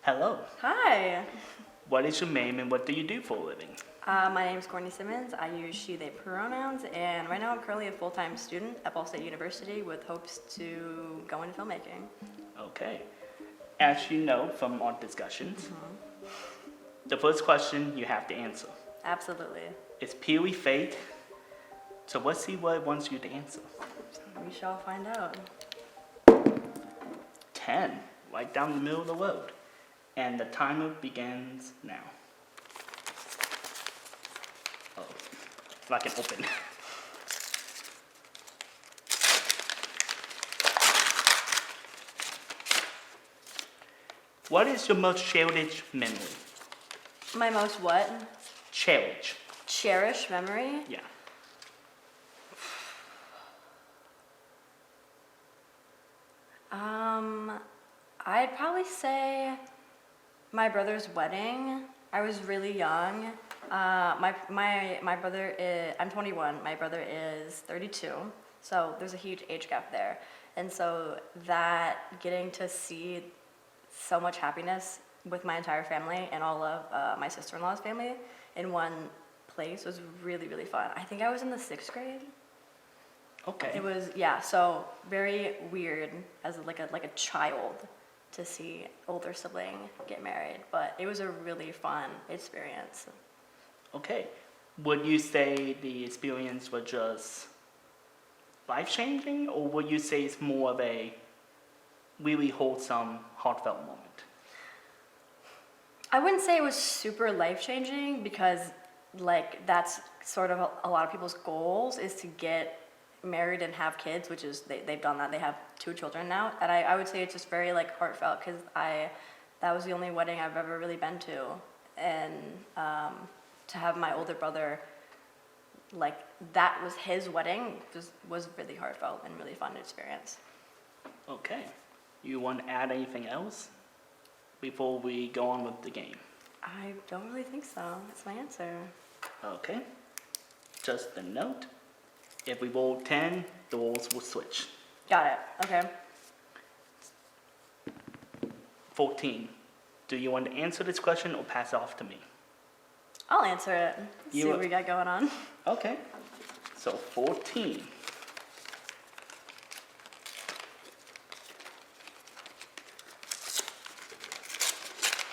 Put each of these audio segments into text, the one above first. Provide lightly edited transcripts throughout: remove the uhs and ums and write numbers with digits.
Hello. Hi. What is your name and what do you do for a living? My name is Courtney Simmons. I use she, they pronouns, and right now I'm currently a full-time student at Ball State University with hopes to go into filmmaking. Okay. As you know from our discussions, the first question you have to answer Absolutely. is purely fate. So let's see what it wants you to answer. We shall find out. 10, right down the middle of the road. And the timer begins now. Oh, if I can open. What is your most cherished memory? My most what? Cherish. Cherished memory? Yeah. I'd probably say my brother's wedding. I was really young. My brother is, I'm 21, my brother is 32, so there's a huge age gap there. And so that, getting to see so much happiness with my entire family and all of my sister-in-law's family in one place was really, really fun. I think I was in the 6th grade. Okay. It was, yeah, so very weird as like a child to see older sibling get married, but it was a really fun experience. Okay. Would you say the experience was just life-changing, or would you say it's more of a really wholesome, heartfelt moment? I wouldn't say it was super life-changing because like that's sort of a lot of people's goals is to get married and have kids, which is they've done that. They have 2 children now, and I would say it's just very like heartfelt because that was the only wedding I've ever really been to, and to have my older brother, like that was his wedding, was really heartfelt and really fun experience. Okay. You want to add anything else before we go on with the game? I don't really think so. That's my answer. Okay. Just a note. If we roll 10, the roles will switch. Got it. Okay. 14. Do you want to answer this question or pass it off to me? I'll answer it. See what we got going on. Okay. So 14.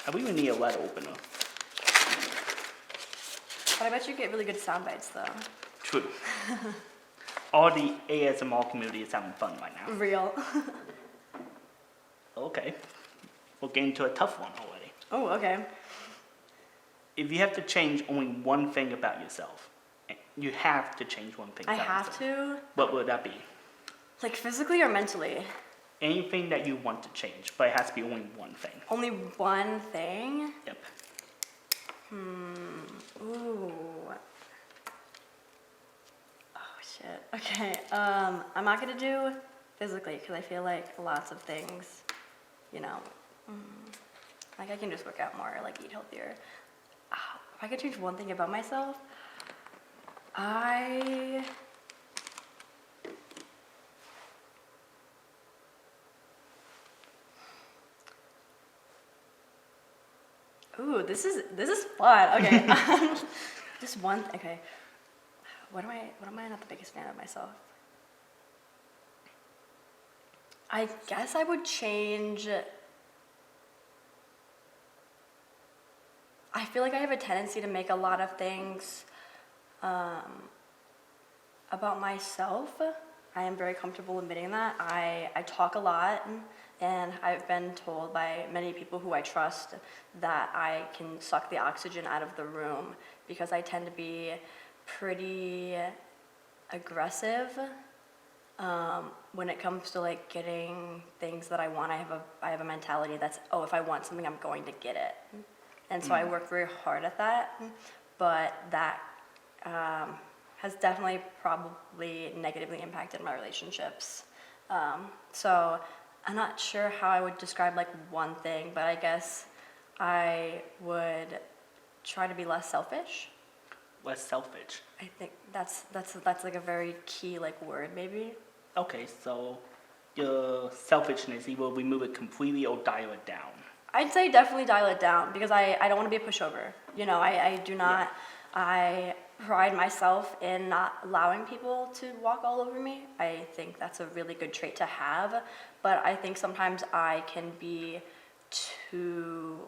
I really need a letter opener. But I bet you get really good sound bites though. True. All the ASMR community is having fun right now. Real. Okay. We're getting to a tough one already. Oh, okay. If you have to change only one thing about yourself, you have to change one thing I about have yourself. to? What would that be? Like physically or mentally? Anything that you want to change, but it has to be only one thing. Only one thing? Yep. Ooh. Oh shit. Okay. I'm not gonna do physically because I feel like lots of things, you know, like I can just work out more, like eat healthier. If I could change one thing about myself, Ooh, this is fun. Okay. Just one. Okay. What am I not the biggest fan of myself? I guess I would change. I feel like I have a tendency to make a lot of things about myself. I am very comfortable admitting that. I talk a lot, and I've been told by many people who I trust that I can suck the oxygen out of the room because I tend to be pretty aggressive when it comes to like getting things that I want. I have a mentality that's, oh, if I want something, I'm going to get it. And so I work very hard at that, but that has definitely probably negatively impacted my relationships. So I'm not sure how I would describe like one thing, but I guess I would try to be less selfish. Less selfish. I think that's like a very key like word maybe. Okay, so your selfishness, either remove it completely or dial it down. I'd say definitely dial it down because I don't want to be a pushover. You know, I do not, I pride myself in not allowing people to walk all over me. I think that's a really good trait to have, but I think sometimes I can be too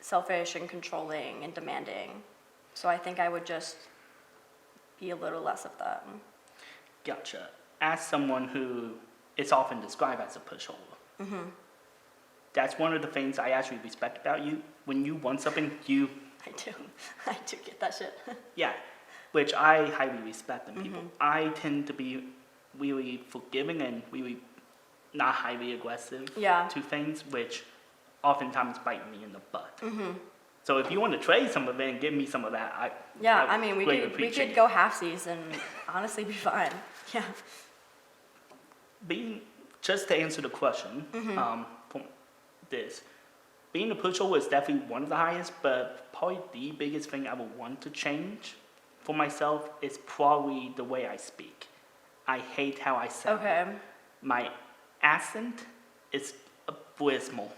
selfish and controlling and demanding. So I think I would just be a little less of that. Gotcha. As someone who is often described as a pushover, that's one of the things I actually respect about you. When you want something, you... I do get that shit. Yeah, which I highly respect in people. I tend to be really forgiving and really not highly aggressive to things, which oftentimes bite me in the butt. So if you want to trade some of it and give me some of that, I mean, we appreciate could go halfsies and honestly be fine. Yeah. Just to answer the question, from this, being a pushover is definitely one of the highest, but probably the biggest thing I would want to change for myself is probably the way I speak. I hate how I sound. Okay. My accent is abysmal.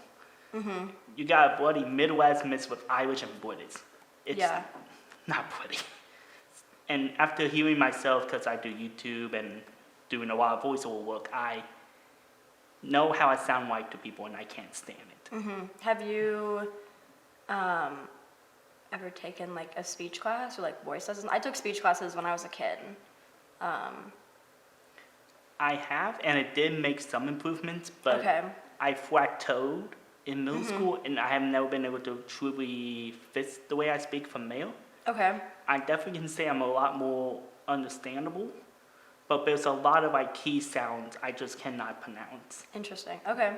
You got a bloody Midwest mixed with Irish and British. It's not pretty. And after hearing myself, because I do YouTube and doing a lot of voiceover work, I know how I sound like to people and I can't stand it. Have you ever taken like a speech class or like voice lessons? I took speech classes when I was a kid. I have, and it did make some improvements, but I plateaued in middle school, and I have never been able to truly fix the way I speak for male. Okay. I definitely can say I'm a lot more understandable, but there's a lot of like key sounds I just cannot pronounce. Interesting. Okay.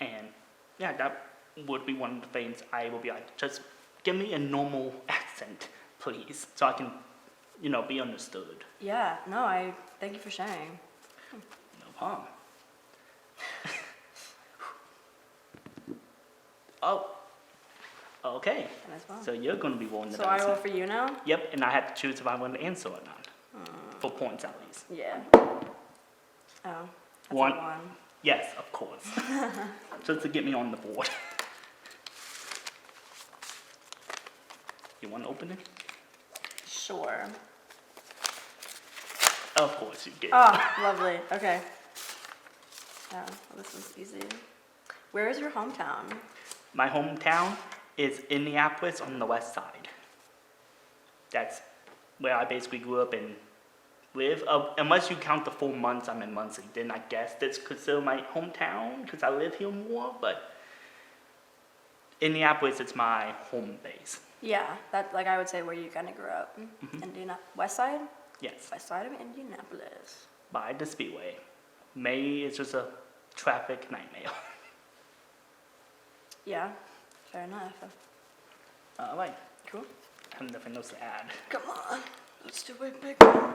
And yeah, that would be one of the things I will be like, just give me a normal accent, please, so I can, be understood. Yeah. No, I thank you for sharing. No problem. Oh, okay. Well. So you're going to be rolling the So dice. I roll for you now? Yep, and I have to choose if I want to answer or not. For points, at least. Yeah. Oh, that's One. a one. Yes, of course. Just to get me on the board. You want to open it? Sure. Of course you did. Oh, lovely. Okay. Yeah, well, this one's easy. Where is your hometown? My hometown is Indianapolis on the west side. That's where I basically grew up and live. Unless you count the 4 months I'm in Muncie, then I guess that's considered my hometown because I live here more, but Indianapolis is my home base. Yeah, that I would say where you kind of grew up. West side? Yes. West side of Indianapolis. By the Speedway. May is just a traffic nightmare. Yeah, fair enough. All right. Cool. I have nothing else to add. Come on, let's do it big one.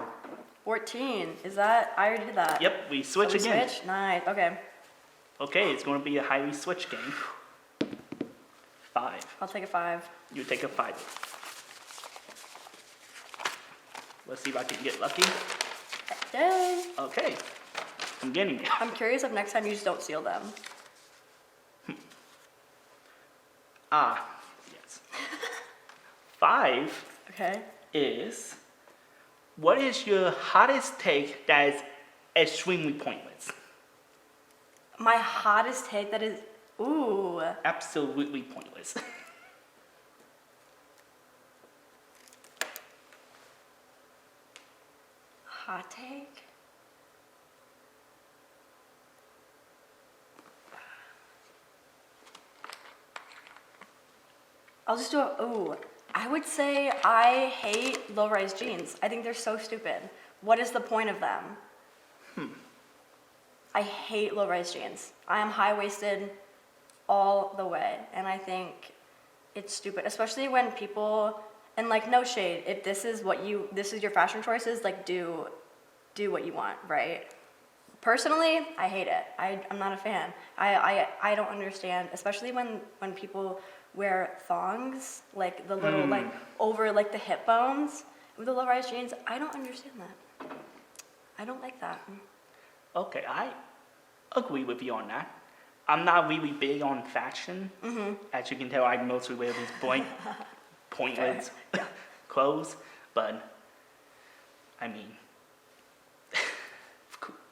14, is that, I already did that. Yep, we switch So we again. Switch? Nice, okay. Okay, it's going to be a highly switch game. 5. I'll take a 5. You take a 5. Let's see if I can get lucky. Yay! Okay, I'm getting it. I'm curious if next time you just don't seal them. Yes. 5 Okay. is, what is your hottest take that is extremely pointless? My hottest take that is, ooh. Absolutely pointless. Hot take? I'll just do a, ooh. I would say I hate low-rise jeans. I think they're so stupid. What is the point of them? I hate low-rise jeans. I am high-waisted all the way, and I think it's stupid, especially when people, and no shade, if this is your fashion choices, do what you want, right? Personally, I hate it. I'm not a fan. I don't understand, especially when people wear thongs, the little, over, the hip bones with the low-rise jeans. I don't understand that. I don't like that. Okay, I agree with you on that. I'm not really big on fashion. As you can tell, I mostly wear these pointless clothes. But, I mean,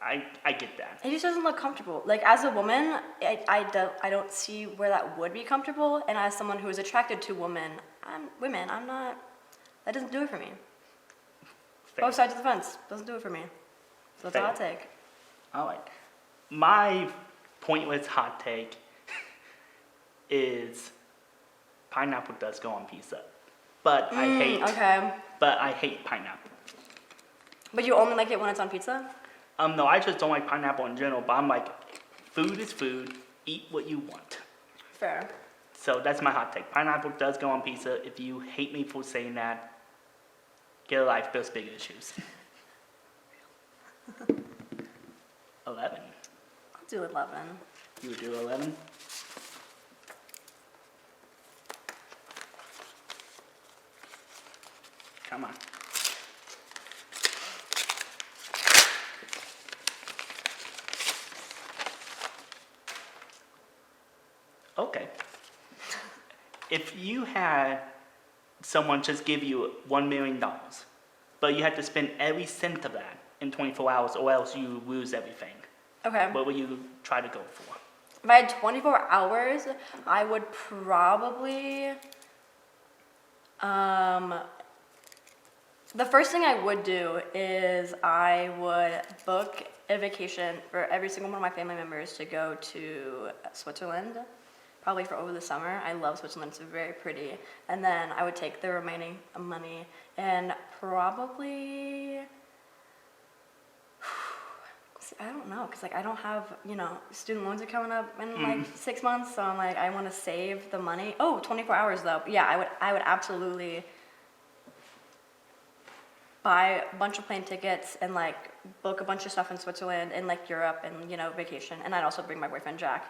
I get that. It just doesn't look comfortable. Like, as a woman, I don't see where that would be comfortable. And as someone who is attracted to women, I'm not, that doesn't do it for me. Fair. Both sides of the fence, doesn't do it for me. So that's a hot take. All right. My pointless hot take is pineapple does go on pizza. But I hate pineapple. But you only like it when it's on pizza? No, I just don't like pineapple in general, but I'm like, food is food, eat what you want. Fair. So that's my hot take. Pineapple does go on pizza. If you hate me for saying that, get a life, there's bigger issues. 11. I'll do 11. You would do 11? Come on. Okay. If you had someone just give you $1 million, but you had to spend every cent of that in 24 hours or else you lose everything, Okay. what would you try to go for? If I had 24 hours, I would probably, the first thing I would do is I would book a vacation for every single one of my family members to go to Switzerland, probably for over the summer. I love Switzerland, it's very pretty. And then I would take the remaining money and probably, see, I don't know, because like I don't have, student loans are coming up in like 6 months, so I'm like, I want to save the money. Oh, 24 hours though. Yeah, I would absolutely buy a bunch of plane tickets and like book a bunch of stuff in Switzerland and like Europe and vacation. And I'd also bring my boyfriend Jack,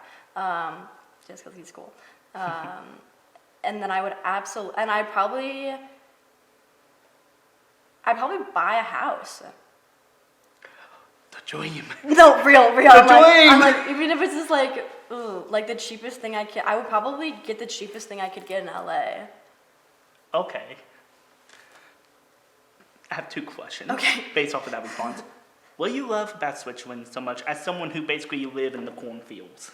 just because he's cool. And then I would I'd probably buy a house. The dream. No, real. The I'm like, even if it's just like, like the cheapest thing I would probably get the cheapest thing I could get in LA. Okay. I have 2 questions. Okay. Based off of that response. What do you love about Switzerland so much as someone who basically live in the cornfields?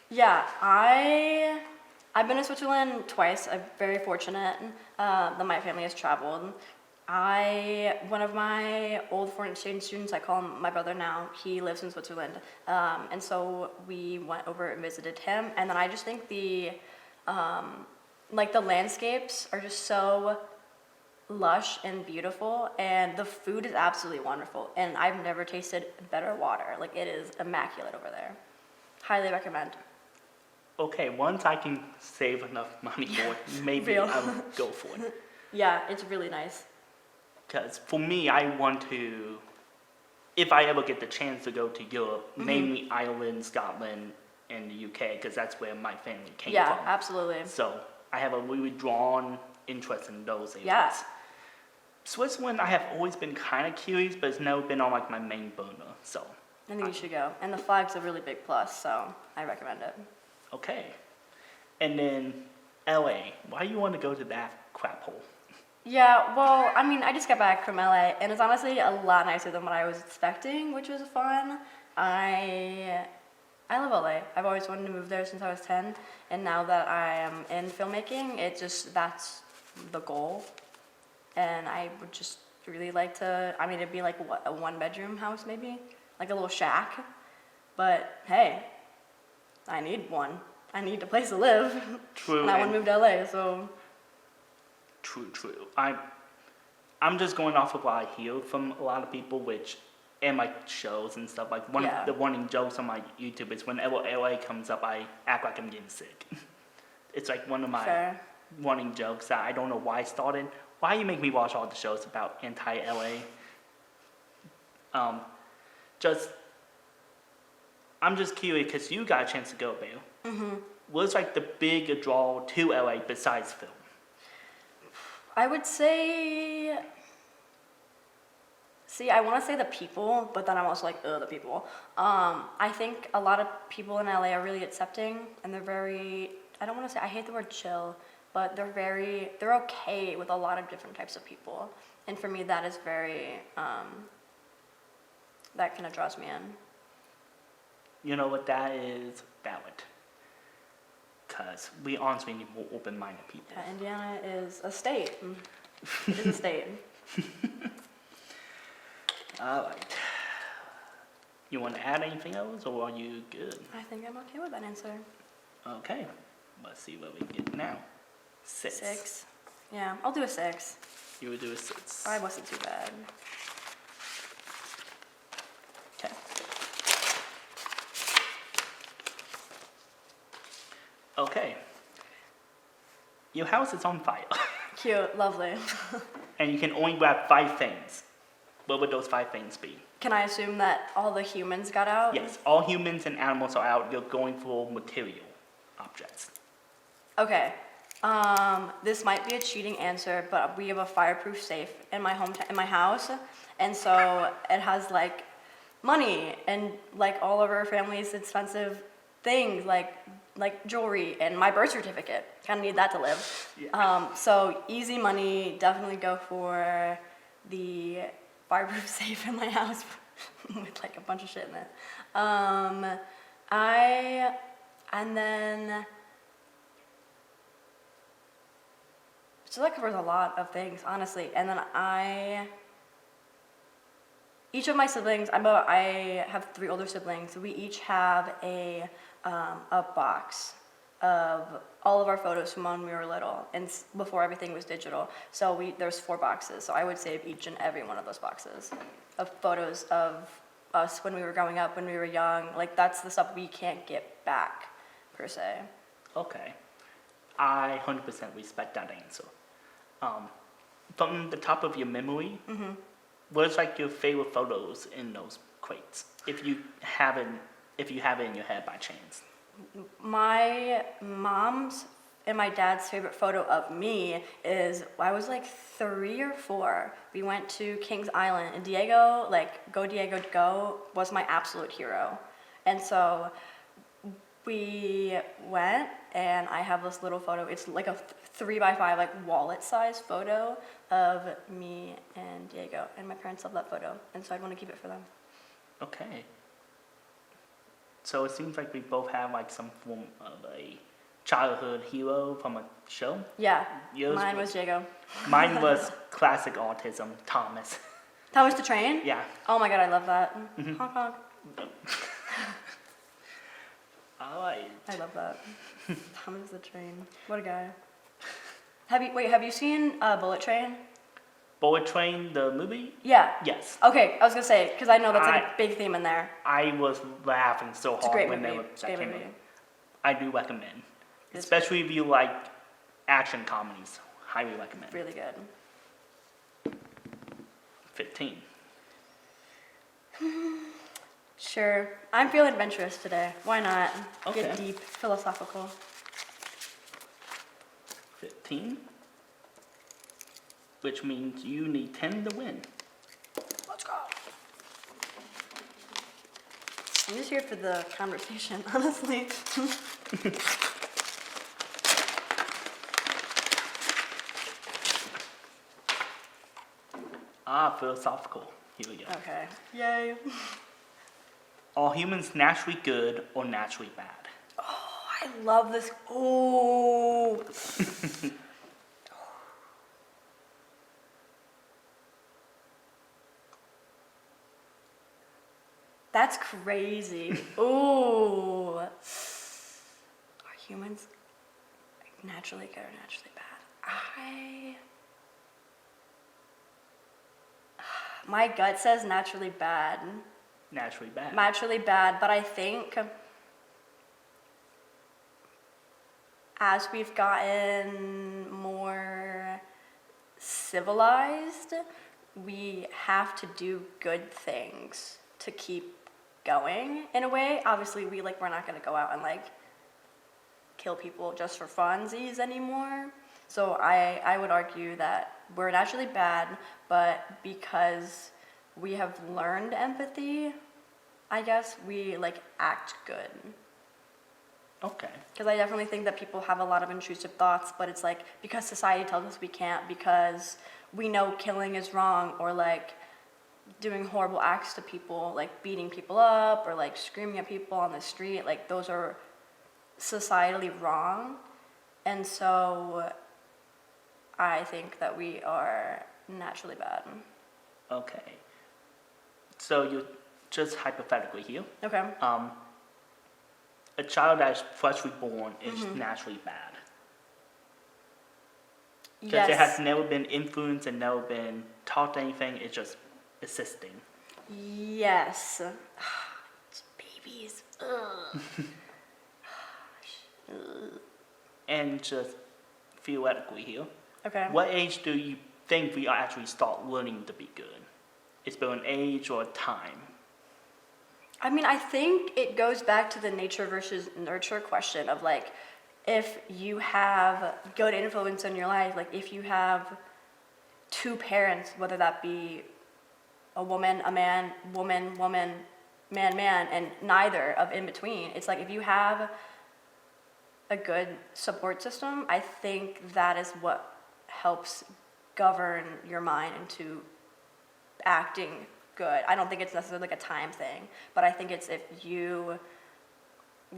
Yeah, I've been to Switzerland twice. I'm very fortunate that my family has traveled. One of my old foreign exchange students, I call him my brother now, he lives in Switzerland. And so we went over and visited him. And then I just think the landscapes are just so lush and beautiful, and the food is absolutely wonderful. And I've never tasted better water. Like, it is immaculate over there. Highly recommend. Okay, once I can save enough money for it, maybe I'll go for it. Yeah, it's really nice. Because for me, I want to, if I ever get the chance to go to Europe, mainly Ireland, Scotland, and the UK, because that's where my family came from. Yeah, absolutely. So I have a really drawn interest in those areas. Yeah. Switzerland, I have always been kind of curious, but it's never been on like my main burner. So I think you should go. And the flag's a really big plus, so I recommend it. Okay. And then LA. Why do you want to go to that crap hole? Yeah, well, I mean, I just got back from LA, and it's honestly a lot nicer than what I was expecting, which was fun. I love LA. I've always wanted to move there since I was 10, and now that I am in filmmaking, that's the goal. And I would just really like to, it'd be like a 1-bedroom house maybe, like a little shack. But hey, I need one. I need a place to live. True. And I want to move to LA, so. True. I'm just going off of what I hear from a lot of people, and like shows and stuff. Like the running jokes on my YouTube is whenever LA comes up, I act like I'm getting sick. It's like one of my running jokes that I don't know why I started. Why you make me watch all the shows about anti-LA? I'm just curious because you got a chance to go there. What's like the big draw to LA besides film? See, I want to say the people, but then I'm also like, ugh, the people. I think a lot of people in LA are really accepting, and they're very, I don't want to say, I hate the word chill, but they're okay with a lot of different types of people. And for me, that is very, that kind of draws me in. You know what, that is valid. Because we honestly need more open-minded people. Yeah, Indiana is a state. It is a state. All right. You want to add anything else, or are you good? I think I'm okay with that answer. Okay. Let's see what we get now. 6. 6. Yeah, I'll do a 6. You would do a 6. 5 wasn't too bad. Okay. Okay. Your house is on fire. Cute, lovely. And you can only grab 5 things. What would those 5 things be? Can I assume that all the humans got out? Yes, all humans and animals are out. You're going for material objects. Okay. This might be a cheating answer, but we have a fireproof safe in my house, and so it has like money and like all of our family's expensive things, like jewelry and my birth certificate. Kind of need that to live. Yeah. So easy money. Definitely go for the fireproof safe in my house with like a bunch of shit in it. So that covers a lot of things, honestly. And then each of my siblings, I have 3 older siblings. So we each have a box of all of our photos from when we were little and before everything was digital. So there's 4 boxes. So I would save each and every one of those boxes of photos of us when we were growing up, when we were young. Like that's the stuff we can't get back, per se. Okay. I 100% respect that answer. From the top of your memory, what's like your favorite photos in those crates? If you have it in your head by chance. My mom's and my dad's favorite photo of me is I was like 3 or 4. We went to Kings Island and Diego, like Go Diego Go, was my absolute hero. And so we went and I have this little photo. It's like a 3x5 like wallet size photo of me and Diego, and my parents love that photo, and so I'd want to keep it for them. Okay. So it seems like we both have like some form of a childhood hero from a show. Yeah, Yours mine was Diego. Mine was classic autism, Thomas. Thomas the Train? Yeah. Oh my god, I love that. Mm-hmm. Honk honk. All right. I love that. Thomas the Train. What a guy. Have you seen Bullet Train? Bullet Train, the movie? Yeah. Yes. Okay, I was gonna say, because I know that's like a big theme in there. I was laughing so It's a hard great when movie. that came movie. out. I do recommend. It's Especially if you like action comedies. Highly recommend. really good. 15. Sure. I'm feeling adventurous today. Why not? Okay. Get deep, philosophical. 15. Which means you need 10 to win. Let's go. I'm just here for the conversation, honestly. Philosophical. Here we go. Okay. Yay. Are humans naturally good or naturally bad? Oh, I love this. Oh. That's crazy. Ooh. Are humans naturally good or naturally bad? My gut says naturally bad. Naturally bad. Naturally bad, but I think as we've gotten more civilized, we have to do good things to keep going in a way. Obviously, we're not gonna go out and like kill people just for funsies anymore. So I would argue that we're naturally bad, but because we have learned empathy, I guess, we like act good. Okay. Because I definitely think that people have a lot of intrusive thoughts, but it's like because society tells us we can't, because we know killing is wrong, or like doing horrible acts to people, like beating people up or like screaming at people on the street, like those are societally wrong. And so I think that we are naturally bad. Okay. So you just hypothetically here. Okay. A child that's freshly born is naturally bad. Because it has never been influenced and never been taught anything. It's just assisting. Yes. Babies. Ugh. And just theoretically here. Okay. What age do you think we actually start learning to be good? Is there an age or a time? I mean, I think it goes back to the nature versus nurture question of like, if you have good influence in your life, like if you have two parents, whether that be a woman, a man, woman, woman, man, man, and neither of in between, it's like if you have a good support system, I think that is what helps govern your mind into acting good. I don't think it's necessarily like a time thing, but I think it's if you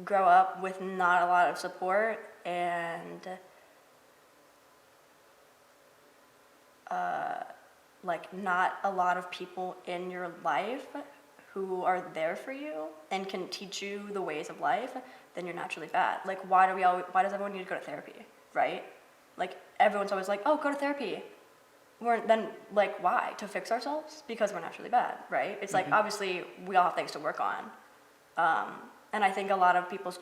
grow up with not a lot of support and like not a lot of people in your life who are there for you and can teach you the ways of life, then you're naturally bad. Like why does everyone need to go to therapy, right? Like everyone's always like, oh, go to therapy. Then like why? To fix ourselves? Because we're naturally bad, right? It's like obviously we all have things to work on. And I think a lot of people's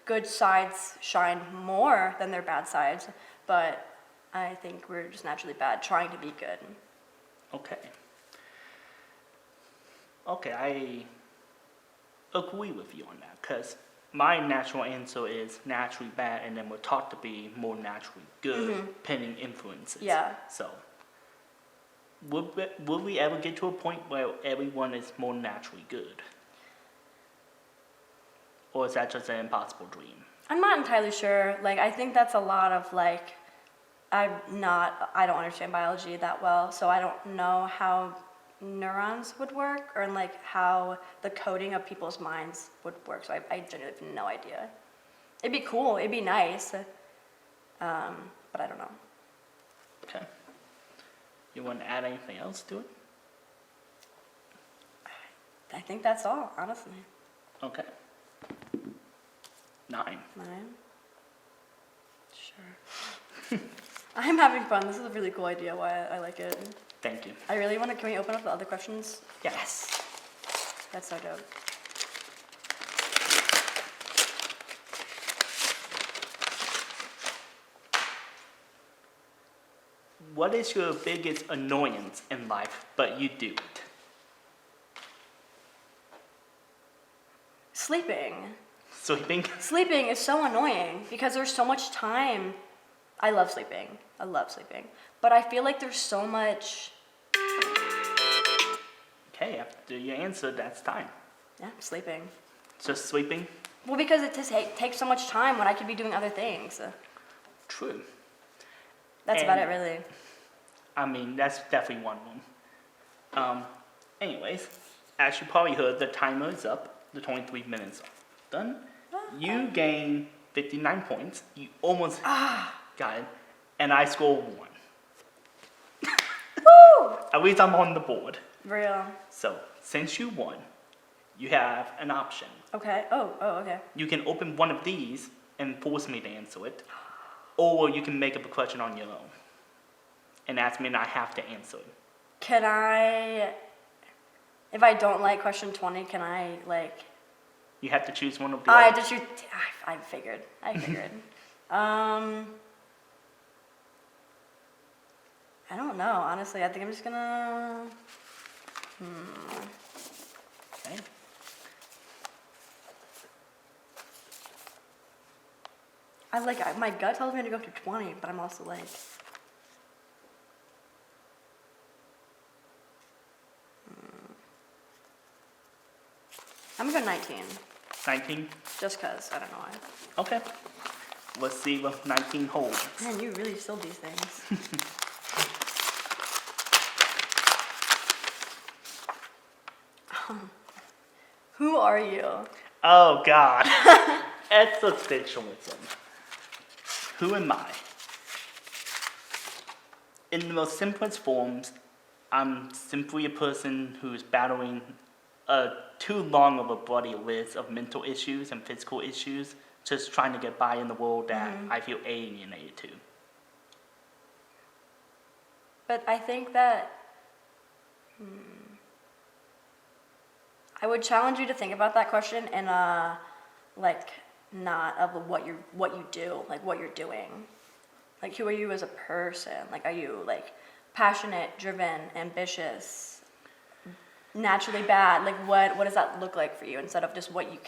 good sides shine more than their bad sides, but I think we're just naturally bad trying to be good. Okay. Okay, I agree with you on that, because my natural answer is naturally bad, and then we're taught to be more naturally good, pending influences. Yeah. So, will we ever get to a point where everyone is more naturally good? Or is that just an impossible dream? I'm not entirely sure. Like, I think that's a lot of like, I don't understand biology that well, so I don't know how neurons would work or like how the coding of people's minds would work. So I genuinely have no idea. It'd be cool. It'd be nice. But I don't know. Okay. You want to add anything else to it? I think that's all, honestly. Okay. 9. 9? Sure. I'm having fun. This is a really cool idea why I like it. Thank you. I really want to, can we open up the other questions? Yes. That's so dope. What is your biggest annoyance in life, but you do it? Sleeping. Sleeping? Sleeping is so annoying because there's so much time. I love sleeping. But I feel like there's so much. Okay, after you answer, that's time. Yeah, sleeping. Just sleeping? Well, because it just takes so much time when I could be doing other things. True. That's And, about it, really. I mean, that's definitely one of them. Anyways, as you probably heard, the timer is up. The 23 minutes are done. You gain 59 points. You almost got it. And I scored 1. Woo! At least I'm on the board. Real. So, since you won, you have an option. Okay. Oh, okay. You can open one of these and force me to answer it. Or you can make up a question on your own. And ask me and I have to answer it. Can I, if I don't like question 20, can I, like... You have to choose one of the I others. have to choose, I figured. I don't know, honestly. I think I'm just gonna... Okay. My gut tells me to go through 20, but I'm also like... I'm gonna go 19. 19? Just cause, I don't know why. Okay. Let's see what 19 holds. Man, you really sold these things. Who are you? Oh, God. Existentialism. Who am I? In the most simplest forms, I'm simply a person who's battling too long of a bloody list of mental issues and physical issues, just trying to get by in the world that I feel alienated to. But I think that I would challenge you to think about that question in a not of what you do, like what you're doing. Like, who are you as a person? Like, are you like passionate, driven, ambitious, naturally bad? Like, what does that look like for you, instead of just what you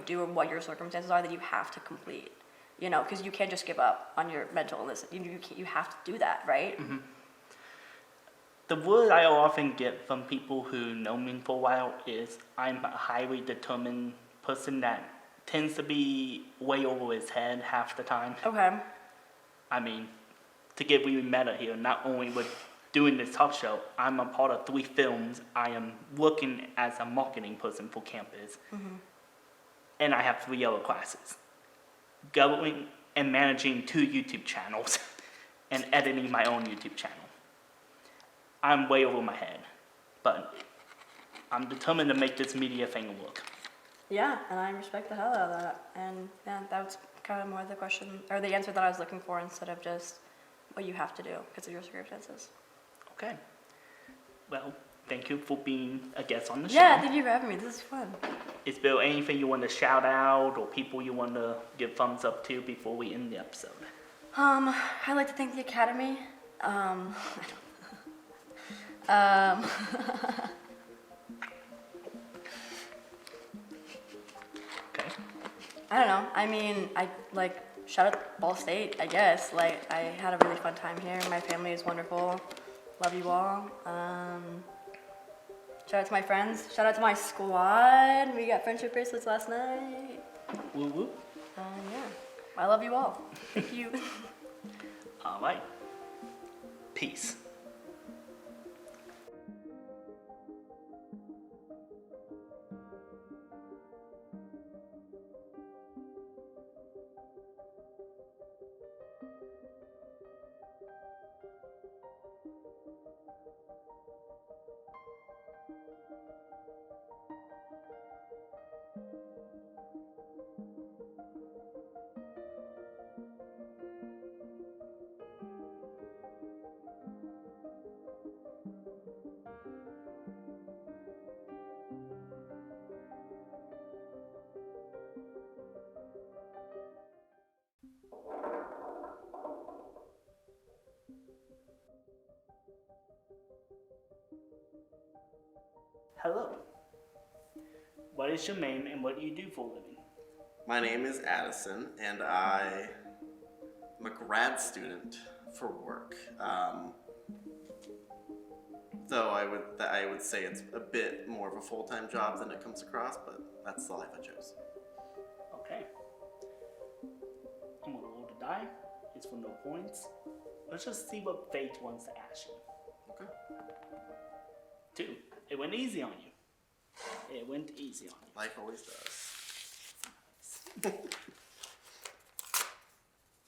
do, or what your circumstances are that you have to complete? You know, because you can't just give up on your mental illness. You have to do that, right? Mm-hmm. The word I often get from people who know me for a while is I'm a highly determined person that tends to be way over his head half the time. Okay. I mean, to get really meta here, not only with doing this talk show, I'm a part of 3 films. I am working as a marketing person for campus. And I have 3 other classes. Governing and managing 2 YouTube channels and editing my own YouTube channel. I'm way over my head, but I'm determined to make this media thing work. Yeah, and I respect the hell out of that. And yeah, that was kind of more the question, or the answer that I was looking for, instead of just what you have to do because of your circumstances. Okay. Well, thank you for being a guest on the show. Yeah, thank you for having me. This is fun. Is there anything you want to shout out or people you want to give thumbs up to before we end the episode? I'd like to thank the Academy. Okay. I don't know. I mean, shout out Ball State, I guess. Like, I had a really fun time here. My family is wonderful. Love you all. Shout out to my friends. Shout out to my squad. We got friendship bracelets last night. Woo woo. Yeah. I love you all. Thank you. All right. Peace. Hello. What is your name and what do you do for a living? My name is Addison, and I'm a grad student for work. Though I would say it's a bit more of a full-time job than it comes across, but that's the life I chose. Okay. I'm gonna roll the die. It's for no points. Let's just see what fate wants to ask you. Okay. 2. It went easy on you. It went easy on you. Life always does.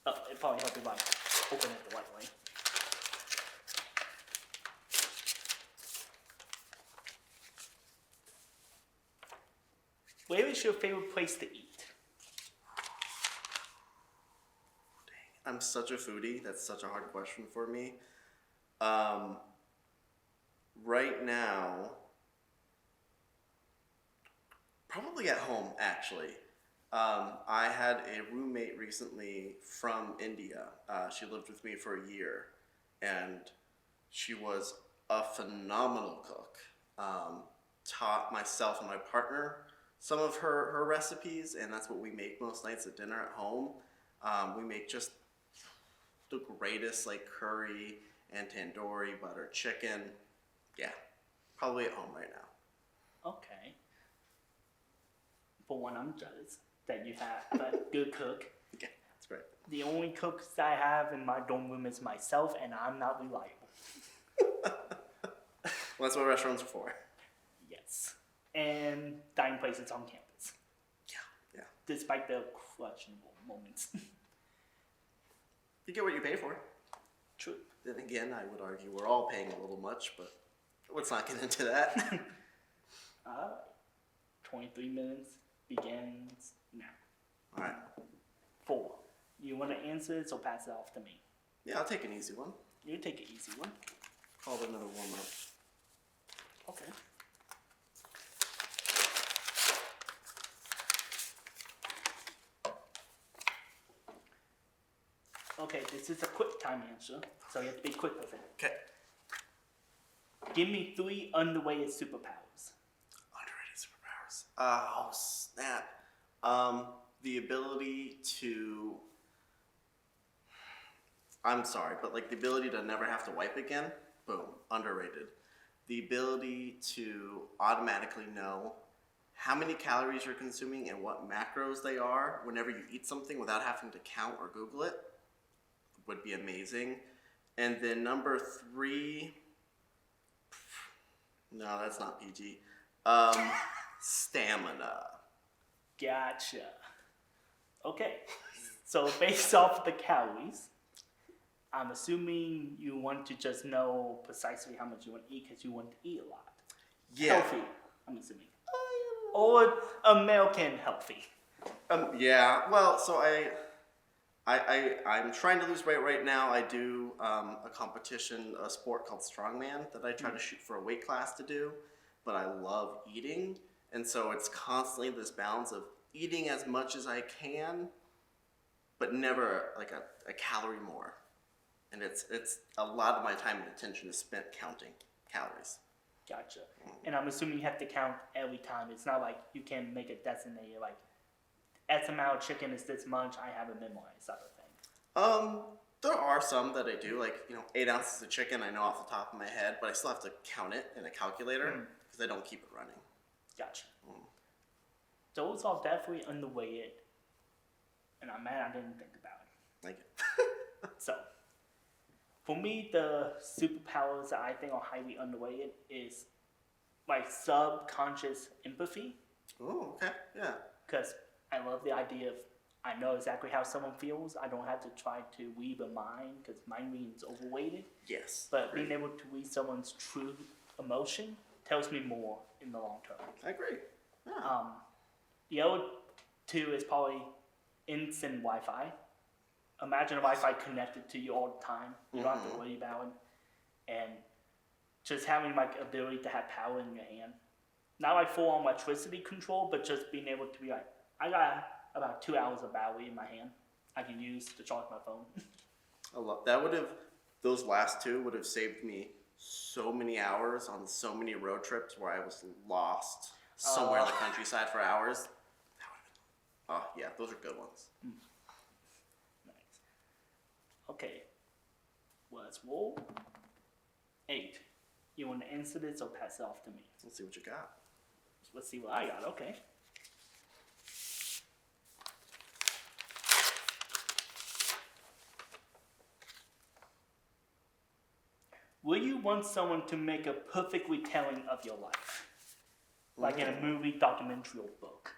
Oh, it probably helped if I open it the right way. Where is your favorite place to eat? I'm such a foodie. That's such a hard question for me. Right now, probably at home, actually. I had a roommate recently from India. She lived with me for a year, and she was a phenomenal cook. Taught myself and my partner some of her recipes, and that's what we make most nights at dinner at home. We make just the greatest curry and tandoori butter chicken. Yeah, probably at home right now. Okay. For one, I'm jealous that you have a good cook. Yeah, that's great. The only cooks I have in my dorm room is myself, and I'm not reliable. Well, that's what restaurants are for. Yes. And dining places on campus. Yeah. Despite the questionable moments. You get what you pay for. True. Then again, I would argue we're all paying a little much, but let's not get into that. 23 minutes begins now. All right. 4. You want to answer this or pass it off to me? Yeah, I'll take an easy one. You take an easy one. Call it another warm-up. Okay. Okay, this is a quick time answer, so you have to be quick with it. Okay. Give me 3 underrated superpowers. Underrated superpowers. Oh, snap. The ability to... I'm sorry, but like the ability to never have to wipe again, boom, underrated. The ability to automatically know how many calories you're consuming and what macros they are whenever you eat something without having to count or Google it would be amazing. And then number 3, no, that's not PG. Stamina. Gotcha. Okay, so based off the calories, I'm assuming you want to just know precisely how much you want to eat because you want to eat a lot. Yeah. Healthy, I'm assuming. Or American healthy. Yeah. Well, so I'm trying to lose weight right now. I do a competition, a sport called strongman that I try to shoot for a weight class to do, but I love eating, and so it's constantly this balance of eating as much as I can, but never like a calorie more. And it's a lot of my time and attention is spent counting calories. Gotcha. And I'm assuming you have to count every time. It's not like you can make a designated, like, X amount of chicken is this much, I have it memorized type of thing. There are some that I do, like, 8 ounces of chicken I know off the top of my head, but I still have to count it in a calculator because I don't keep it running. Gotcha. Those are definitely underrated, and I'm mad I didn't think about it. Like it. So, for me, the superpowers that I think are highly underrated is like subconscious empathy. Oh, okay, yeah. Because I love the idea of I know exactly how someone feels. I don't have to try to read a mind because mind reading is overrated. Yes. But agreed. being able to read someone's true emotion tells me more in the long term. I agree. Yeah. The other 2 is probably instant Wi-Fi. Imagine a Wi-Fi connected to you all the time. You don't have to worry about it. And just having like ability to have power in your hand. Not like full on electricity control, but just being able to be like, I got about 2 hours of battery in my hand I can use to charge my phone. I love that. Those last 2 would have saved me so many hours on so many road trips where I was lost somewhere in the countryside for hours. That would have been, oh yeah, those are good ones. Nice. Okay. Let's roll. 8. You want to answer this or pass it off to me? Let's see what you got. Let's see what I got. Okay. Will you want someone to make a perfect retelling of your life? Like in a movie, documentary, or book?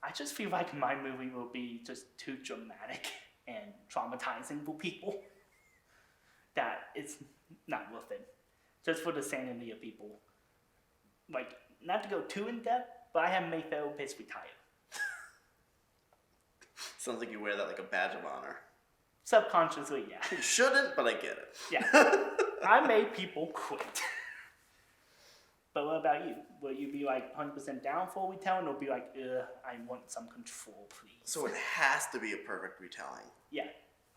I just feel like my movie will be just too dramatic and traumatizing for people that it's not worth it. Just for the sanity of people. Like, not to go too in depth, but I have made therapists retire. Sounds like you wear that like a badge of honor. Subconsciously, yeah. You shouldn't, but I get it. Yeah. I made people quit. But what about you? Will you be like 100% down for retelling or be like, I want some control, please? So it has to be a perfect retelling. Yeah.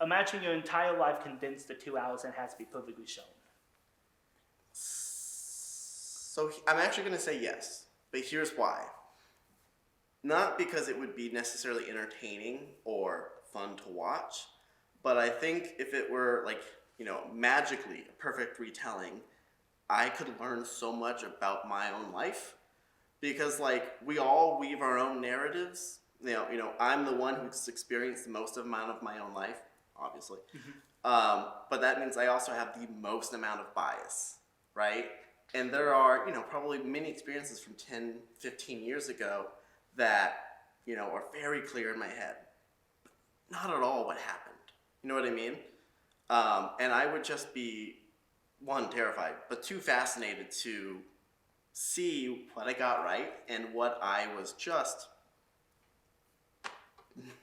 Imagine your entire life condensed to 2 hours and it has to be perfectly shown. So I'm actually going to say yes, but here's why. Not because it would be necessarily entertaining or fun to watch, but I think if it were like, magically a perfect retelling, I could learn so much about my own life because like we all weave our own narratives. I'm the one who's experienced the most amount of my own life, obviously. But that means I also have the most amount of bias, right? And there are, probably many experiences from 10, 15 years ago that, are very clear in my head. Not at all what happened. You know what I mean? And I would just be, one, terrified, but two, fascinated to see what I got right and what I was just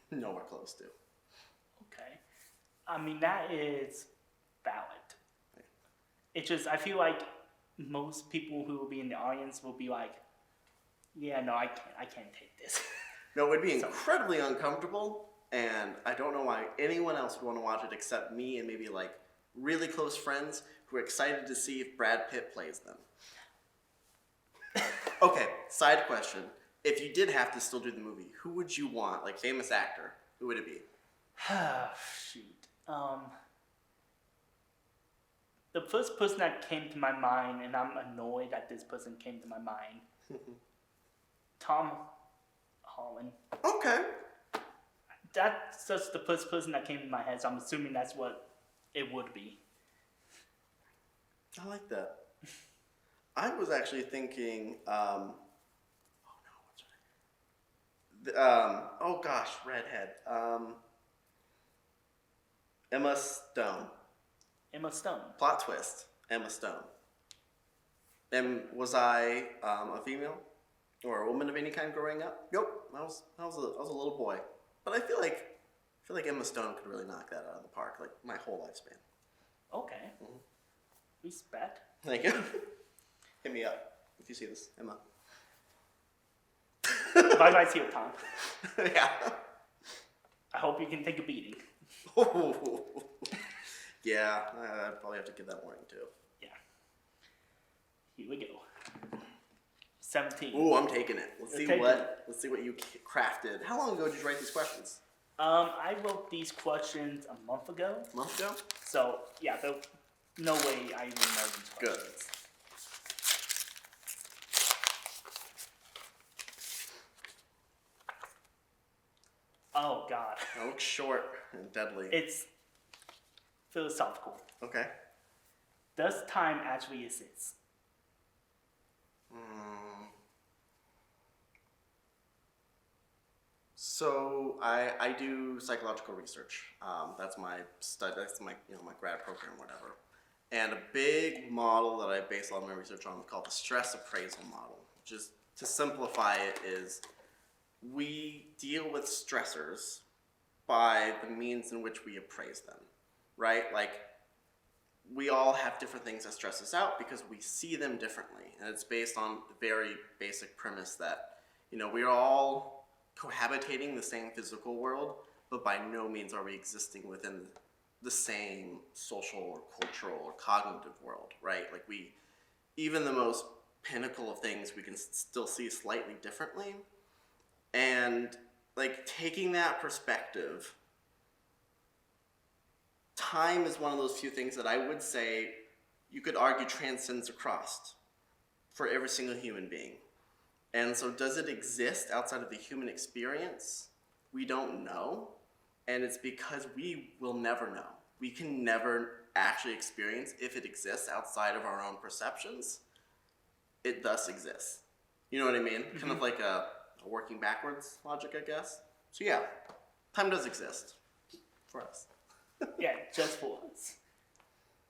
nowhere close to. Okay. I mean, that is valid. It's just, I feel like most people who will be in the audience will be like, yeah, no, I can't take this. No, it would be incredibly uncomfortable, and I don't know why anyone else would want to watch it except me and maybe like really close friends who are excited to see if Brad Pitt plays them. Okay, side question. If you did have to still do the movie, who would you want? Like, famous actor. Who would it be? Shoot. The first person that came to my mind, and I'm annoyed that this person came to my mind, Tom Holland. Okay. That's just the first person that came to my head, so I'm assuming that's what it would be. I like that. I was actually thinking, oh gosh, redhead. Emma Stone. Emma Stone. Plot twist. Emma Stone. And was I a female or a woman of any kind growing up? Nope. I was a little boy. But I feel like Emma Stone could really knock that out of the park, like my whole lifespan. Okay. Mm-hmm. Respect. Thank you. Hit me up if you see this, Emma. Bye, see you, Tom. Yeah. I hope you can take a beating. Yeah, I'd probably have to give that warning too. Yeah. Here we go. 17. Ooh, I'm taking it. Let's see what you crafted. How long ago did you write these questions? I wrote these questions a month ago. A month ago? So yeah, no way I even know these questions. Good. Oh God. That looks short and deadly. It's philosophical. Okay. Does time actually exist? So I do psychological research. That's my study. That's my my grad program, whatever. And a big model that I base all my research on is called the stress appraisal model. Just to simplify it, is we deal with stressors by the means in which we appraise them, right? Like, we all have different things that stress us out because we see them differently. And it's based on the very basic premise that, we are all cohabitating the same physical world, but by no means are we existing within the same social or cultural or cognitive world, right? Like, even the most pinnacle of things we can still see slightly differently. And like, taking that perspective, time is one of those few things that I would say you could argue transcends across for every single human being. And so does it exist outside of the human experience? We don't know. And it's because we will never know. We can never actually experience if it exists outside of our own perceptions. It thus exists. You know what I mean? Mm-hmm. Kind of like a working backwards logic, I guess. So yeah, time does exist for us. Yeah, just for us.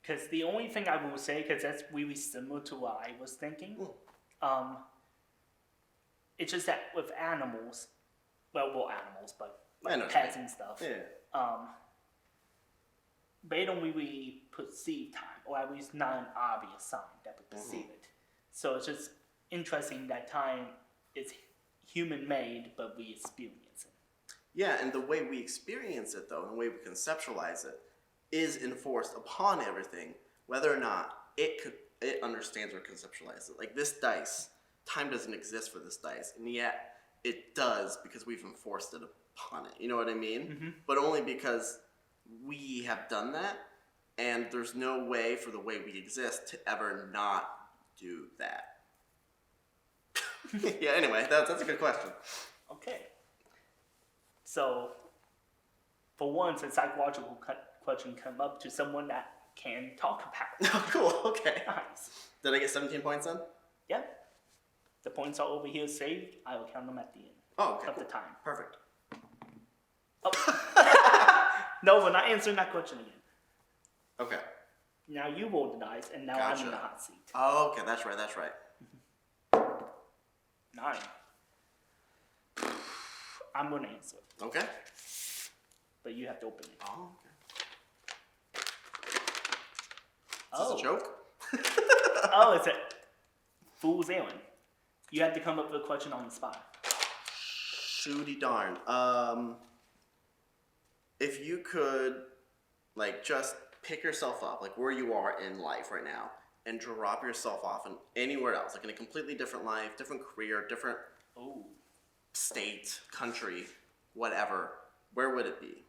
Because the only thing I will say, because that's really similar to what I was thinking, it's just that with animals, but like pets and stuff, they don't really perceive time, or at least not an obvious sign that we perceive it. So it's just interesting that time is human-made, but we experience it. Yeah, and the way we experience it, though, and the way we conceptualize it, is enforced upon everything, whether or not it understands or conceptualizes it. Like this dice, time doesn't exist for this dice, and yet it does because we've enforced it upon it. You know what I mean? Mm-hmm. But only because we have done that, and there's no way for the way we exist to ever not do that. Yeah, anyway, that's a good question. Okay. So, for once, a psychological question come up to someone that can talk about. Oh, cool, okay. Nice. Did I get 17 points then? Yeah. The points are over here saved. I will count them at the end Oh, okay, of cool. the time. Perfect. Oh. No, we're not answering that question again. Okay. Now you roll the dice, and now I'm in the hot seat. Oh, okay, that's right. 9. I'm going to answer, Okay. but you have to open it. Oh, okay. Is this a joke? Oh, it's a fool's errand. You have to come up with a question on the spot. Shooty darn. If you could, like, just pick yourself up, like where you are in life right now, and drop yourself off in anywhere else, like in a completely different life, different career, different state, country, whatever, where would it be?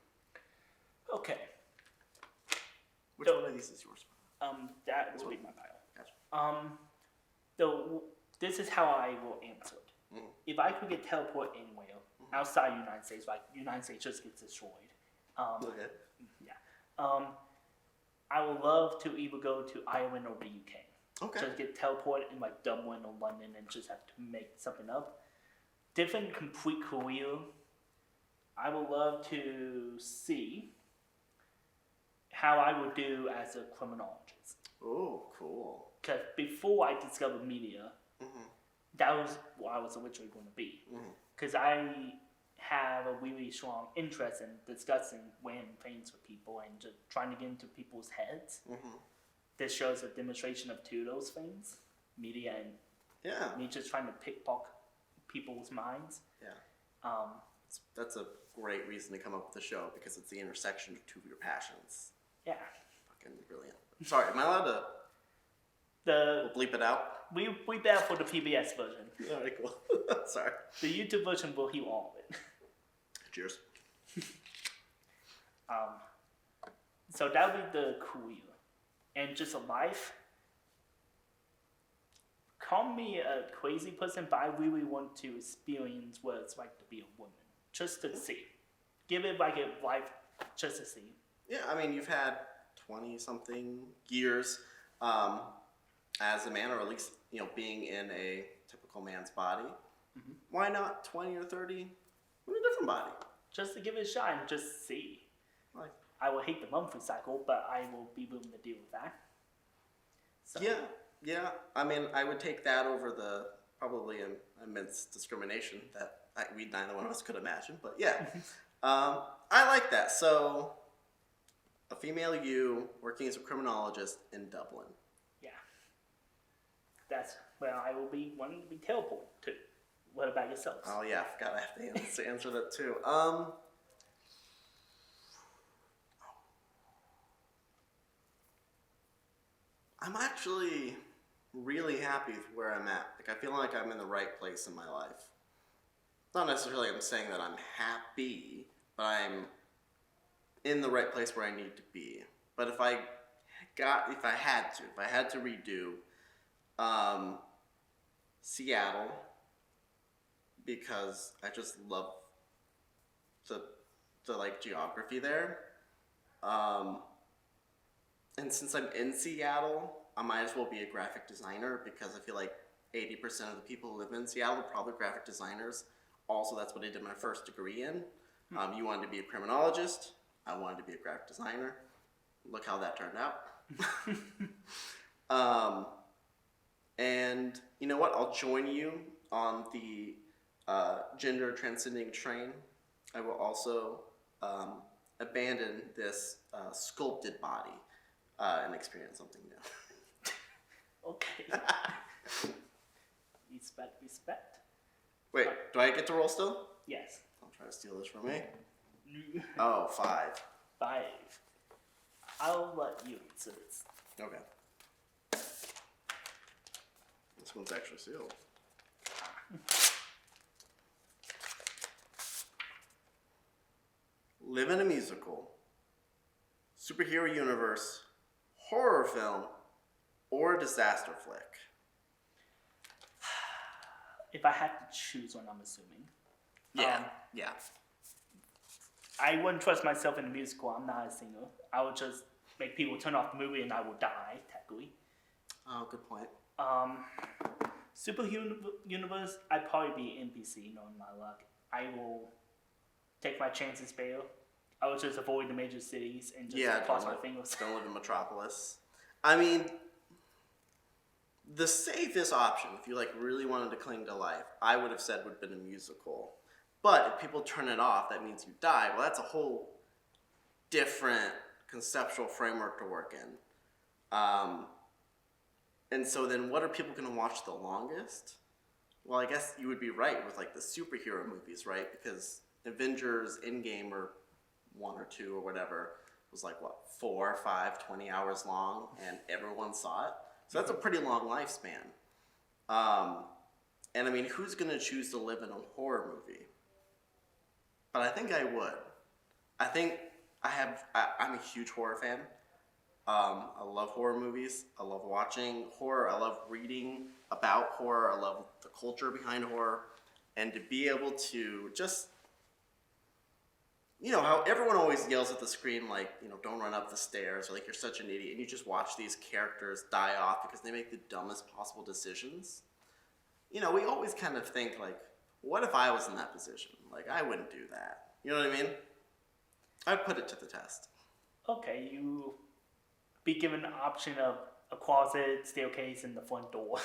Okay. Which one of these is yours? That will be my pile. Gotcha. This is how I will answer it. Mm. If I could get teleported anywhere outside the United States, like United States just gets destroyed. Okay. Yeah. I would love to either go to Ireland or the UK. Okay. Just get teleported in like Dublin or London and just have to make something up. Different complete career. I would love to see how I would do as a criminologist. Oh, cool. Because before I discovered media, that was what I was originally going to be. Because I have a really strong interest in discussing random things with people and just trying to get into people's heads. This shows a demonstration of two of those things, media and me just trying to pickpocket people's minds. Yeah. That's a great reason to come up with the show, because it's the intersection of two of your passions. Yeah. Fucking brilliant. Sorry, am I allowed to we'll bleep it out? We bleep that for the PBS version. Alright, cool. Sorry. The YouTube version will heal all of it. Cheers. So that would be the career. And just a life. Call me a crazy person, but I really want to experience what it's like to be a woman. Just to see. Give it like a life just to see. Yeah, I mean, you've had 20-something years as a man, or at least, being in a typical man's body. Why not 20 or 30 in a different body? Just to give it a shot and just see. Like, I will hate the monthly cycle, but I will be willing to deal with that. So. Yeah. I mean, I would take that over the probably immense discrimination that we neither one of us could imagine. But yeah, I like that. So, a female you working as a criminologist in Dublin. Yeah. That's where I will be wanting to be teleported to. What about yourself? Oh yeah, I forgot I have to answer that too. I'm actually really happy with where I'm at. Like, I feel like I'm in the right place in my life. Not necessarily I'm saying that I'm happy, but I'm in the right place where I need to be. But if I had to redo Seattle, because I just love the like geography there. And since I'm in Seattle, I might as well be a graphic designer, because I feel like 80% of the people who live in Seattle are probably graphic designers. Also, that's what I did my first degree in. You wanted to be a criminologist. I wanted to be a graphic designer. Look how that turned out. And you know what? I'll join you on the gender transcending train. I will also abandon this sculpted body and experience something new. Okay. Respect. Wait, do I get to roll still? Yes. Don't try to steal this from me. Oh, 5. 5. I'll let you answer this. Okay. This one's actually sealed. Live in a musical, superhero universe, horror film, or disaster flick. if I had to choose one, I'm assuming. Yeah, yeah. I wouldn't trust myself in a musical. I'm not a singer. I would just make people turn off the movie and I will die, technically. Oh, good point. Super universe, I'd probably be NPC, knowing my luck. I will take my chances, fail. I would just avoid the major cities and just cross my fingers. Don't live in Metropolis. I mean, the safest option, if you like really wanted to cling to life, I would have said would have been a musical. But if people turn it off, that means you die. Well, that's a whole different conceptual framework to work in. And so then what are people going to watch the longest? Well, I guess you would be right with like the superhero movies, right? Because Avengers Endgame or 1 or 2 or whatever was like, what, 4, 5, 20 hours long, and everyone saw it. So that's a pretty long lifespan. And I mean, who's going to choose to live in a horror movie? But I think I would. I think I'm a huge horror fan. I love horror movies. I love watching horror. I love reading about horror. I love the culture behind horror. And to be able to just, you know, how everyone always yells at the screen, like, you know, don't run up the stairs, or like, you're such an idiot. And you just watch these characters die off because they make the dumbest possible decisions. You know, we always kind of think, like, what if I was in that position? Like, I wouldn't do that. You know what I mean? I'd put it to the test. Okay, you be given the option of a closet, staircase, and the front door.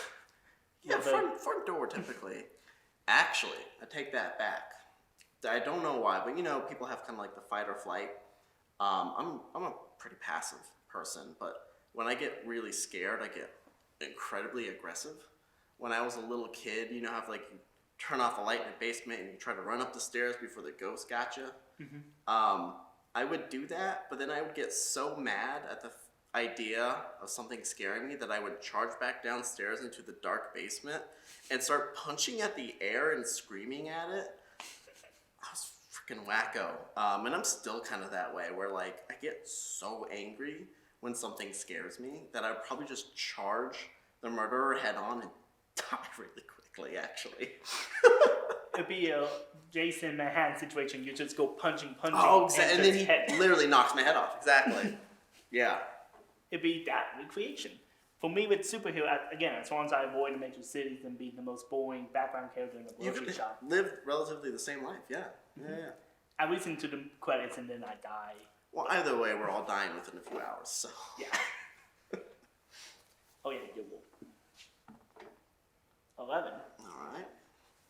Yeah, front door typically. Actually, I take that back. I don't know why, but you know, people have kind of like the fight or flight. I'm a pretty passive person, but when I get really scared, I get incredibly aggressive. When I was a little kid, you know how like you turn off the light in the basement and you try to run up the stairs before the ghost got you? Mm-hmm. I would do that, but then I would get so mad at the idea of something scaring me that I would charge back downstairs into the dark basement and start punching at the air and screaming at it. I was freaking wacko. And I'm still kind of that way, where like I get so angry when something scares me that I would probably just charge the murderer head on and die really quickly, actually. It'd be a Jason Manhattan situation. You just go punching. Oh, and then he literally knocks my head off. Exactly. Yeah. It'd be that recreation. For me, with superhero, again, as long as I avoid the major cities and be the most boring background character in a grocery shop. Live relatively the same life, yeah. Mm-hmm. Yeah. I listen to the credits and then I die. Well, either way, we're all dying within a few hours, so. Yeah. Oh, yeah, you will. 11. All right.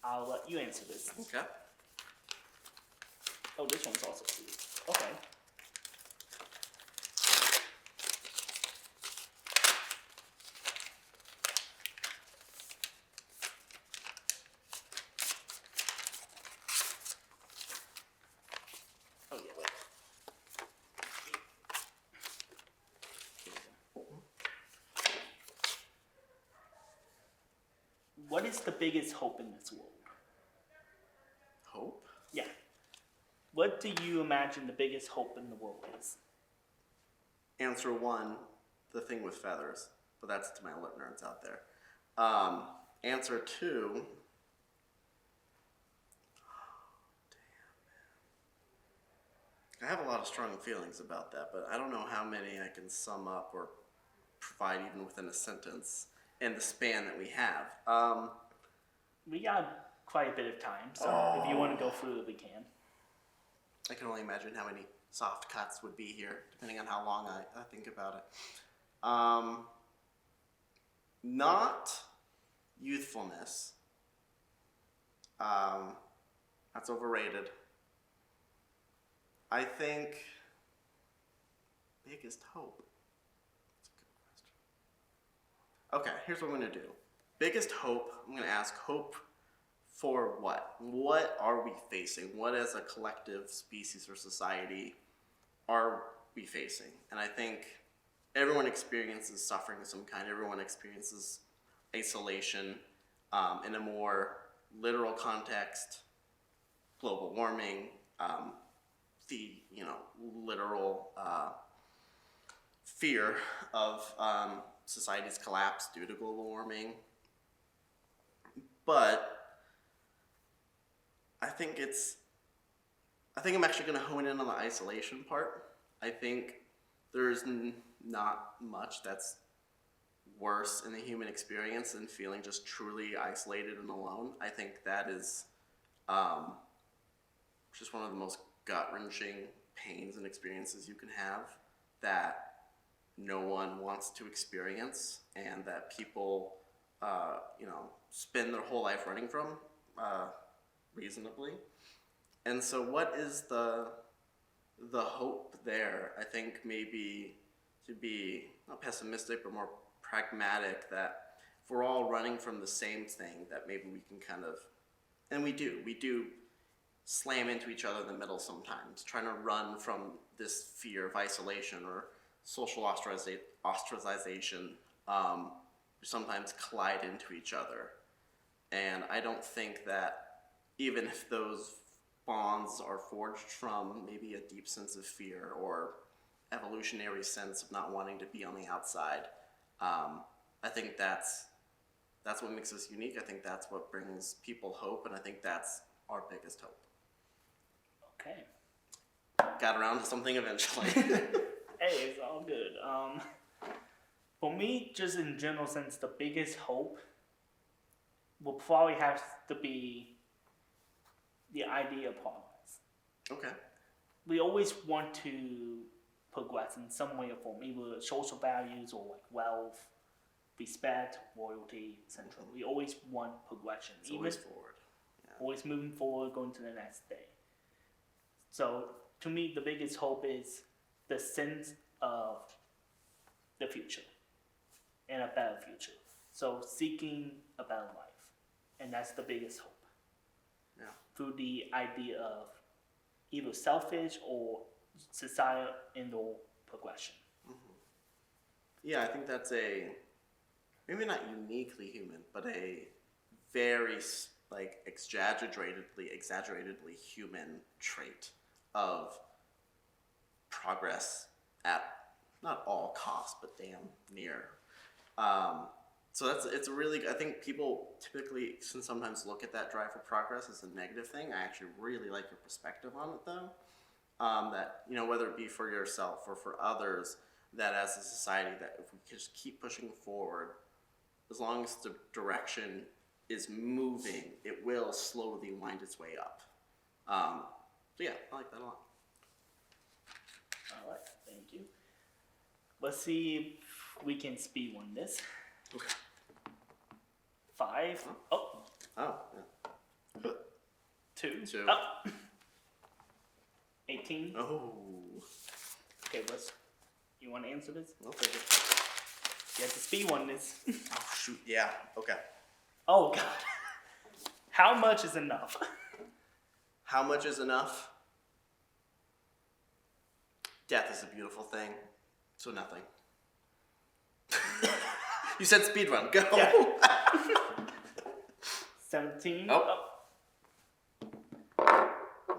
I'll let you answer this. Okay. Oh, this one's also serious. Okay. Oh, yeah, wait. What is the biggest hope in this world? Hope? Yeah. What do you imagine the biggest hope in the world is? Answer 1, the thing with feathers, but that's to my lit nerds out there. Answer 2, I have a lot of strong feelings about that, but I don't know how many I can sum up or provide even within a sentence in the span that we have. We got quite a bit of time, so if you want to go through it, we can. I can only imagine how many soft cuts would be here, depending on how long I think about it. Not youthfulness. That's overrated. I think biggest hope. That's a good question. Okay, here's what I'm going to do. Biggest hope, I'm going to ask hope for what? What are we facing? What as a collective species or society are we facing? And I think everyone experiences suffering of some kind. Everyone experiences isolation. In a more literal context, global warming, the literal fear of society's collapse due to global warming. But think I'm actually going to hone in on the isolation part. I think there's not much that's worse in the human experience than feeling just truly isolated and alone. I think that is just one of the most gut-wrenching pains and experiences you can have that no one wants to experience, and that people, spend their whole life running from, reasonably. And so what is the hope there? I think maybe to be not pessimistic, but more pragmatic, that if we're all running from the same thing, that maybe we can kind of, and we do slam into each other in the middle sometimes, trying to run from this fear of isolation or social ostracization. We sometimes collide into each other. And I don't think that even if those bonds are forged from maybe a deep sense of fear or evolutionary sense of not wanting to be on the outside, I think that's what makes us unique. I think that's what brings people hope, and I think that's our biggest hope. Okay. Got around to something eventually. Hey, it's all good. For me, just in general sense, the biggest hope will probably have to be the idea of progress. Okay. We always want to progress in some way or form, either social values or like wealth, respect, royalty, etc. We always want progression. It's always forward. Yeah. Always moving forward, going to the next day. So to me, the biggest hope is the sense of the future and a better future. So seeking a better life, and that's the biggest hope. Yeah. Through the idea of either selfish or societal and/or progression. Yeah, I think that's maybe not uniquely human, but a very exaggeratedly human trait of progress at not all costs, but damn near. So it's a really, I think people typically can sometimes look at that drive for progress as a negative thing. I actually really like your perspective on it though. That, whether it be for yourself or for others, that as a society, that if we just keep pushing forward, as long as the direction is moving, it will slowly wind its way up. So yeah, I like that a lot. All right, thank you. Let's see if we can speed run this. Okay. 5. Oh. Oh, yeah. 2. Two. Oh. 18. Oh. Okay, you want to answer this? I'll take it. You have to speed run this. Oh, shoot. Yeah. Okay. Oh, God. How much is enough? How much is enough? Death is a beautiful thing. So nothing. You said speed run. Go. Yeah. 17. Oh.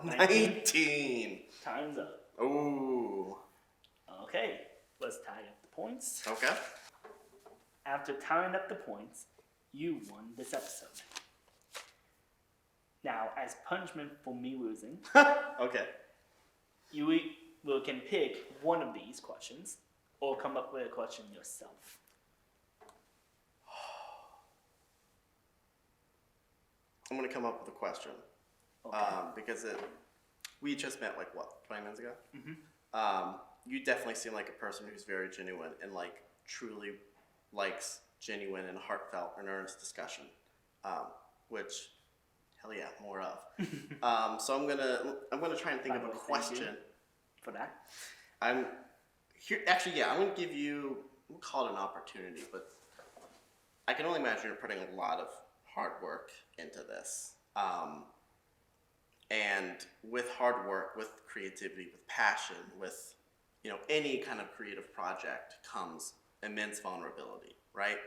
19. Time's up. Ooh. Okay, let's tie up the points. Okay. After tying up the points, you won this episode. Now, as punishment for me losing, Okay. you can pick one of these questions or come up with a question yourself. I'm going to come up with a question. Okay. Because we just met 20 minutes ago? Mm-hmm. You definitely seem like a person who's very genuine and truly likes genuine and heartfelt and earnest discussion, which hell yeah, more of. So I'm gonna try and think of a question For that? I'm here. Actually, yeah, I'm gonna give you. We'll call it an opportunity, but I can only imagine you're putting a lot of hard work into this. And with hard work, with creativity, with passion, with any kind of creative project comes immense vulnerability, right?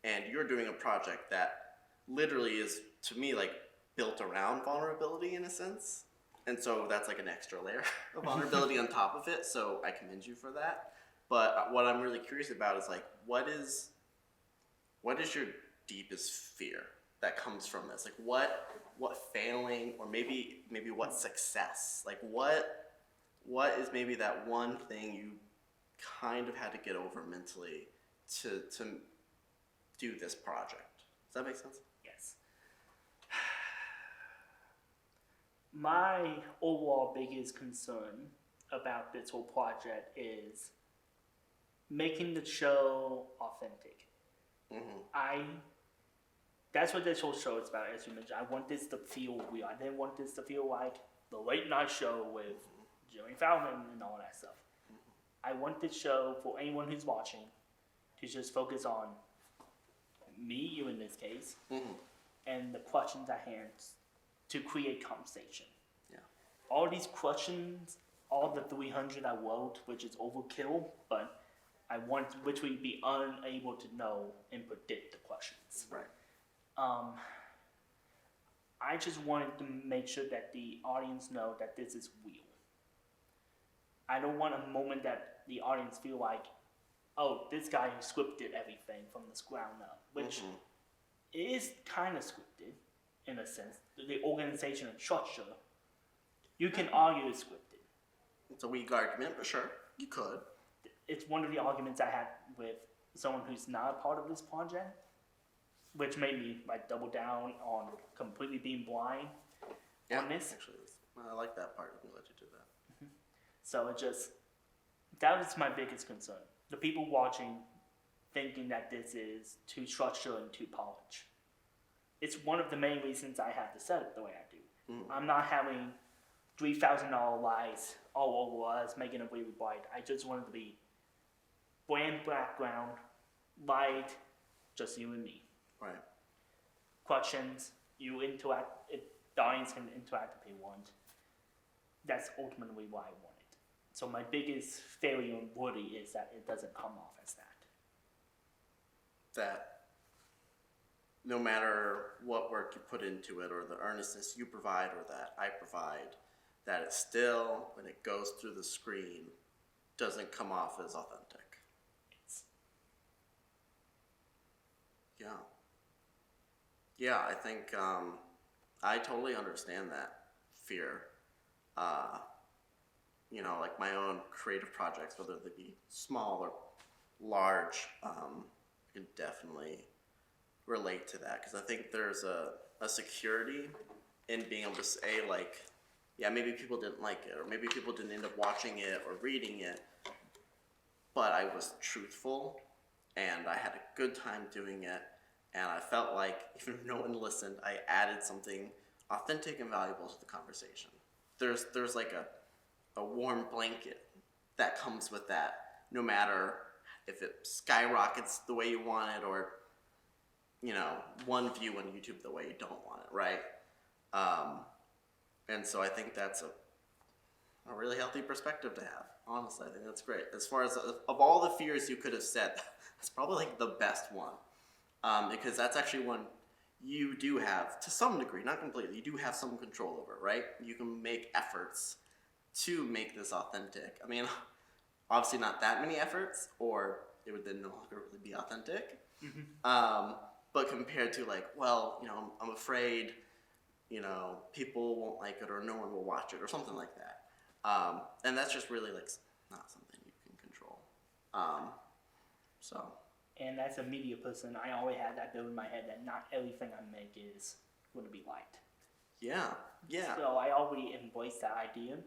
And you're doing a project that literally is, to me, built around vulnerability in a sense. And so that's an extra layer of vulnerability on top of it. So I commend you for that. But what I'm really curious about is what is your deepest fear? that comes from this? Like what failing, or maybe what success? Like what is maybe that one thing you kind of had to get over mentally to do this project? Does that make sense? Yes. My overall biggest concern about this whole project is making the show authentic. That's what this whole show is about, as you mentioned. I want this to feel real. I didn't want this to feel like the late night show with Jimmy Fallon and all that stuff. I want this show, for anyone who's watching, to just focus on me, you in this case, and the questions at hand to create conversation. Yeah. All these questions, all the 300 I wrote, which is overkill, but I want, which we'd be unable to know and predict the questions. Right. I just wanted to make sure that the audience know that this is real. I don't want a moment that the audience feel like, oh, this guy scripted everything from the ground up, which is kind of scripted in a sense. The organization and structure, you can argue it's scripted. It's a weak argument, but sure, you could. It's one of the arguments I had with someone who's not a part of this project, which made me like double down on completely being blind on this. Actually, I like that part. I'm glad you did that. So that was my biggest concern. The people watching thinking that this is too structured and too polished. It's one of the main reasons I have to set it the way I do. I'm not having $3,000 lights all over us, making it really bright. I just wanted to be bland background, light, just you and me. Right. Questions, you interact, the audience can interact if they want. That's ultimately why I want it. So my biggest failure in Woody is that it doesn't come off as that. That no matter what work you put into it, or the earnestness you provide or that I provide, that it still, when it goes through the screen, doesn't come off as authentic. Yeah, I think I totally understand that fear. Like my own creative projects, whether they be small or large, I can definitely relate to that, because I think there's a security in being able to say, like, yeah, maybe people didn't like it, or maybe people didn't end up watching it or reading it, but I was truthful and I had a good time doing it, and I felt like even if no one listened, I added something authentic and valuable to the conversation. There's like a warm blanket that comes with that, no matter if it skyrockets the way you want it, or one view on YouTube the way you don't want it, right? And so I think that's a really healthy perspective to have. Honestly, I think that's great. As far as of all the fears you could have said, that's probably like the best one, because that's actually one you do have, to some degree, not completely, you do have some control over, right? You can make efforts to make this authentic. I mean, obviously not that many efforts, or it would then no longer really be authentic. But compared to like, well, I'm afraid, people won't like it, or no one will watch it, or something like that. And that's just really like not something you can control. And as a media person, I always had that bill in my head that not everything I make is going to be liked. Yeah. So I already embraced that idea.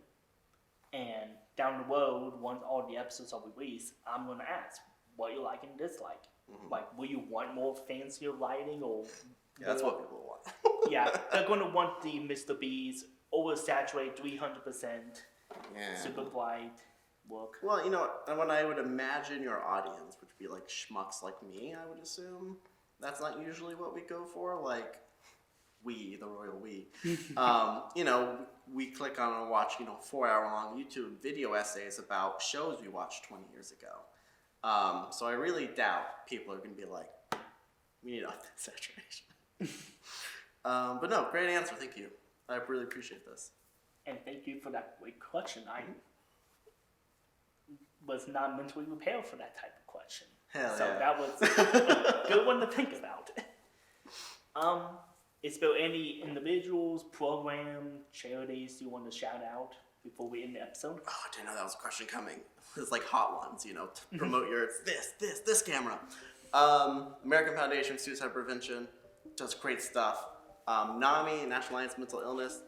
And down the road, once all the episodes are released, I'm going to ask what you like and dislike. Like, will you want more fancier lighting, or that's what people want. Yeah, they're going to want the Mr. B's oversaturated 300%, super bright look. Well, when I would imagine your audience, which would be like schmucks like me, I would assume, that's not usually what we go for. Like, we, the royal we, we click on and watch, 4-hour-long YouTube video essays about shows we watched 20 years ago. So I really doubt people are going to be like, we need saturation. But no, great answer. Thank you. I really appreciate this. And thank you for that great question. I was not mentally prepared for that type of question. Hell so yeah. that was a good one to think about. Is there any individuals, program, charities you want to shout out before we end the episode? Oh, I didn't know that was a question coming. It's like hot ones, you know, to promote your this camera. American Foundation for Suicide Prevention does great stuff. NAMI, National Alliance Mental Illness,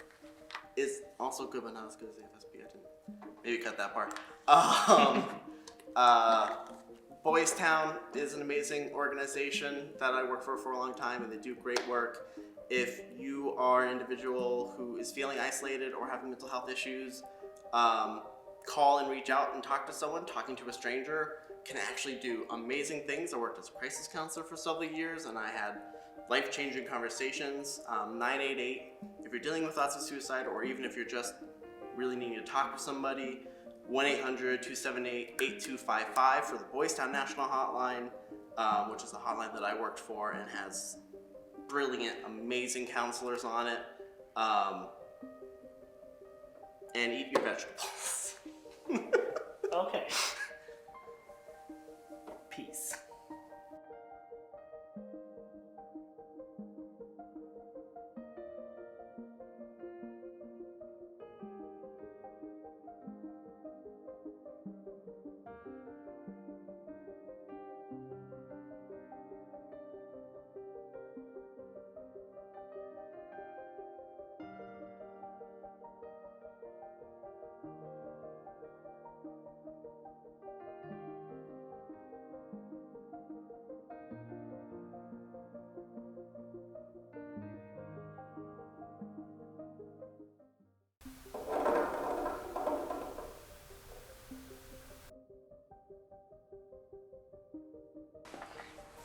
is also good, but not as good as the FSP. I didn't maybe cut that part. Boys Town is an amazing organization that I worked for a long time, and they do great work. If you are an individual who is feeling isolated or having mental health issues, call and reach out and talk to someone. Talking to a stranger can actually do amazing things. I worked as a crisis counselor for several years, and I had life-changing conversations. 988, if you're dealing with thoughts of suicide, or even if you're just really needing to talk with somebody, 1-800-278-8255 for the Boys Town National Hotline, which is a hotline that I worked for and has brilliant, amazing counselors on it. And eat your vegetables. Okay. Peace.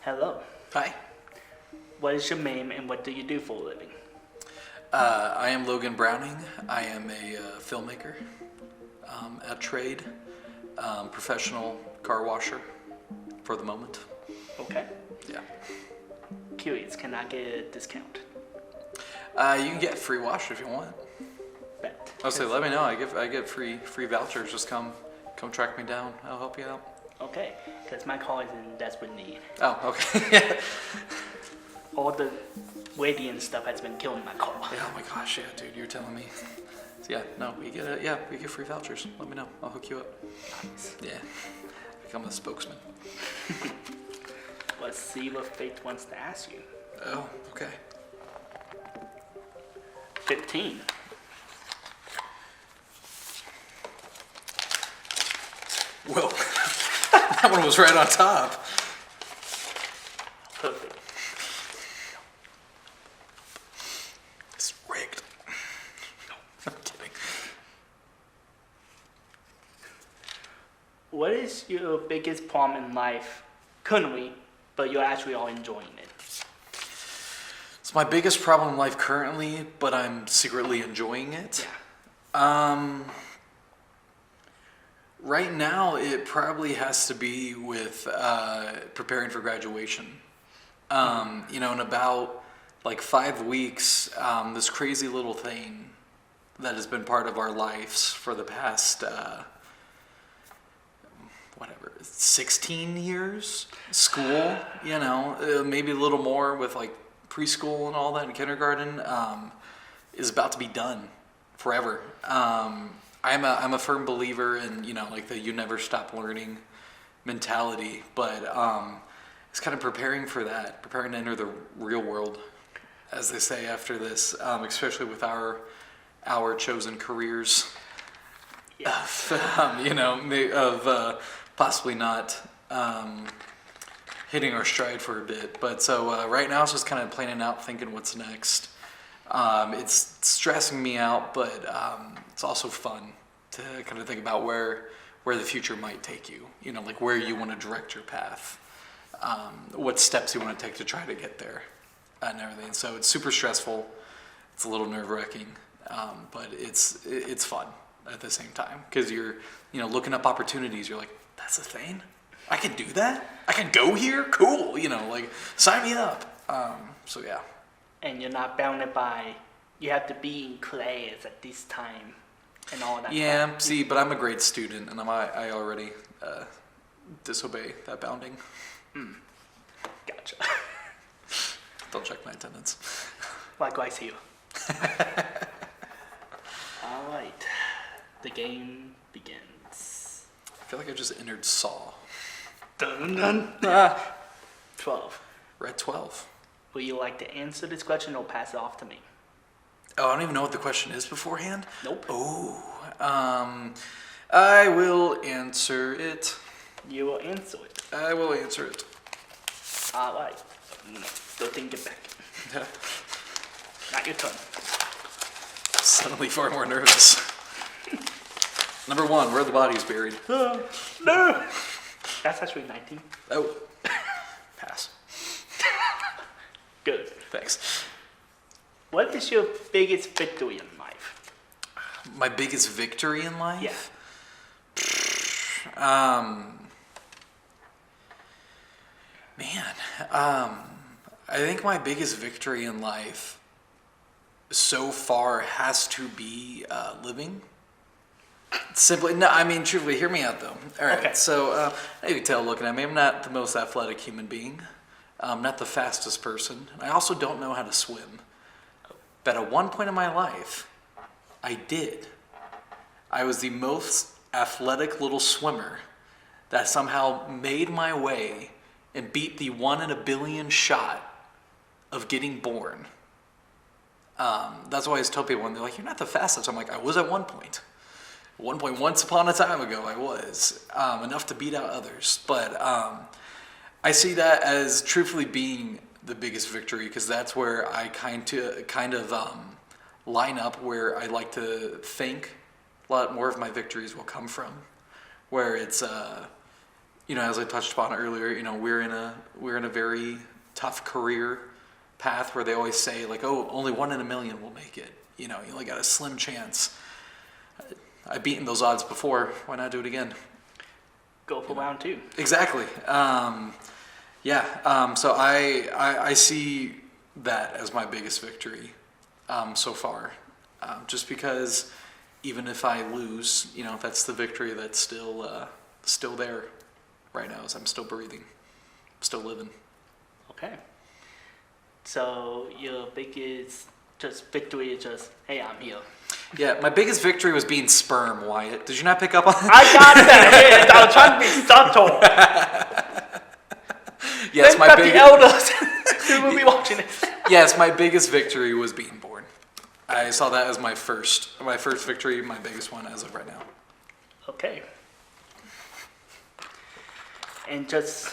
Hello. Hi. What is your name and what do you do for a living? I am Logan Browning. I am a filmmaker at trade, professional car washer for the moment. Okay. Yeah. Curious, can I get a discount? You can get free wash if you want. Bet. I'll say, let me know. I get free vouchers. Just come track me down. I'll help you out. Okay, because my car is in desperate need. Oh, okay. All the radiant stuff has been killing my car. Yeah, oh my gosh, yeah, dude, you're telling me. Yeah, no, we get free vouchers. Let me know. I'll hook you up. Nice. Yeah. Become a spokesman. Let's see what fate wants to ask you. Oh, okay. 15. Whoa. That one was right on top. Perfect. It's rigged. No, I'm kidding. What is your biggest problem in life currently, but you're actually all enjoying it? It's my biggest problem in life currently, but I'm secretly enjoying it. Yeah. Right now, it probably has to be with preparing for graduation. In about like 5 weeks, this crazy little thing that has been part of our lives for the past 16 years. School, maybe a little more with like preschool and all that in kindergarten, is about to be done forever. I'm a firm believer in, like the you never stop learning mentality, but it's kind of preparing for that, preparing to enter the real world, as they say after this, especially with our chosen careers. Yeah. Of possibly not hitting our stride for a bit. But so right now it's just kind of planning out, thinking what's next. It's stressing me out, but it's also fun to kind of think about where the future might take you. Like where you want to direct your path, what steps you want to take to try to get there, and everything. So it's super stressful. It's a little nerve-wracking, but it's fun at the same time because you're looking up opportunities. You're like, that's a thing. I can do that. I can go here. Cool. Like sign me up. So yeah. And you're not bounded by, you have to be in class at this time and all that. Yeah, stuff. see, but I'm a great student, and I already disobey that bounding. Gotcha. Don't check my attendance. Likewise here. All right. The game begins. I feel like I just entered Saw. Dun dun. dun. 12. We're at 12. Would you like to answer this question or pass it off to me? Oh, I don't even know what the question is beforehand. Nope. Oh, I will answer it. You will answer it. I will answer it. All right. No, don't think it back. Not your turn. Suddenly far more nervous. Number 1, where are the bodies buried? No. That's actually 19. Oh, pass. Good. Thanks. What is your biggest victory in life? My biggest victory in life? Yeah. I think my biggest victory in life so far has to be living. Simply, no, I mean, truthfully, hear me out though. All right, Okay. so you can tell looking at me, I'm not the most athletic human being. I'm not the fastest person. I also don't know how to swim. But at one point in my life, I did. I was the most athletic little swimmer that somehow made my way and beat the 1 in a billion shot of getting born. That's why I always tell people when they're like, "You're not the fastest." I'm like, I was at one point. At one point, once upon a time ago, I was enough to beat out others. But I see that as truthfully being the biggest victory because that's where I kind of line up where I like to think a lot more of my victories will come from. Where it's as I touched upon earlier, we're in a very tough career path where they always say like, oh, only 1 in a million will make it. You only got a slim chance. I've beaten those odds before. Why not do it again? Go for round 2. Exactly. So I see that as my biggest victory so far. Just because even if I lose, that's the victory that's still there right now as I'm still breathing, still living. Okay. So your biggest victory is just, hey, I'm here. Yeah, my biggest victory was being sperm, Wyatt. Did you not pick up on that? I got that. I was trying to be subtle. Yes, my the elders who will be watching it. Yes, my biggest victory was being born. I saw that as my first victory, my biggest one as of right now. Okay. And just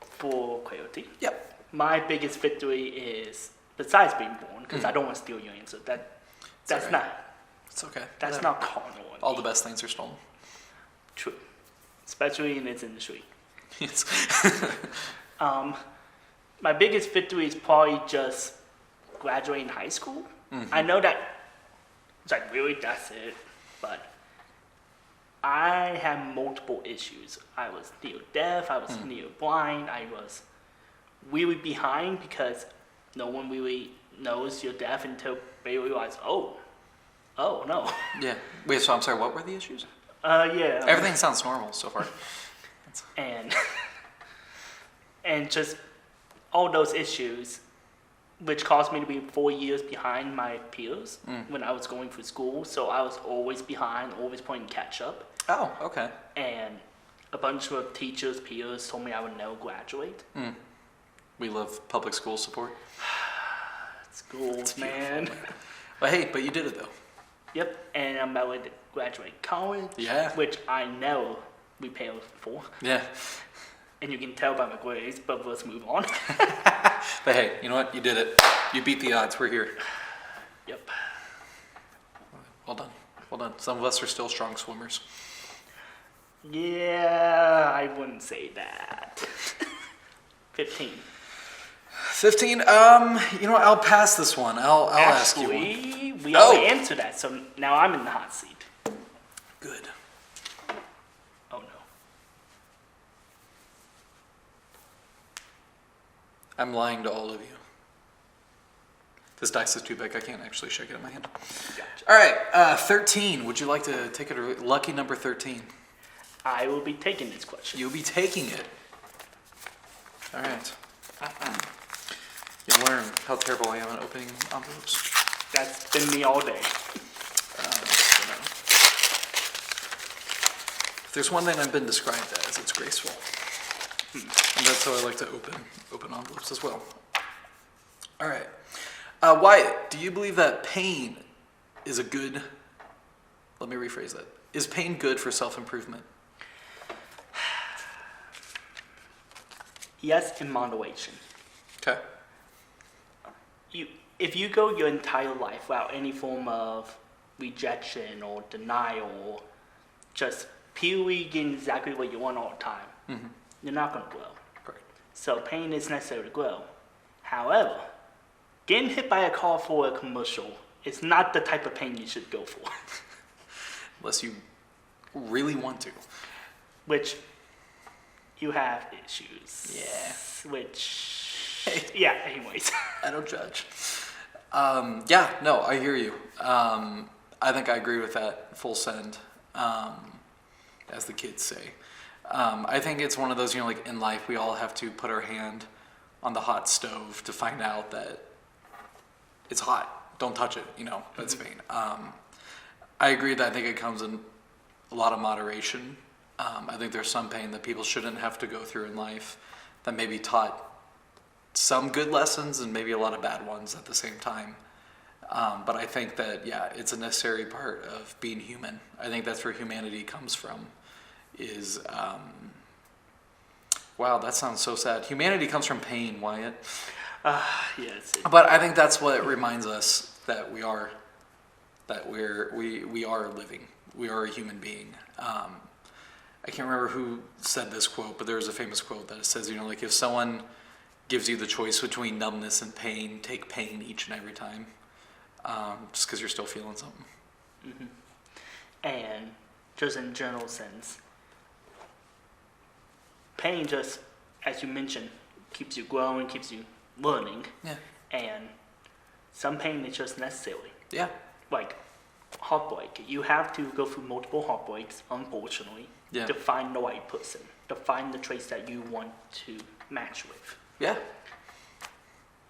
for clarity, Yep. my biggest victory is, besides being born, because I don't want to steal your answer, that's all right. not, It's okay. that's Whatever. not carnal. All the best things are stolen. True. Especially in this industry. Yes. My biggest victory is probably just graduating high school. Mm-hmm. I know that it's like, really, that's it. But I had multiple issues. I was near deaf, I was near blind, I was really behind because no one really knows you're deaf until they realize, oh no. Yeah. Wait, so I'm sorry, what were the issues? Yeah. Everything sounds normal so far. And just all those issues, which caused me to be 4 years behind my peers when I was going through school. So I was always behind, always playing catch up. Oh, okay. And a bunch of teachers, peers told me I would never graduate. We love public school support. Schools, man. But you did it though. Yep. And I'm about to graduate college. Yeah. Which I know we pay for. Yeah. And you can tell by my grades, but let's move on. But hey, you know what? You did it. You beat the odds. We're here. Yep. Well done. Well done. Some of us are still strong swimmers. Yeah, I wouldn't say that. 15. 15. I'll pass this one. I'll ask you one. Actually, we already answered that, so now I'm in the hot seat. Good. Oh no. I'm lying to all of you. This dice is too big. I can't actually shake it in my hand. Gotcha. All right. 13. Would you like to take it? Lucky number 13. I will be taking this question. You'll be taking it. All right. learn how terrible I am at opening envelopes. That's been me all day. If there's one thing I've been described as, it's graceful. And that's how I like to open envelopes as well. All right. Wyatt, do you believe that pain is a good... Let me rephrase that. Is pain good for self-improvement? Yes, in moderation. Okay. If you go your entire life without any form of rejection or denial, or just purely getting exactly what you want all the time, you're not going to grow. Right. So pain is necessary to grow. However, getting hit by a car for a commercial is not the type of pain you should go for. Unless you really want to. Which you have issues. Yeah. Which, yeah, anyways. I don't judge. Yeah, no, I hear you. I think I agree with that full send, as the kids say. I think it's one of those, like in life, we all have to put our hand on the hot stove to find out that it's hot. Don't touch it, that's pain. I agree that I think it comes in a lot of moderation. I think there's some pain that people shouldn't have to go through in life that maybe taught some good lessons and maybe a lot of bad ones at the same time. But I think that, it's a necessary part of being human. I think that's where humanity comes from is, wow, that sounds so sad. Humanity comes from pain, Wyatt. Yes. But I think that's what reminds us that we are living. We are a human being. I can't remember who said this quote, but there was a famous quote that it says, like if someone gives you the choice between numbness and pain, take pain each and every time, just because you're still feeling something. Mm-hmm. And just in general sense, pain just, as you mentioned, keeps you growing, keeps you learning. Yeah. And some pain is just necessary. Yeah. Like heartbreak. You have to go through multiple heartbreaks, unfortunately, to find the right person, to find the traits that you want to match with. Yeah.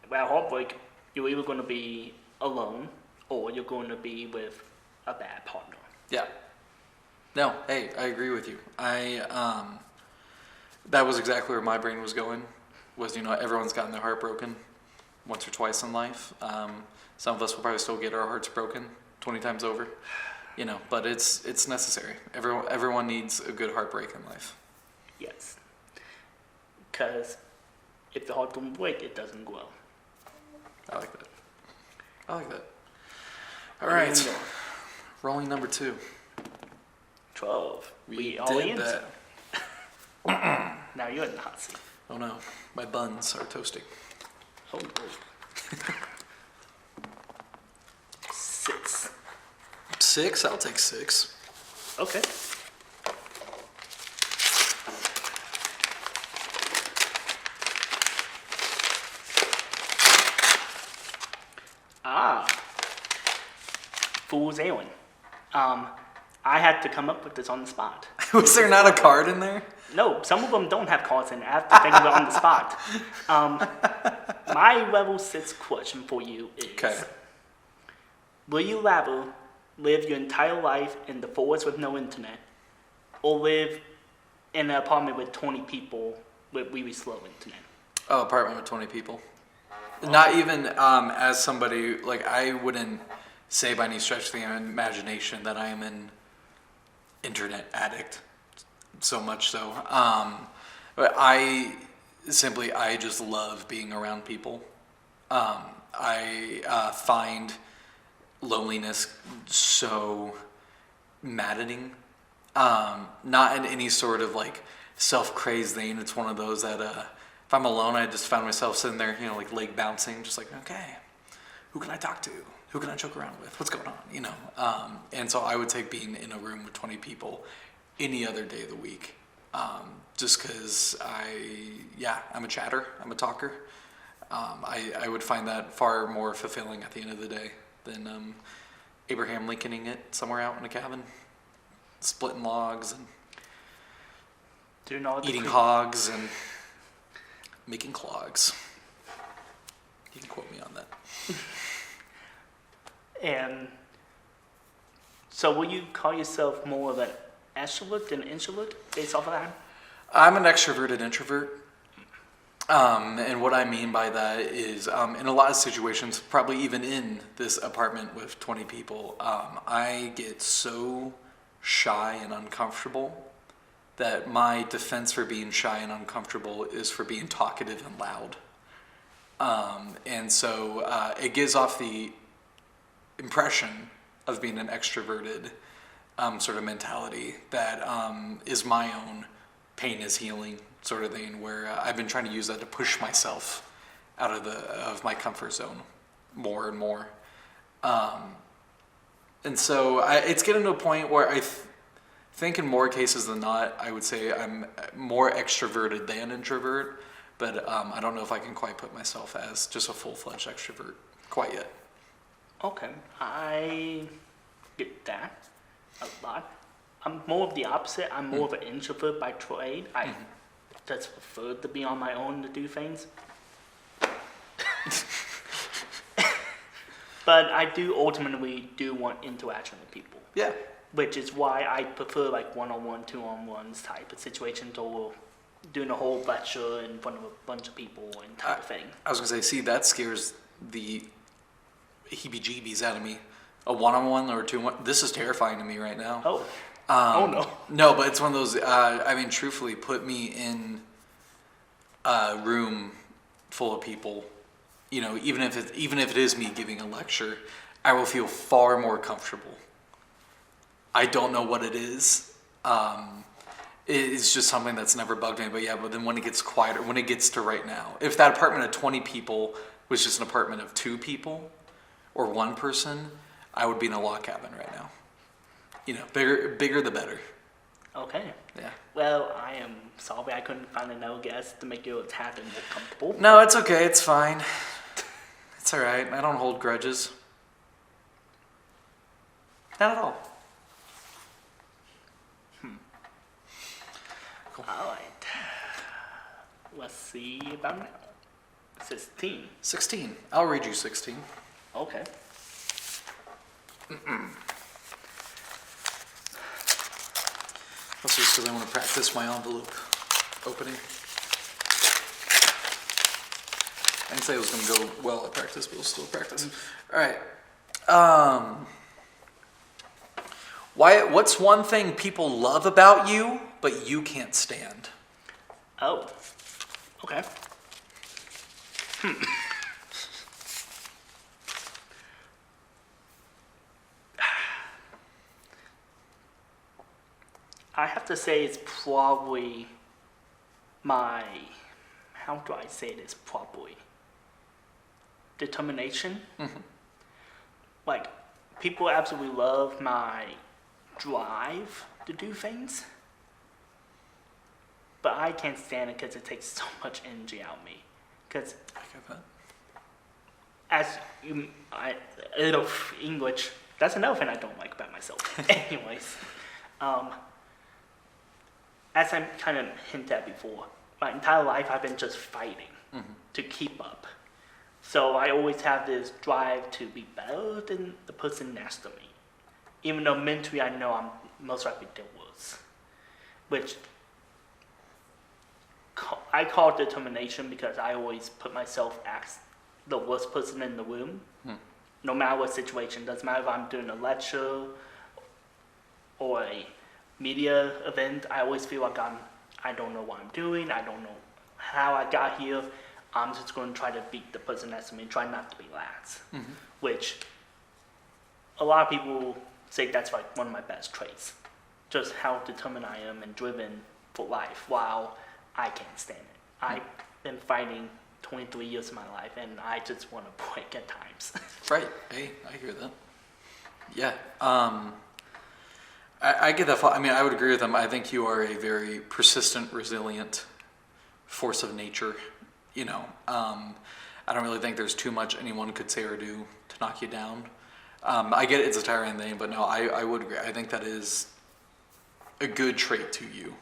Without heartbreak, you're either going to be alone or you're going to be with a bad partner. Yeah. No, hey, I agree with you. That was exactly where my brain was going, was, everyone's gotten their heart broken once or twice in life. Some of us will probably still get our hearts broken 20 times over, but it's necessary. Everyone needs a good heartbreak in life. Yes. Because if the heart don't break, it doesn't grow. I like that. All right. Rolling number 2. 12. We all did in. that. Now you're in the hot seat. Oh no, my buns are toasting. Oh, no. 6. 6? I'll take 6. Okay. Fool's Errand. I had to come up with this on the spot. Was there not a card in there? No, some of them don't have cards in it. I have to think of it on the spot. My level 6 question for you is, will you rather live your entire life in the forest with no internet, or live in an apartment with 20 people with really slow internet? Oh, apartment with 20 people. Not even as somebody, I wouldn't say by any stretch of the imagination that I am an internet addict, so much so. But I just love being around people. I find loneliness so maddening. Not in any sort of self-crazed vein. It's one of those that if I'm alone, I just find myself sitting there, leg bouncing, just okay, who can I talk to? Who can I joke around with? What's going on? And so I would take being in a room with 20 people any other day of the week. Just because I'm a chatter, I'm a talker. I would find that far more fulfilling at the end of the day than Abraham Lincolning it somewhere out in a cabin, splitting logs and eating hogs and making clogs. You can quote me on that. And so will you call yourself more of an extrovert than introvert based off of that? I'm an extroverted introvert. And what I mean by that is, in a lot of situations, probably even in this apartment with 20 people, I get so shy and uncomfortable that my defense for being shy and uncomfortable is for being talkative and loud. And so it gives off the impression of being an extroverted sort of mentality that is my own pain is healing sort of thing, where I've been trying to use that to push myself out of my comfort zone more and more. And so it's getting to a point where I think in more cases than not, I would say I'm more extroverted than introvert, but I don't know if I can quite put myself as just a full-fledged extrovert quite yet. Okay, I get that a lot. I'm more of the opposite. I'm more of an introvert by trade. I just prefer to be on my own to do things. But I do ultimately want interaction with people. Yeah. Which is why I prefer like one-on-one, two-on-ones type of situations over doing a whole lecture in front of a bunch of people and type of thing. I was going to say, see, that scares the heebie-jeebies out of me. A one-on-one or a two-on-one, this is terrifying to me right now. Oh. Oh no. No, but it's one of those, I mean, truthfully, put me in a room full of people, you know, even if it is me giving a lecture, I will feel far more comfortable. I don't know what it is. It's just something that's never bugged me, but yeah, but then when it gets quieter, when it gets to right now, if that apartment of 20 people was just an apartment of 2 people or 1 person, I would be in a log cabin right now. You know, bigger the better. Okay. Yeah. Well, I am sorry I couldn't find another guest to make your cabin more comfortable. No, it's okay. It's fine. It's all right. I don't hold grudges. Not at all. Cool. All right. Let's see about now. 16. 16. I'll read you 16. Okay. That's just because I want to practice my envelope opening. I didn't say it was going to go well at practice, but we'll still practice. All right. What's one thing people love about you, but you can't stand? Oh. Okay. I have to say it's probably my, how do I say this properly? Determination. Like, people absolutely love my drive to do things, but I can't stand it because it takes so much energy out of me. Because I get that. as you, English, that's another thing I don't like about myself. Anyways, as I kind of hinted at before, my entire life I've been just fighting to keep up. So I always have this drive to be better than the person next to me. Even though mentally I know I'm most likely the worst. Which I call determination because I always put myself as the worst person in the room. No matter what situation. Doesn't matter if I'm doing a lecture or a media event. I always feel like I don't know what I'm doing. I don't know how I got here. I'm just going to try to beat the person next to me and try not to be last. Which a lot of people say that's like one of my best traits. Just how determined I am and driven for life while I can't stand it. I've been fighting 23 years of my life and I just want to break at times. Right. Hey, I hear that. Yeah. I get that. I mean, I would agree with them. I think you are a very persistent, resilient force of nature. You know, I don't really think there's too much anyone could say or do to knock you down. I get it's a tiring thing, but no, I would agree. I think that is a good trait to you.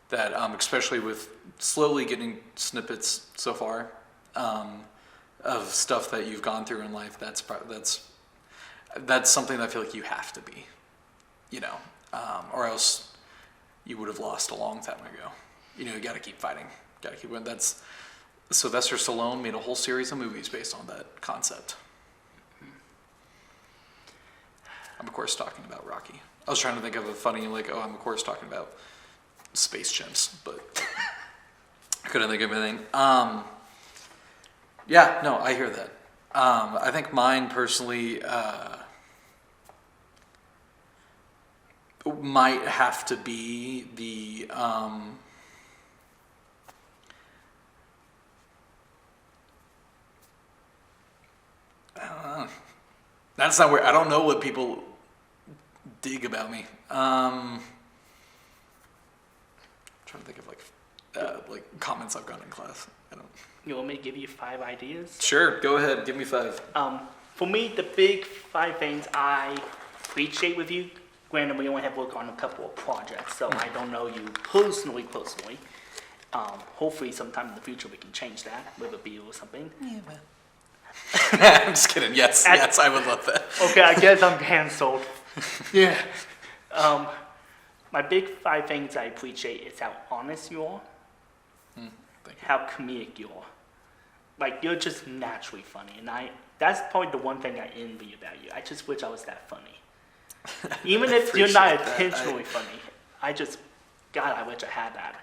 That especially with slowly getting snippets so far, stuff that you've gone through in life, that's something that I feel like you have to be, or else you would have lost a long time ago. You got to keep fighting, got to keep winning. That's Sylvester Stallone made a whole series of movies based on that concept. I'm of course talking about Rocky. I was trying to think of a funny I'm of course talking about space chimps, but I couldn't think of anything. Yeah, no, I hear that. I think mine personally might have to be the that's not where I don't know what people dig about me. Trying to think of like comments I've gotten in class. I don't. You want me to give you 5 ideas? Sure, go ahead. Give me 5. For me, the big 5 things I appreciate with you, granted we only have worked on a couple of projects, so I don't know you personally. Hopefully sometime in the future we can change that with a deal or something. Yeah, man. I'm just kidding. Yes, I would love that. Okay, I guess I'm cancelled. Yeah. My big 5 things I appreciate is how honest you are, Thank you. how comedic you are. Like, you're just naturally funny, and that's probably the one thing I envy about you. I just wish I was that funny. Even if you're not appreciate that. intentionally funny, I wish I had that.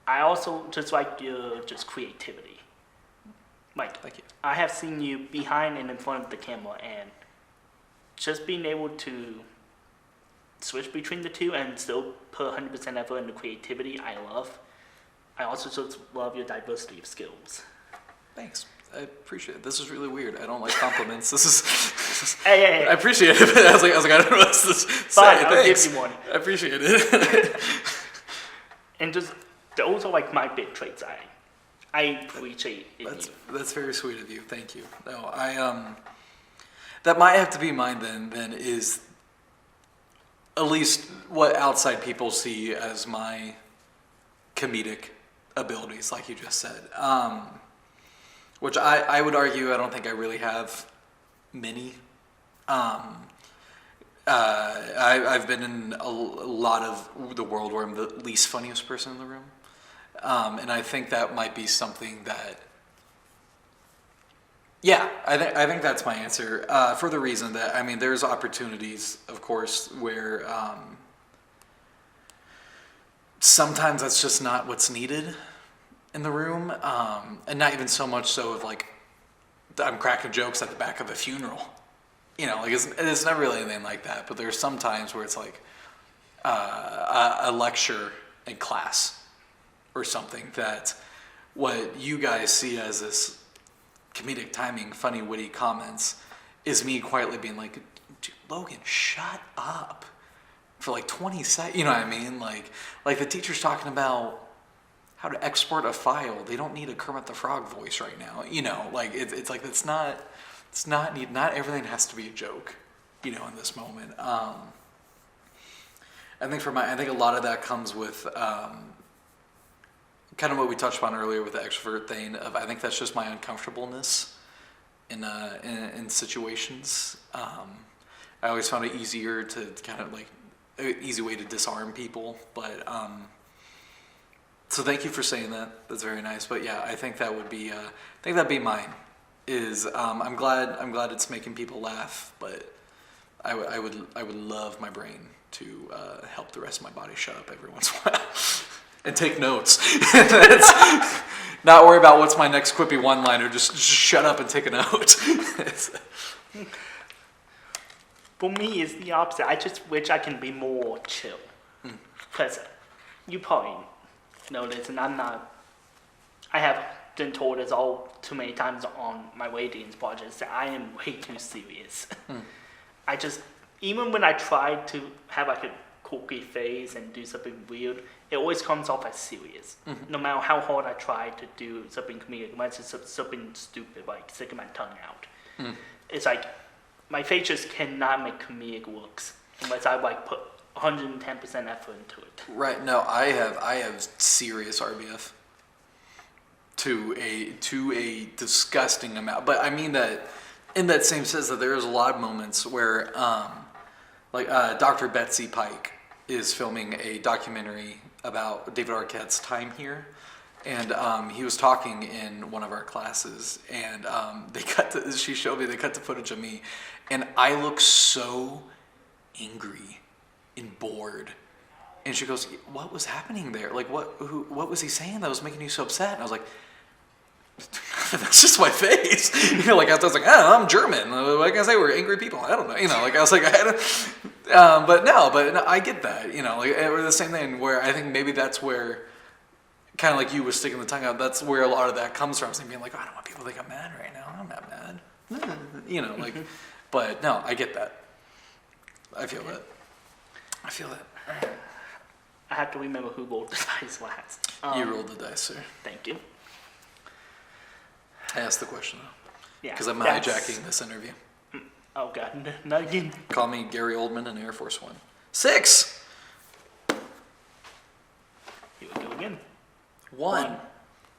I also just like your just creativity. Like, Thank you. I have seen you behind and in front of the camera, and just being able to switch between the two and still put 100% effort into creativity, I love. I also just love your diversity of skills. Thanks. I appreciate it. This is really weird. I don't like compliments. This is Hey. I appreciate it. But I was like, I don't know what to say. Fine, I'll Thanks. give you one. I appreciate it. And just, those are like my big traits I appreciate in you. That's very sweet of you. Thank you. No, that might have to be mine then is at least what outside people see as my comedic abilities, like you just said. Which I would argue I don't think I really have many. I've been in a lot of the world where I'm the least funniest person in the room. And I think that might be something that, yeah, I think that's my answer. For the reason that, there's opportunities, of course, where sometimes that's just not what's needed in the room. And not even so much so of like, I'm cracking jokes at the back of a funeral. It's not really anything like that. But there's some times where it's like a lecture in class or something that what you guys see as this comedic timing, funny, witty comments is me quietly being like, dude, Logan, shut up for like 20 seconds. You know what I mean? Like the teacher's talking about how to export a file. They don't need a Kermit the Frog voice right now. It's like, not everything has to be a joke, in this moment. I think a lot of that comes with, kind of what we touched on earlier with the extrovert thing of, I think that's just my uncomfortableness in situations. I always found it easier to kind of like an easy way to disarm people, but so thank you for saying that. That's very nice. But yeah, I think that would be that'd be mine. Is I'm glad it's making people laugh, but I would love my brain to help the rest of my body shut up every once in a while. And take notes. Not worry about what's my next quippy one-liner. Just shut up and take a note. For me, it's the opposite. I just wish I can be more chill. Because you probably know this, and I have been told this all too many times on my ratings projects that I am way too serious. Even when I try to have like a quirky phase and do something weird, it always comes off as serious. Mm-hmm. No matter how hard I try to do something comedic, it might just something stupid, like sticking my tongue out. It's like, my face just cannot make comedic looks unless I like put 110% effort into it. Right, no, I have serious RBF. to a disgusting amount. But I mean that in that same sense that there is a lot of moments where Dr. Betsy Pike is filming a documentary about David Arquette's time here. And he was talking in one of our classes, and she showed me, they cut the footage of me, and I look so angry and bored. And she goes, what was happening there? Like, what was he saying that was making you so upset? And I was like, that's just my face. Like, I was like, oh, I'm German. What can I say? We're angry people. I don't know. Like, I was like, but no, I get that. Like, or the same thing where I think maybe that's where, kind of like you was sticking the tongue out, that's where a lot of that comes from. Being like, oh, I don't want people to think I'm mad right now. I'm not mad. Like, but no, I get that. I feel that. I have to remember who rolled the dice last. You rolled the dice, sir. Thank you. I asked the question, though. Yeah. Because I'm hijacking this interview. Oh, God. Not again. Call me Gary Oldman in Air Force One. 6! Here we go again. 1.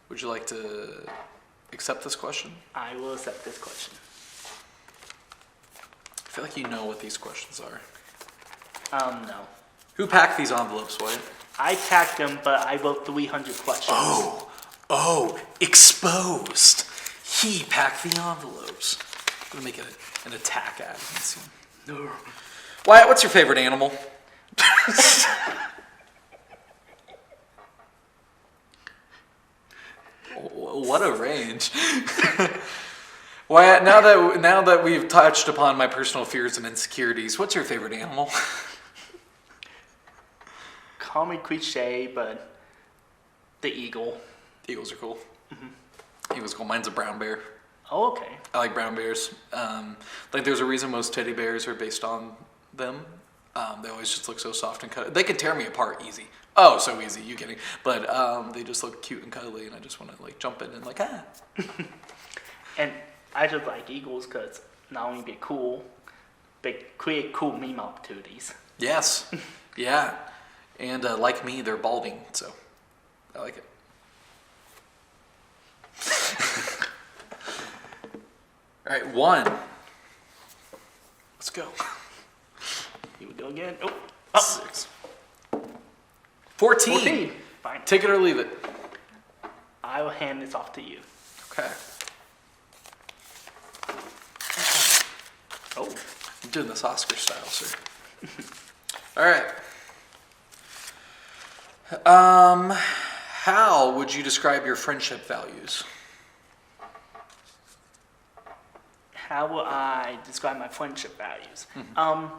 Would you like to accept this question? I will accept this question. I feel like you know what these questions are. No. Who packed these envelopes, Wyatt? I packed them, but I wrote 300 questions. Oh, exposed. He packed the envelopes. I'm gonna make an attack ad. Let's see. No. Wyatt, what's your favorite animal? What a range. Wyatt, now that we've touched upon my personal fears and insecurities, what's your favorite animal? Call me cliche, but the eagle. Eagles are cool. Mm-hmm. Eagles are cool. Mine's a brown bear. Oh, okay. I like brown bears. Like there's a reason most teddy bears are based on them. They always just look so soft and cuddly. They can tear me apart easy. Oh, so easy. You kidding? But they just look cute and cuddly, and I just want to like jump in and like And I just like eagles because not only they're cool, they create cool meme opportunities. Yes. Yeah. And like me, they're balding, so I like it. All right, 1. Let's go. Here we go again. Oh. 6. 14. Fine. Take it or leave it. I will hand this off to you. Okay. Oh. I'm doing this Oscar style, sir. All right. How would you describe your friendship values? How will I describe my friendship values? Mm-hmm.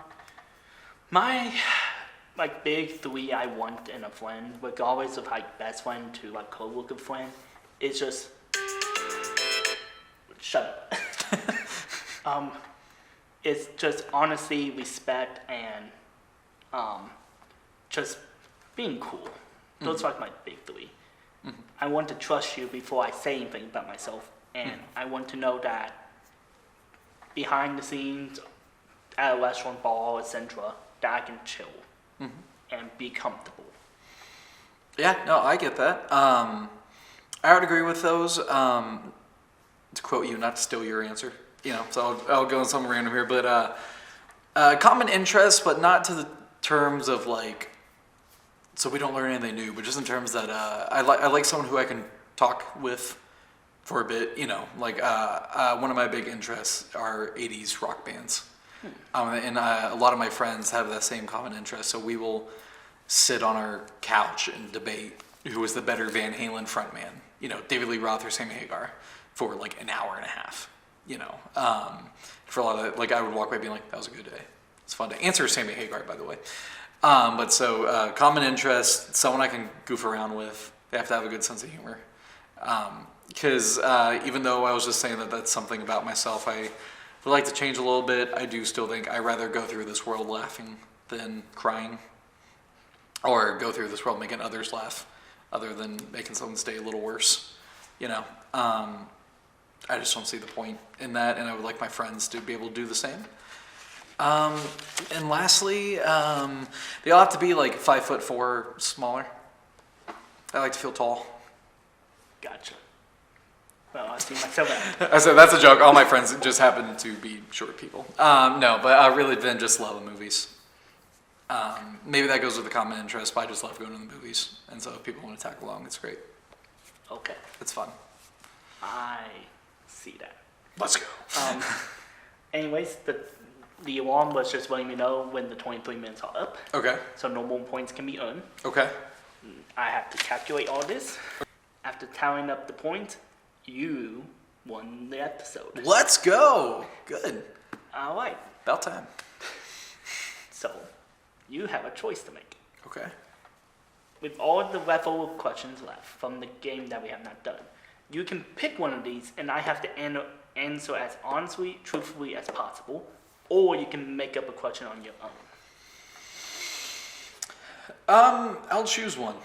My big 3 I want in a friend, regardless of best friend to co-worker friend, is just shut up. It's just honesty, respect, and just being cool. Those are my big 3. Mm-hmm. I want to trust you before I say anything about myself, and I want to know that behind the scenes, at a restaurant, bar, etc., that I can chill and be comfortable. Yeah, no, I get that. I would agree with those. To quote you, not to steal your answer, so I'll go on something random here, but common interests, but not to the terms of so we don't learn anything new, but just in terms that I like someone who I can talk with for a bit, one of my big interests are 80s rock bands. And a lot of my friends have that same common interest, so we will sit on our couch and debate who was the better Van Halen frontman, David Lee Roth or Sammy Hagar, for an hour and a half, for a lot of I would walk away being like, that was a good day. It's fun to answer Sammy Hagar, by the way. But so common interest, someone I can goof around with. They have to have a good sense of humor. Because even though I was just saying that that's something about myself I would like to change a little bit, I do still think I'd rather go through this world laughing than crying, or go through this world making others laugh other than making someone stay a little worse. I just don't see the point in that, and I would like my friends to be able to do the same. And lastly, they all have to be 5'4" smaller. I like to feel tall. Gotcha. Well, I see myself out. I said that's a joke. All my friends just happen to be short people. No, but I really then just love movies. Maybe that goes with the common interest, but I just love going to the movies. And so if people want to tag along, it's great. Okay. It's fun. I see that. Let's go. Anyways, the alarm was just letting me know when the 23 minutes are up, Okay. so no more points can be earned. Okay. I have to calculate all this. After tallying up the points, you won the episode. Let's go. Good. All right. About time. So, you have a choice to make. Okay. With all the leftover questions left from the game that we have not done, you can pick one of these, and I have to answer as honestly, truthfully as possible, or you can make up a question on your own. I'll choose one.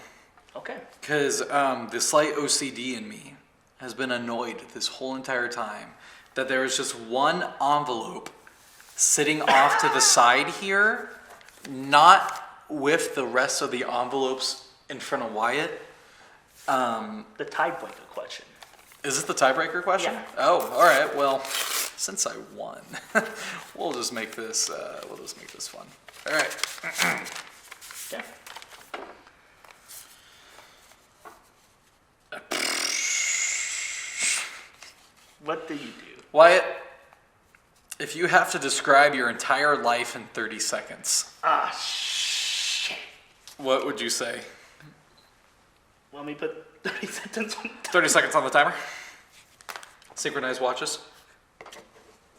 Okay. Because the slight OCD in me has been annoyed this whole entire time that there is just one envelope sitting off to the side here, not with the rest of the envelopes in front of Wyatt. The tiebreaker question. Is this the tiebreaker question? Yeah. Oh, all right. Well, since I won, we'll just make this fun. All right. Okay. What do you do? Wyatt, if you have to describe your entire life in 30 seconds, Ah, shit. what would you say? Let me put 30 seconds on. 30 seconds on the timer. Synchronized watches.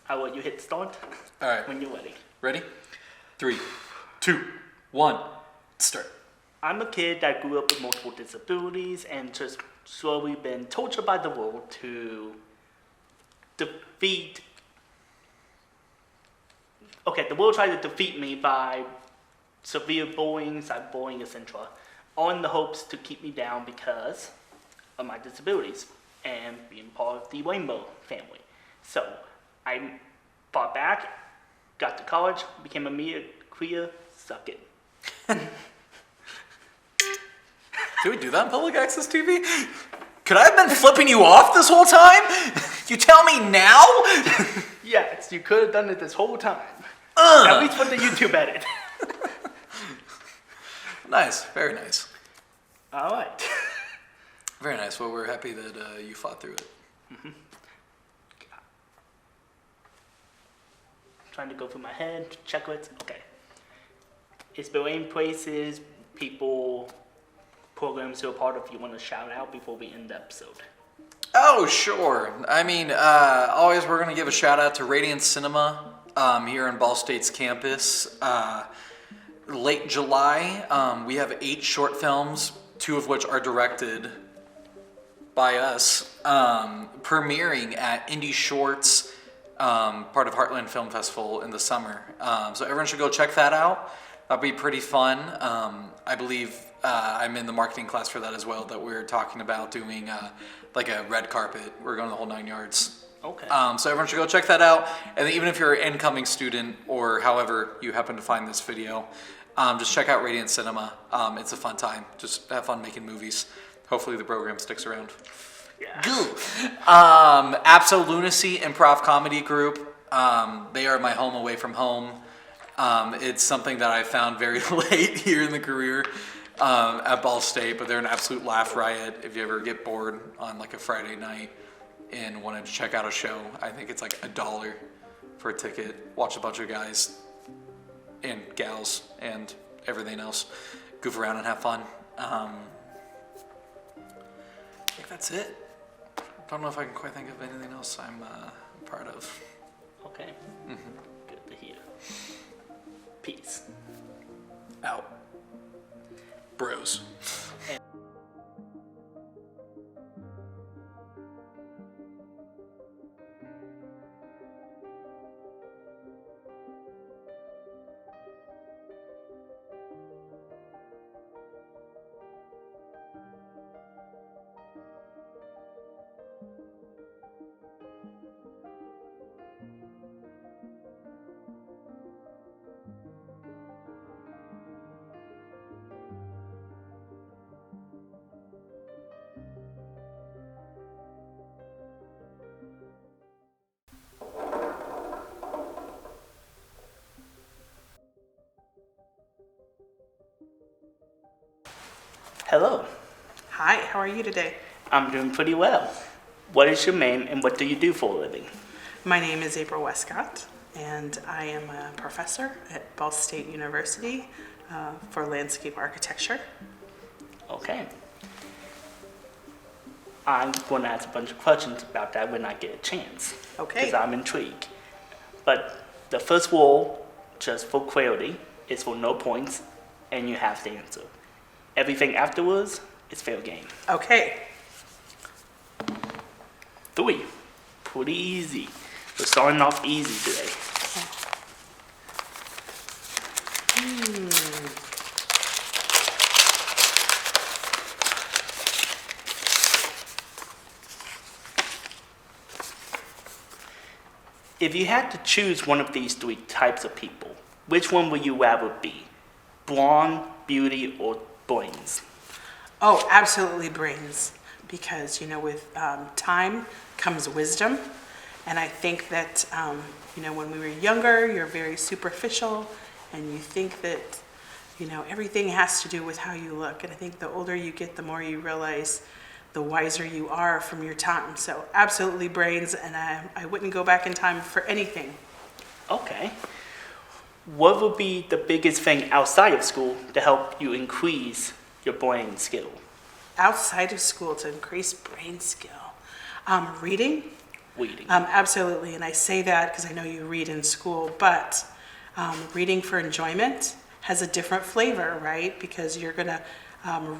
I will you hit start All right. when you're ready. Ready? 3, 2, 1, start. I'm a kid that grew up with multiple disabilities and just slowly been tortured by the world to defeat. Okay, the world tried to defeat me by severe bullying, cyberbullying, etc., on the hopes to keep me down because of my disabilities and being part of the rainbow family. So I fought back, got to college, became a media queer, suck it. Do we do that on public access TV? Could I have been flipping you off this whole time? You tell me now? Yes, you could have done it this whole time. At least for the YouTube edit. Nice, very nice. All right. Very nice. Well, we're happy that you fought through it. Trying to go through my head, checklists. Okay. Is there any places, people, programs you're a part of you want to shout out before we end the episode? Oh, sure. I mean, always we're going to give a shout out to Radiant Cinema here on Ball State's campus. Late July, we have 8 short films, 2 of which are directed by us, premiering at Indie Shorts, part of Heartland Film Festival in the summer. So everyone should go check that out. That'll be pretty fun. I believe I'm in the marketing class for that as well, that we're talking about doing like a red carpet. We're going the whole 9 yards. Okay. So everyone should go check that out. And even if you're an incoming student or however you happen to find this video, just check out Radiant Cinema. It's a fun time. Just have fun making movies. Hopefully the program sticks around. Yeah. Abso Lunacy Improv Comedy Group. They are my home away from home. It's something that I found very late here in the career at Ball State, but they're an absolute laugh riot. If you ever get bored on like a Friday night and wanted to check out a show, I think it's like $1 for a ticket. Watch a bunch of guys and gals and everything else goof around and have fun. I think that's it. Don't know if I can quite think of anything else I'm part of. Okay. Good to hear. Peace. Out. Bros. Hello. Hi, how are you today? I'm doing pretty well. What is your name and what do you do for a living? My name is April Westcott, and I am a professor at Ball State University for landscape architecture. Okay. I'm going to ask a bunch of questions about that when I get a chance. Okay. Because I'm intrigued. But the first rule, just for clarity, is for no points, and you have to answer. Everything afterwards is fair game. Okay. 3. Pretty easy. We're starting off easy today. If you had to choose one of these 3 types of people, which one would you rather be? Blonde, beauty, or brains? Oh, absolutely brains, because with time comes wisdom, and I think that when we were younger, you're very superficial, and you think that everything has to do with how you look, and I think the older you get, the more you realize the wiser you are from your time. So absolutely brains, and I wouldn't go back in time for anything. Okay. What would be the biggest thing outside of school to help you increase your brain skill? Outside of school to increase brain skill, reading. Reading. Absolutely, and I say that because I know you read in school, but reading for enjoyment has a different flavor, right? Because you're gonna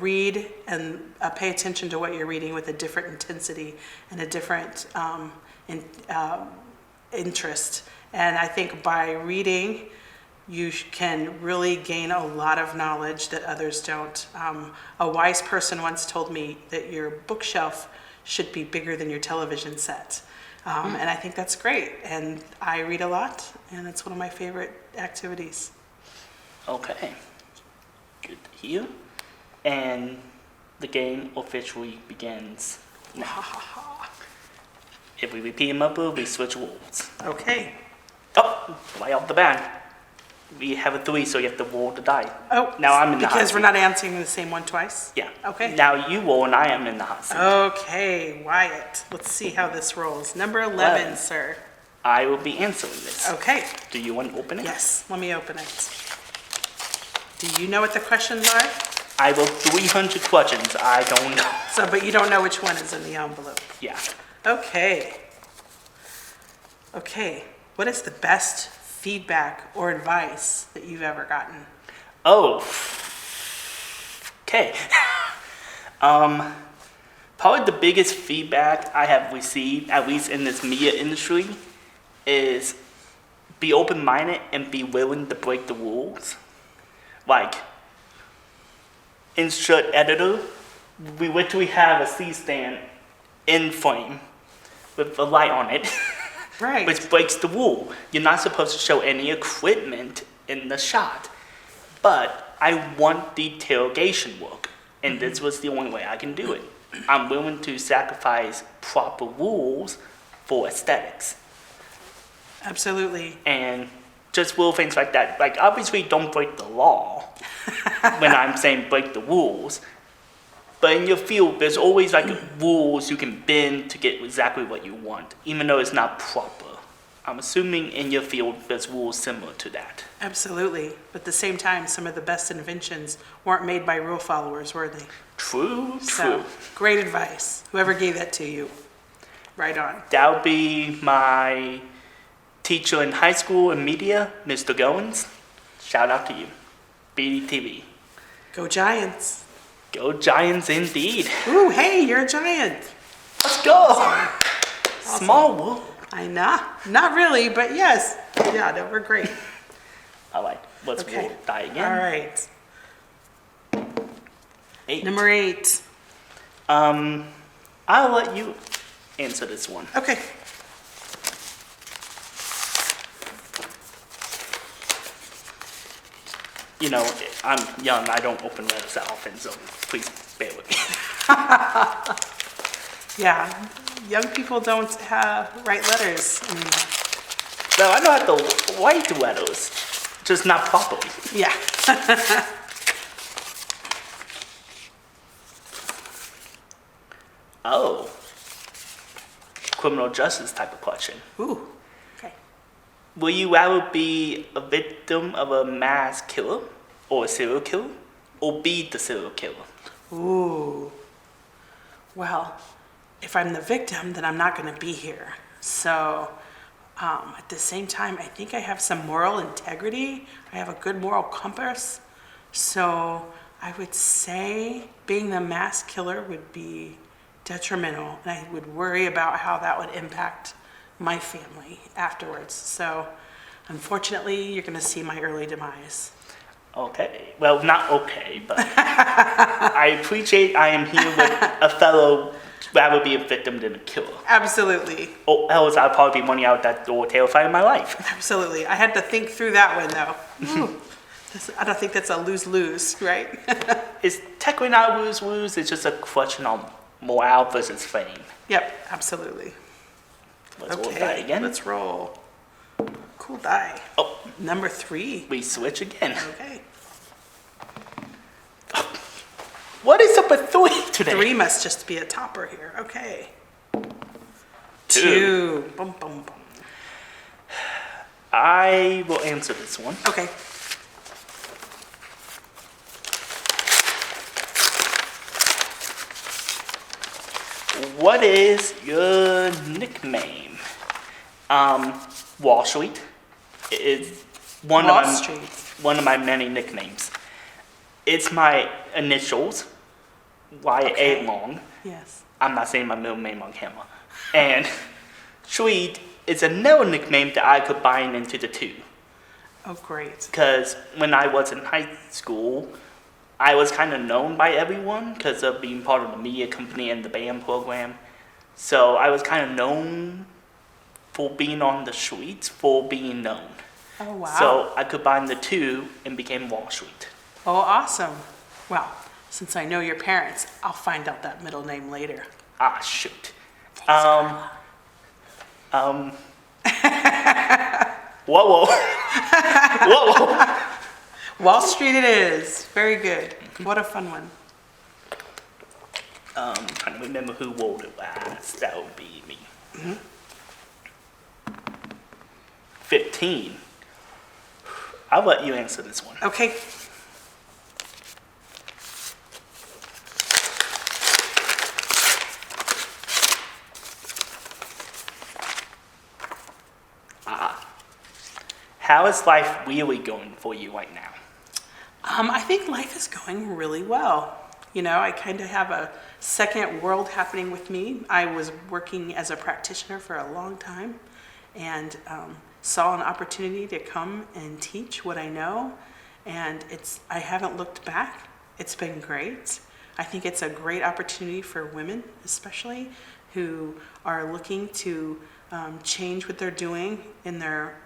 read and pay attention to what you're reading with a different intensity and a different interest. And I think by reading, you can really gain a lot of knowledge that others don't. A wise person once told me that your bookshelf should be bigger than your television set. And I think that's great. And I read a lot, and it's one of my favorite activities. Okay. Good to hear. And the game officially begins now. If we repeat them up, we switch rules. Okay. Oh, right off the bat. We have a 3, so you have to roll the die. Oh, Now I'm in the hot because seat. we're not answering the same one twice? Yeah. Okay. Now you roll and I am in the hot seat. Okay, Wyatt. Let's see how this rolls. Number 11, 11. sir. I will be answering this. Okay. Do you want to open it? Yes, let me open it. Do you know what the questions are? I wrote 300 questions. I don't know. So, but you don't know which one is in the envelope. Yeah. Okay. Okay. What is the best feedback or advice that you've ever gotten? Oh. Okay. Probably the biggest feedback I have received, at least in this media industry, is be open-minded and be willing to break the rules. Like, insert editor, we literally have a C-stand in frame with a light on it. Right. Which breaks the rule. You're not supposed to show any equipment in the shot. But I want the interrogation work, and this was the only way I can do it. I'm willing to sacrifice proper rules for aesthetics. Absolutely. And just little things like that. Like, obviously, don't break the law when I'm saying break the rules. But in your field, there's always like rules you can bend to get exactly what you want, even though it's not proper. I'm assuming in your field, there's rules similar to that. Absolutely. But at the same time, some of the best inventions weren't made by rule followers, were they? True, So, true. great advice. Whoever gave that to you. Right on. That would be my teacher in high school in media, Mr. Goins. Shout out to you. BDTV. Go Giants. Go Giants indeed. Ooh, hey, you're a Giant. Let's go. Small world. I know. Not really, but yes. Yeah, no, we're great. All right, let's Okay. roll die again. All right. 8. Number 8. I'll let you answer this one. Okay. You know, I'm young, I don't open letters that often, so please bear with me. Yeah, young people don't write letters anymore. No, I know how to write letters, just not properly. Yeah. Oh. Criminal justice type of question. Ooh, okay. Will you rather be a victim of a mass killer or a serial killer, or be the serial killer? Ooh. Well, if I'm the victim, then I'm not going to be here. So, at the same time, I think I have some moral integrity. I have a good moral compass. So, I would say being the mass killer would be detrimental, and I would worry about how that would impact my family afterwards. So, unfortunately, you're going to see my early demise. Okay. Well, not okay, but I appreciate I am here with a fellow rather be a victim than a killer. Absolutely. Or else I'd probably be running out that door terrified of my life. Absolutely. I had to think through that one, though. Ooh. I don't think that's a lose-lose, right? It's technically not a lose-lose, it's just a question on morale versus fame. Yep, absolutely. Let's roll die again. Let's roll. Cool die. Oh, Number 3. we switch again. Okay. What is up with 3 today? 3 must just be a topper here. Okay. 2. 2. Boom, boom, boom. I will answer this one. Okay. What is your nickname? Wall Street is one Wall of my Street. one of my many nicknames. It's my initials, YA Okay. long. Yes. I'm not saying my middle name on camera. And Street is another nickname that I combine into the two. Oh, great. Because when I was in high school, I was kind of known by everyone because of being part of the media company and the band program. So I was kind of known for being on the streets, for being known. Oh, wow. So I combined the two and became Wall Street. Oh, awesome. Well, since I know your parents, I'll find out that middle name later. Ah, shoot. Whoa, whoa. Whoa. Wall Street it is. Very good. What a fun one. Trying to remember who rolled it last. That would be me. 15. I'll let you answer this one. Okay. How is life really going for you right now? I think life is going really well. You know, I kind of have a second world happening with me. I was working as a practitioner for a long time and saw an opportunity to come and teach what I know. And I haven't looked back. It's been great. I think it's a great opportunity for women, especially, who are looking to change what they're doing in their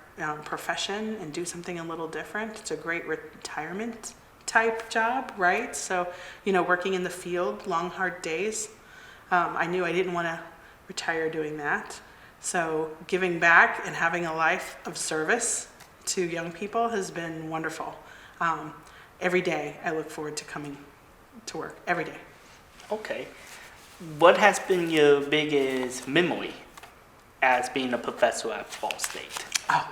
profession and do something a little different. It's a great retirement type job, right? So, you know, working in the field, long, hard days. I knew I didn't want to retire doing that. So giving back and having a life of service to young people has been wonderful. Every day I look forward to coming to work, every day. Okay. What has been your biggest memory as being a professor at Ball State? Oh,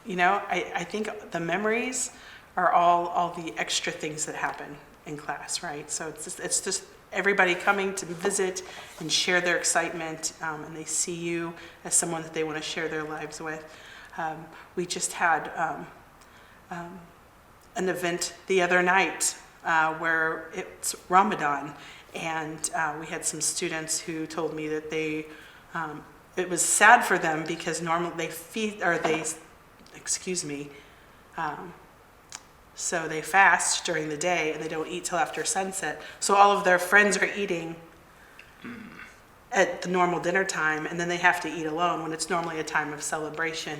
you know, I think the memories are all the extra things that happen in class, right? So it's just everybody coming to visit and share their excitement, and they see you as someone that they want to share their lives with. We just had an event the other night where it's Ramadan, and we had some students who told me that it was sad for them because normally so they fast during the day and they don't eat till after sunset. So all of their friends are eating at the normal dinner time, and then they have to eat alone when it's normally a time of celebration.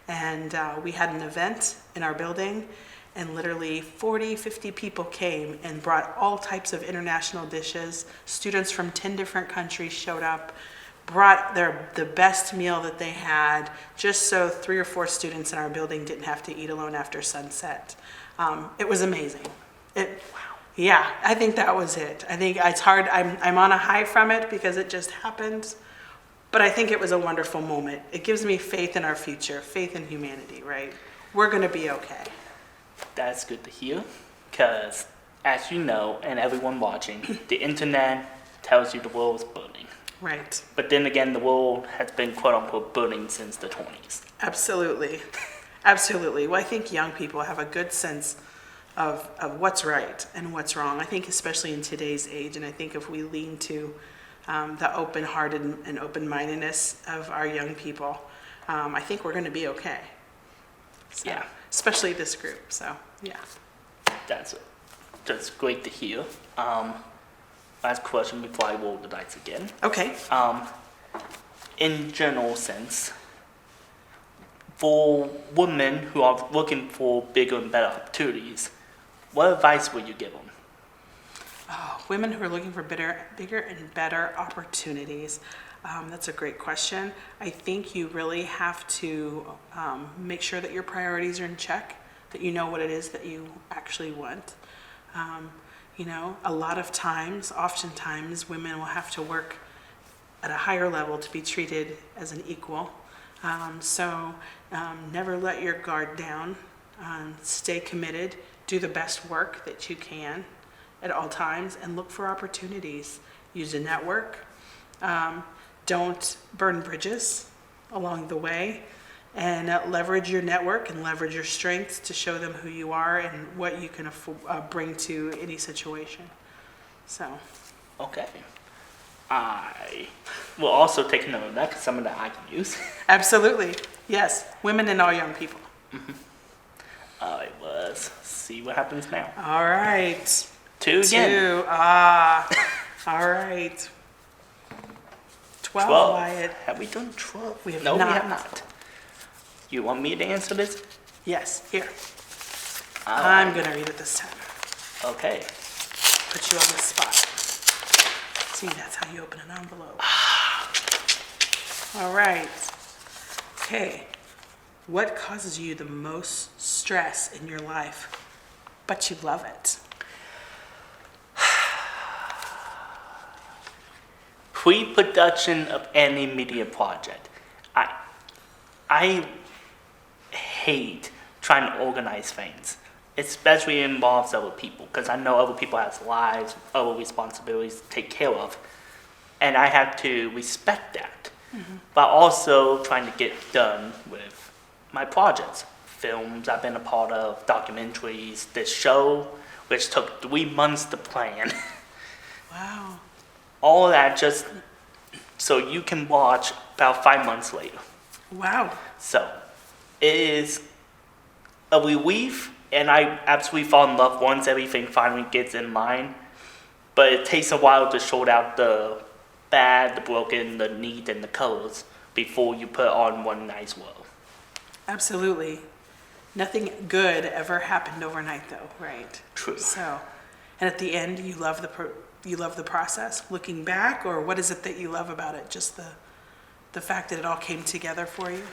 And we had an event in our building, and literally 40, 50 people came and brought all types of international dishes. Students from 10 different countries showed up, brought the best meal that they had, just so 3 or 4 students in our building didn't have to eat alone after sunset. It was amazing. Yeah, I think that was it. I think it's hard. I'm on a high from it because it just happened. But I think it was a wonderful moment. It gives me faith in our future, faith in humanity, right? We're going to be okay. That's good to hear, because as you know, and everyone watching, the internet tells you the world is burning. Right. But then again, the world has been quote unquote burning since the 20s. Absolutely. Absolutely. Well, I think young people have a good sense of what's right and what's wrong. I think especially in today's age, and I think if we lean to the open-hearted and open-mindedness of our young people, I think we're going to be okay. So, Yeah. especially this group. So, yeah. That's great to hear. Last question before I roll the dice again. Okay. In general sense, for women who are looking for bigger and better opportunities, what advice would you give them? Oh, women who are looking for bigger and better opportunities. That's a great question. I think you really have to make sure that your priorities are in check, that you know what it is that you actually want. You know, a lot of times, oftentimes, women will have to work at a higher level to be treated as an equal. So never let your guard down. Stay committed. Do the best work that you can at all times and look for opportunities. Use a network. Don't burn bridges along the way, and leverage your network and leverage your strengths to show them who you are and what you can bring to any situation. So, Okay. I will also take note of that because some of that I can use. absolutely, yes, women and all young people. Let's see what happens now. All right. 2 again. 2. All right. 12, 12. Wyatt. Have we done 12? We have no, not. we have not. You want me to answer this? Yes, here. All I'm right. going to read it this time. Okay. Put you on the spot. See, that's how you open an envelope. All right. Okay. What causes you the most stress in your life, but you love it? Pre-production of any media project. I hate trying to organize things, especially it involves other people, because I know other people have lives, other responsibilities to take care of, and I have to respect that. But also trying to get done with my projects, films I've been a part of, documentaries, this show, which took 3 months to plan. Wow. All of that just so you can watch about 5 months later. Wow. So it is a relief, and I absolutely fall in love once everything finally gets in line. But it takes a while to sort out the bad, the broken, the neat, and the colors before you put on one nice world. Absolutely. Nothing good ever happened overnight, though, right? True. So, and at the end, you love the process. Looking back, or what is it that you love about it? Just the fact that it all came together for you.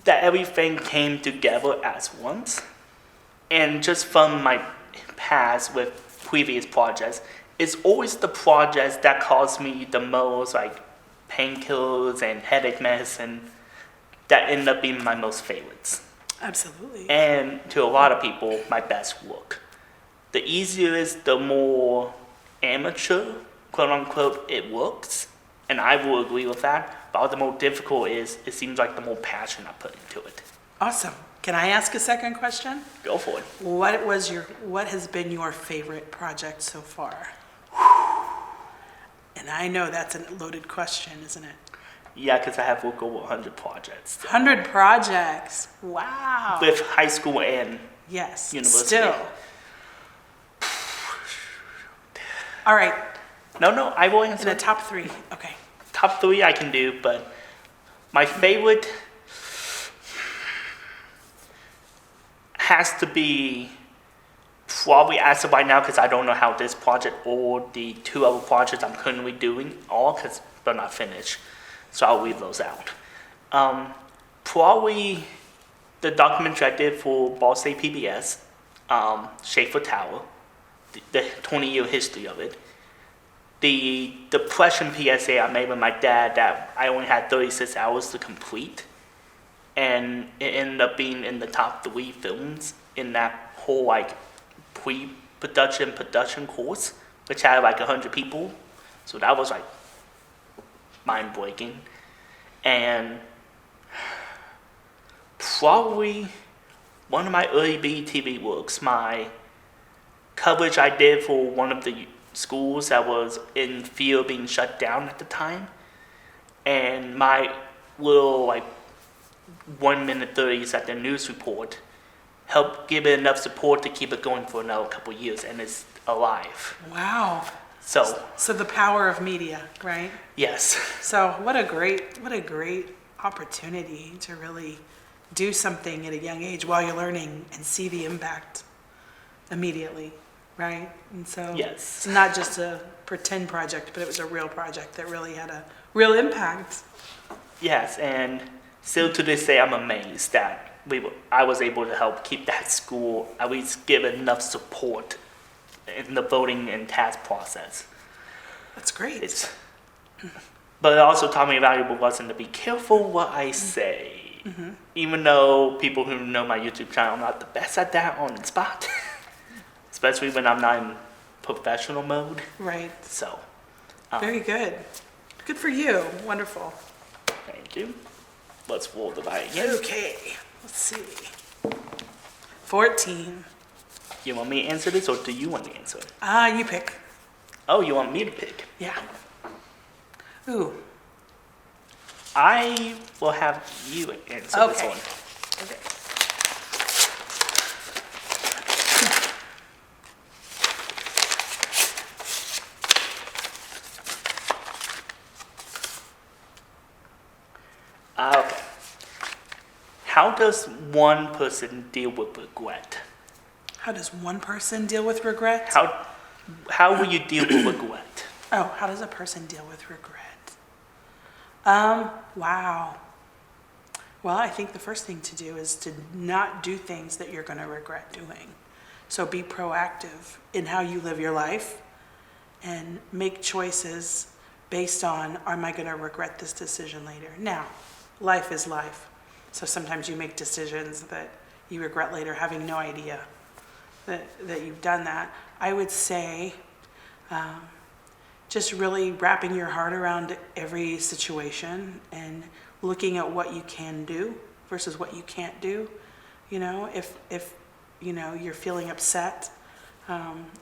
That everything came together as once, and just from my past with previous projects, it's always the projects that cause me the most, like painkillers and headache medicine, that end up being my most favorites. Absolutely. And to a lot of people, my best work. The easier it is, the more amateur, quote unquote, it works. And I will agree with that. But the more difficult is, it seems like the more passion I put into it. Awesome. Can I ask a second question? Go for it. What has been your favorite project so far? And I know that's a loaded question, isn't it? Yeah, because I have worked over 100 projects. 100 projects. Wow. With high school and Yes. university. Still. All right. No, I will In answer. the top 3. Okay. Top 3 I can do, but my favorite has to be probably as of right now, because I don't know how this project or the 2 other projects I'm currently doing are, because they're not finished. So I'll leave those out. Probably the documentary I did for Ball State PBS Schaefer Tower, the 20-year history of it. The depression PSA I made with my dad that I only had 36 hours to complete, and it ended up being in the top 3 films in that whole like pre-production production course, which had like 100 people. So that was like mind-breaking. And probably one of my early BTV works, my coverage I did for one of the schools that was in fear of being shut down at the time, and my little like 1 minute 30s at the news report helped give it enough support to keep it going for another couple of years, and it's alive. Wow. So the power of media, right? yes. So what a great opportunity to really do something at a young age while you're learning and see the impact immediately, right? And so Yes. it's not just a pretend project, but it was a real project that really had a real impact. Yes, and still to this day, I'm amazed that I was able to help keep that school, at least give enough support in the voting and task process. That's great. But it also taught me a valuable lesson to be careful what I say. Even though people who know my YouTube channel, I'm not the best at that on the spot, especially when I'm not in professional mode. Right. So, Very good. Good for you. Wonderful. thank you. Let's roll the die again. Okay. Let's see. 14. You want me to answer this, or do you want to answer it? You pick. Oh, you want me to pick? Yeah. Ooh. I will have you answer this Okay. one. Okay. Okay. How does one person deal with regret? How does one person deal with regret? How will you deal with regret? Oh, how does a person deal with regret? Wow. Well, I think the first thing to do is to not do things that you're going to regret doing. So be proactive in how you live your life and make choices based on, am I going to regret this decision later? Now, life is life. So sometimes you make decisions that you regret later, having no idea that you've done that. I would say just really wrapping your heart around every situation and looking at what you can do versus what you can't do. You know, if you know you're feeling upset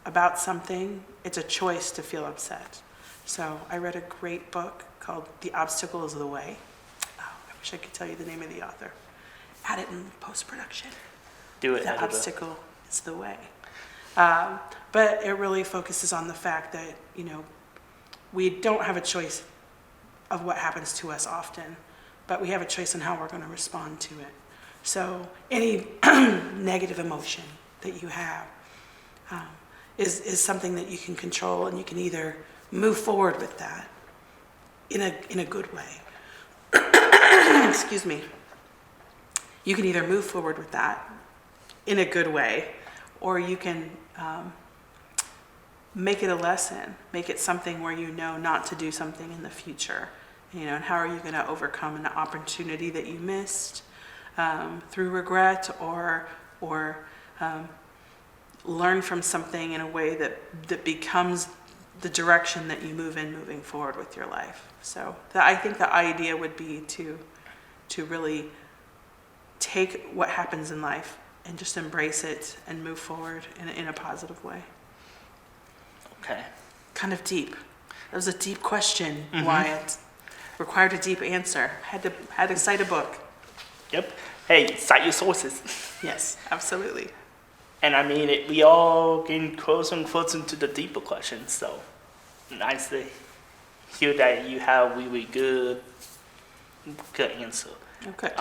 about something, it's a choice to feel upset. So I read a great book called The Obstacle is the Way. Oh, I wish I could tell you the name of the author. Add it in post-production. Do it. The editor. obstacle is the way. But it really focuses on the fact that, you know, we don't have a choice of what happens to us often, but we have a choice on how we're going to respond to it. So any negative emotion that you have is something that you can control, and you can either move forward with that in a good way. Excuse me. You can either move forward with that in a good way, or you can make it a lesson, make it something where you know not to do something in the future. You know, and how are you going to overcome an opportunity that you missed through regret, or learn from something in a way that becomes the direction that you move in moving forward with your life. So I think the idea would be to really take what happens in life and just embrace it and move forward in a positive way. Okay. Kind of deep. That was a deep question, Wyatt. Required a deep answer. Had to cite a book. Yep. Hey, cite your sources. Yes, absolutely. And I mean, we all getting closer and closer to the deeper questions, so nice to hear that you have really good answer. Okay.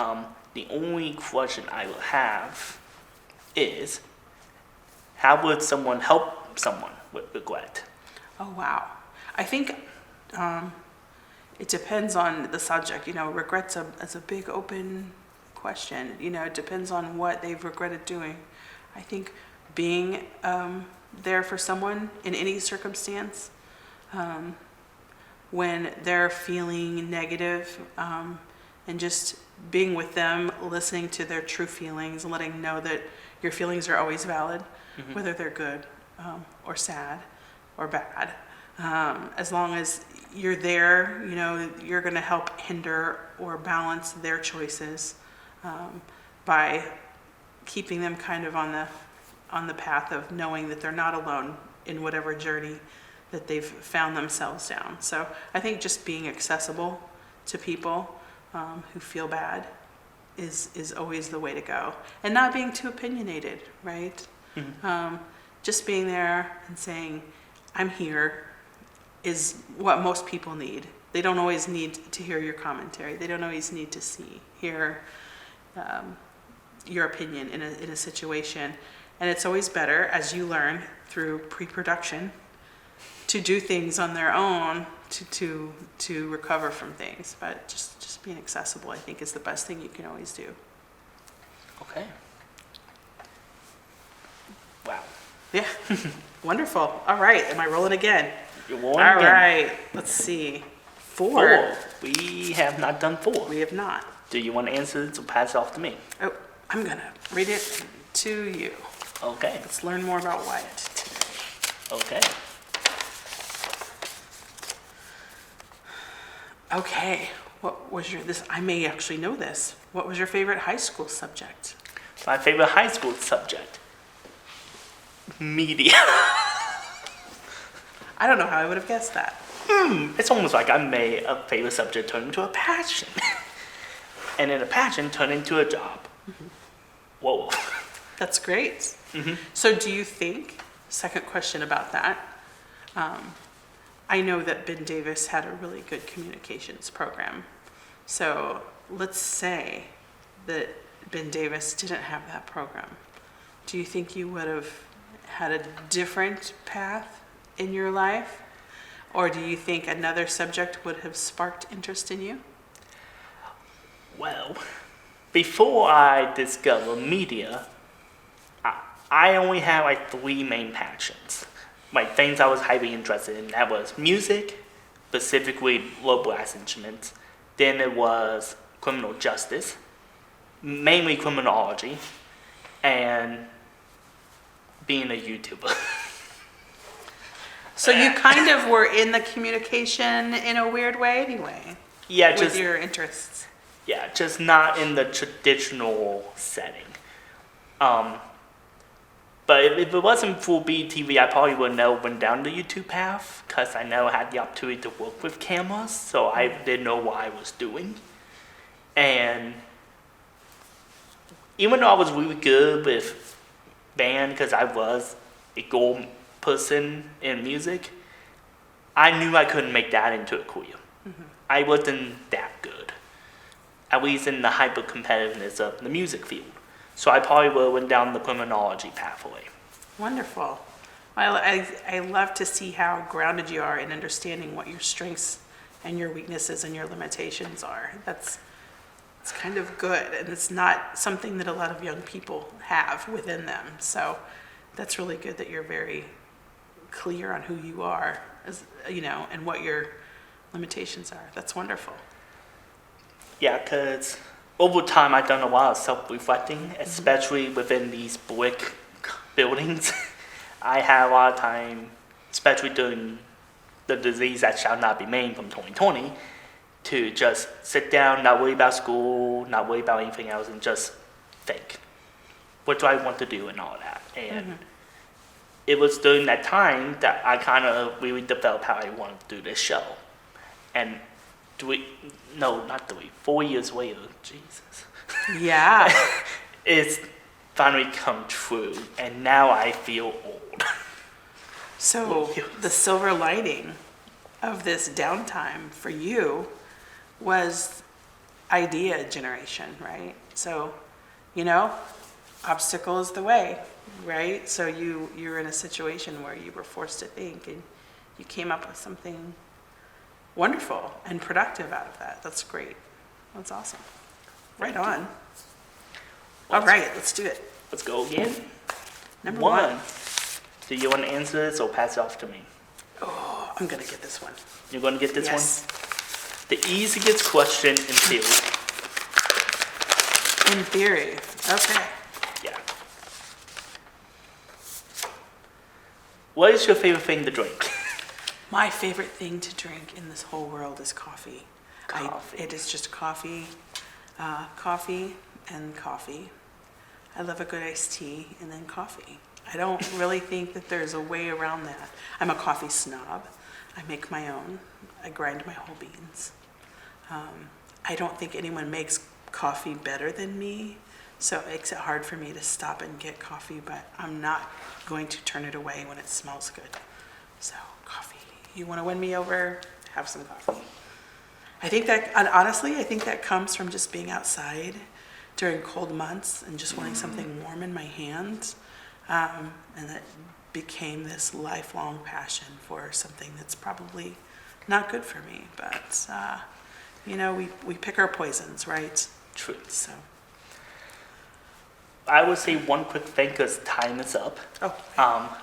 The only question I will have is, how would someone help someone with regret? Oh, wow. I think it depends on the subject. You know, regret's a big open question. You know, it depends on what they've regretted doing. I think being there for someone in any circumstance. When they're feeling negative, and just being with them, listening to their true feelings, letting them know that your feelings are always valid, whether they're good or sad or bad. As long as you're there, you know, you're going to help hinder or balance their choices by keeping them kind of on the path of knowing that they're not alone in whatever journey that they've found themselves down. So I think just being accessible to people who feel bad is always the way to go, and not being too opinionated, right? Just being there and saying, I'm here, is what most people need. They don't always need to hear your commentary. They don't always need to hear your opinion in a situation. And it's always better, as you learn through pre-production, to do things on their own to recover from things. But just being accessible, I think, is the best thing you can always do. Okay. Wow. Yeah. Wonderful. All right. Am I rolling again? You're rolling All again. right. Let's see. 4. 4. We have not done 4. We have not. Do you want to answer this or pass it off to me? Oh, I'm going to read it to you. Okay. Let's learn more about Wyatt today. Okay. Okay. What was I may actually know this. What was your favorite high school subject? My favorite high school subject? Media. I don't know how I would have guessed that. It's almost like I made a favorite subject turn into a passion. And then a passion turned into a job. Whoa. That's great. So do you think, second question about that, I know that Ben Davis had a really good communications program. So let's say that Ben Davis didn't have that program. Do you think you would have had a different path in your life? Or do you think another subject would have sparked interest in you? Well, before I discovered media, I only had like 3 main passions. Like things I was highly interested in. That was music, specifically low brass instruments. Then it was criminal justice, mainly criminology, and being a YouTuber. So you kind of were in the communication in a weird way anyway, Yeah, with just your interests. yeah, just not in the traditional setting. But if it wasn't for BTV, I probably would have never went down the YouTube path because I never had the opportunity to work with cameras, so I didn't know what I was doing. And even though I was really good with band because I was a goal person in music, I knew I couldn't make that into a career. I wasn't that good, at least in the hyper competitiveness of the music field. So I probably would have went down the criminology pathway. Wonderful. I love to see how grounded you are in understanding what your strengths and your weaknesses and your limitations are. It's kind of good, and it's not something that a lot of young people have within them. So that's really good that you're very clear on who you are, as you know, and what your limitations are. That's wonderful. Yeah, because over time I've done a lot of self-reflecting, especially within these brick buildings. I had a lot of time, especially during the disease that shall not be named from 2020, to just sit down, not worry about school, not worry about anything else, and just think, what do I want to do and all that. And it was during that time that I kind of really developed how I wanted to do this show. And 4 years later, Jesus. Yeah. It's finally come true, and now I feel old. So the silver lining of this downtime for you was idea generation, right? So, you know, obstacle is the way, right? So you're in a situation where you were forced to think, and you came up with something wonderful and productive out of that. That's great. That's awesome. Right on. All right, let's do it. Let's go again. Number one. Do you want to answer this or pass it off to me? Oh, I'm gonna get this one. You're going to get this Yes. one? The easiest question in theory. In theory. Okay. Yeah. What is your favorite thing to drink? My favorite thing to drink in this whole world is coffee. Coffee. It is just coffee, coffee and coffee. I love a good iced tea and then coffee. I don't really think that there's a way around that. I'm a coffee snob. I make my own. I grind my whole beans. I don't think anyone makes coffee better than me, so it makes it hard for me to stop and get coffee, but I'm not going to turn it away when it smells good. So, coffee. You want to win me over? Have some coffee. I think that, and honestly, I think that comes from just being outside during cold months and just wanting something warm in my hands. And that became this lifelong passion for something that's probably not good for me. But, we pick our poisons, right? True. So, I would say one quick thing because time is up. oh,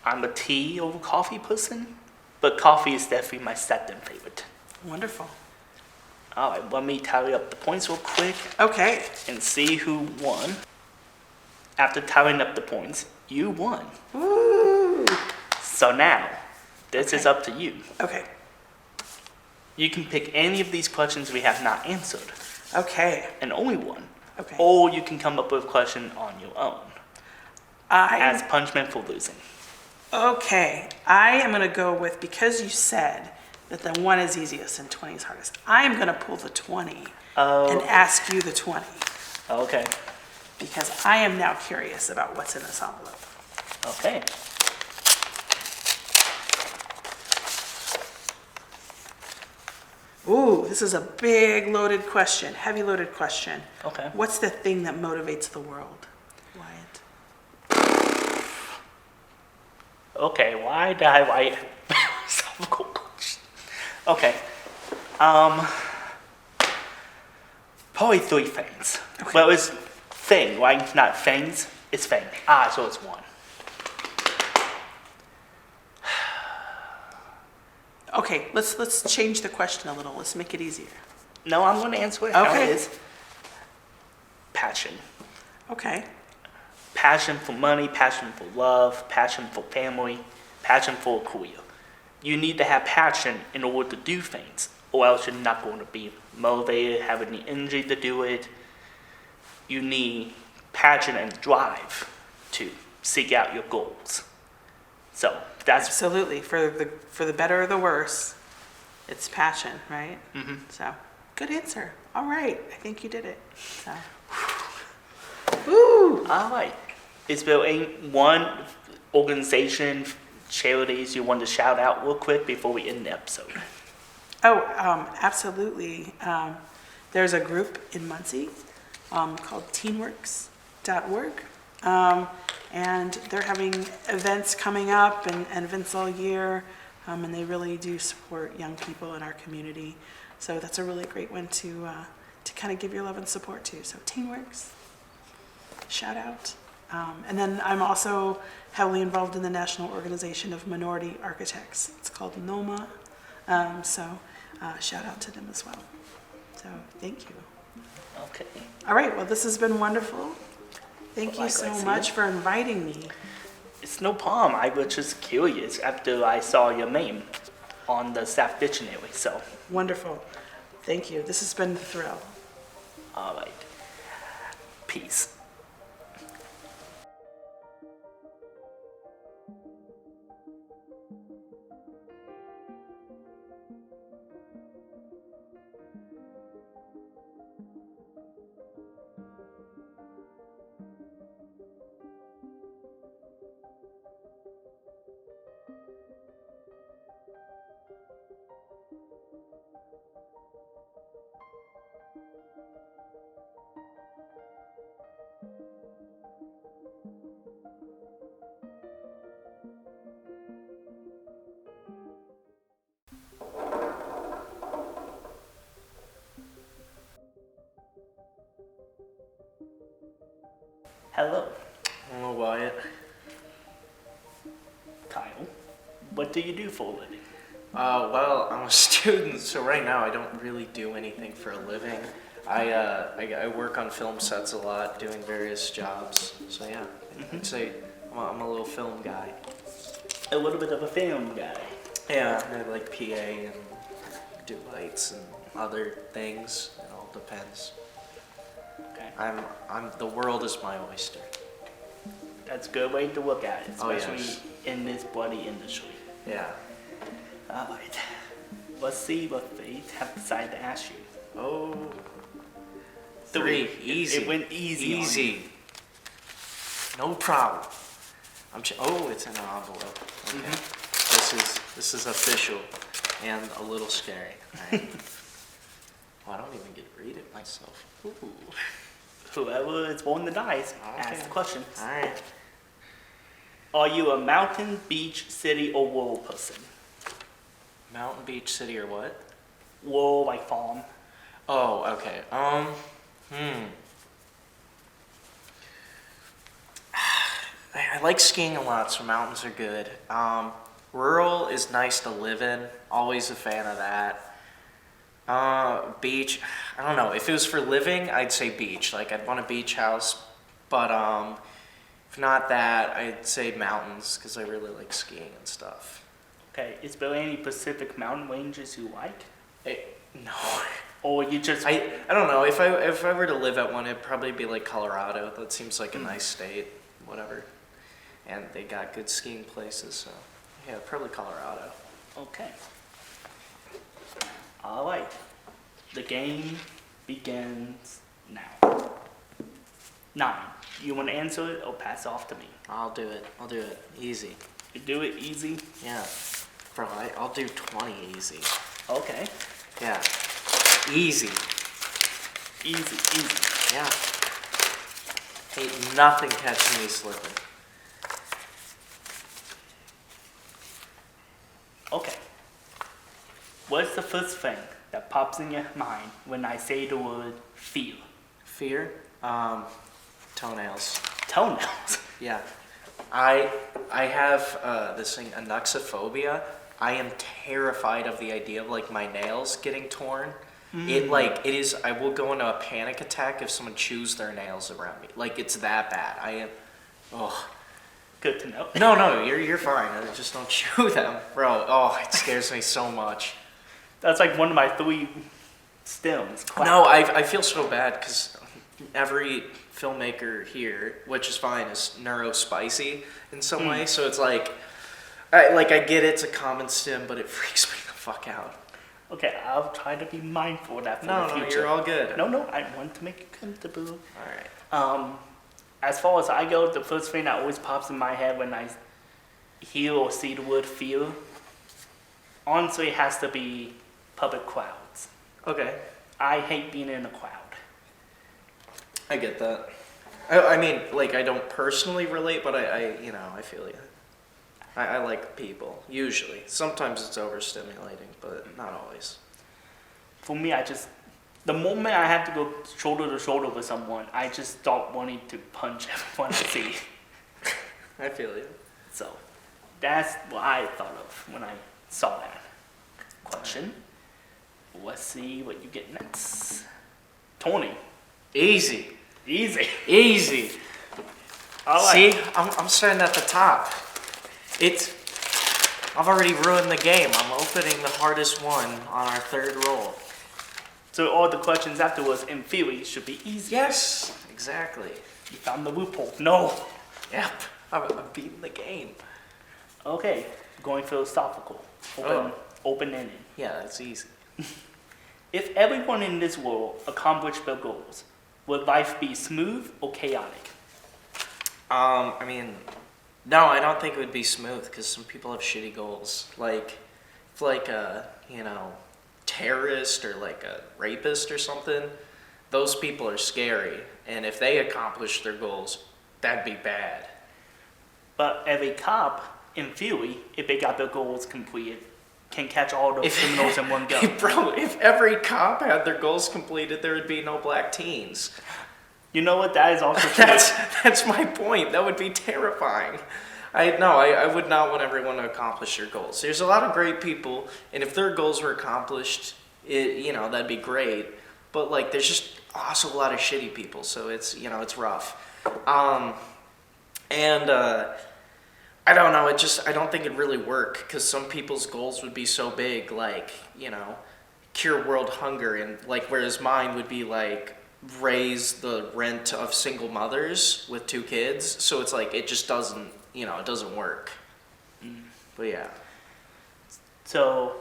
I'm a tea over coffee person, but coffee is definitely my second favorite. wonderful. All right, let me tally up the points real quick Okay. and see who won. After tallying up the points, you won. Woo! So now, this is Okay. up to you. Okay. You can pick any of these questions we have not answered, Okay. and only one. Okay. Or you can come up with a question on your own as I punishment for losing. Okay, I am gonna go with, because you said that the one is easiest and 20 is hardest, I am gonna pull the 20 and ask you the 20, Okay. because I am now curious about what's in this envelope. Okay. Ooh, this is a big loaded question, heavy loaded question. Okay. What's the thing that motivates the world, Wyatt? Okay, why did I write philosophical question? Okay. Probably three things. Okay. Well, it's thing, right? Not things. It's thing. So it's one. Okay, let's change the question a little. Let's make it easier. No, I'm going to answer it how Okay. it is. Passion. Okay. Passion for money, passion for love, passion for family, passion for a career. You need to have passion in order to do things, or else you're not going to be motivated, have any energy to do it. You need passion and drive to seek out your goals. So that's Absolutely. For the better or the worse, it's passion, right? Mm-hmm. So, good answer. All right. I think you did it. So. Woo! all right. Is there any one organization, charities you want to shout out real quick before we end the episode? Oh, absolutely. There's a group in Muncie called teenworks.org. And they're having events coming up and events all year. And they really do support young people in our community. So that's a really great one to kind of give your love and support to. So Teenworks, shout out. And then I'm also heavily involved in the National Organization of Minority Architects. It's called NOMA. So shout out to them as well. So thank you. Okay. All right, well, this has been wonderful. Thank you so Likewise, much for inviting me. It's no problem. I was just curious after I saw your name on the staff dictionary. So, Wonderful. Thank you. This has been a thrill. all right. Peace. Hello. Hello, Wyatt. Kyle, what do you do for a living? Well, I'm a student, so right now I don't really do anything for a living. I work on film sets a lot, doing various jobs. So yeah, I'd say I'm a little film guy. A little bit of a film guy. Yeah, I like PA and do lights and other things. It all depends. Okay. The world is my oyster. That's a good way to look at it, Oh, especially yes. in this bloody industry. Yeah. Alright. Let's see what fate have decided to ask you. Oh. 3. Easy. It went easy. Easy. No problem. Oh, it's in an envelope. Okay. This is official and a little scary. All right. Oh, I don't even get to read it myself. Ooh. Whoever is rolling the dice, ask Okay. the questions. All right. Are you a mountain, beach, city, or rural person? Mountain, beach, city, or what? Rural, like farm. Oh, okay. I like skiing a lot, so mountains are good. Rural is nice to live in. Always a fan of that. Beach, I don't know. If it was for living, I'd say beach. Like, I'd want a beach house. But if not that, I'd say mountains, because I really like skiing and stuff. Okay, is there any Pacific mountain ranges you like? No. Or you just... I don't know. If I were to live at one, it'd probably be like Colorado. That seems like a nice state, whatever. And they got good skiing places, so yeah, probably Colorado. Okay. Alright. The game begins now. 9. You want to answer it or pass it off to me? I'll do it. Easy. You do it easy? Yeah. Bro, I'll do 20 easy. Okay. Yeah. Easy. Easy. Yeah. Ain't nothing catching me slipping. Okay. What's the first thing that pops in your mind when I say the word fear? Fear? Toenails. Toenails. Yeah. I have this thing, anoxophobia. I am terrified of the idea of like my nails getting torn. It is, I will go into a panic attack if someone chews their nails around me. Like, it's that bad. I am, oh. Good to know. No, you're fine. I just don't chew them. Bro, oh, it scares me so much. That's like one of my 3 stems. No, I feel so bad because every filmmaker here, which is fine, is neurospicy in some way. So it's like I get it's a common stim, but it freaks me the fuck out. Okay, I'll try to be mindful of that for the No, future. you're all good. No, I want to make you comfortable. All right. As far as I go, the first thing that always pops in my head when I hear or see the word fear, honestly, it has to be public crowds. Okay. I hate being in a crowd. I get that. I mean, like, I don't personally relate, but I feel you. I like people, usually. Sometimes it's overstimulating, but not always. For me, the moment I have to go shoulder to shoulder with someone, I just start wanting to punch everyone I see. I feel you. So, that's what I thought of when I saw that question. Let's see what you get next. 20. Easy. Easy. All right. See, I'm starting at the top. I've already ruined the game. I'm opening the hardest one on our 3rd roll. So all the questions afterwards, in theory, should be easy. Yes, exactly. You found the loophole. No. Yep, I'm beating the game. Okay, going philosophical. Open-ended. Yeah, that's easy. If everyone in this world accomplished their goals, would life be smooth or chaotic? I mean, no, I don't think it would be smooth because some people have shitty goals. Like, if like a, terrorist or like a rapist or something, those people are scary. And if they accomplish their goals, that'd be bad. But every cop, in theory, if they got their goals completed, can catch all those criminals in one go. Bro, if every cop had their goals completed, there would be no black teens. You know what? That is also true. That's my point. That would be terrifying. I would not want everyone to accomplish their goals. There's a lot of great people, and if their goals were accomplished, that'd be great. But like, there's just also a lot of shitty people, so it's it's rough. I don't know. I don't think it'd really work because some people's goals would be so big, like cure world hunger, and like whereas mine would be like raise the rent of single mothers with 2 kids. So it's like it just doesn't it doesn't work. But yeah. So,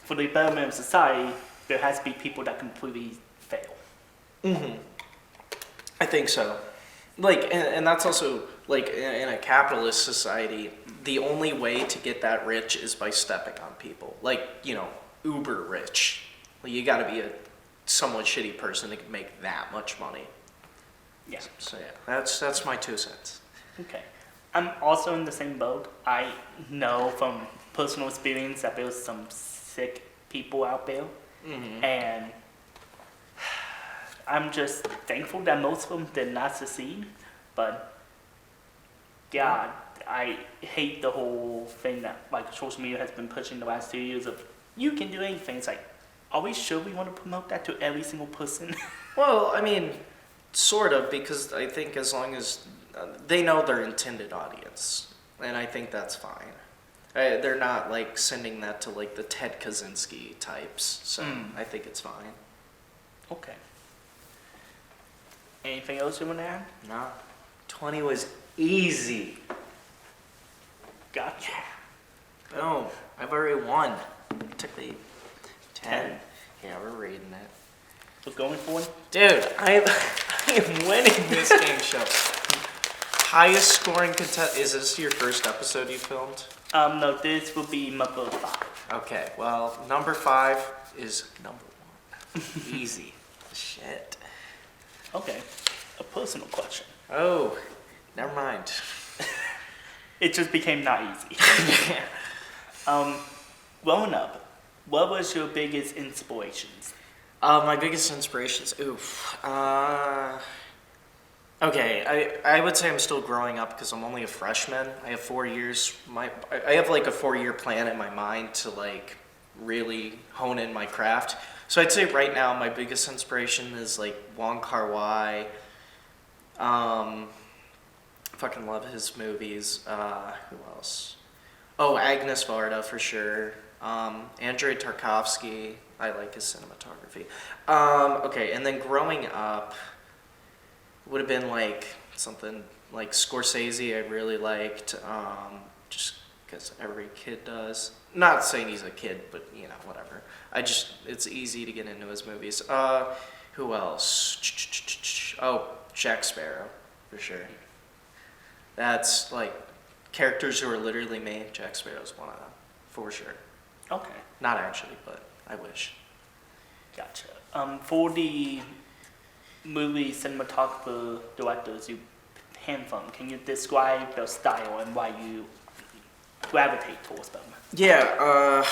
for the betterment of society, there has to be people that completely fail. I think so. Like, and that's also like in a capitalist society, the only way to get that rich is by stepping on people. Like, uber rich. Well, you got to be a somewhat shitty person to make that much money. Yeah. So yeah, that's my 2 cents. Okay. I'm also in the same boat. I know from personal experience that there's some sick people out there. And I'm just thankful that most of them did not succeed. But, God, I hate the whole thing that like social media has been pushing the last 2 years of you can do anything. It's like, are we sure we want to promote that to every single person? Well, I mean, sort of, because I think as long as they know their intended audience, and I think that's fine. They're not like sending that to like the Ted Kaczynski types, so I think it's fine. Okay. Anything else you want to add? No, 20 was easy. Gotcha. Boom, I've already won. Took me 10. 10. Yeah, we're reading it. We're going for it? Dude, I am winning this game show. Highest scoring contest. Is this your first episode you filmed? No, this will be number 5. Okay, well, number 5 is number 1. Easy. Shit. Okay. A personal question. Oh, never mind. It just became not easy. Growing up, what was your biggest inspirations? My biggest inspirations. Oof. Okay, I would say I'm still growing up because I'm only a freshman. I have 4 years. I have like a 4-year plan in my mind to like really hone in my craft. So I'd say right now my biggest inspiration is like Wong Kar-wai. Fucking love his movies. Who else? Oh, Agnes Varda for sure. Andrei Tarkovsky. I like his cinematography. Okay, and then growing up would have been like something like Scorsese. I really liked, just because every kid does. Not saying he's a kid, but whatever. It's easy to get into his movies. Who else? Oh, Jack Sparrow, for sure. That's like characters who are literally made. Jack Sparrow's one of them, for sure. Okay. Not actually, but I wish. Gotcha. For the movie cinematographer directors you hand from, can you describe their style and why you gravitate towards them? Yeah,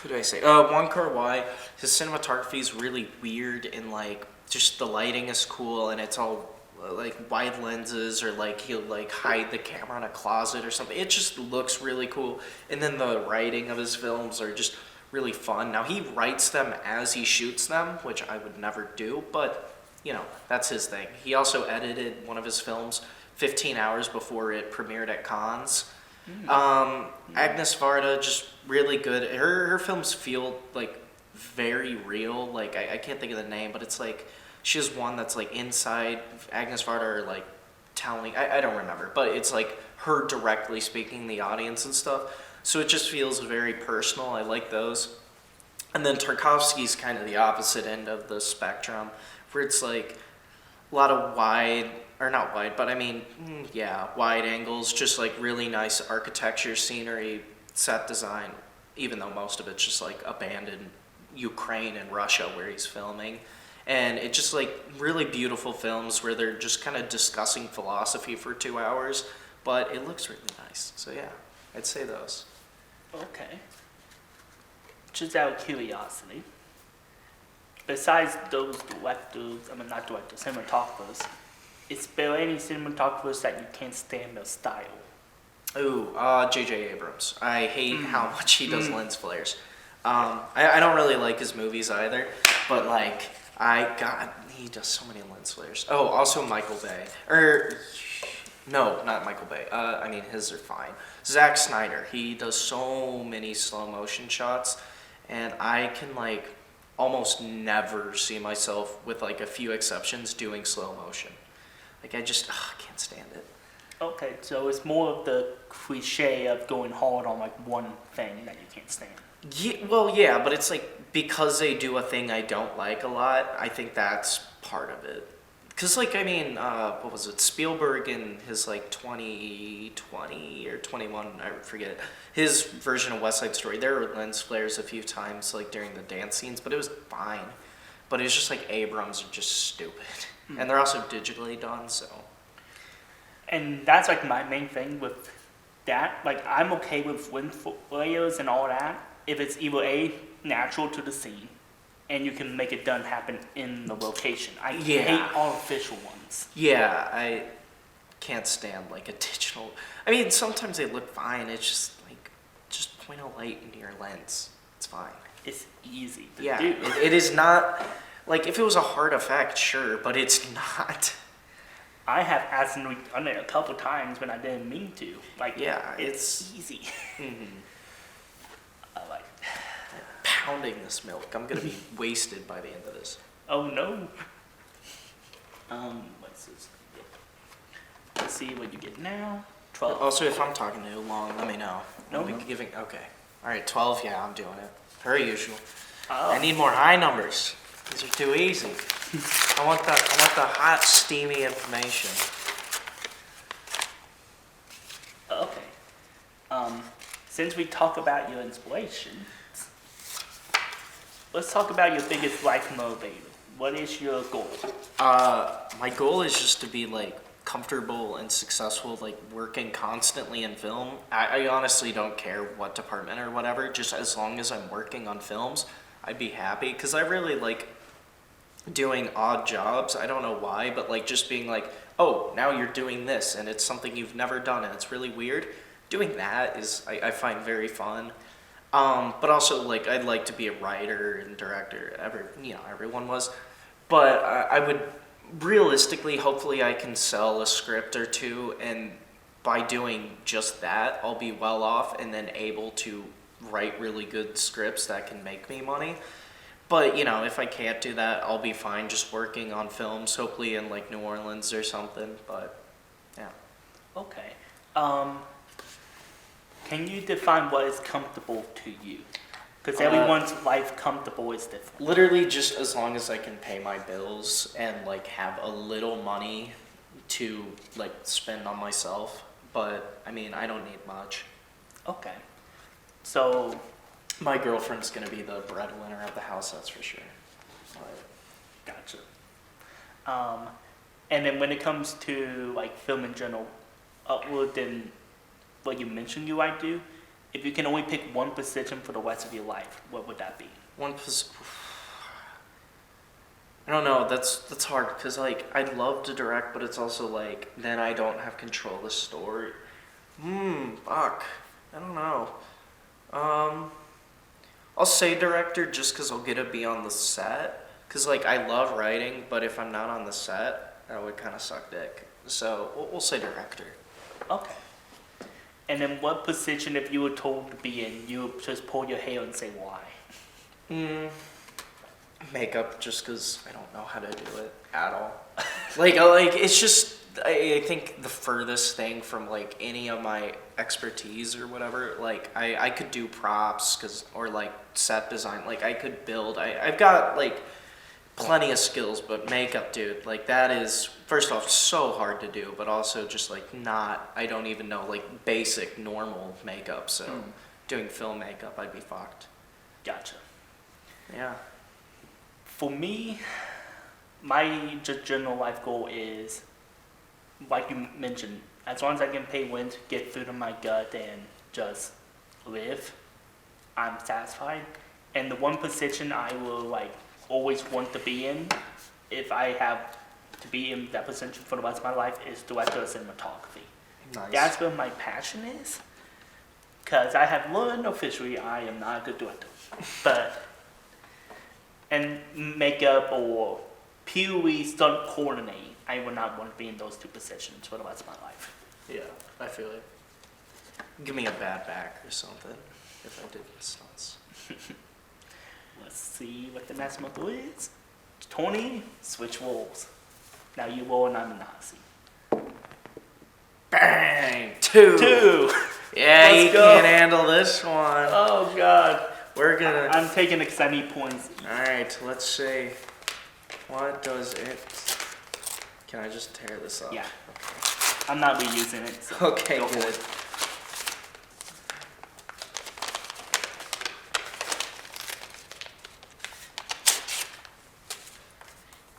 who do I say? Wong Kar-wai, his cinematography is really weird and like just the lighting is cool and it's all like wide lenses or like he'll like hide the camera in a closet or something. It just looks really cool. And then the writing of his films are just really fun. Now he writes them as he shoots them, which I would never do, but that's his thing. He also edited one of his films 15 hours before it premiered at Cannes. Agnes Varda, just really good. Her films feel like very real. Like I can't think of the name, but it's like she has one that's like inside Agnes Varda or like telling, I don't remember, but it's like her directly speaking the audience and stuff. So it just feels very personal. I like those. And then Tarkovsky's kind of the opposite end of the spectrum, where it's like a lot of wide angles, just like really nice architecture, scenery, set design, even though most of it's just like abandoned Ukraine and Russia where he's filming. And it's just like really beautiful films where they're just kind of discussing philosophy for 2 hours, but it looks really nice. So yeah, I'd say those. Okay. Just out of curiosity, besides those cinematographers, Is there any cinematographers that you can't stand their style? Ooh, J.J. Abrams. I hate how much he does lens flares. I don't really like his movies either, but like, he does so many lens flares. Oh, also Michael Bay. No, not Michael Bay. I mean, his are fine. Zack Snyder. He does so many slow motion shots, and I can like almost never see myself, with like a few exceptions, doing slow motion. Like I can't stand it. Okay, so it's more of the cliche of going hard on like one thing that you can't stand. Yeah, well, yeah, but it's like because they do a thing I don't like a lot. I think that's part of it. Cause like I mean, what was it? Spielberg in his like 2020 or 21, I forget. His version of West Side Story. There were lens flares a few times, like during the dance scenes, but it was fine. But it was just like Abrams are just stupid, and they're also digitally done, so. And that's like my main thing with that. Like I'm okay with wind flares and all that if it's either A, natural to the scene, and you can make it happen in the location. I hate artificial ones. Yeah, I can't stand like a digital. I mean, sometimes they look fine. It's just like, just point a light into your lens. It's fine. It's easy to Yeah, do. it is not, like if it was a hard effect, sure, but it's not. I have accidentally done it a couple times when I didn't mean to. Like, Yeah, it's easy. I like. Pounding this milk. I'm gonna be wasted by the end of this. Oh no. What's this? Let's see what you get now. 12. Also, if I'm talking too long, let me know. No, I'll be no. giving. Okay. All right, 12. Yeah, I'm doing it. Per usual. Oh. I need more high numbers. These are too easy. I want the hot, steamy information. Okay. Since we talk about your inspiration, let's talk about your biggest life motivator. What is your goal? My goal is just to be like comfortable and successful, like working constantly in film. I honestly don't care what department or whatever, just as long as I'm working on films, I'd be happy. Because I really like doing odd jobs. I don't know why, but like just being like, oh, now you're doing this and it's something you've never done and it's really weird. Doing that is, I find very fun. But also like I'd like to be a writer and director. Everyone was. But I would realistically, hopefully I can sell a script or two, and by doing just that, I'll be well off and then able to write really good scripts that can make me money. But, if I can't do that, I'll be fine just working on films, hopefully in like New Orleans or something, but yeah. Okay. Can you define what is comfortable to you? Because everyone's life comfortable is different. Literally just as long as I can pay my bills and like have a little money to like spend on myself. But I mean, I don't need much. Okay. So, My girlfriend's gonna be the breadwinner of the house, that's for sure. But gotcha. And then when it comes to like film in general, then what you mentioned you might do, if you can only pick one position for the rest of your life, what would that be? I don't know. That's hard because like I'd love to direct, but it's also like then I don't have control of the story. Fuck. I don't know. I'll say director just because I'll get to be on the set. Cause like I love writing, but if I'm not on the set, that would kind of suck dick. So we'll say director. Okay. And then what position, if you were told to be in, you would just pull your hair and say why? Makeup, just because I don't know how to do it at all. like it's just I think the furthest thing from like any of my expertise or whatever. Like I could do props or like set design. Like I could build. I've got like plenty of skills, but makeup, dude, like that is first off so hard to do, but also just like I don't even know like basic normal makeup. So doing film makeup, I'd be fucked. Gotcha. Yeah. For me, my just general life goal is, like you mentioned, as long as I can pay rent, get food in my gut, and just live, I'm satisfied. And the one position I will like always want to be in, if I have to be in that position for the rest of my life is director of cinematography. Nice. That's where my passion is. Because I have learned officially I am not a good director. But, and makeup or purely stunt coordinating, I would not want to be in those two positions for the rest of my life. Yeah, I feel it. Give me a bad back or something if I did stunts. Let's see what the next number is. 20, switch roles. Now you roll and I'm a Nazi. Bang! 2. 2. Yeah, Let's you go. can't handle this one. Oh God. We're gonna. I'm taking it 'cause I need points. Alright, let's see. What does it. Can I just tear this up? Yeah. I'm not reusing it. So Okay, go for good. it.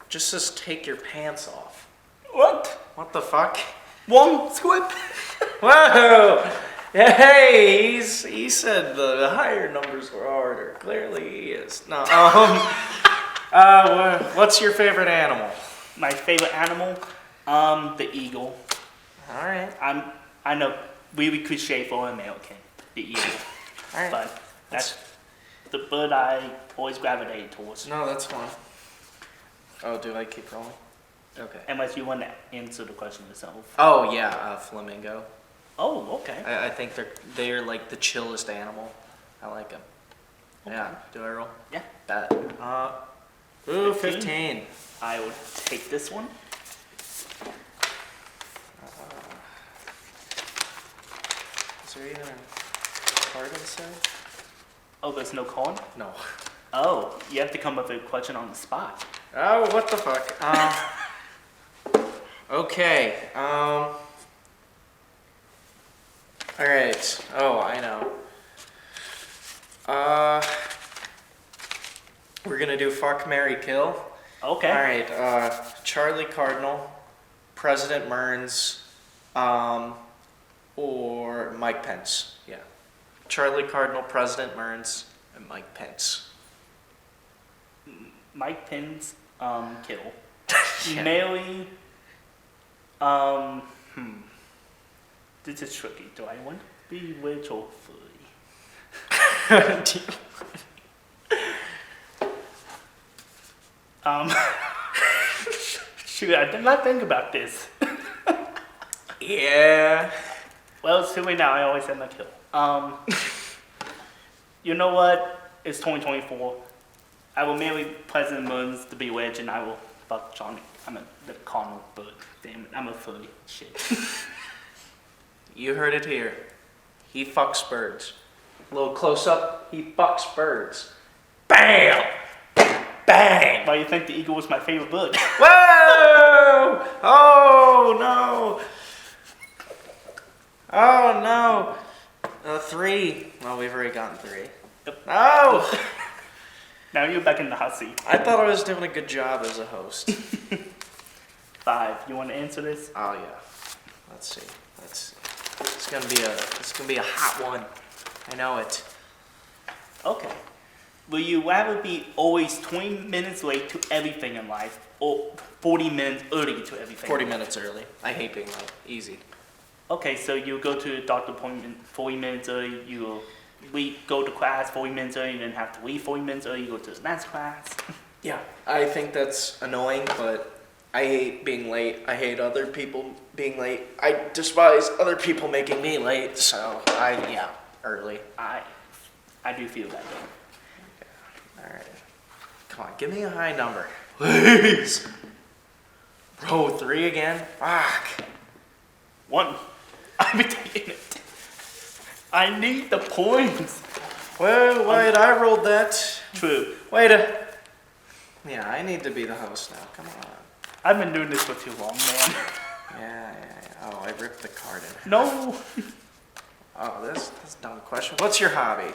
Just says take your pants off. What? What the fuck? One squip. Whoa! Hey, he said the higher numbers were harder. Clearly he is. No. What's your favorite animal? My favorite animal, the eagle. All right. I know really cliche for an American, the eagle, All right. but that's the bird I always gravitate towards. No, that's fine. Oh, do I keep rolling? Okay. Unless you want to answer the question yourself. Oh yeah, flamingo. Oh, okay. I think they're like the chillest animal. I like them. Yeah. Do I roll? Yeah. Bet. Ooh, 15. I would take this one. Is there even a card inside? Oh, there's no card? No. Oh, you have to come up with a question on the spot. Oh, what the fuck? Okay. All right. Oh, I know. We're gonna do fuck, marry, kill. Okay. All right. Charlie Cardinal, President Mearns, or Mike Pence. Yeah. Charlie Cardinal, President Mearns, and Mike Pence. Mike Pence, kill. Yeah. Mary, This is tricky. Do I want to be rich or free? Shoot, I did not think about this. Yeah. Well, it's too late now. I always said my kill. You know what? It's 2024. I will marry President Burns to be rich, and I will fuck Johnny. I'm the Cardinal bird. Damn it, I'm a furry. Shit. You heard it here. He fucks birds. A little close up. He fucks birds. Bam! Bang! Why do you think the eagle was my favorite bird? Whoa! Oh no! Oh no! 3. Well, we've already gotten 3. Yep. No! Now you're back in the hot seat. I thought I was doing a good job as a host. 5. You want to answer this? Oh yeah. Let's see. It's gonna be a hot one. I know it. Okay. Will you rather be always 20 minutes late to everything in life, or 40 minutes early to everything? 40 minutes early. I hate being late. Easy. Okay, so you go to the doctor appointment 40 minutes early, we go to class 40 minutes early, you then have to leave 40 minutes early, you go to the next class. Yeah. I think that's annoying, but I hate being late. I hate other people being late. I despise other people making me late, so early. I do feel that though. Alright. Come on, give me a high number. Please! Bro, 3 again? Fuck. 1. I'm taking it. I need the points. Well, wait, I rolled that. True. Wait a... Yeah, I need to be the host now. Come on. I've been doing this for too long, man. Yeah. Oh, I ripped the card in. No. Oh, that's a dumb question. What's your hobby?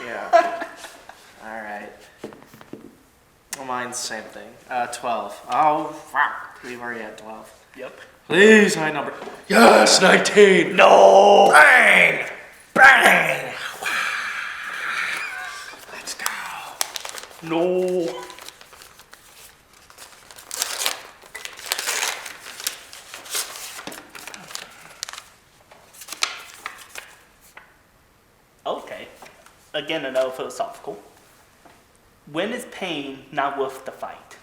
Yeah. Alright. Well, mine's the same thing. 12. Oh, fuck. We've already had 12. Yep. Please, high number. Yes, 19. No. Bang! Bang! Let's go. No. again, another philosophical. When is pain not worth the fight?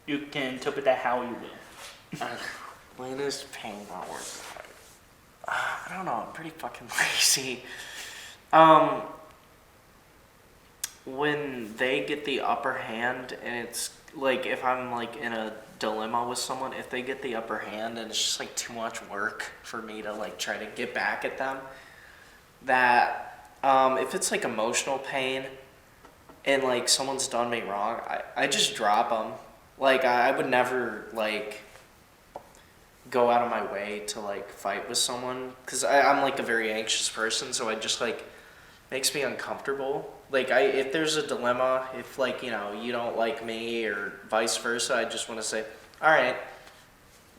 You can interpret that how you will. When is pain not worth the fight? I don't know. I'm pretty fucking lazy. When they get the upper hand, and it's like if I'm like in a dilemma with someone, if they get the upper hand and it's just like too much work for me to like try to get back at them, that if it's like emotional pain and like someone's done me wrong, I just drop them. Like I would never like go out of my way to like fight with someone because I'm like a very anxious person, so I just like makes me uncomfortable. Like if there's a dilemma, if like you know you don't like me or vice versa, I just want to say, all right,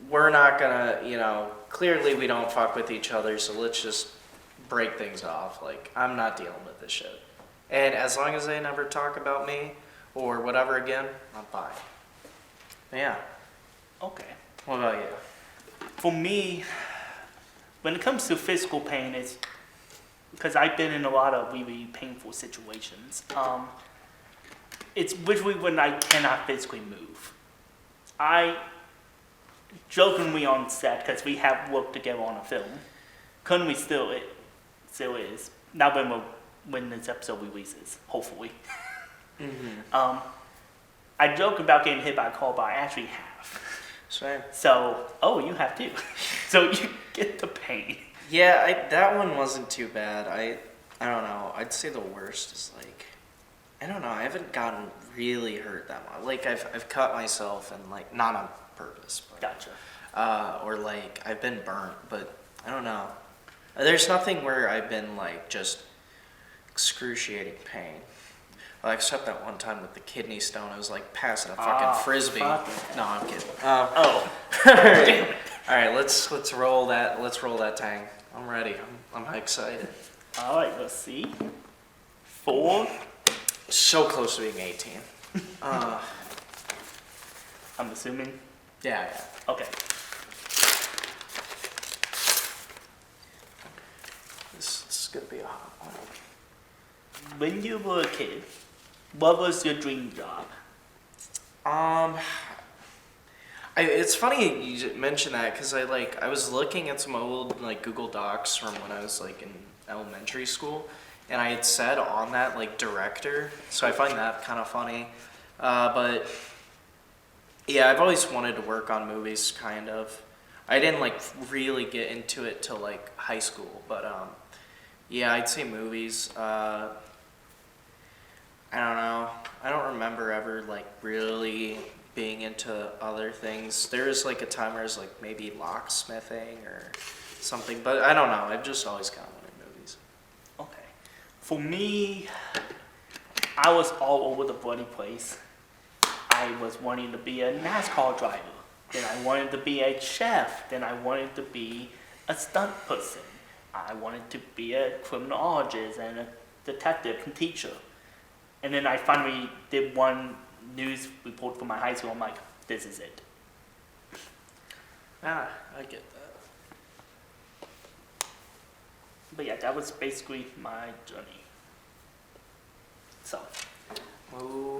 we're not gonna, you know, clearly we don't fuck with each other, so let's just break things off. Like I'm not dealing with this shit, and as long as they never talk about me or whatever again, I'm fine. Yeah. Okay. What about you? For me, when it comes to physical pain, it's because I've been in a lot of really painful situations. It's usually when I cannot physically move. I jokingly on set, because we have worked together on a film. Currently still is. Not when this episode releases, hopefully. Mm-hmm. I joke about getting hit by a car, but I actually have. Same. So, you have too. So you get the pain. Yeah, that one wasn't too bad. I don't know. I'd say the worst is like, I don't know. I haven't gotten really hurt that much. Like I've cut myself and like not on purpose. But, Gotcha. or like I've been burnt, but I don't know. There's nothing where I've been like just excruciating pain. Well, except that one time with the kidney stone, I was like passing a fucking frisbee. Fuck. No, I'm kidding. Oh. Damn it. All right, let's roll that. Let's roll that tang. I'm ready. I'm excited. All right, let's see. 4. So close to being 18. I'm assuming. Yeah. Okay. This is gonna be a hot one. When you were a kid, what was your dream job? It's funny you mention that because I was looking at some old like Google Docs from when I was like in elementary school, and I had said on that like director, so I find that kind of funny. But yeah, I've always wanted to work on movies. Kind of, I didn't like really get into it till like high school, but yeah, I'd say movies. I don't know. I don't remember ever like really being into other things. There was like a time where I was like maybe locksmithing or something, but I don't know. I've just always kind of wanted movies. Okay. For me, I was all over the bloody place. I was wanting to be a NASCAR driver. Then I wanted to be a chef. Then I wanted to be a stunt person. I wanted to be a criminologist and a detective and teacher. And then I finally did one news report for my high school. I'm like, this is it. Ah, I get that. But yeah, that was basically my journey. So,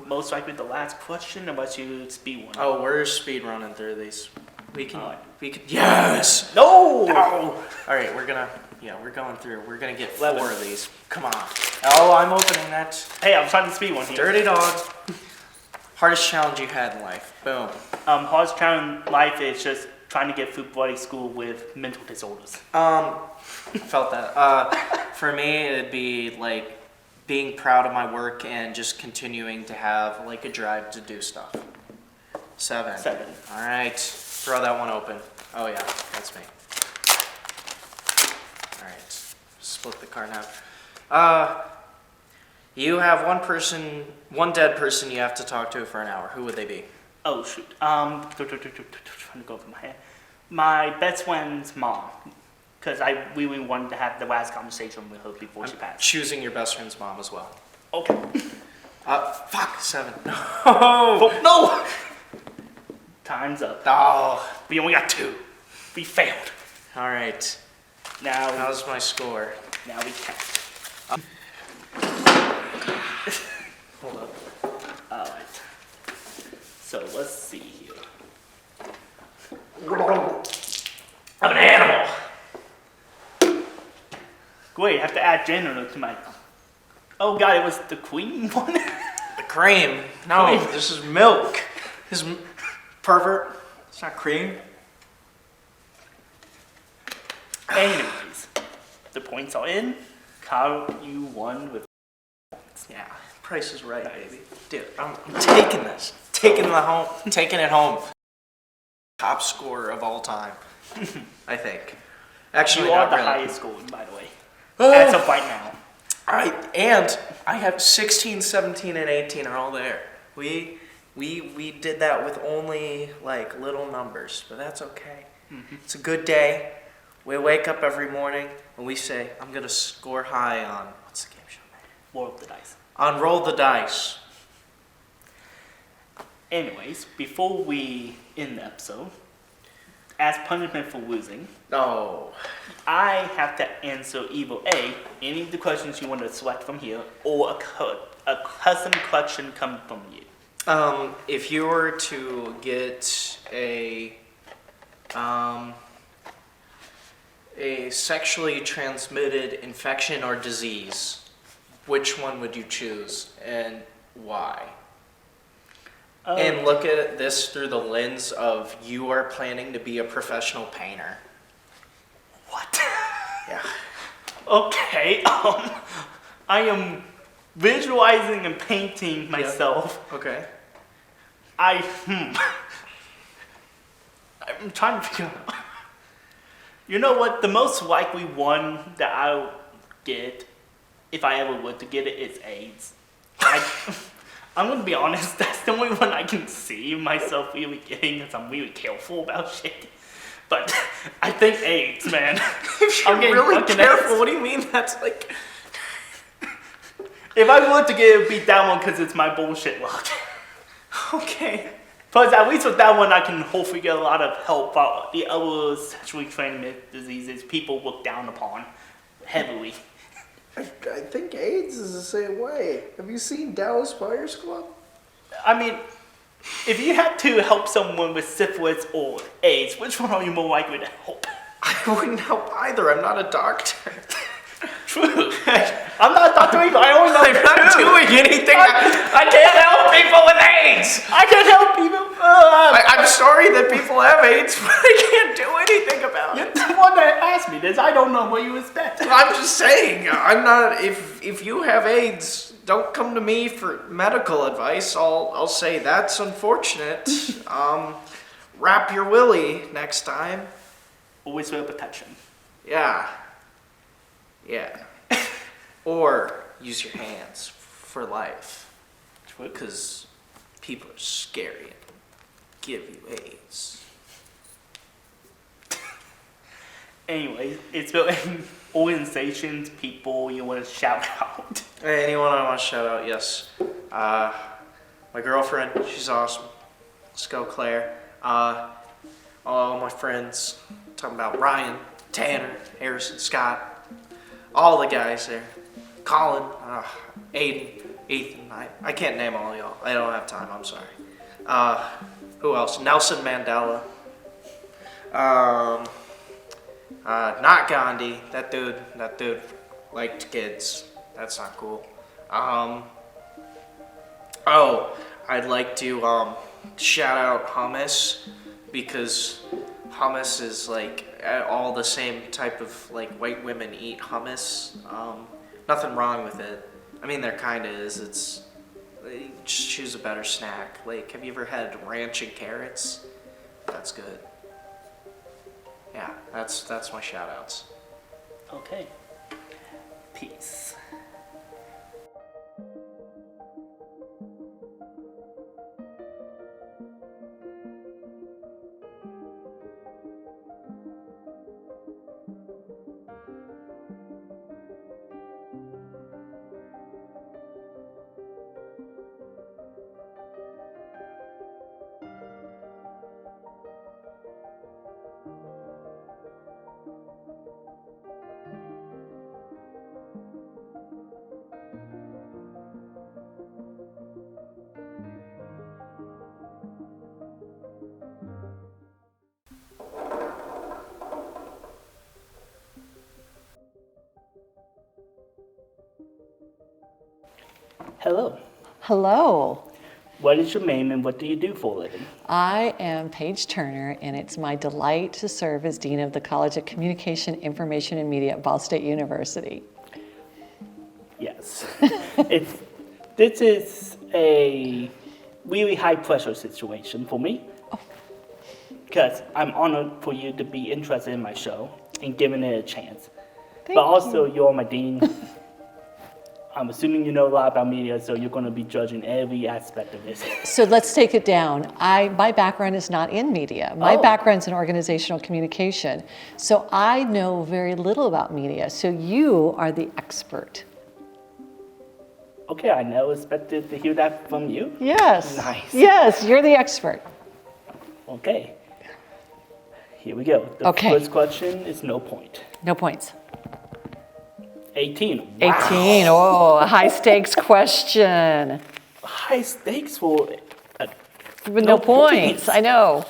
most likely the last question, unless you speed one. Oh, we're speed running through these. We can. Alright. Yes. No! All right, we're going through. We're gonna get 4 11. of these. Come on. Oh, I'm opening that. Hey, I'm trying to speed one here. Dirty dog. Hardest challenge you had in life. Boom. Hardest challenge in life is just trying to get through bloody school with mental disorders. I felt that. For me, it'd be like being proud of my work and just continuing to have like a drive to do stuff. 7. 7. All right. Throw that one open. Oh yeah, that's me. All right. Split the card now. You have one dead person you have to talk to for an hour. Who would they be? Oh shoot. Trying to go over my head. My best friend's mom, because I really wanted to have the last conversation with her before she passed. Choosing your best friend's mom as well. Okay. Fuck, 7. No. Oh, no! Time's up. Oh. We only got 2. We failed. All right. Now How's my score? we count. So let's see here. I'm an animal. Wait, I have to add gender to my. Oh god, it was the queen one? The cream. No, Cream. this is milk. This is pervert. It's not cream. Anyways, the points are in. Kyle, you won with. Yeah, price is right, Nice. baby. Dude, I'm taking this. Taking it home. Top scorer of all time. I think. Actually, You are not the really. highest scoring, by the way. As of right now. And I have 16, 17, and 18 are all there. We did that with only like little numbers, but that's okay. It's a good day. We wake up every morning and we say, I'm gonna score high on what's the game show name? Roll the dice. On Roll the Dice. Anyways, before we end the episode, as punishment for losing, Oh. I have to answer either A, any of the questions you want to select from here, or a custom question come from you. If you were to get a sexually transmitted infection or disease, which one would you choose and why? And look at this through the lens of you are planning to be a professional painter. What? Yeah. Okay, I am visualizing and painting myself. Okay. I'm trying to figure out. You know what? The most likely one that I'll get, if I ever were to get it, is AIDS. I'm gonna be honest, that's the only one I can see myself really getting because I'm really careful about shit. But I think AIDS, man. If you're I'm getting really fucking careful, AIDS. what do you mean that's like... If I were to get it, it would be that one because it's my bullshit luck. Okay. But at least with that one, I can hopefully get a lot of help. But the other sexually transmitted diseases, people look down upon heavily. I think AIDS is the same way. Have you seen Dallas Buyers Club? I mean, if you had to help someone with syphilis or AIDS, which one are you more likely to help? I wouldn't help either. I'm not a doctor. True. I'm not a doctor either. I only know I'm not doing anything. I can't help people with AIDS. I can help people. I'm sorry that people have AIDS, but I can't do anything about You're it. the one that asked me this. I don't know what you expect. I'm just saying, I'm not. If you have AIDS, don't come to me for medical advice. I'll say that's unfortunate. Wrap your willy next time. Always wear protection. Yeah. Yeah. Or use your hands for life. Because people are scary and give you AIDS. Anyway, it's about organizations, people you want to shout out. Hey, anyone I want to shout out? Yes. My girlfriend, she's awesome. Let's go, Claire. All my friends, talking about Ryan, Tanner, Harrison, Scott, all the guys there. Colin, Aiden, Ethan. I can't name all y'all. I don't have time. I'm sorry. Who else? Nelson Mandela. Not Gandhi. That dude liked kids. That's not cool. Oh, I'd like to shout out hummus because hummus is like all the same type of like white women eat hummus. Nothing wrong with it. I mean, there kind of is. It's just choose a better snack. Like, have you ever had ranch and carrots? That's good. Yeah, that's my shout outs. Okay. Peace. Hello. Hello. What is your name and what do you do for a living? I am Paaige Turner, and it's my delight to serve as Dean of the College of Communication, Information, and Media at Ball State University. Yes. This is a really high pressure situation for me. Because I'm honored for you to be interested in my show and giving it a chance. Thank But also, you. you're my dean. I'm assuming you know a lot about media, so you're going to be judging every aspect of this. So let's take it down. My background is not in media. My Oh. background's in organizational communication. So I know very little about media. So you are the expert. Okay, I never expected to hear that from you. Yes. Nice. Yes, you're the expert. Okay. Here we go. The Okay. first question is no point. No points. 18. Wow. 18. Oh, a high stakes question. High stakes for With no points. I know.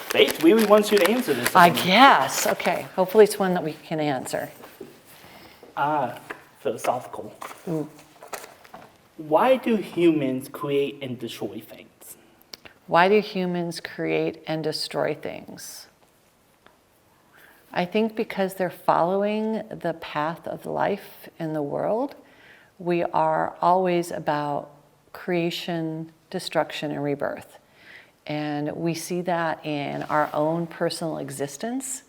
Fate really wants you to answer this. I guess. Okay. Hopefully it's one that we can answer. Philosophical. Why do humans create and destroy things? Why do humans create and destroy things? I think because they're following the path of life in the world. We are always about creation, destruction, and rebirth. And we see that in our own personal existence,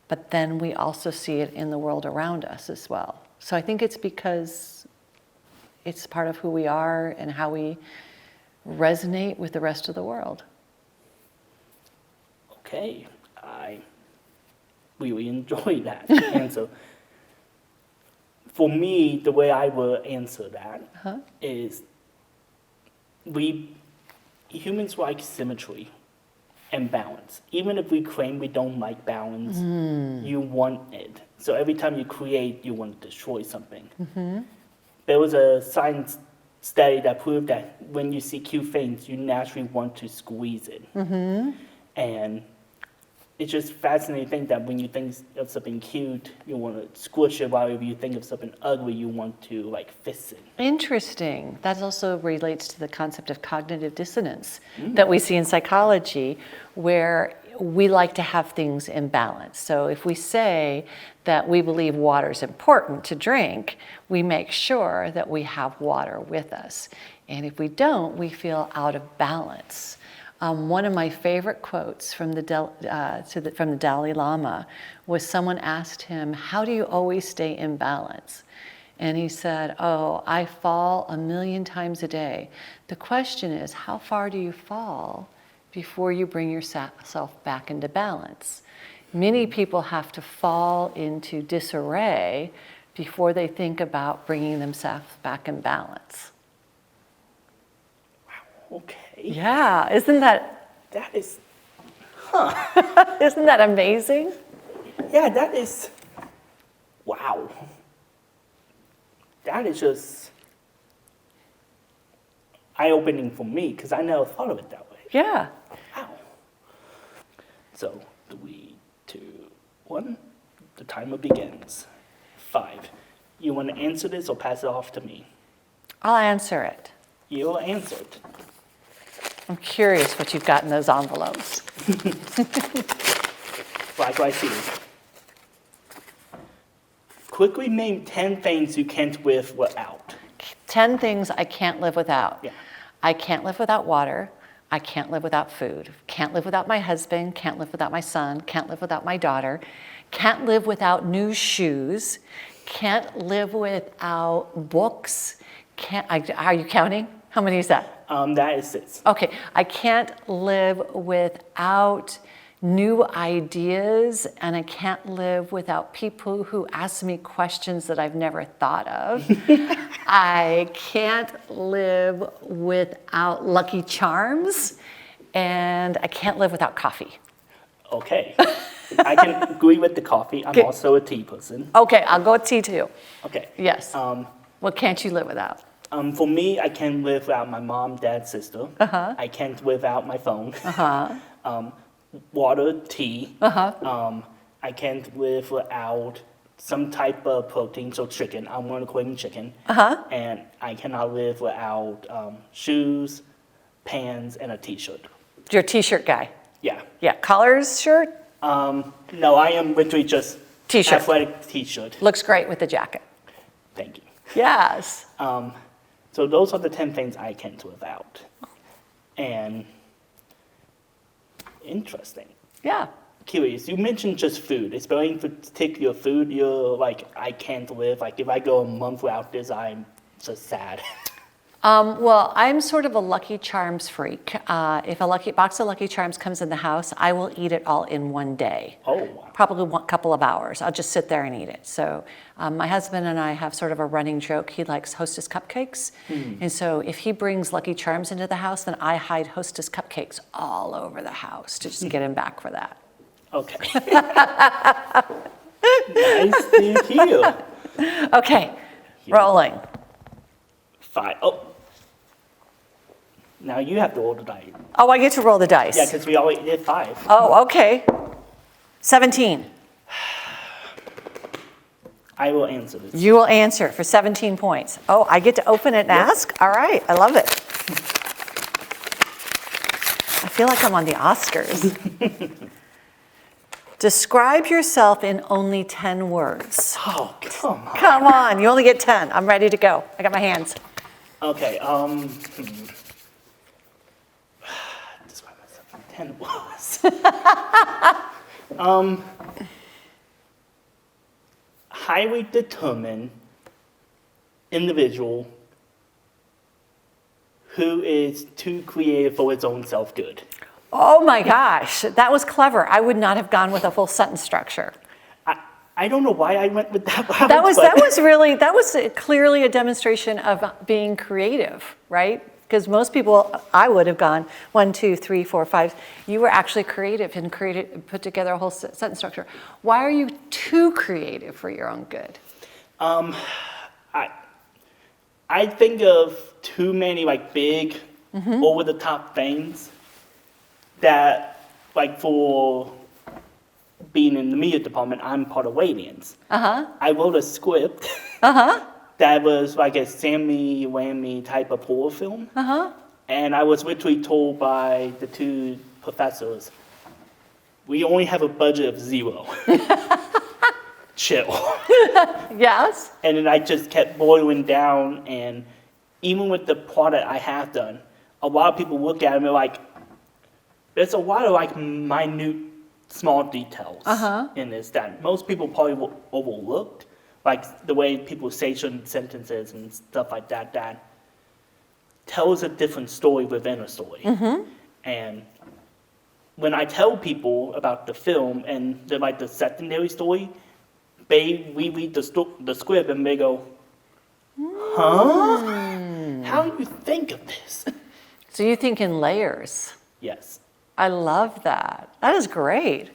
but then we also see it in the world around us as well. So I think it's because it's part of who we are and how we resonate with the rest of the world. Okay, I really enjoy that answer. For me, the way I will answer that is humans like symmetry and balance. Even if we claim we don't like balance, you want it. So every time you create, you want to destroy something. There was a science study that proved that when you see cute things, you naturally want to squeeze it. And it's just fascinating to think that when you think of something cute, you want to squish it, while if you think of something ugly, you want to like fist it. Interesting. That also relates to the concept of cognitive dissonance that we see in psychology, where we like to have things in balance. So if we say that we believe water is important to drink, we make sure that we have water with us. And if we don't, we feel out of balance. One of my favorite quotes from the Dalai Lama was someone asked him, "How do you always stay in balance?" And he said, "Oh, I fall 1,000,000 times a day. The question is, how far do you fall before you bring yourself back into balance?" Many people have to fall into disarray before they think about bringing themselves back in balance. Okay. Yeah, isn't that isn't that amazing? Yeah, that is, wow. That is just eye-opening for me, because I never thought of it that way. Yeah. Wow. So, 3, 2, 1, the timer begins. 5. You want to answer this or pass it off to me? I'll answer it. You'll answer it. I'm curious what you've got in those envelopes. Like I see. Quickly name 10 things you can't live without. 10 things I can't live without. Yeah. I can't live without water. I can't live without food. Can't live without my husband. Can't live without my son. Can't live without my daughter. Can't live without new shoes. Can't live without books. Are you counting? How many is that? That is 6. Okay, I can't live without new ideas, and I can't live without people who ask me questions that I've never thought of. I can't live without Lucky Charms, and I can't live without coffee. Okay. I can agree with the coffee. I'm Okay. also a tea person. Okay, I'll go with tea too. Okay. Yes. What can't you live without? For me, I can't live without my mom, dad, sister. I can't live without my phone. Water, tea. I can't live without some type of protein, so chicken. I'm going to claim chicken. And I cannot live without shoes, pants, and a t-shirt. You're a t-shirt guy. Yeah. Yeah, colors shirt? No, I am literally just T-shirt. athletic t-shirt. Looks great with the jacket. Thank you. Yes. So those are the 10 things I can't live without. And interesting. Yeah. Curious, you mentioned just food. It's very particular food. You're like, I can't live. Like, if I go a month without this, I'm just sad. Well, I'm sort of a Lucky Charms freak. If a box of Lucky Charms comes in the house, I will eat it all in one day. Oh, wow. Probably one couple of hours. I'll just sit there and eat it. So my husband and I have sort of a running joke. He likes Hostess cupcakes. And so if he brings Lucky Charms into the house, then I hide Hostess cupcakes all over the house to just get him back for that. Okay. Nice to hear. Okay, rolling. 5. Oh. Now you have to roll the dice. Oh, I get to roll the dice. Yeah, because we already did 5. Oh, okay. 17. I will answer this. You will answer for 17 points. Oh, I get to open it and ask? All right, I love it. I feel like I'm on the Oscars. Describe yourself in only 10 words. Oh, come on. Come on, you only get 10. I'm ready to go. I got my hands. Okay, describe myself in 10 words. Highly determined individual who is too creative for his own self-good. Oh my gosh, that was clever. I would not have gone with a full sentence structure. I don't know why I went with that. That was clearly a demonstration of being creative, right? Because most people, I would have gone 1, 2, 3, 4, 5. You were actually creative and put together a whole sentence structure. Why are you too creative for your own good? I think of too many like big, over the top things that like for being in the media department, I'm part of Radiance. I wrote a script that was like a Sammy Whammy type of horror film. And I was literally told by the 2 professors, we only have a budget of 0. Chill. Yes. And then I just kept boiling down, and even with the product I have done, a lot of people look at it and they're like, there's a lot of like minute, small details in this that most people probably overlooked, like the way people say certain sentences and stuff like that, that tells a different story within a story. And when I tell people about the film and they're like the secondary story, we read the script and they go, huh? How do you think of this? So you think in layers. Yes. I love that. That is great.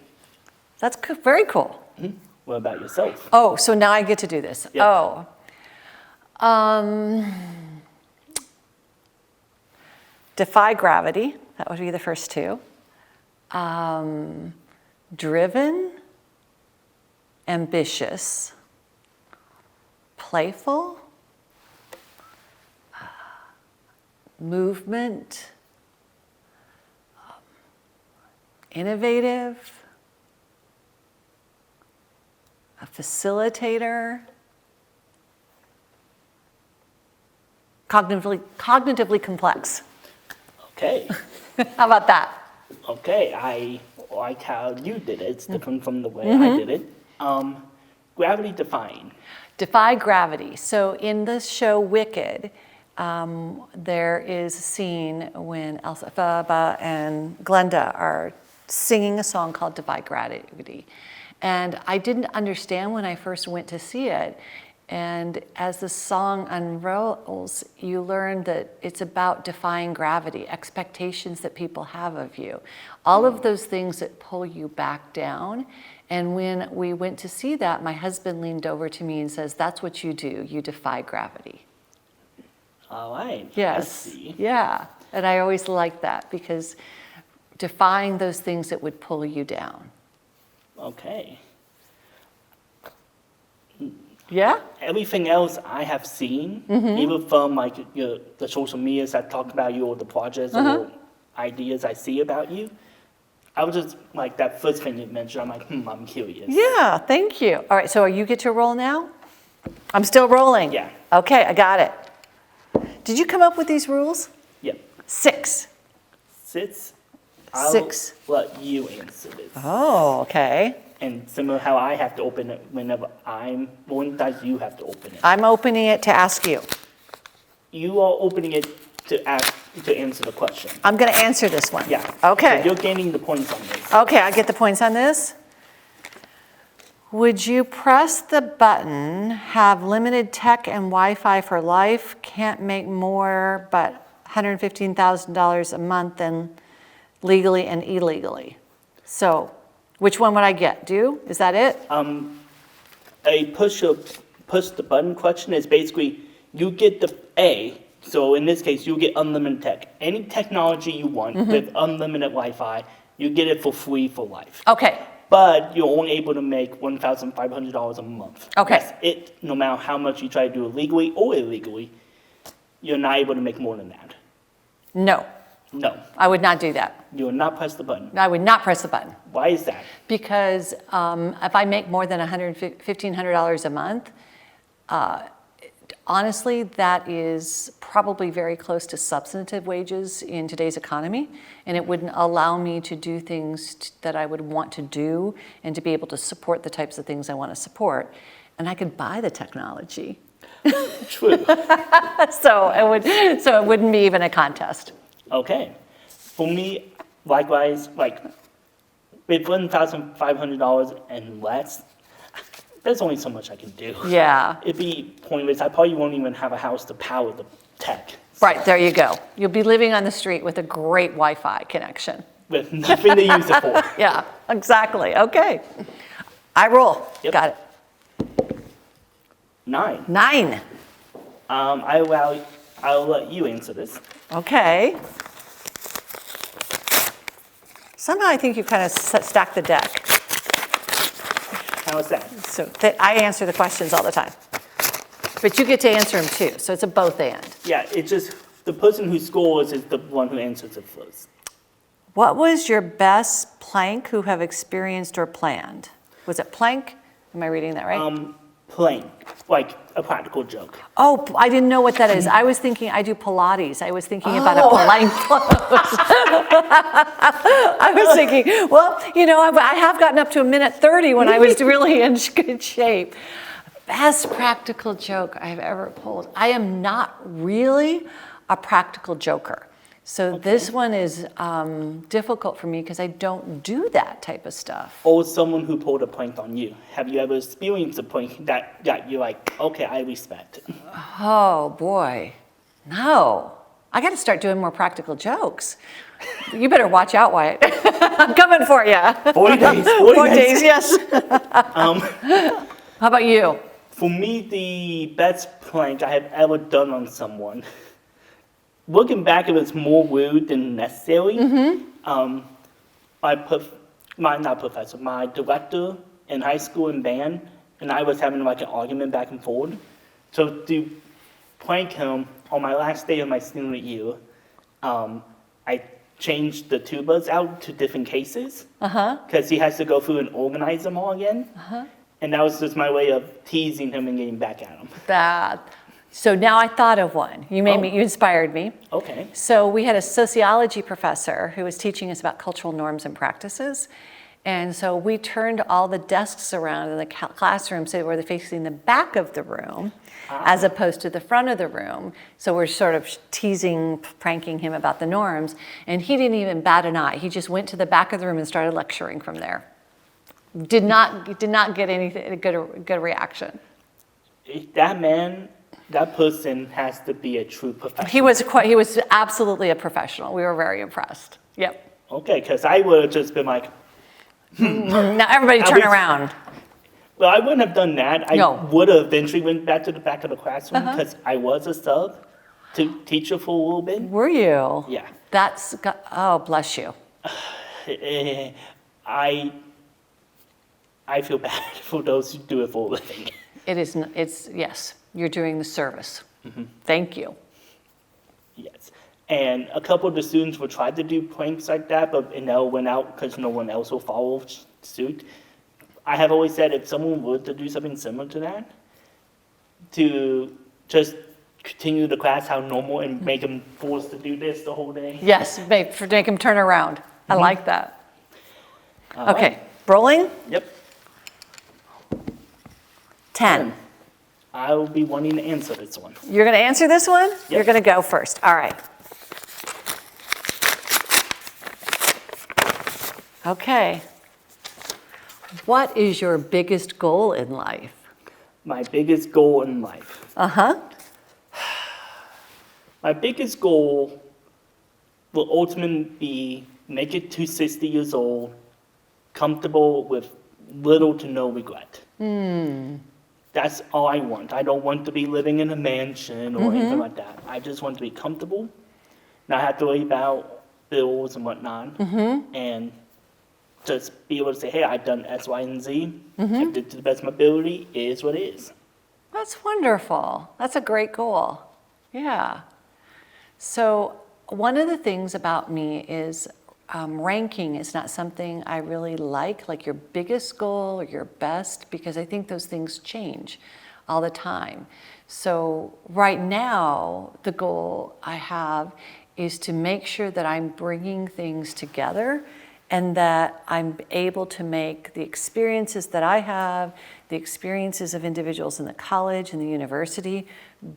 That's very cool. What about yourself? Oh, so now I get to do this. Yep. Oh. Defy gravity. That would be the first 2. Driven, ambitious, playful, movement, innovative, a facilitator, cognitively complex. Okay. How about that? Okay, I like how you did it. It's different from the way I did it. Gravity defying. Defy gravity. So in the show Wicked, there is a scene when Elphaba and Glenda are singing a song called Defy Gravity. And I didn't understand when I first went to see it. And as the song unrolls, you learn that it's about defying gravity, expectations that people have of you, all of those things that pull you back down. And when we went to see that, my husband leaned over to me and says, that's what you do, you defy gravity. All right. Yes. I see. Yeah. And I always liked that because defying those things that would pull you down. Okay. Yeah? Everything else I have seen, even from like the social medias that talk about you or the projects or ideas I see about you, I was just like that first thing you mentioned. I'm like, I'm curious. Yeah, thank you. All right, so you get to roll now? I'm still rolling? Yeah. Okay, I got it. Did you come up with these rules? Yep. 6. I'll 6. let you answer this. Oh, okay. And similar how I have to open it whenever I'm rolling dice, you have to open it. I'm opening it to ask you. You are opening it to answer the question. I'm going to answer this one. Yeah. Okay. So you're gaining the points on this. Okay, I get the points on this. Would you press the button, have limited tech and Wi-Fi for life, can't make more but $115,000 a month and legally and illegally? So which one would I get? Is that it? A push the button question is basically you get the A. So in this case, you get unlimited tech. Any technology you want with unlimited Wi-Fi, you get it for free for life. Okay. But you're only able to make $1,500 a month. Okay. That's it. No matter how much you try to do it legally or illegally, you're not able to make more than that. No, No, I would not do that. you will not press the button. I would not press the button Why is that? because if I make more than $1,500 a month, honestly, that is probably very close to substantive wages in today's economy, and it wouldn't allow me to do things that I would want to do and to be able to support the types of things I want to support. And I could buy the technology. True. So it wouldn't be even a contest. Okay. For me, likewise, like with $1,500 and less, there's only so much I can do. Yeah. It'd be pointless. I probably won't even have a house to power the tech. Right, there you go. You'll be living on the street with a great Wi-Fi connection. With nothing to use it for. Yeah, exactly. Okay. I roll. Yep. Got it. 9. 9. I'll let you answer this. Okay. Somehow I think you kind of stacked the deck. How is that? So that I answer the questions all the time. But you get to answer them too, so it's a both and. Yeah, it's just the person who scores is the one who answers it first. What was your best plank who have experienced or planned? Was it plank? Am I reading that right? Plain, like a practical joke. Oh, I didn't know what that is. I was thinking I do Pilates. I was thinking about a plank pose. I was thinking, well, you know, I have gotten up to a minute 30 when I was really in good shape. Best practical joke I've ever pulled. I am not really a practical joker. So this one is difficult for me because I don't do that type of stuff. Or someone who pulled a prank on you. Have you ever experienced a prank that got you like, okay, I respect it? Oh boy, no. I got to start doing more practical jokes. You better watch out, Wyatt. I'm coming for you. 40 days. 40 days, yes. How about you? For me, the best prank I have ever done on someone, looking back, it was more rude than necessary. My director in high school in band, and I was having like an argument back and forth. So to prank him on my last day of my senior year, I changed the tubas out to different cases because he has to go through and organize them all again. And that was just my way of teasing him and getting back at him. So now I thought of one. You inspired me. Okay. So we had a sociology professor who was teaching us about cultural norms and practices. And so we turned all the desks around in the classroom so they were facing the back of the room as opposed to the front of the room. So we're sort of teasing, pranking him about the norms. And he didn't even bat an eye. He just went to the back of the room and started lecturing from there. Did not get anything, a good reaction. That person has to be a true professional. He was absolutely a professional. We were very impressed. Yep. Okay, because I would have just been like, Now everybody turn around. well, I wouldn't have done that. I No. would have eventually went back to the back of the classroom because I was a sub to teacher for a little bit. Were you? Yeah. Oh, bless you. I feel bad for those who do it for a living. Yes, you're doing the service. Thank you. Yes. And a couple of the students will try to do pranks like that, but it never went out because no one else will follow suit. I have always said if someone were to do something similar to that, to just continue the class how normal and make them forced to do this the whole day. Yes, make them turn around. I like that. All Okay, right. rolling? Yep. 10. I will be wanting to answer this one. You're going to answer this one? Yep. You're going to go first. All right. Okay. What is your biggest goal in life? My biggest goal in life. Uh-huh. My biggest goal will ultimately be make it to 60 years old, comfortable with little to no regret. That's all I want. I don't want to be living in a mansion or anything like that. I just want to be comfortable, not have to worry about bills and whatnot, and just be able to say, hey, I've done X, Y, and Z. I did to the best of my ability. It is what it is. That's wonderful. That's a great goal. Yeah. So one of the things about me is ranking is not something I really like your biggest goal or your best, because I think those things change all the time. So right now, the goal I have is to make sure that I'm bringing things together and that I'm able to make the experiences that I have, the experiences of individuals in the college and the university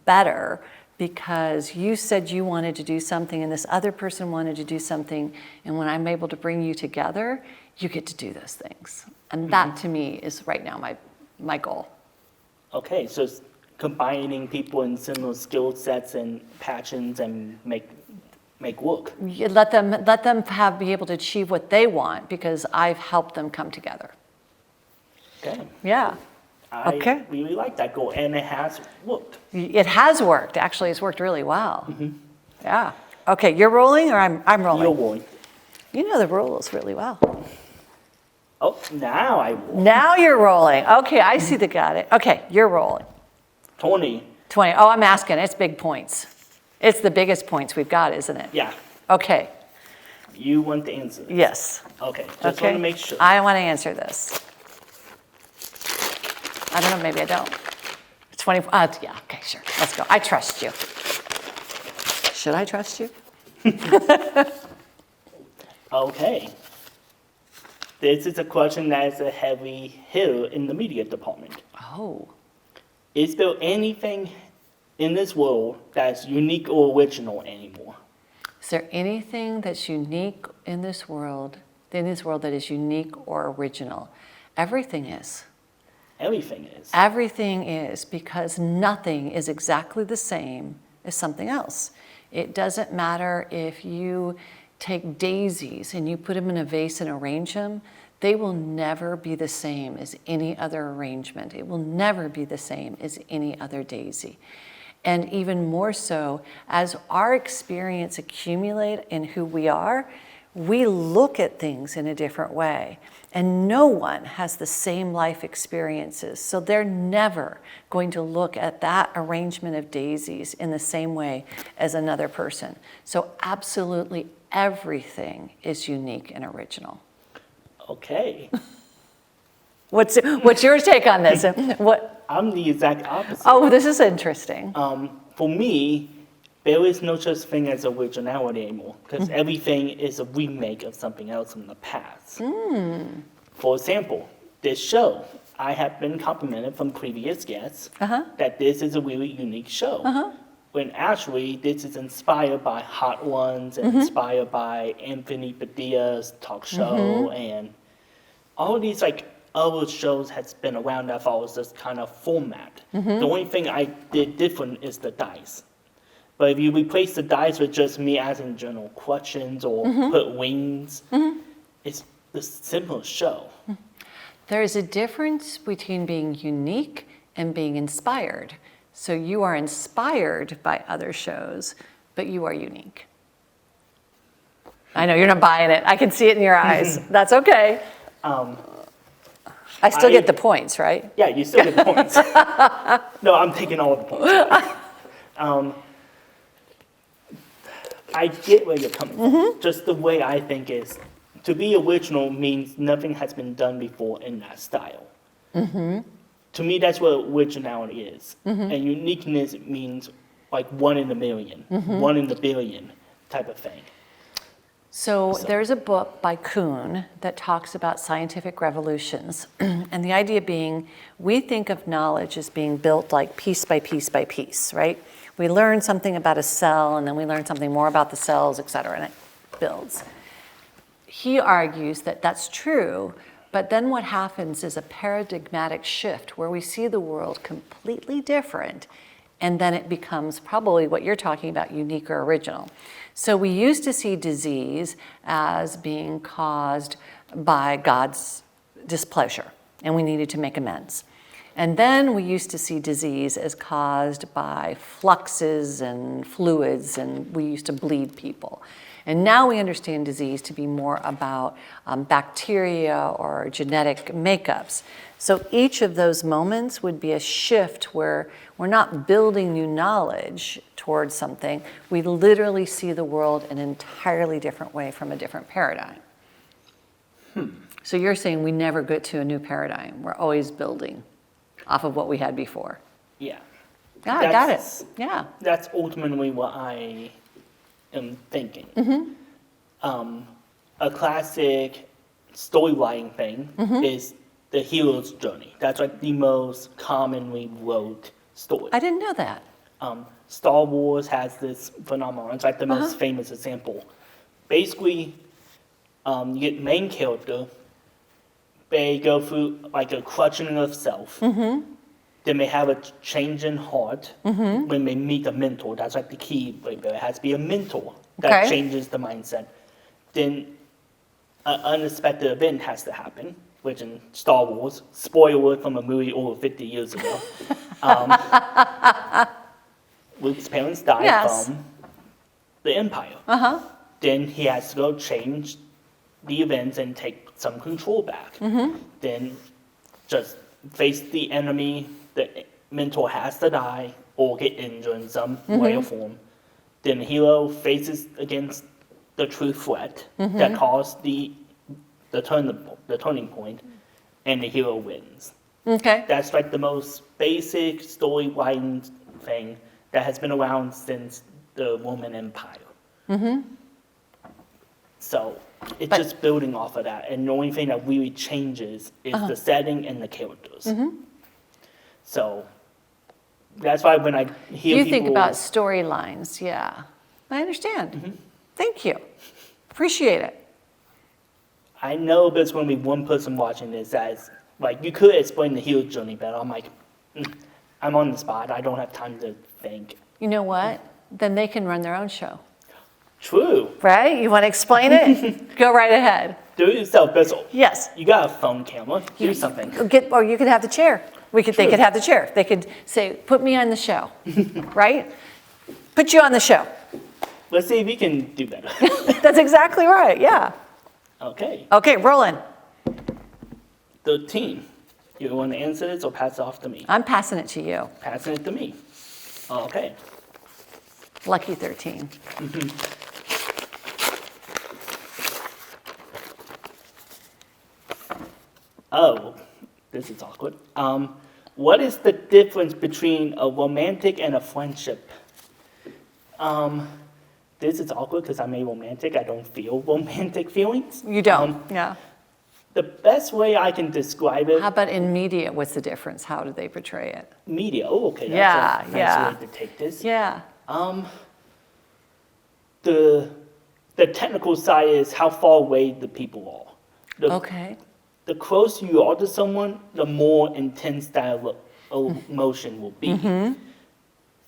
better, because you said you wanted to do something and this other person wanted to do something, and when I'm able to bring you together, you get to do those things. And that to me is right now my goal. Okay, so it's combining people in similar skill sets and passions and make work. You let them be able to achieve what they want, because I've helped them come together. Okay. Yeah. Okay. I really like that goal, and it has worked. It has worked. Actually, it's worked really well. Yeah. Okay, you're rolling or I'm rolling? You're rolling. You know the rules really well. Oh, now I roll. Now you're rolling. Okay, I see the got it. Okay, you're rolling. 20. 20. Oh, I'm asking. It's big points. It's the biggest points we've got, isn't it? Yeah. Okay. You want to answer this? Yes. Okay, just want to make sure. I want to answer this. I don't know, maybe I don't. 20, yeah, okay, sure, let's go. I trust you. Should I trust you? Okay. This is a question that is a heavy hitter in the media department. Oh, Is there anything in this world that's unique or original anymore? is there anything that's unique in this world that is unique or original? Everything is. Everything is. Everything is, because nothing is exactly the same as something else. It doesn't matter if you take daisies and you put them in a vase and arrange them, they will never be the same as any other arrangement. It will never be the same as any other daisy. And even more so, as our experience accumulate in who we are, we look at things in a different way. And no one has the same life experiences, so they're never going to look at that arrangement of daisies in the same way as another person. So absolutely everything is unique and original. Okay. What's your take on this? What? I'm the exact opposite. Oh, this is interesting. For me, there is no such thing as originality anymore, because everything is a remake of something else from the past. For example, this show, I have been complimented from previous guests that this is a really unique show. When actually, this is inspired by Hot Ones and inspired by Anthony Padilla's talk show, and all of these other shows has been around that follows this kind of format. The only thing I did different is the dice. But if you replace the dice with just me asking general questions or put wings, it's the simple show. There is a difference between being unique and being inspired. So you are inspired by other shows, but you are unique. I know you're not buying it. I can see it in your eyes. That's okay. I still get the points, right? Yeah, you still get the points. No, I'm taking all of the points. I get where you're coming from. Just the way I think is, to be original means nothing has been done before in that style. To me, that's what originality is. And uniqueness means like one in a million, one in a billion type of thing. So there's a book by Kuhn that talks about scientific revolutions. And the idea being, we think of knowledge as being built like piece by piece by piece, right? We learn something about a cell, and then we learn something more about the cells, et cetera, and it builds. He argues that that's true, but then what happens is a paradigmatic shift where we see the world completely different, and then it becomes probably what you're talking about, unique or original. So we used to see disease as being caused by God's displeasure, and we needed to make amends. And then we used to see disease as caused by fluxes and fluids, and we used to bleed people. And now we understand disease to be more about bacteria or genetic makeups. So each of those moments would be a shift where we're not building new knowledge towards something. We literally see the world an entirely different way from a different paradigm. So you're saying we never get to a new paradigm. We're always building off of what we had before. Yeah. Yeah, I got it. Yeah. That's ultimately what I am thinking. A classic storyline thing is the hero's journey. That's like the most commonly wrote story. I didn't know that. Star Wars has this phenomenon. It's like the most famous example. Basically, you get main character, they go through like a crushing of self. Then they have a change in heart when they meet a mentor. That's like the key. Like there has to be a mentor that changes the mindset. Then an unexpected event has to happen, which in Star Wars, spoiler from a movie over 50 years ago, Luke's parents died from the Empire. Then he has to go change the events and take some control back. Then just face the enemy. The mentor has to die or get injured in some way or form. Then the hero faces against the true threat that caused the turning point, and the hero wins. Okay. That's like the most basic storyline thing that has been around since the Roman Empire. So it's just building off of that, and the only thing that really changes is the setting and the characters. So that's why when I hear You people... think about storylines, yeah. I understand. Thank you. Appreciate it. I know there's going to be one person watching this as, like, you could explain the hero's journey, but I'm like, I'm on the spot. I don't have time to think. You know what? Then they can run their own show. True. Right? You want to explain it? Go right ahead. Do it yourself. That's all. Yes. You got a phone camera. Do something. Or you could have the chair. They could have the chair. They could say, put me on the show. Right? Put you on the show. Let's see if we can do better. That's exactly right. Yeah. Okay. Okay, rolling. 13. You want to answer this or pass it off to me? I'm passing it to you. Passing it to me. Okay. Lucky 13. Oh, this is awkward. What is the difference between a romantic and a friendship? This is awkward because I'm a romantic. I don't feel romantic feelings. You don't? Yeah. The best way I can describe it, How about in media? What's the difference? How do they portray it? media. Oh, okay. That's Yeah, a nice yeah. way to take this. Yeah. The technical side is how far away the people are. Okay. The closer you are to someone, the more intense that emotion will be.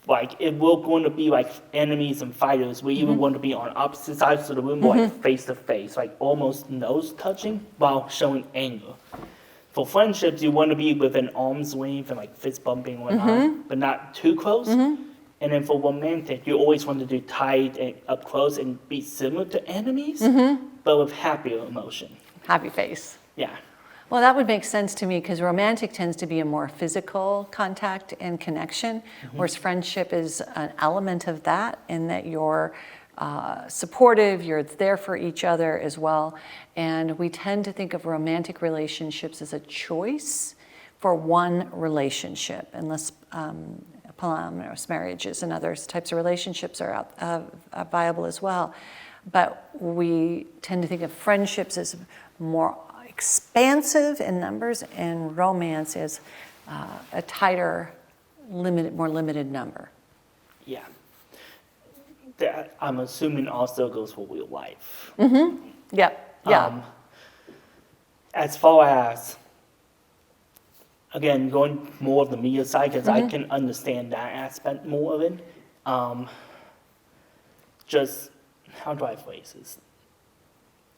Like, it will going to be like enemies and fighters where you would want to be on opposite sides of the room, like face to face, like almost nose touching while showing anger. For friendships, you want to be within arm's length and like fist bumping and whatnot, but not too close. And then for romantic, you always want to do tight and up close and be similar to enemies, but with happier emotion. Happy face. Yeah. Well, that would make sense to me because romantic tends to be a more physical contact and connection, whereas friendship is an element of that in that you're supportive, you're there for each other as well. And we tend to think of romantic relationships as a choice for one relationship, unless polyamorous marriages and other types of relationships are viable as well. But we tend to think of friendships as more expansive in numbers, and romance is a tighter, more limited number. Yeah. That I'm assuming also goes for real life. Yep. Yeah. As far as, again, going more of the media side, because I can understand that aspect more of it. Just, how do I phrase this?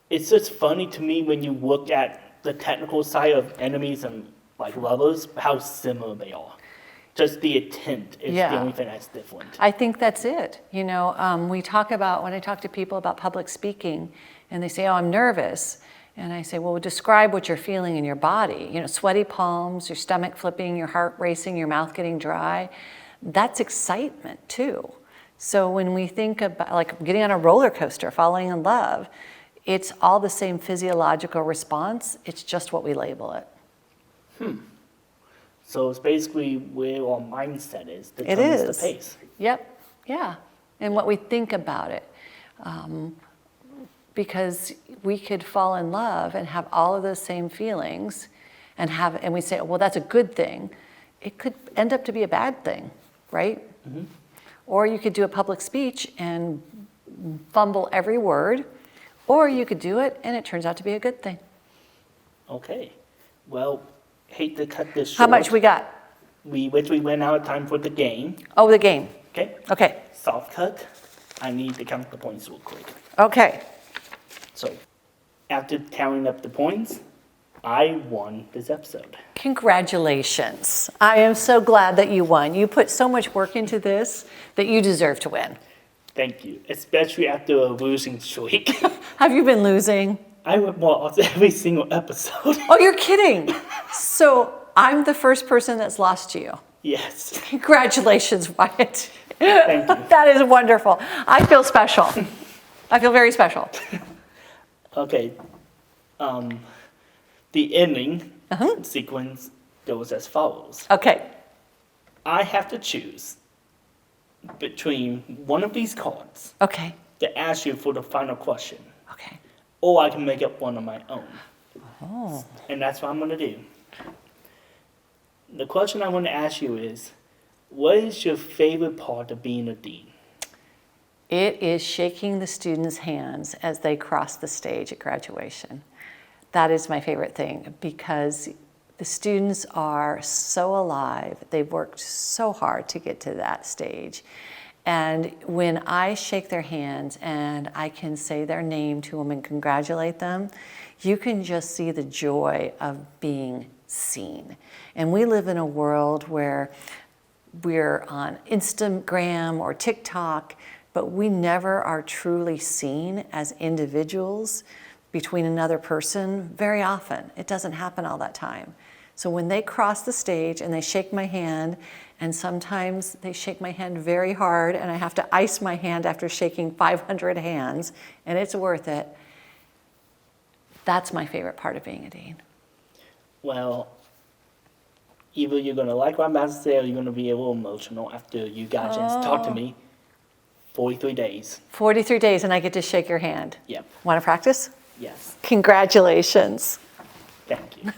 It's just funny to me when you look at the technical side of enemies and like lovers, how similar they are. Just the intent is the only thing that's different. I think that's it. You know, we talk about, when I talk to people about public speaking, and they say, oh, I'm nervous. And I say, well, describe what you're feeling in your body. You know, sweaty palms, your stomach flipping, your heart racing, your mouth getting dry. That's excitement too. So when we think about like getting on a roller coaster, falling in love, it's all the same physiological response. It's just what we label it. So it's basically where our mindset is It determines is. the pace. Yep, yeah. And what we think about it. Because we could fall in love and have all of those same feelings and we say, well, that's a good thing. It could end up to be a bad thing, right? Or you could do a public speech and fumble every word, or you could do it and it turns out to be a good thing. Okay. Well, hate to cut this short. How much we got? We literally ran out of time for the game. Oh, the game. Okay? Okay. Soft cut. I need to count the points real quick. Okay. So, after counting up the points, I won this episode. Congratulations. I am so glad that you won. You put so much work into this that you deserve to win. Thank you, especially after a losing streak. Have you been losing? I would watch every single episode. Oh, you're kidding. So I'm the first person that's lost to you. Yes. Congratulations, Wyatt. Thank you. That is wonderful. I feel special. I feel very special. Okay. The ending sequence goes as follows. Okay. I have to choose between one of these cards Okay. to ask you for the final question, Okay. or I can make up one of my own. Oh. And that's what I'm going to do. The question I want to ask you is, what is your favorite part of being a dean? It is shaking the students' hands as they cross the stage at graduation. That is my favorite thing because the students are so alive. They've worked so hard to get to that stage. And when I shake their hands and I can say their name to them and congratulate them, you can just see the joy of being seen. And we live in a world where we're on Instagram or TikTok, but we never are truly seen as individuals between another person very often. It doesn't happen all that time. So when they cross the stage and they shake my hand, and sometimes they shake my hand very hard and I have to ice my hand after shaking 500 hands, and it's worth it. That's my favorite part of being a dean. Well, either you're going to like what I'm about to say or you're going to be a little emotional after you got a chance to talk to me. 43 days. 43 days and I get to shake your hand. Yep. Want to practice? Yes. Congratulations. Thank you.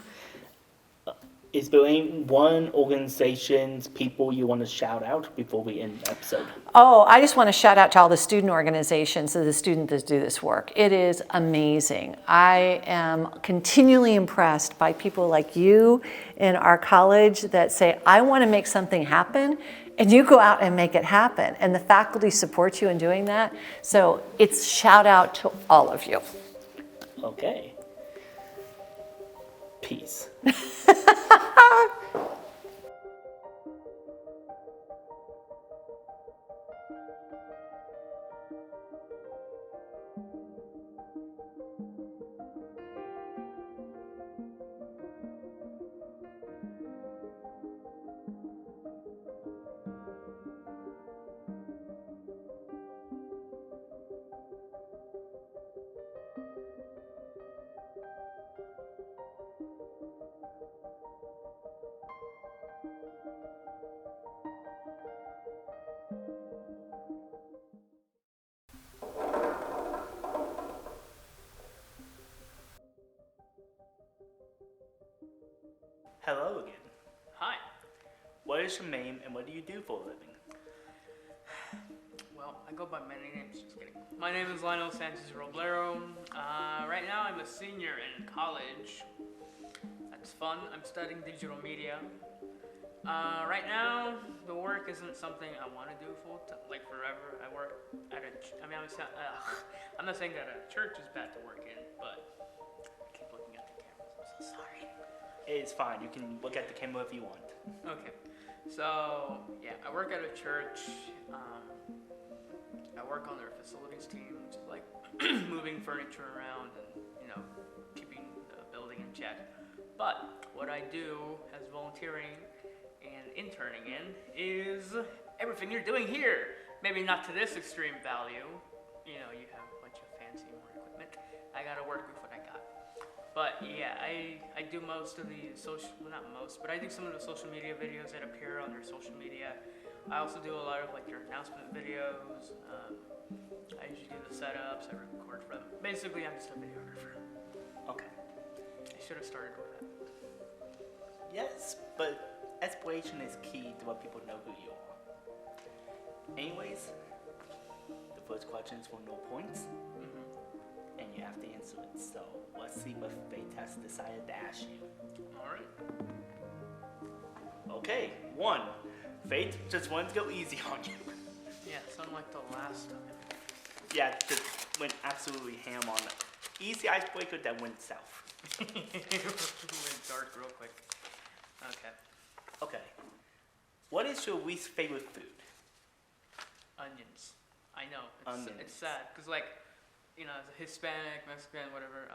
Is there any one organization's people you want to shout out before we end the episode? Oh, I just want to shout out to all the student organizations and the students that do this work. It is amazing. I am continually impressed by people like you in our college that say, I want to make something happen, and you go out and make it happen. And the faculty support you in doing that. So it's shout out to all of you. Okay. Peace. Hello again. Hi. What is your name and what do you do for a living? Well, I go by many names, just kidding. My name is Leonel Sanchez Roblero. Right now I'm a senior in college. That's fun. I'm studying digital media. Right now, the work isn't something I want to do full time, like forever. I work at I'm not saying that a church is bad to work in, but I keep looking at the cameras. I'm so sorry. It's fine. You can look at the camera if you want. Okay. So, yeah, I work at a church. I work on their facilities team, which is like moving furniture around and, keeping the building in check. But what I do as volunteering and interning in is everything you're doing here. Maybe not to this extreme value. You have a bunch of fancy more equipment. I gotta work with what I got. But yeah, I do most of the not most, but I do some of the social media videos that appear on their social media. I also do a lot of their announcement videos. I usually do the setups, I record for them. Basically, I'm just a videographer. Okay. I should have started with that. Yes, but aspiration is key to let people know who you are. Anyways, the first question is for no points, and you have to answer it. So let's see what Faith has decided to ask you. All right. Okay, 1. Faith just wanted to go easy on you. Yeah, it's unlike the last time. Yeah, just went absolutely ham on it. Easy icebreaker that went south. It went dark real quick. Okay. Okay. What is your least favorite food? Onions. I know. Onions. It's sad because, as a Hispanic, Mexican, whatever,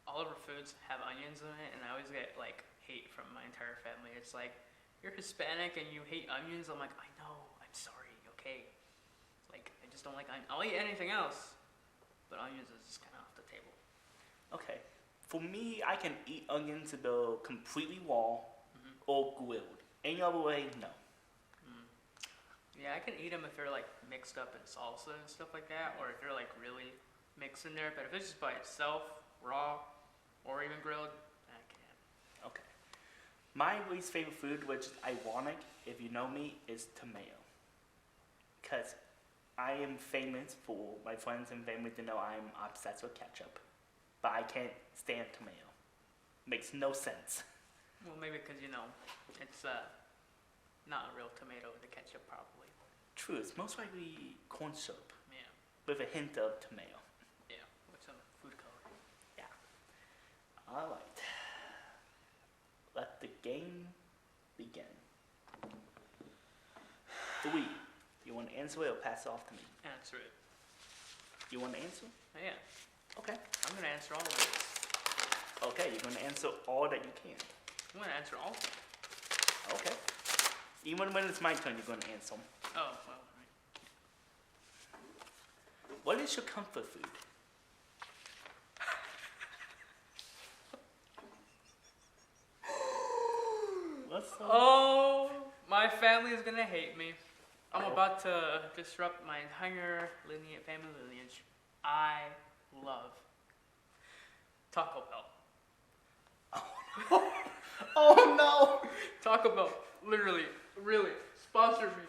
all of our foods have onions in it, and I always get hate from my entire family. It's like, you're Hispanic and you hate onions. I'm like, I know. I'm sorry. Okay. I just don't like onions. I'll eat anything else, but onions is just kind of off the table. Okay. For me, I can eat onions if they're completely raw or grilled. Any other way, no. Yeah, I can eat them if they're mixed up in salsa and stuff like that, or if they're really mixed in there. But if it's just by itself, raw, or even grilled, I can't. Okay. My least favorite food, which is ironic if you know me, is tomato. Because I am famous for my friends and family to know I'm obsessed with ketchup. But I can't stand tomato. Makes no sense. Well, maybe because, it's not a real tomato, the ketchup probably. True, it's most likely corn syrup Yeah, with a hint of tomato. yeah, with some food coloring. Yeah. All right. Let the game begin. 3. You want to answer it or pass it off to me? Answer it. You want to answer? Yeah, Okay. I'm going to answer all of this. Okay, you're going to answer all that you can. I'm going to answer all of them. Okay. Even when it's my turn, you're going to answer them. Oh, well, right. What is your comfort food? What's up? Oh, my family is going to hate me. I'm about to disrupt my entire family lineage. I love Taco Bell. Oh no! Taco Bell, literally, really, sponsor me.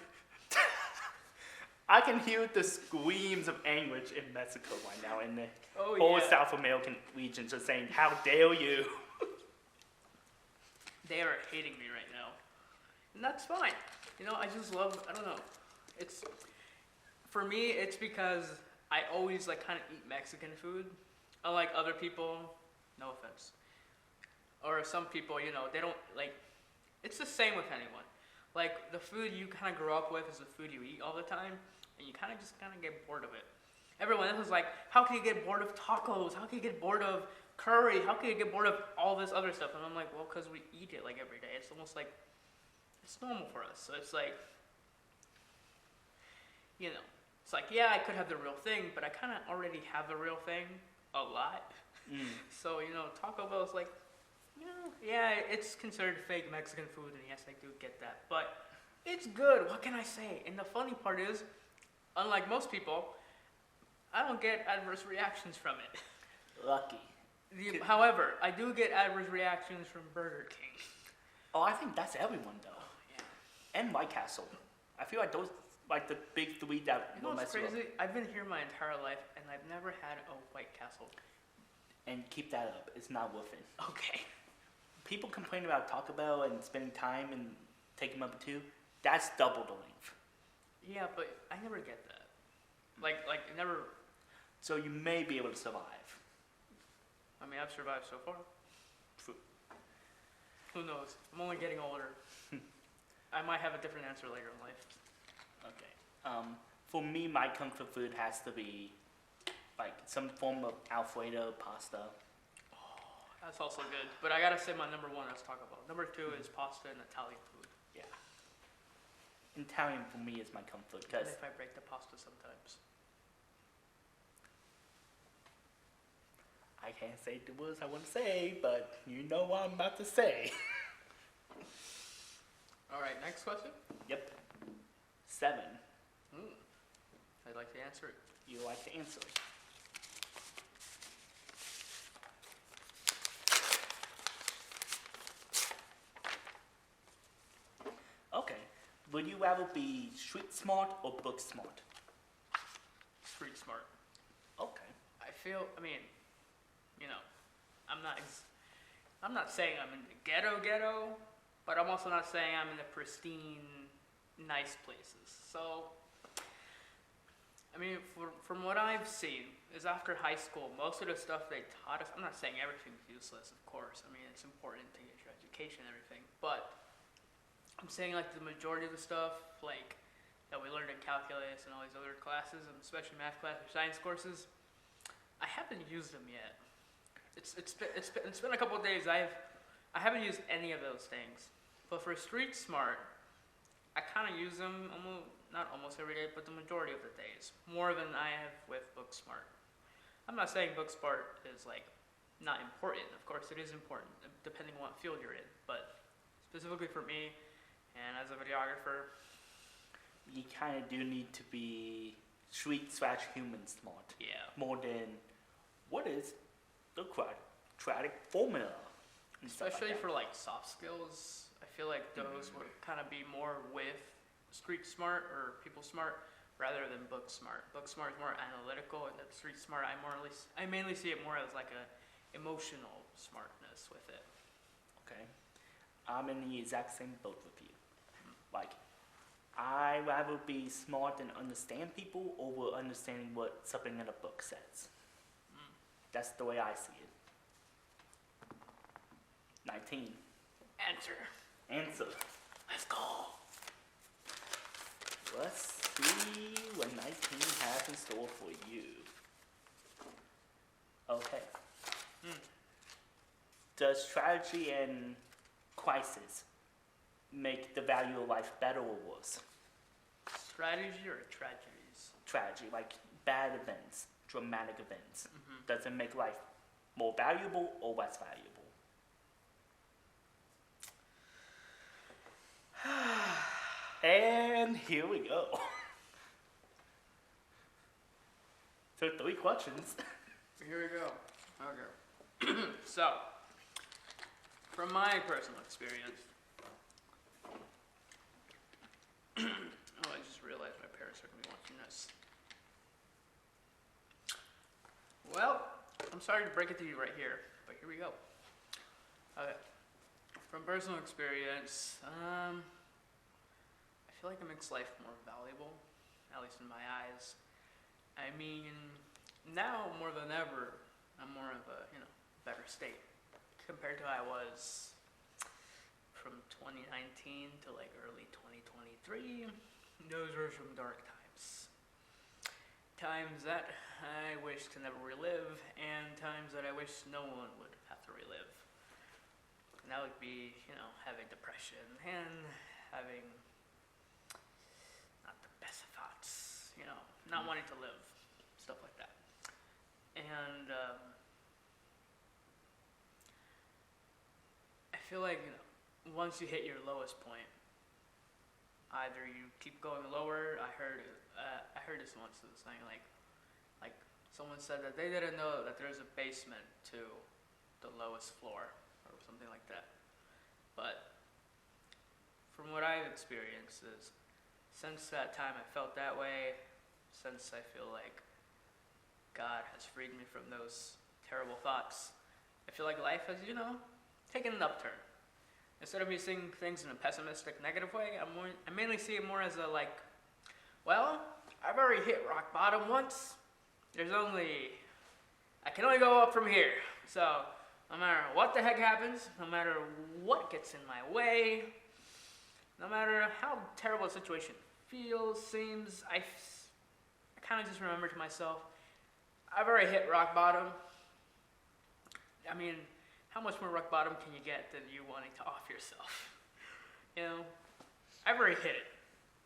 I can hear the screams of anguish in Mexico right now, in the Oh, whole yeah. South American region, just saying, "How dare you!" They are hating me right now. And that's fine. I just love, I don't know. For me, it's because I always kind of eat Mexican food. Unlike other people, no offense. Or some people, they don't it's the same with anyone. The food you kind of grow up with is the food you eat all the time, and you kind of get bored of it. Everyone else is like, how can you get bored of tacos? How can you get bored of curry? How can you get bored of all this other stuff? And I'm like, well, because we eat it every day. It's almost it's normal for us. So it's it's yeah, I could have the real thing, but I kind of already have the real thing a lot. So, Taco Bell is yeah, it's considered fake Mexican food, and yes, I do get that. But it's good. What can I say? And the funny part is, unlike most people, I don't get adverse reactions from it. Lucky. However, I do get adverse reactions from Burger King. Oh, I think that's everyone though. Yeah. And White Castle. I feel like those like the big three that You know will what's mess you up. crazy? I've been here my entire life, and I've never had a White Castle. And keep that up. It's not worth it. Okay. People complain about Taco Bell and spending time and taking them up to 2. That's double the length. Yeah, but I never get that. Like it never. So you may be able to survive. I mean, I've survived so far. True. Who knows? I'm only getting older. I might have a different answer later in life. Okay. For me, my comfort food has to be like some form of Alfredo pasta. That's also good. But I gotta say my number 1 is Taco Bell. Number 2 is pasta and Italian food. Yeah. Italian for me is my comfort And because if I break the pasta sometimes. I can't say the words I want to say, but you know what I'm about to say. All right, next question. Yep. 7. I'd like to answer it. You like to answer it. Okay. Would you rather be street smart or book smart? Street smart. Okay. I mean, you know, I'm not saying I'm in the ghetto, but I'm also not saying I'm in the pristine, nice places. So, I mean, from what I've seen, is after high school, most of the stuff they taught us, I'm not saying everything's useless, of course. I mean, it's important to get your education and everything, but I'm saying like the majority of the stuff, like that we learned in calculus and all these other classes, and especially math class or science courses, I haven't used them yet. It's been a couple of days. I haven't used any of those things. But for street smart, I kind of use them not almost every day, but the majority of the days, more than I have with book smart. I'm not saying book smart is like not important. Of course, it is important depending on what field you're in. But specifically for me, and as a videographer, You kind of do need to be street/human smart. yeah. More than what is the quadratic formula. And stuff Especially like for like soft skills, I feel like those would kind of be more with street smart or people smart rather than book smart. Book smart is more analytical, and the street smart I mainly see it more as like a emotional smartness with it. that. Okay. I'm in the exact same boat with you. Like, I rather be smart and understand people over understanding what something in a book says. That's the way I see it. 19. Answer. Let's go. Let's see what 19 has in store for you. Okay. Does strategy and crisis make the value of life better or worse? Strategy or tragedies? Tragedy, like bad events, dramatic events. Does it make life more valuable or less valuable? And here we go. So 3 questions. Here we go. Okay. So, from my personal experience, oh, I just realized my parents are going to be watching this. Well, I'm sorry to break it to you right here, but here we go. Okay. From personal experience, I feel like it makes life more valuable, at least in my eyes. I mean, now more than ever, I'm more of a, better state compared to I was from 2019 to like early 2023. Those were some dark times. Times that I wish to never relive, and times that I wish no one would have to relive. And that would be, having depression and having not the best thoughts, not wanting to live, stuff like that. And I feel like, once you hit your lowest point, either you keep going lower. I heard this once, saying like someone said that they didn't know that there's a basement to the lowest floor or something like that. But from what I've experienced is since that time I felt that way, since I feel like God has freed me from those terrible thoughts, I feel like life has, taken an upturn. Instead of me seeing things in a pessimistic, negative way, I mainly see it more as a well, I've already hit rock bottom once. I can only go up from here. So no matter what the heck happens, no matter what gets in my way, no matter how terrible a situation feels, seems, I kind of just remember to myself, I've already hit rock bottom. I mean, how much more rock bottom can you get than you wanting to off yourself? I've already hit it.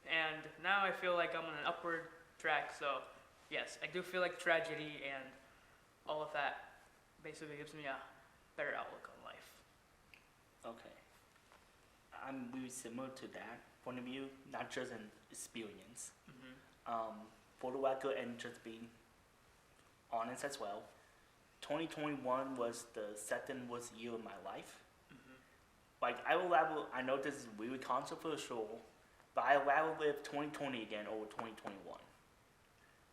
And now I feel like I'm on an upward track. So, yes, I do feel like tragedy and all of that basically gives me a better outlook on life. Okay. I'm really similar to that point of view, not just an experience. For the record, and just being honest as well, 2021 was the second worst year of my life. I know this is really controversial, but I would rather live 2020 again over 2021.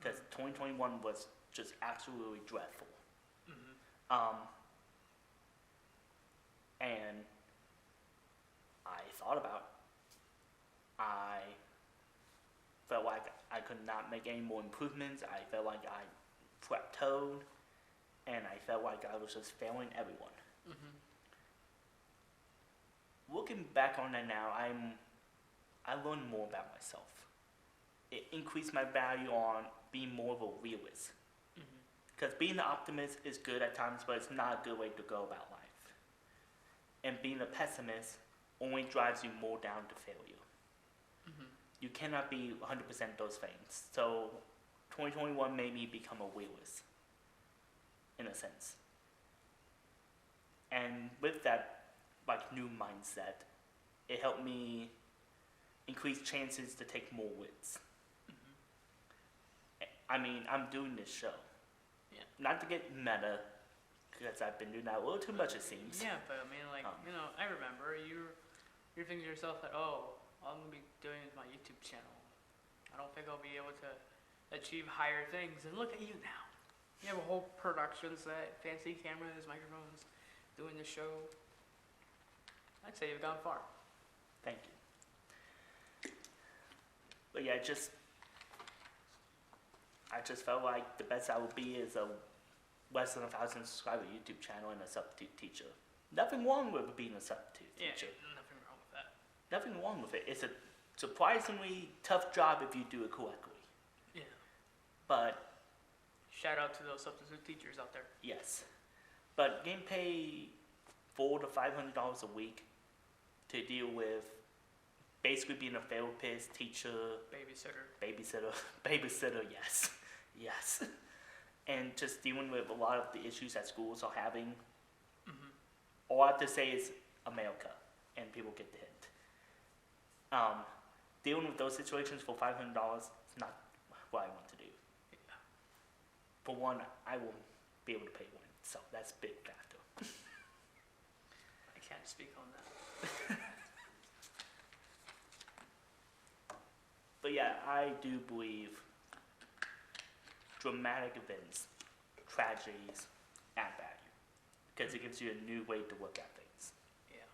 Because 2021 was just absolutely dreadful. And I thought about it. I felt like I could not make any more improvements. I felt like I plateaued. And I felt like I was just failing everyone. Looking back on it now, I learned more about myself. It increased my value on being more of a realist. Because being an optimist is good at times, but it's not a good way to go about life. And being a pessimist only drives you more down to failure. You cannot be 100% those things. So 2021 made me become a realist, in a sense. And with that new mindset, it helped me increase chances to take more risks. I mean, I'm doing this show. Yeah. Not to get meta, because I've been doing that a little too much, it seems. Yeah, but I mean, I remember you're thinking to yourself that, all I'm going to be doing is my YouTube channel. I don't think I'll be able to achieve higher things. And look at you now. You have a whole production set, fancy cameras, microphones, doing the show. I'd say you've gone far. Thank you. But yeah, I just felt like the best I would be is a less than 1,000 subscriber YouTube channel and a substitute teacher. Nothing wrong with being a substitute teacher. Yeah, nothing wrong with that. Nothing wrong with it. It's a surprisingly tough job if you do it correctly. Yeah. But shout out to those substitute teachers out there. yes, but getting paid $400 to $500 a week to deal with basically being a therapist, teacher, babysitter, yes, and just dealing with a lot of the issues that schools are having. All I have to say is America, and people get the hint. Dealing with those situations for $500 is not what I want to do. Yeah. For one, I won't be able to pay one, so that's a big factor. I can't speak on that. But yeah, I do believe dramatic events, tragedies, add value. Because it gives you a new way to look at things. Yeah.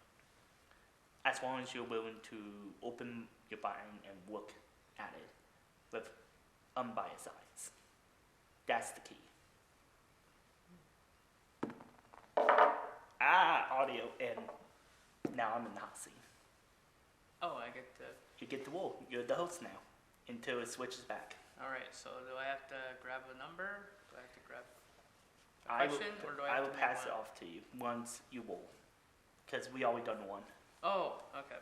As long as you're willing to open your mind and look at it with unbiased eyes. That's the key. Audio, and now I'm in the hot seat. Oh, I get to... You get the role. You're the host now, until it switches back. All right, so do I have to grab a number? Do I have to grab a question? Or do I I have will to pass make it one? off to you once you roll. Because we already done one. Oh, okay.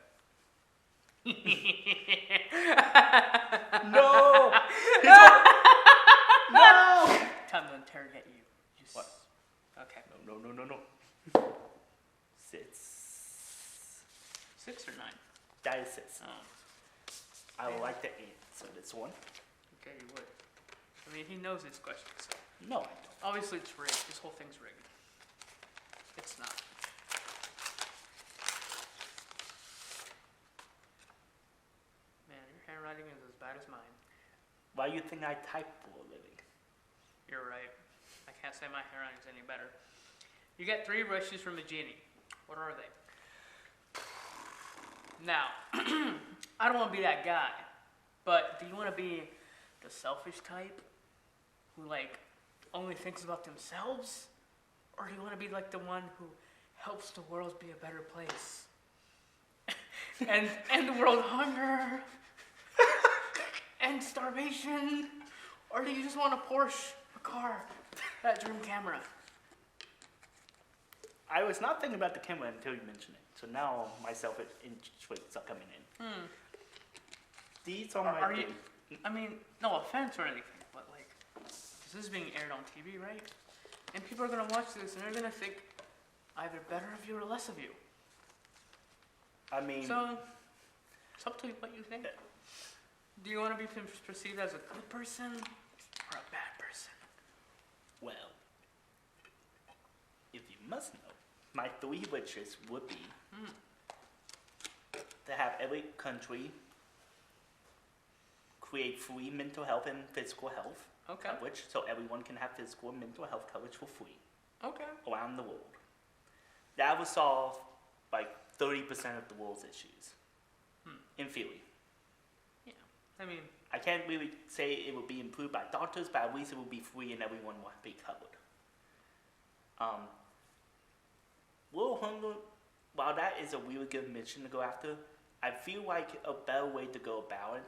No! No! Time to interrogate you. What? Okay. No. 6. 6 or 9? That is 6. Oh. I would like to answer this one. Okay, you would. I mean, he knows his questions. So. No, I don't. Obviously, it's rigged. This whole thing's rigged. Why do you think I type for a living? You're right. I can't say my handwriting is any better. You get 3 wishes from a genie. What are they? Now, I don't want to be that guy, but do you want to be the selfish type who like only thinks about themselves? Or do you want to be like the one who helps the world be a better place? And end the world hunger? End starvation? Or do you just want a Porsche, a car, that dream camera? I was not thinking about the camera until you mentioned it. So now my self-interests are coming in. These are my... Are you, I mean, no offense or anything, but like, this is being aired on TV, right? And people are gonna watch this and they're gonna think either better of you or less of you. I mean... So, it's up to you what you think. Do you want to be perceived as a good person or a bad person? Well, if you must know, my 3 wishes would be to have every country create free mental health and physical health coverage, so everyone can have physical and mental health coverage for free around the world. That would solve like 30% of the world's issues, in theory. Yeah, I mean, I can't really say it will be improved by doctors, but at least it will be free and everyone will be covered. World hunger, while that is a really good mission to go after, I feel like a better way to go about it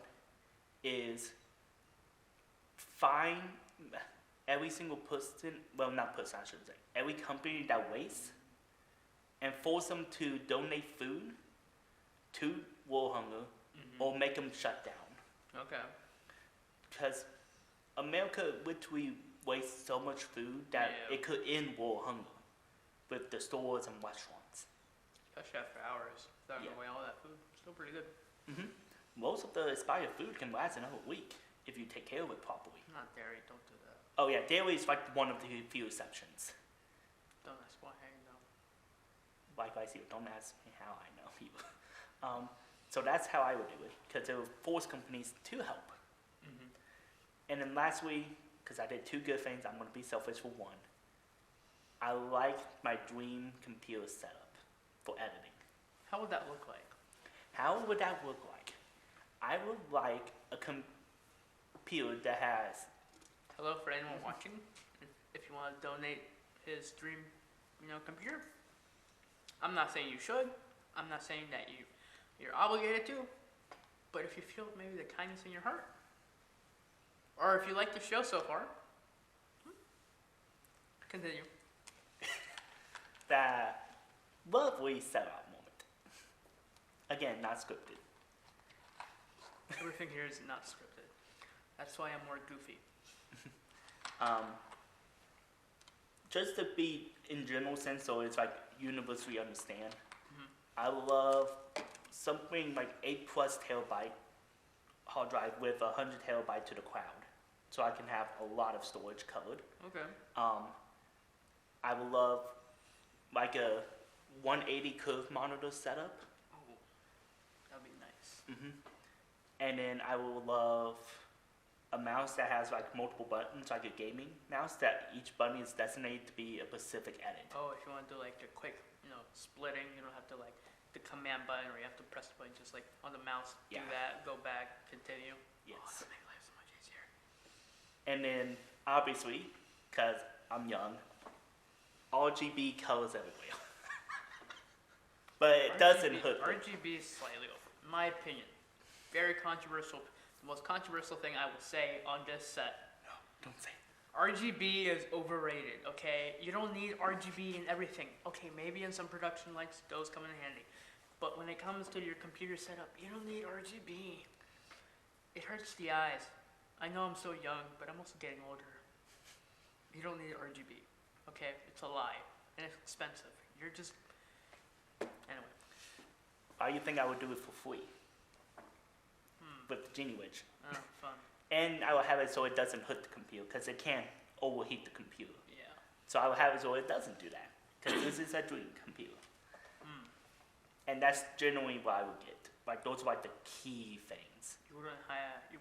is find every single person, well, not person, I should say, every company that wastes, and force them to donate food to world hunger, or make them shut down. okay. Because America literally wastes so much food that it could end world hunger with the stores and restaurants. Especially after hours, throwing Yeah. away all that food. Still pretty good. Most of the expired food can last another week if you take care of it properly. Not dairy, don't do that. Oh yeah, dairy is like one of the few exceptions. Don't ask why I know. Likewise, you don't ask me how I know either. So that's how I would do it, because it would force companies to help. And then lastly, because I did 2 good things, I'm going to be selfish for 1. I like my dream computer setup for editing. How would that look like? How would that look like? I would like a computer that has... Hello for anyone watching. If you want to donate his dream, computer. I'm not saying you should. I'm not saying that you're obligated to. But if you feel maybe the kindness in your heart, or if you like the show so far, continue. That lovely setup moment. Again, not scripted. Everything here is not scripted. That's why I'm more goofy. Just to be in general sense, so it's like universally understand. I love something like 8+ terabyte hard drive with 100 terabyte to the cloud, so I can have a lot of storage covered. Okay. I would love like a 180 curve monitor setup. Oh, that'd be nice. And then I would love a mouse that has like multiple buttons, like a gaming mouse, that each button is designated to be a specific edit. Oh, if you want to do like a quick, splitting, you don't have to like the command button or you have to press the button, just like on the mouse, do that, go back, continue. Yes. Oh, that makes life so much easier. And then obviously, because I'm young, RGB colors everywhere. But it doesn't hurt. RGB is slightly over, in my opinion. Very controversial. The most controversial thing I will say on this set. No, don't say it. RGB is overrated, okay? You don't need RGB in everything. Okay, maybe in some production lights, those come in handy. But when it comes to your computer setup, you don't need RGB. It hurts the eyes. I know I'm so young, but I'm also getting older. You don't need RGB, okay? It's a lie, and it's expensive. You're just... Anyway. Why do you think I would do it for free? With the Genie Witch. Oh, fun. And I will have it so it doesn't hurt the computer, because it can't overheat the computer. Yeah. So I will have it so it doesn't do that, because this is a dream computer. And that's generally what I would get. Like those are like the key things. You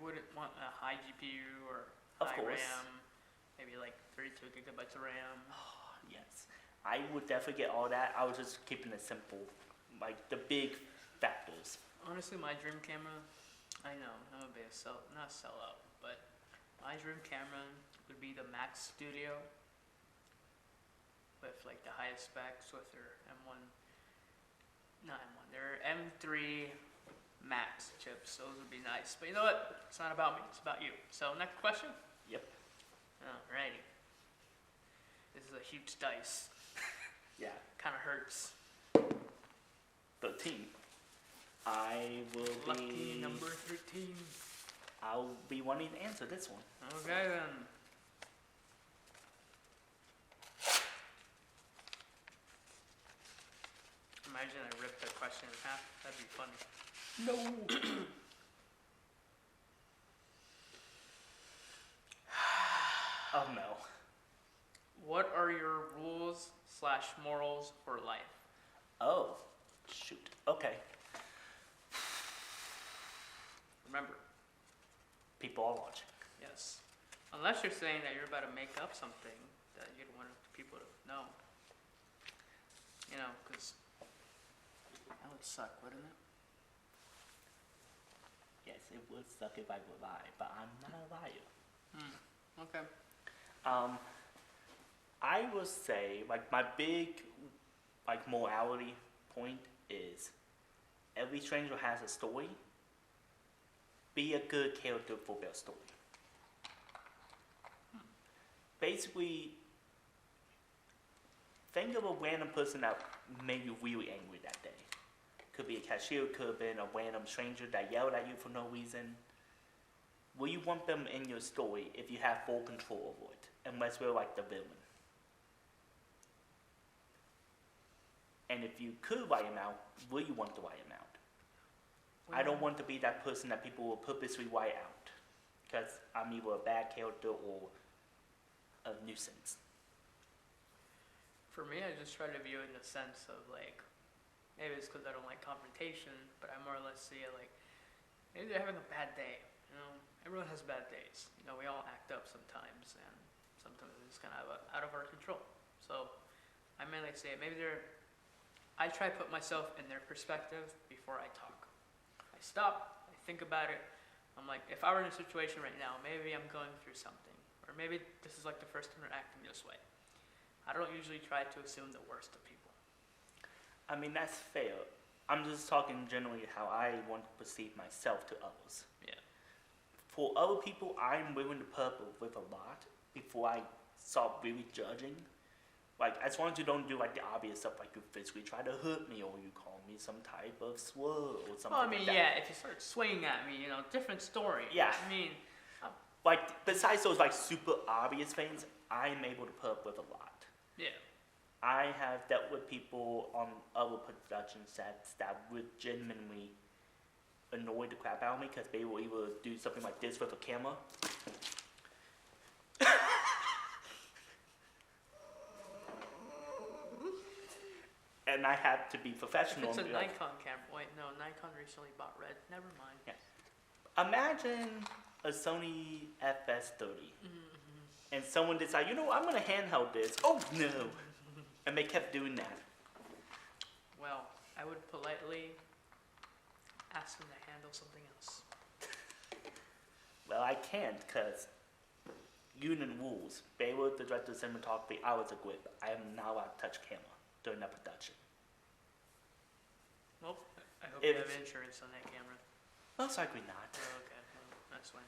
wouldn't want a high GPU or Of high course. RAM, maybe like 32 gigabytes of RAM. Yes, I would definitely get all that. I was just keeping it simple, like the big factors. Honestly, my dream camera, I know, I'm gonna be not a sellout, but my dream camera would be the Max Studio with like the highest specs with their M1, not M1, their M3 Max chips. Those would be nice. But you know what? It's not about me, it's about you. So next question. Yep. Alrighty. This is a huge dice. Yeah. Kind of hurts. 13. I will Lucky be. number 13. I'll be wanting to answer this one. Okay then. Imagine I ripped the question in half. That'd be funny. No. Oh no. What are your rules/morals for life? Oh, shoot. Okay. Remember, People are watching. yes. Unless you're saying that you're about to make up something that you don't want people to know. You know, because that would suck, wouldn't it? Yes, it would suck if I would lie, but I'm not a liar. Okay. I would say, like, my big, like, morality point is every stranger has a story. Be a good character for their story. Basically, think of a random person that made you really angry that day. Could be a cashier, could have been a random stranger that yelled at you for no reason. Will you want them in your story if you have full control over it? Unless we're like the villain. And if you could write him out, will you want to write him out? I don't want to be that person that people will purposely write out. Because I'm either a bad character or a nuisance. For me, I just try to view it in the sense of like, maybe it's because I don't like confrontation, but I more or less see it like, maybe they're having a bad day. You know, everyone has bad days. You know, we all act up sometimes, and sometimes it's kind of out of our control. So I mainly say maybe I try to put myself in their perspective before I talk. I stop, I think about it. I'm like, if I were in a situation right now, maybe I'm going through something, or maybe this is like the first time they're acting this way. I don't usually try to assume the worst of people. I mean, that's fair. I'm just talking generally how I want to perceive myself to others. Yeah. For other people, I'm willing to put up with a lot before I start really judging. Like, as long as you don't do like the obvious stuff, like you physically try to hurt me or you call me some type of slur or something Well, I mean, like that. yeah, if you start swinging at me, you know, different story. Yeah. I mean, Like, besides those like super obvious things, I'm able to put up with a lot. yeah. I have dealt with people on other production sets that would genuinely annoy the crap out of me because they will either do something like this with a camera. And I have to be If professional. it's a and be like, Nikon camera, wait, no, Nikon recently bought Red. Never mind. yeah. Imagine a Sony FS30 and someone decides, you know what, I'm going to handheld this. Oh, no. And they kept doing that. Well, I would politely ask them to handle something else. Well, I can't because union rules. They were the director of cinematography. I was a grip. I am not allowed to touch camera during that production. Well, I hope If- you have insurance on that camera. Most likely not. Oh, okay, well, that's fine.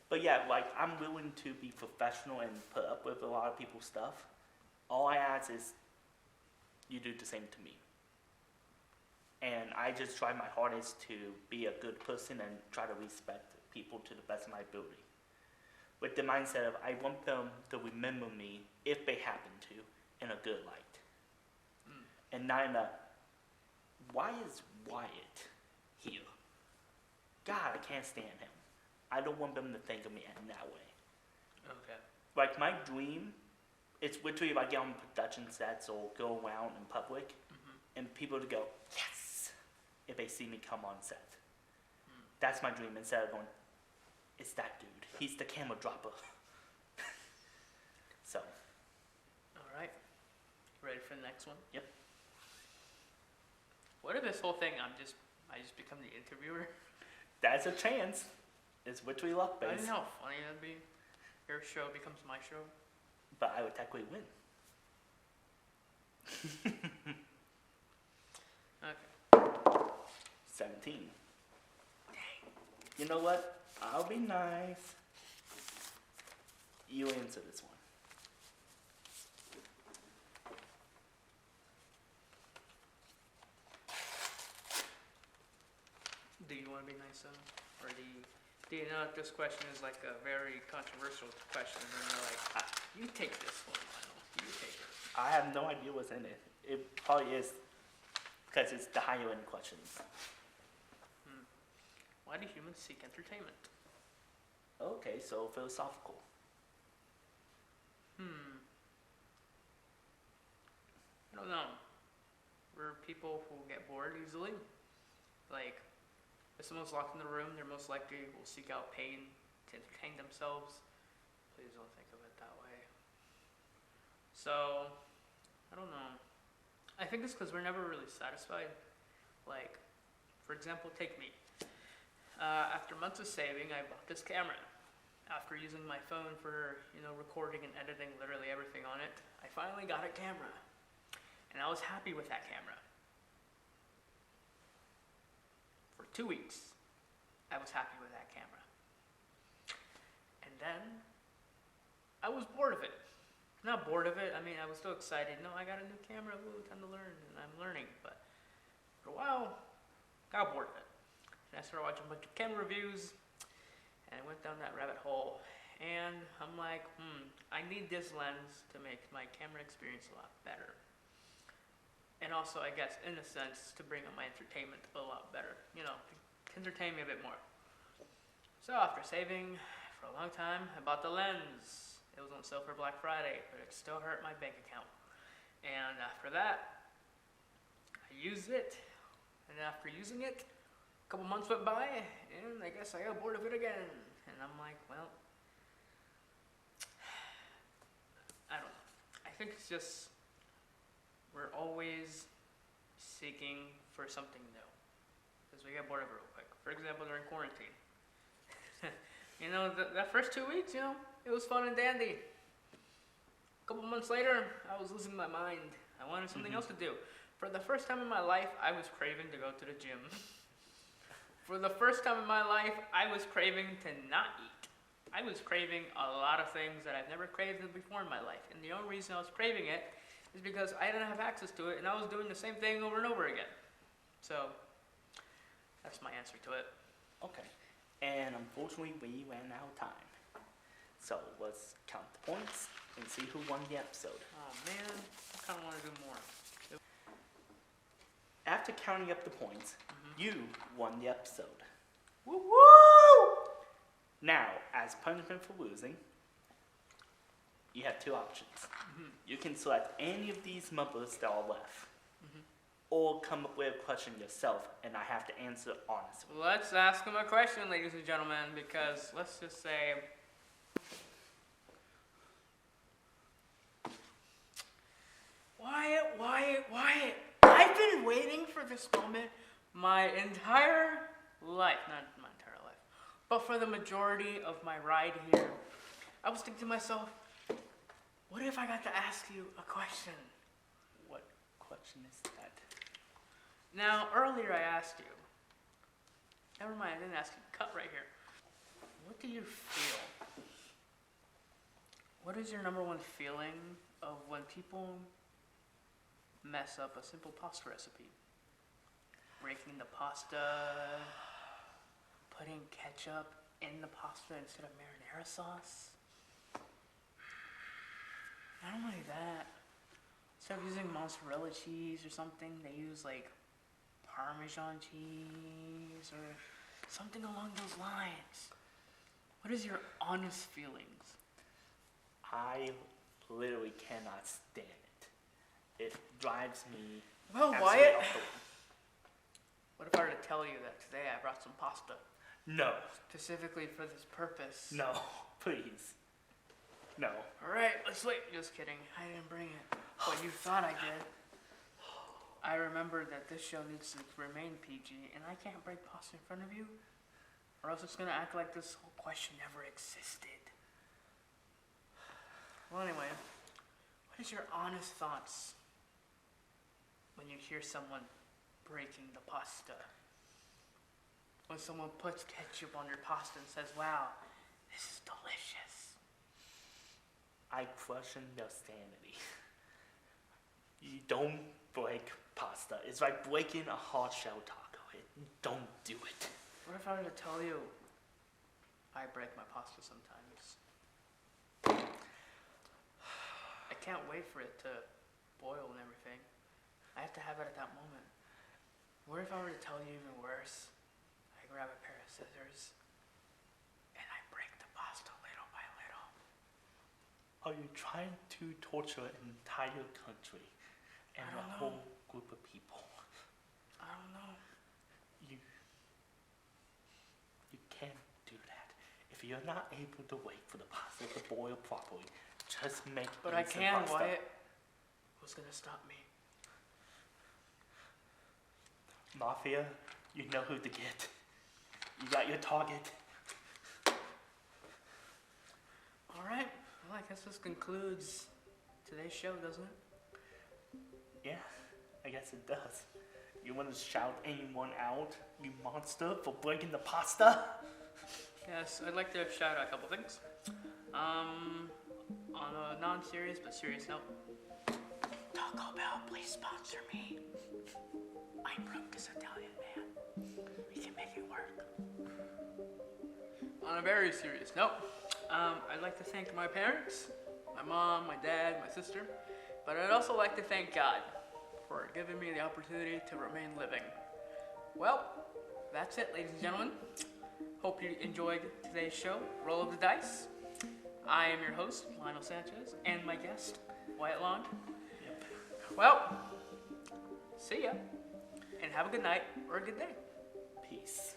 But yeah, like, I'm willing to be professional and put up with a lot of people's stuff. All I ask is you do the same to me. And I just try my hardest to be a good person and try to respect people to the best of my ability. With the mindset of I want them to remember me, if they happen to, in a good light. And not in a, why is Wyatt here? God, I can't stand him. I don't want them to think of me in that way. Okay. Like, my dream, it's literally if I get on production sets or go around in public, and people to go, yes, if they see me come on set. That's my dream. Instead of going, it's that dude. He's the camera dropper. So, All right. Ready for the next one? yep. What if this whole thing I just become the interviewer? That's a chance. It's which we luck I based. don't know how funny that'd be. Your show becomes my show. But I would technically win. Okay. 17. You know what? I'll be nice. You answer this one. Do you want to be nice though? Or do you know that this question is like a very controversial question and then you're like, you take this one, Leonel. You take it. I have no idea what's in it. It probably is because it's the higher end questions. Why do humans seek entertainment? Okay, so philosophical. I don't know. We're people who get bored easily. Like, if someone's locked in the room, they're most likely will seek out pain to entertain themselves. Please don't think of it that way. So, I don't know. I think it's because we're never really satisfied. Like, for example, take me. After months of saving, I bought this camera. After using my phone for, recording and editing literally everything on it, I finally got a camera. And I was happy with that camera. For 2 weeks, I was happy with that camera. And then, I was bored of it. Not bored of it, I mean, I was still excited. No, I got a new camera, ooh, time to learn, and I'm learning. But for a while, got bored of it. And I started watching a bunch of camera reviews, and I went down that rabbit hole. And I'm like, I need this lens to make my camera experience a lot better. And also, I guess, in a sense, to bring up my entertainment a lot better. To entertain me a bit more. So after saving for a long time, I bought the lens. It was on sale for Black Friday, but it still hurt my bank account. And after that, I used it. And after using it, a couple months went by, and I guess I got bored of it again. And I'm like, well, I don't know. I think it's just, we're always seeking for something new. Because we get bored of it real quick. For example, during quarantine. That first 2 weeks, it was fun and dandy. A couple months later, I was losing my mind. I wanted something else to do. For the first time in my life, I was craving to go to the gym. For the first time in my life, I was craving to not eat. I was craving a lot of things that I've never craved before in my life. And the only reason I was craving it is because I didn't have access to it, and I was doing the same thing over and over again. So, that's my answer to it. Okay. And unfortunately, we ran out of time. So let's count the points and see who won the episode. Oh man, I kind of want to do more. After counting up the points, you won the episode. Woo woo! Now, as punishment for losing, you have two options. You can select any of these numbers that are left, or come up with a question yourself, and I have to answer honestly. Let's ask him a question, ladies and gentlemen, because let's just say, Wyatt, I've been waiting for this moment my entire life, not my entire life, but for the majority of my ride here. I was thinking to myself, what if I got to ask you a question? What question is that? Now, earlier I asked you, never mind, I didn't ask you, cut right here. What do you feel? What is your number one feeling of when people mess up a simple pasta recipe? Breaking the pasta, putting ketchup in the pasta instead of marinara sauce. Not only that, instead of using mozzarella cheese or something, they use like Parmesan cheese or something along those lines. What is your honest feelings? I literally cannot stand it. It drives me. Well, absolutely Wyatt, off the wall. what if I were to tell you that today I brought some pasta? No. specifically for this purpose. No. Please. No. All right, let's wait. Just kidding. I didn't bring it, but you thought I did. I remembered that this show needs to remain PG, and I can't break pasta in front of you, or else it's gonna act like this whole question never existed. Well, anyway, what is your honest thoughts when you hear someone breaking the pasta? When someone puts ketchup on your pasta and says, "Wow, this is delicious." I question your sanity. You don't break pasta. It's like breaking a hard shell taco. Don't do it. What if I were to tell you I break my pasta sometimes? I can't wait for it to boil and everything. I have to have it at that moment. What if I were to tell you even worse? I grab a pair of scissors and I break the pasta little by little. Are you trying to torture an entire country and I a don't know. whole group of people? I don't know. You can't do that. If you're not able to wait for the pasta to boil properly, just make But I instant can, pasta. Wyatt. Who's gonna stop me? Mafia, you know who to get. You got your target. All right. Well, I guess this concludes today's show, doesn't it? Yeah, I guess it does. You want to shout anyone out, you monster, for breaking the pasta? Yes, I'd like to shout out a couple things. On a non-serious but serious note, Taco Bell, please sponsor me. I broke this Italian man. We can make it work. On a very serious note, I'd like to thank my parents, my mom, my dad, my sister, but I'd also like to thank God for giving me the opportunity to remain living. Well, that's it, ladies and gentlemen. Hope you enjoyed today's show, Roll of the Dice. I am your host, Leonel Sanchez, and my guest, Wyatt Long. Yep. Well, see ya, and have a good night or a good day. Peace.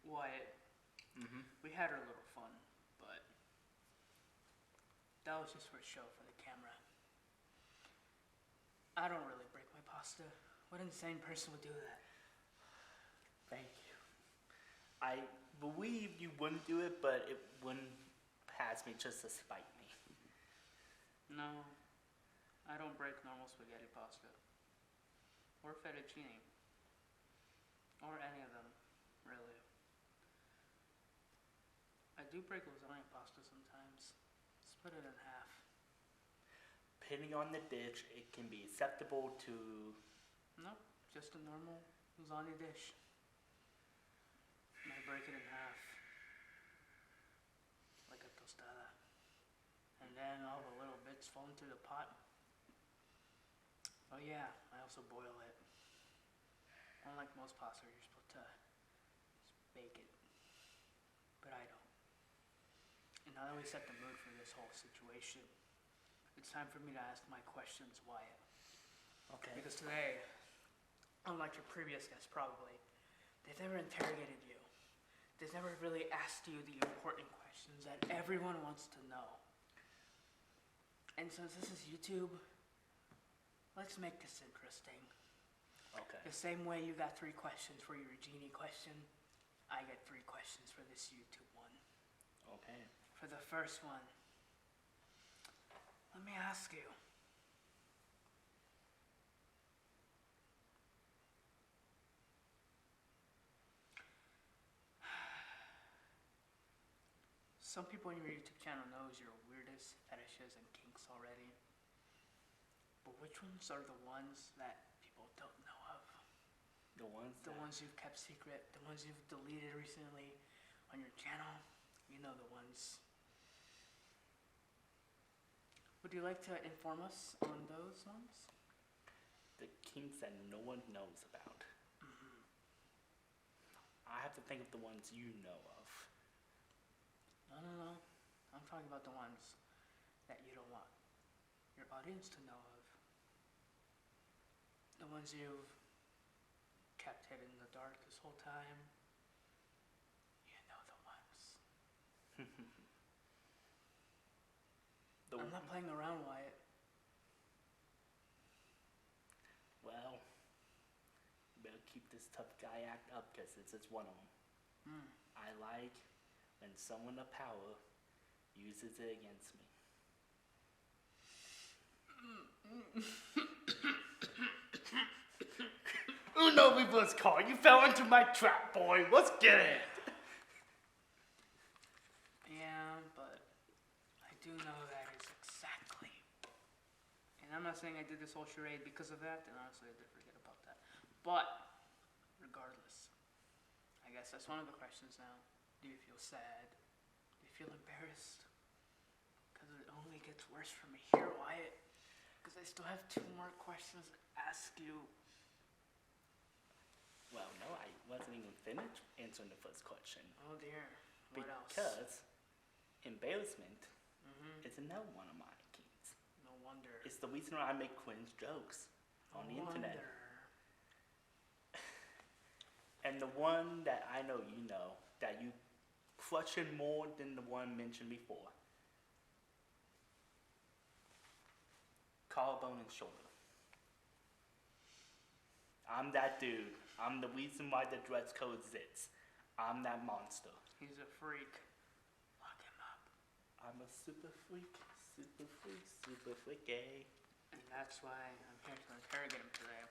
Wyatt, we had our little fun, but that was just for show for the camera. I don't really break my pasta. What insane person would do that? Thank you. I believed you wouldn't do it, but it wouldn't pass me just to spite me. No, I don't break normal spaghetti pasta. Or fettuccine. Or any of them, really. I do break lasagna pasta sometimes. Split it in half. Depending on the dish, it can be acceptable to... Nope, just a normal lasagna dish. And I break it in half. Like a tostada. And then all the little bits fall into the pot. Oh yeah, I also boil it. Unlike most pasta, you're supposed to just bake it. But I don't. And now that we set the mood for this whole situation, it's time for me to ask my questions, Wyatt. Okay. Because today, unlike your previous guests probably, they've never interrogated you. They've never really asked you the important questions that everyone wants to know. And since this is YouTube, let's make this interesting. Okay. The same way you got 3 questions for your genie question, I get 3 questions for this YouTube one. Okay. For the first one, let me ask you. some people on your YouTube channel knows your weirdest fetishes and kinks already. But which ones are the ones that people don't know of? The ones The that- ones you've kept secret, the ones you've deleted recently on your channel. You know the ones. Would you like to inform us on those ones? the kinks that no one knows about. I have to think of the ones you know of. No. I'm talking about the ones that you don't want your audience to know of. The ones you've kept hidden in the dark this whole time. You know the ones. I'm not playing around, Wyatt. Well, you better keep this tough guy act up because it's just one of them. I like when someone of power uses it against me. Uno reverse card. You fell into my trap, boy. Let's get it. Yeah, but I do know that is exactly. And I'm not saying I did this whole charade because of that, and honestly, I did forget about that. But, regardless, I guess that's one of the questions now. Do you feel sad? Do you feel embarrassed? Because it only gets worse for me here, Wyatt. Because I still have 2 more questions to ask you. Well, no, I wasn't even finished answering the first question. Oh dear. What else? Because embarrassment is another one of my kinks. No wonder. It's the reason why I make cringe jokes on the internet. And the one that I know you know, that you question more than the one mentioned before. Collarbone and shoulder. I'm that dude. I'm the reason why the dress code exists. I'm that monster. He's a freak. Lock him up. I'm a super freak, super freaky. And that's why I'm here to interrogate him today.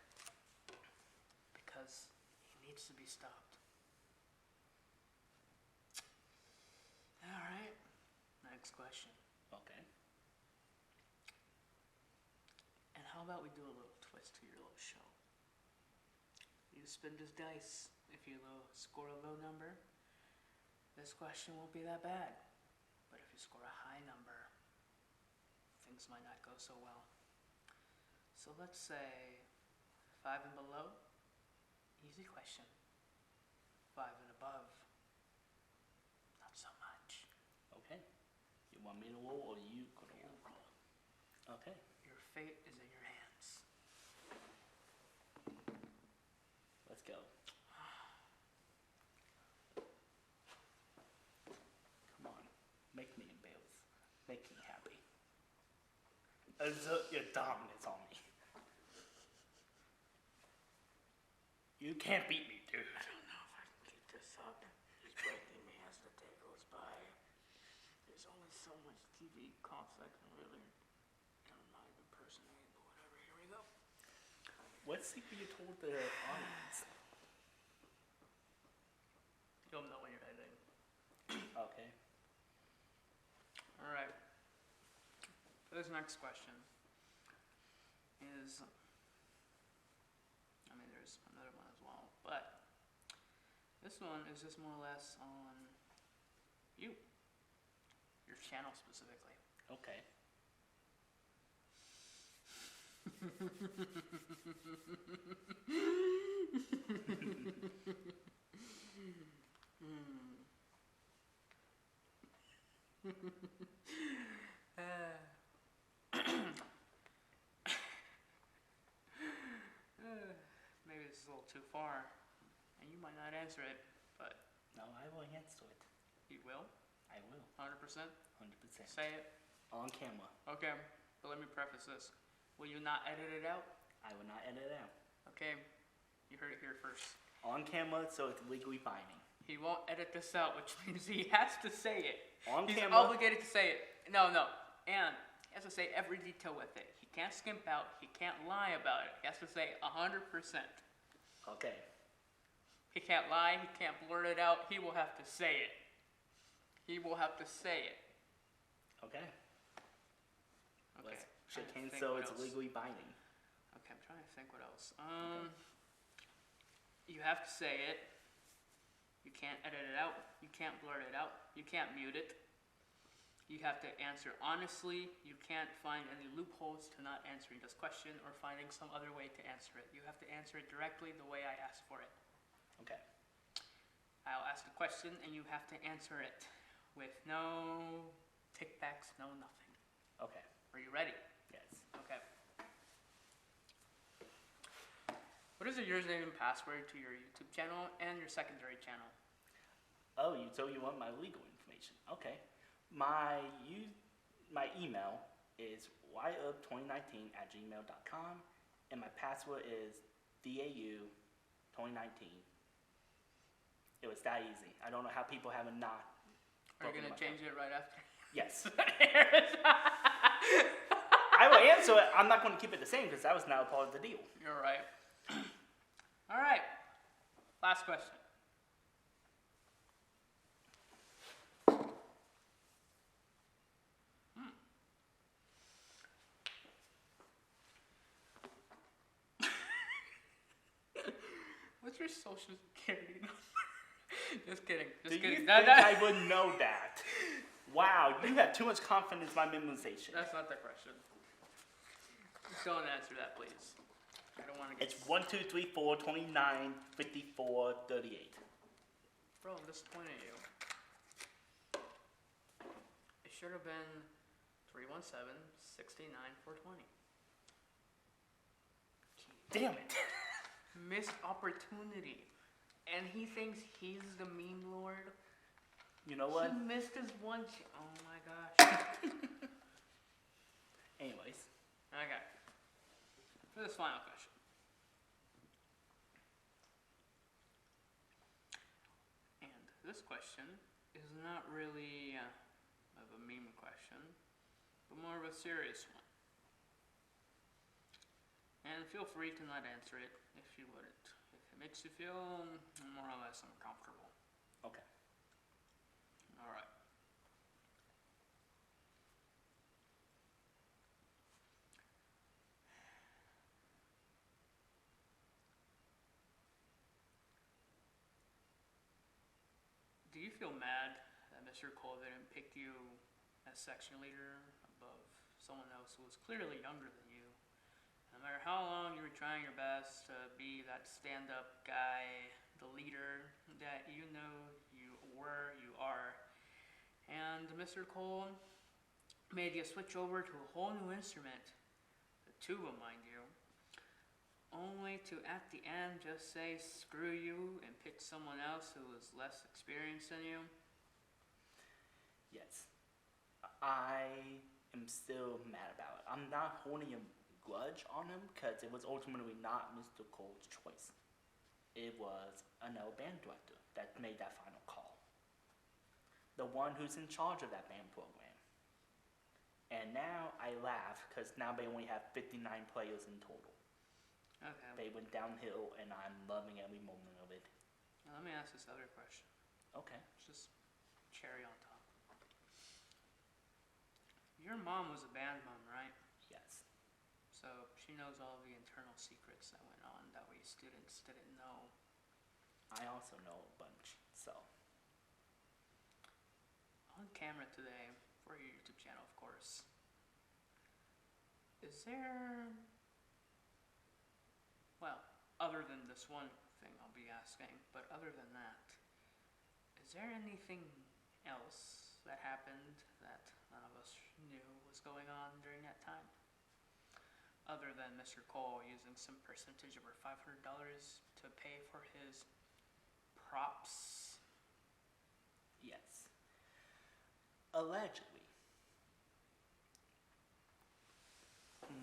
Because he needs to be stopped. Alright. Next question. Okay. And how about we do a little twist to your little show? You spin this dice. If you score a low number, this question won't be that bad. But if you score a high number, things might not go so well. So let's say 5 and below, easy question. 5 and above, not so much. Okay. You want me to roll or you gonna You roll? roll. Okay. Your fate is in your hands. Let's go. Come on. Make me embarrassed. Make me happy. Exert your dominance on me. You can't beat me, dude. I don't know if I can keep this up. It's breaking me as the day goes by. There's only so much TV content I can really. I'm not even impersonating, but whatever. Here we go. What secret you told the audience? You'll know when you're editing. Okay. All right. This next question is. I mean, there's another one as well, but this one is just more or less on you, your channel specifically. Okay. Maybe this is a little too far, and you might not answer it, but No, I will answer it. you will, I will. 100%. 100%. Say it. On camera. Okay, but let me preface this. Will you not edit it out? I will not edit it out. Okay, you heard it here first. On camera, so it's legally binding. He won't edit this out, which means he has to say it. On He's camera. obligated to say it. No. And he has to say every detail with it. He can't skimp out. He can't lie about it. He has to say 100%. Okay. He can't lie. He can't blurt it out. He will have to say it. He will have to say it. Okay. Okay. Let's trying shake to hands think so what it's else. legally binding. Okay, I'm trying to think what else. You have to say it. You can't edit it out. You can't blurt it out. You can't mute it. You have to answer honestly. You can't find any loopholes to not answering this question or finding some other way to answer it. You have to answer it directly the way I asked for it. Okay. I'll ask the question and you have to answer it with no kickbacks, no nothing. Okay. Are you ready? Yes. Okay. What is your username and password to your YouTube channel and your secondary channel? Oh, you want my legal information? Okay. My email is yup2019@gmail.com, and my password is DAU2019. It was that easy. I don't know how people have not. Are you going to change it right after? Yes. I will answer it. I'm not going to keep it the same because that was now a part of the deal. You're right. All right. Last question. What's your social security number? Just kidding. Just Do you kidding. think I would know that? Wow, you have too much confidence in my memorization. That's not the question. Don't answer that, please. I don't want to get... It's 1, 2, 3, 4, 29, 54, 38. Bro, I'm disappointed in you. It should have been 317 69 420. Damn it. Missed opportunity. And he thinks he's the meme lord. You know what? He missed his one oh my gosh. Anyways. Okay. For this final question. And this question is not really of a meme question, but more of a serious one. And feel free to not answer it if you wouldn't. If it makes you feel more or less uncomfortable. Okay. All right. Do you feel mad that Mr. Cole didn't pick you as section leader above someone else who was clearly younger than you? No matter how long you were trying your best to be that stand-up guy, the leader that you know you were, you are, and Mr. Cole made you switch over to a whole new instrument, the tuba, mind you, only to at the end just say screw you and pick someone else who was less experienced than you? Yes. I am still mad about it. I'm not holding a grudge on him because it was ultimately not Mr. Cole's choice. It was another band director that made that final call. The one who's in charge of that band program. And now I laugh because now they only have 59 players in total. Okay. They went downhill and I'm loving every moment of it. Now let me ask this other question. Okay. It's just cherry on top. Your mom was a band mom, right? Yes. So she knows all the internal secrets that went on that we students didn't know. I also know a bunch, so. On camera today, for your YouTube channel, of course, is there, well, other than this one thing I'll be asking, but other than that, is there anything else that happened that none of us knew was going on during that time? Other than Mr. Cole using some percentage of our $500 to pay for his props? Yes. Allegedly,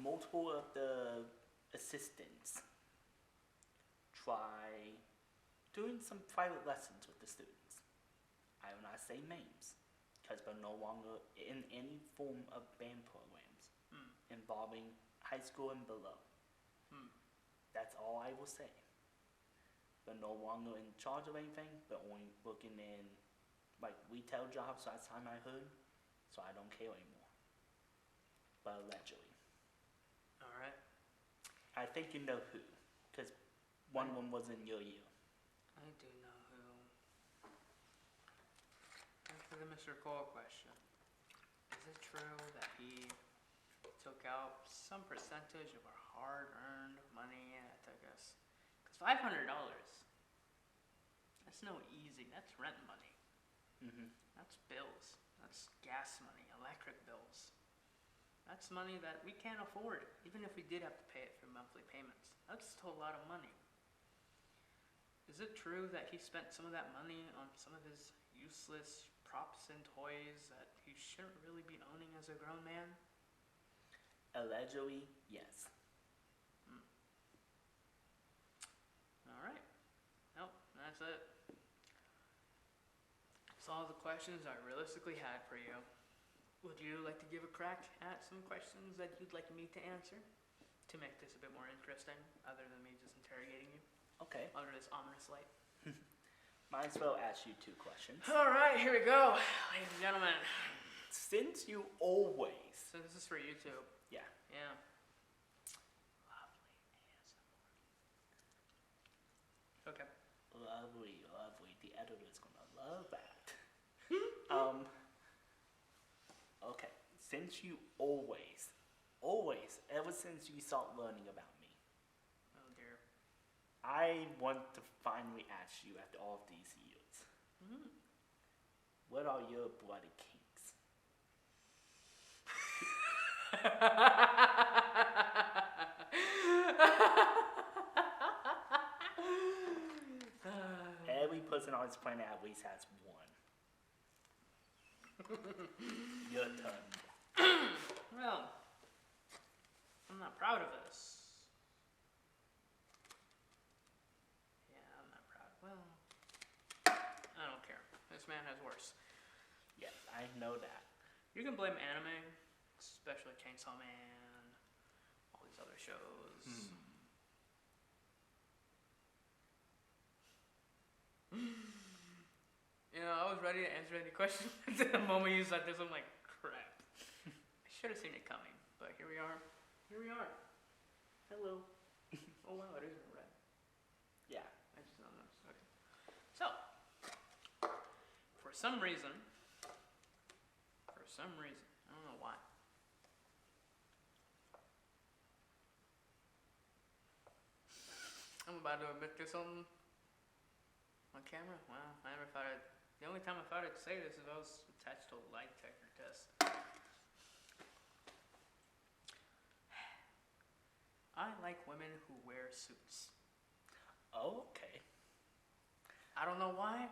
multiple of the assistants try doing some private lessons with the students. I will not say names, because they're no longer in any form of band programs involving high school and below. That's all I will say. They're no longer in charge of anything, but only working in like retail jobs last time I heard, so I don't care anymore. But allegedly. All right. I think you know who, because one of them was in your year. I do know who. After the Mr. Cole question, is it true that he took out some percentage of our hard-earned money? I guess, because $500, that's no easy. That's rent money. Mm-hmm. That's bills. That's gas money, electric bills. That's money that we can't afford, even if we did have to pay it through monthly payments. That's still a lot of money. Is it true that he spent some of that money on some of his useless props and toys that he shouldn't really be owning as a grown man? Allegedly, yes. All right. Nope, that's it. That's all the questions I realistically had for you. Would you like to give a crack at some questions that you'd like me to answer to make this a bit more interesting, other than me just interrogating you Okay. under this ominous light? Might as well ask you 2 questions. All right, here we go, ladies and gentlemen. Since you always, So this is for YouTube. yeah, Yeah. Okay. lovely, the editor's gonna love that. Okay, since you always, ever since you started learning about me, Oh dear. I want to finally ask you after all of these years, what are your bloody kinks? Every person on this planet at least has one. Your turn. Well, I'm not proud of this. Yeah, I'm not proud. Well, I don't care. This man has worse. Yes, I know that. You can blame anime, especially Chainsaw Man, all these other shows. You know, I was ready to answer any question. The moment you said this, I'm like, crap. I should have seen it coming, but here we are. Here we are. Hello. Oh wow, it is in red. Yeah. I just don't know. Okay. So, for some reason, I don't know why. I'm about to admit to something on camera. Wow, I never thought the only time I thought I'd say this is if I was attached to a lie detector test. I like women who wear suits. Oh, okay. I don't know why.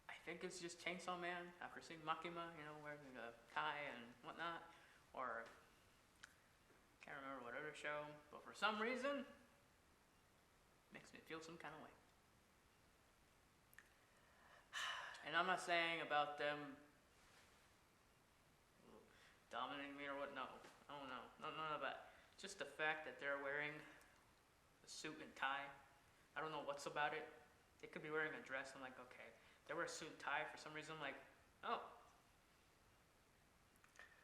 I think it's just Chainsaw Man after seeing Makima, you know, wearing a tie and whatnot. Or, can't remember what other show. But for some reason, makes me feel some kind of way. And I'm not saying about them dominating me or what, no. Oh no, none of that. Just the fact that they're wearing a suit and tie. I don't know what's about it. They could be wearing a dress. I'm like, okay. They wear a suit and tie for some reason. I'm like, oh.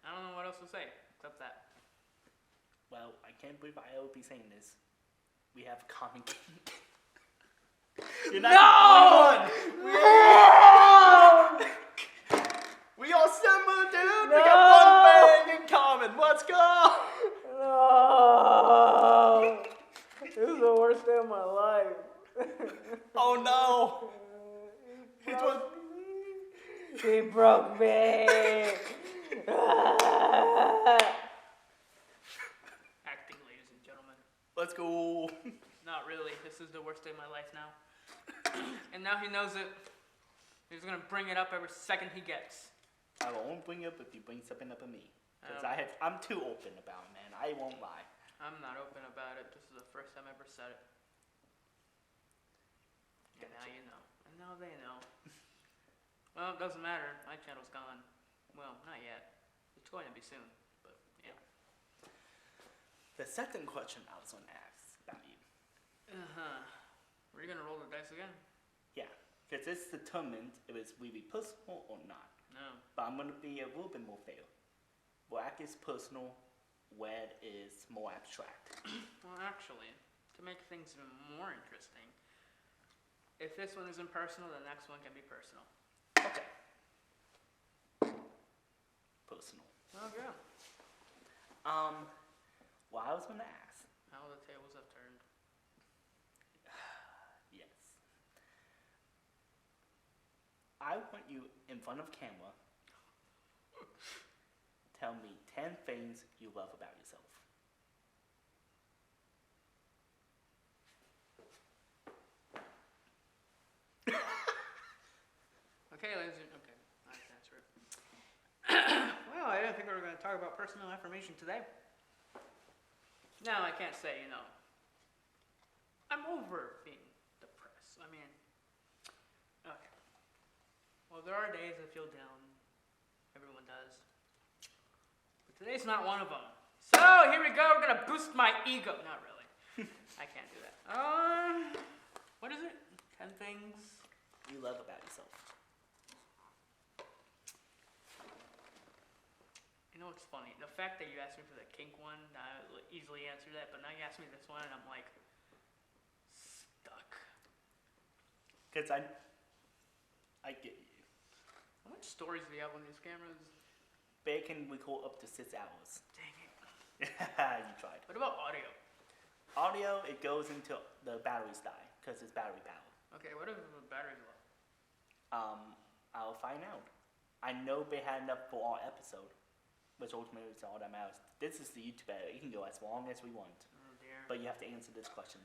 I don't know what else to say except that. Well, I can't believe I will be saying this. We have a common kink. You're not No! We all similar, dude. We got one thing in common. Let's go. No! This is the worst day of my life. Oh no. He broke me. Acting, ladies and gentlemen. Let's go. Not really. This is the worst day of my life now. And now he knows it. He's gonna bring it up every second he gets. I won't bring up if you bring something up at me. Because I'm too open about it, man. I won't lie. I'm not open about it. This is the first time I ever said it. And now you know. And now they know. Well, it doesn't matter. My channel's gone. Well, not yet. It's going to be soon. But, yeah. The second question I was going to ask about you. Uh-huh. Were you going to roll the dice again? Yeah, Because it's determined if it's really personal or not. No. But I'm gonna be a little bit more fair. Black is personal, red is more abstract. Well, actually, to make things even more interesting, if this one isn't personal, the next one can be personal. Okay. Personal. Okay. Well, I was gonna ask. Now the tables have turned. Yes. I want you in front of camera. Tell me 10 things you love about yourself. Okay, ladies and okay, I can answer it. Well, I didn't think we were going to talk about personal information today. No, I can't say, I'm over being depressed. I mean, okay. Well, there are days I feel down. Everyone does. But today's not one of them. So, here we go. We're going to boost my ego. Not really. I can't do that. What is it? 10 things You love about yourself. You know what's funny? The fact that you asked me for the kink one, I would easily answer that, but now you ask me this one, and I'm like, stuck. Because I get you. How much stories do you have on these cameras? They can record up to 6 hours. Dang it. You tried. What about audio? Audio, it goes into the batteries die, because it's battery powered. Okay, what if the battery's low? I'll find out. I know they had enough for our episode, which ultimately is all that matters. This is the YouTube edit. It can go as long as we want. Oh dear. But you have to answer this question.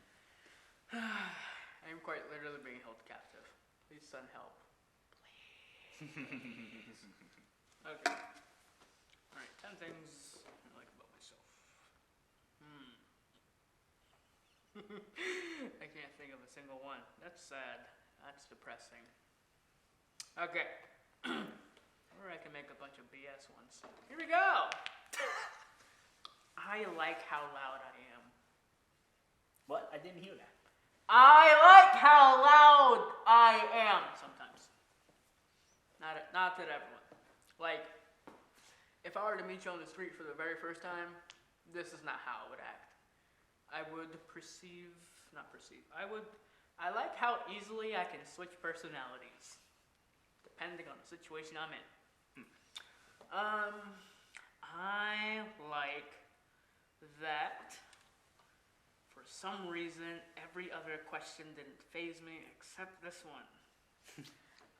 I am quite literally being held captive. Please send help. Please. Okay. Alright, 10 things I like about myself. I can't think of a single one. That's sad. That's depressing. Okay. Or I can make a bunch of BS ones. Here we go! I like how loud I am. What? I didn't hear that. I like how loud I am sometimes. Not that everyone. Like, if I were to meet you on the street for the very first time, this is not how I would act. I would I like how easily I can switch personalities, depending on the situation I'm in. I like that for some reason every other question didn't faze me except this one.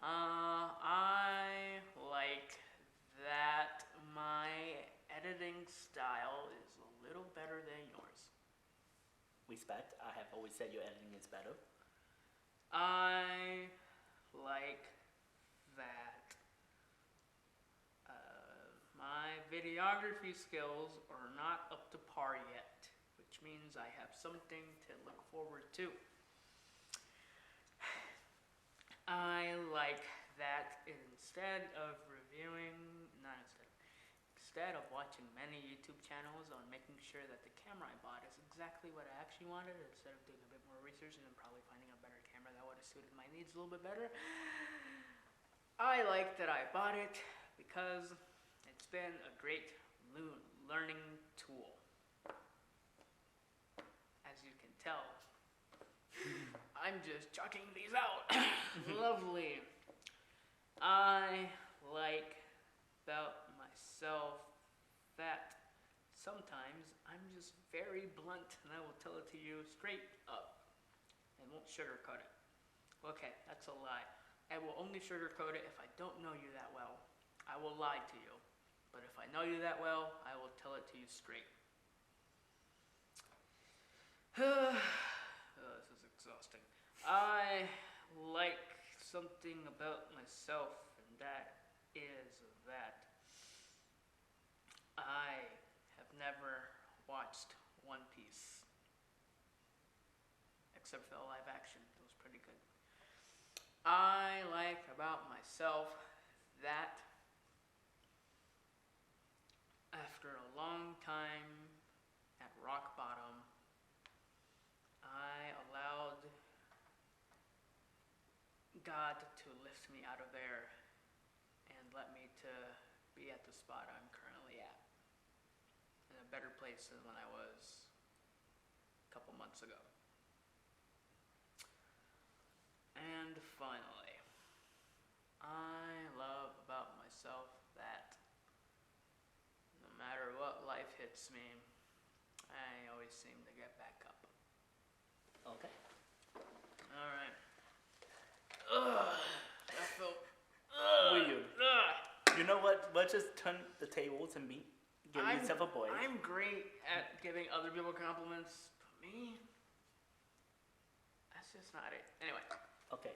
I like that my editing style is a little better than yours. Respect. I have always said your editing is better. I like that my videography skills are not up to par yet, which means I have something to look forward to. I like that instead of watching many YouTube channels on making sure that the camera I bought is exactly what I actually wanted, instead of doing a bit more research and then probably finding a better camera that would have suited my needs a little bit better. I like that I bought it because it's been a great learning tool. As you can tell, I'm just chucking these out. Lovely. I like about myself that sometimes I'm just very blunt and I will tell it to you straight up and won't sugarcoat it. Okay, that's a lie. I will only sugarcoat it if I don't know you that well. I will lie to you. But if I know you that well, I will tell it to you straight. This is exhausting. I like something about myself, and that is that I have never watched One Piece. Except for the live action. It was pretty good. I like about myself that after a long time at rock bottom, I allowed God to lift me out of there and let me to be at the spot I'm currently at. In a better place than when I was a couple months ago. And finally, I love about myself that no matter what life hits me, I always seem to get back up. Okay. All right. Ugh, that felt Weird. You know what? Let's just turn the tables and give yourself a boy. I'm great at giving other people compliments, but me, that's just not it. Anyway. Okay.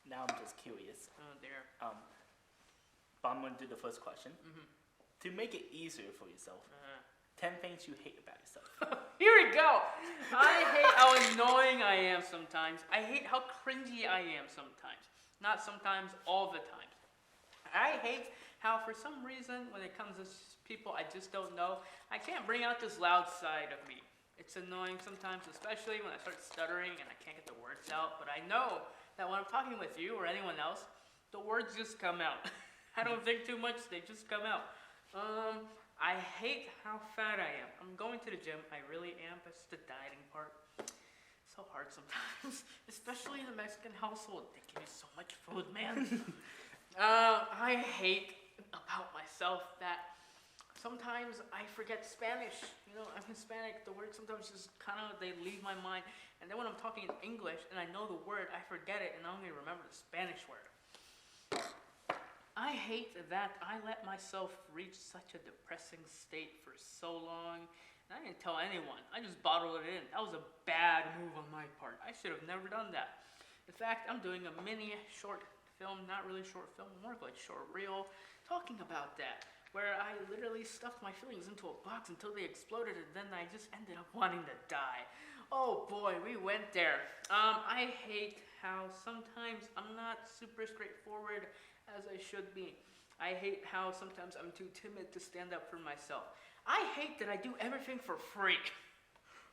Now I'm just curious. Oh dear. But I'm gonna do the first question. Mm-hmm. To make it easier for yourself, 10 things you hate about yourself. Here we go. I hate how annoying I am sometimes. I hate how cringy I am sometimes. Not sometimes, all the time. I hate how for some reason when it comes to people I just don't know, I can't bring out this loud side of me. It's annoying sometimes, especially when I start stuttering and I can't get the words out. But I know that when I'm talking with you or anyone else, the words just come out. I don't think too much, they just come out. I hate how fat I am. I'm going to the gym, I really am. That's the dieting part. It's so hard sometimes, especially in a Mexican household. They give you so much food, man. I hate about myself that sometimes I forget Spanish. You know, I'm Hispanic. The words sometimes just kind of, they leave my mind. And then when I'm talking in English and I know the word, I forget it and I only remember the Spanish word. I hate that I let myself reach such a depressing state for so long. And I didn't tell anyone. I just bottled it in. That was a bad move on my part. I should have never done that. In fact, I'm doing a mini short film, not really short film, more like short reel, talking about that, where I literally stuffed my feelings into a box until they exploded, and then I just ended up wanting to die. Oh boy, we went there. I hate how sometimes I'm not super straightforward as I should be. I hate how sometimes I'm too timid to stand up for myself. I hate that I do everything for free.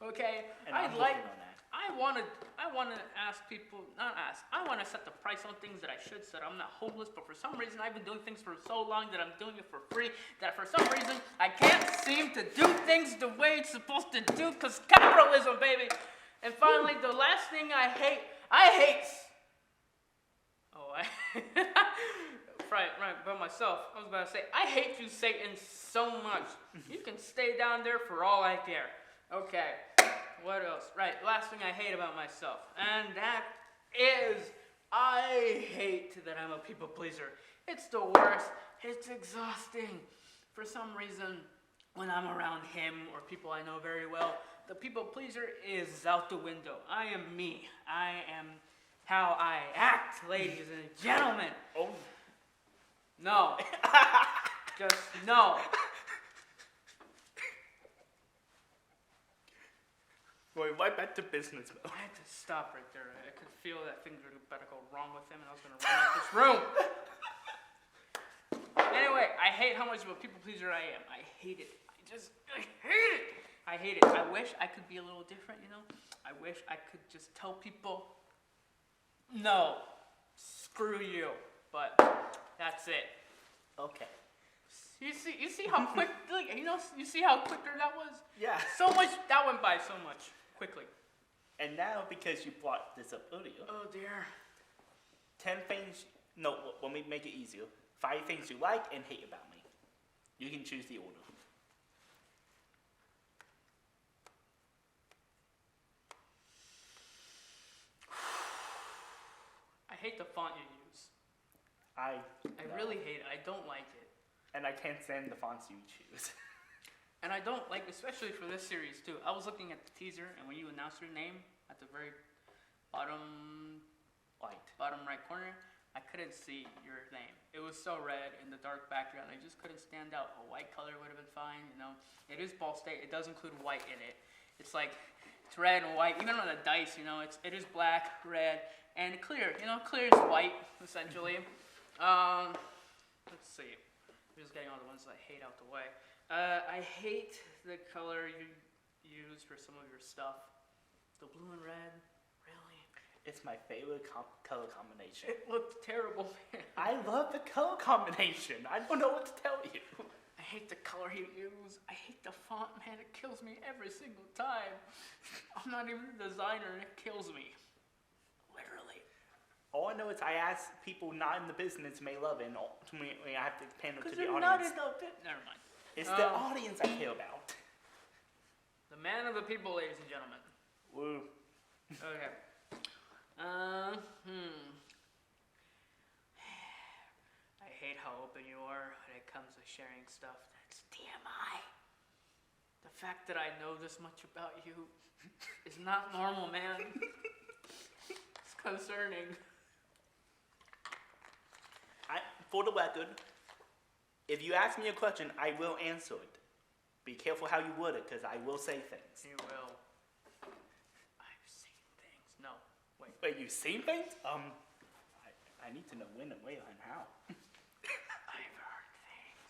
Okay? And I'm working on that. I want to ask people, not ask, I want to set the price on things that I should set. I'm not homeless, but for some reason I've been doing things for so long that I'm doing it for free, that for some reason I can't seem to do things the way it's supposed to do, because capitalism, baby. And finally, the last thing I hate, right, by myself, I was about to say, I hate you, Satan, so much. You can stay down there for all I care. Okay. What else? Right, last thing I hate about myself, and that is I hate that I'm a people pleaser. It's the worst. It's exhausting. For some reason, when I'm around him or people I know very well, the people pleaser is out the window. I am me. I am how I act, ladies and gentlemen. Oh. No. Just no. Going right back to business mode. I had to stop right there. I could feel that things were about to go wrong with him, and I was going to run out this room. Anyway, I hate how much of a people pleaser I am. I hate it. I hate it. I wish I could be a little different, you know? I wish I could just tell people, no, screw you. But that's it. Okay. You see how quick, like, you see how quicker that was? Yeah. So much, that went by so much, quickly. And now, because you brought this up earlier, Oh dear. 10 things, no, let me make it easier. 5 things you like and hate about me. You can choose the order. I hate the font you use. I really hate it. I don't like it. And I can't stand the fonts you choose. And I don't like, especially for this series too. I was looking at the teaser, and when you announce your name at the very bottom right corner, I couldn't see your name. It was so red in the dark background. I just couldn't stand out. A white color would have been fine, you know. It is Ball State. It does include white in it. It's like, it's red and white. Even on the dice, you know, it is black, red, and clear. You know, clear is white, essentially. Let's see. I'm just getting all the ones that I hate out the way. I hate the color you use for some of your stuff. The blue and red, really? It's my favorite color combination. It looks terrible, man. I love the color combination. I don't know what to tell you. I hate the color he used. I hate the font, man. It kills me every single time. I'm not even a designer, and it kills me. Literally. All I know is I ask people not in the business may love it, and ultimately I have to pander to Because the you're not audience. in the bit. Never mind. It's the audience I care about. The man of the people, ladies and gentlemen. Woo. Okay. I hate how open you are when it comes to sharing stuff that's TMI. The fact that I know this much about you is not normal, man. It's concerning. For the record, if you ask me a question, I will answer it. Be careful how you word it, because I will say things. You will. I've seen things. No, wait. Wait, you've seen things? I need to know when and where and how. I've heard things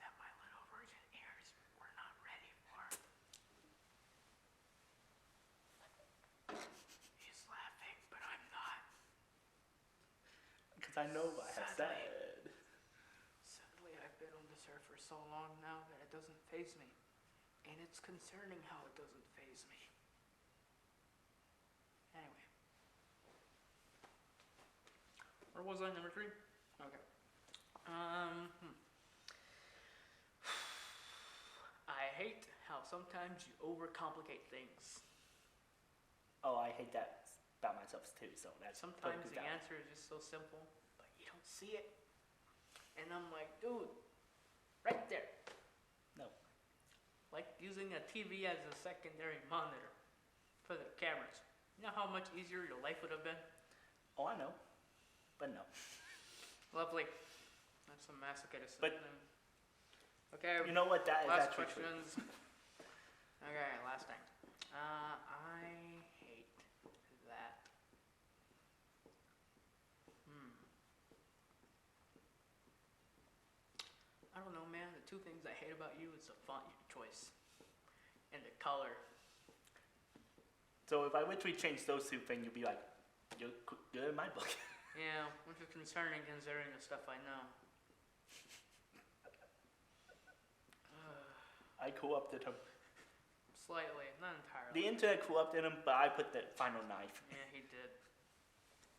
that my little virgin ears were not ready for. He's laughing, but I'm not. Because I know what I have said. Sadly, I've been on this earth for so long now that it doesn't faze me. And it's concerning how it doesn't faze me. Anyway. Where was I? Number 3? Okay. I hate how sometimes you overcomplicate things. Oh, I hate that about myself too, so that's Sometimes totally the valid. answer is just so simple, but you don't see it. And I'm like, dude, right there. No. Like using a TV as a secondary monitor for the cameras. You know how much easier your life would have been? Oh, I know. But no. Lovely. That's some masochism. But- Okay. You know what? That is Last actually true. questions. Okay, last thing. I hate that. I don't know, man. The two things I hate about you is the font choice and the color. So if I literally change those two things, you'll be like, you're good in my book. Yeah, which is concerning considering the stuff I know. I co-opted him. Slightly, not entirely. The internet co-opted him, but I put the final knife. Yeah, he did.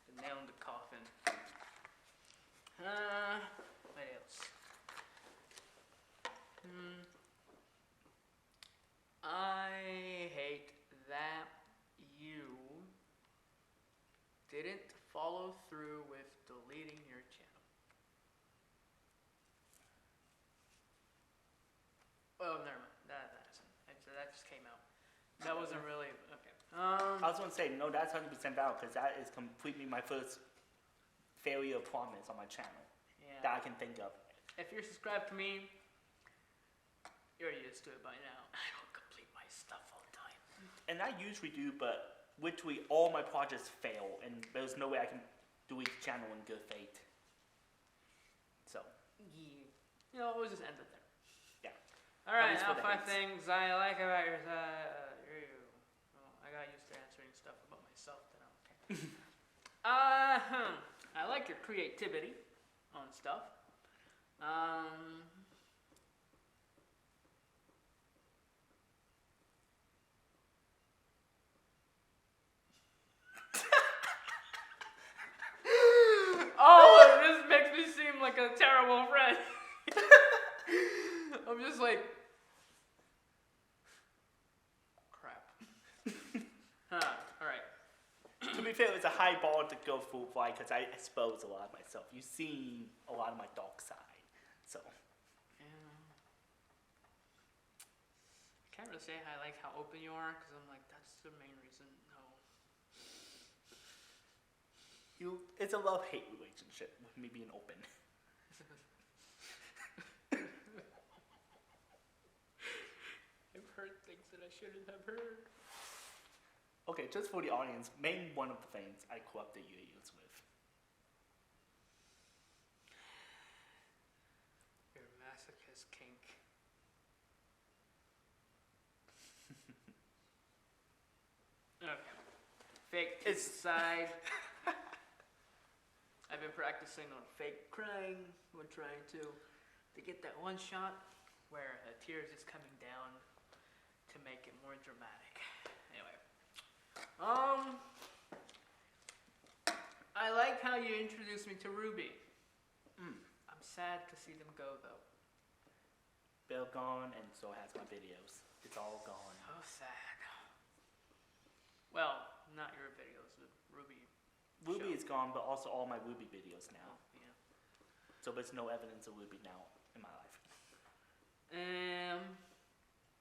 The nail in the coffin. What else? I hate that you didn't follow through with deleting your channel. Oh, never mind. That just came out. That wasn't really okay. I was going to say, no, that's 100% valid, because that is completely my first failure of promise on my channel that Yeah. I can think of. If you're subscribed to me, you're used to it by now. I don't complete my stuff all the time. And I usually do, but literally all my projects fail, and there's no way I can delete the channel in good faith. So, Yeah. You know, we'll just end it there. yeah. All right, least now for the 5 hates. things I like about you. Well, I got used to answering stuff about myself that I'm okay. I like your creativity on stuff. Oh, this makes me seem like a terrible friend. I'm just like, crap. All right. To be fair, it's a high bar to go full fly, because I expose a lot of myself. You've seen a lot of my dark side, so. Yeah. I can't really say I like how open you are, because I'm like, that's the main reason. No. It's a love-hate relationship with me being open. I've heard things that I shouldn't have heard. Okay, just for the audience, name one of the things I corrupted your ears with. Your masochist kink. Okay. fake tears inside. I've been practicing on fake crying when trying to get that one shot where the tears is coming down to make it more dramatic. Anyway, I like how you introduced me to Ruby. I'm sad to see them go though. They're gone, and so has my videos. It's all gone. Oh, sad. Well, not your videos, the Ruby. Ruby show. is gone, but also all my Ruby videos now. Yeah. So there's no evidence of Ruby now in my life.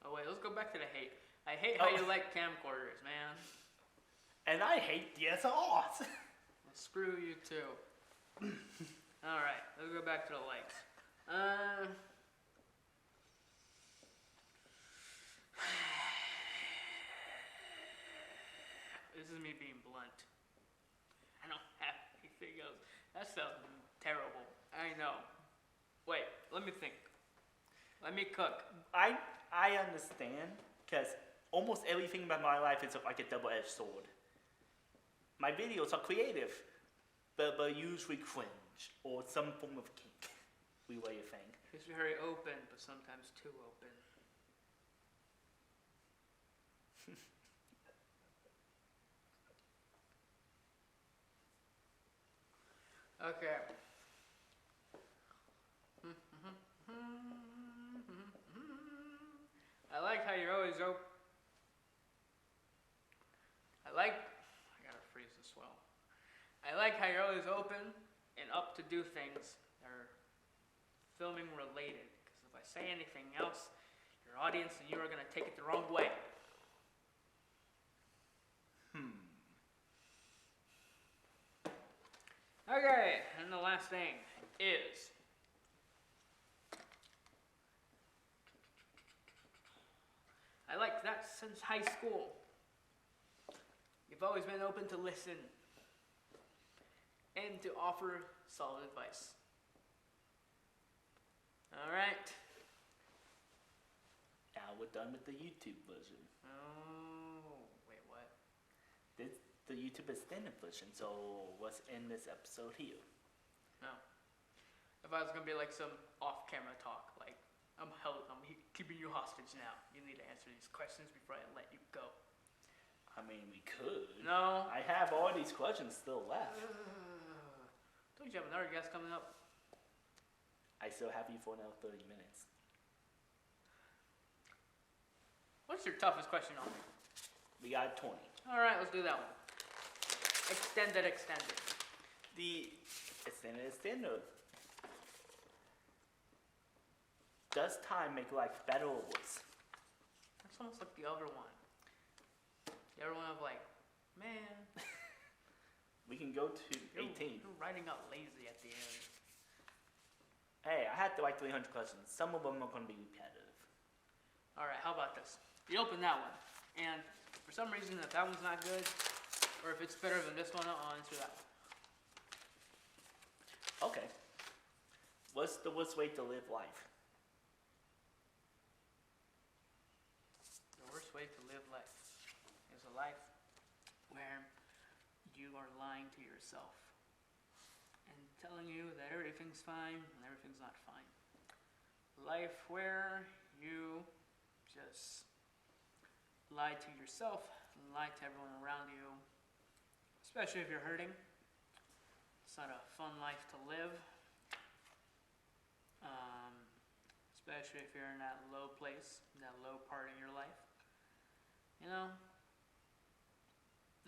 Oh wait, let's go back to the hate. I hate how you like camcorders, man. And I hate DSLRs. Well, screw you too. All right, let's go back to the likes. This is me being blunt. I don't have anything else. That sounds terrible. I know. Wait, let me think. Let me cook. I understand, because almost everything about my life is like a double-edged sword. My videos are creative, but usually cringe, or some form of kink. What do you think? It's very open, but sometimes too open. Okay. I like how you're always open. I gotta freeze this well. I like how you're always open and up to do things that are filming related. Because if I say anything else, your audience and you are gonna take it the wrong way. Okay, and the last thing is I like that since high school. You've always been open to listen and to offer solid advice. All right. Now we're done with the YouTube version. Oh, wait, what? This the YouTube extended version, so let's end this episode here. No. If I was gonna be like some off-camera talk, like I'm keeping you hostage now. You need to answer these questions before I let you go. I mean, we could. No. I have all these questions still left. Don't you have another guest coming up? I still have you for another 30 minutes. What's your toughest question on me? We got 20. All right, let's do that one. Extended. The extended. Does time make life better or worse? That's almost like the other one. The other one of like, man, We can go to 18. You're writing out lazy at the end. Hey, I had to write 300 questions. Some of them are going to be repetitive. All right, how about this? You open that one, and for some reason, if that one's not good, or if it's better than this one, I'll answer that one. Okay. What's the worst way to live life? The worst way to live life is a life where you are lying to yourself and telling you that everything's fine and everything's not fine. Life where you just lie to yourself and lie to everyone around you, especially if you're hurting. It's not a fun life to live, especially if you're in that low place, that low part in your life. You know,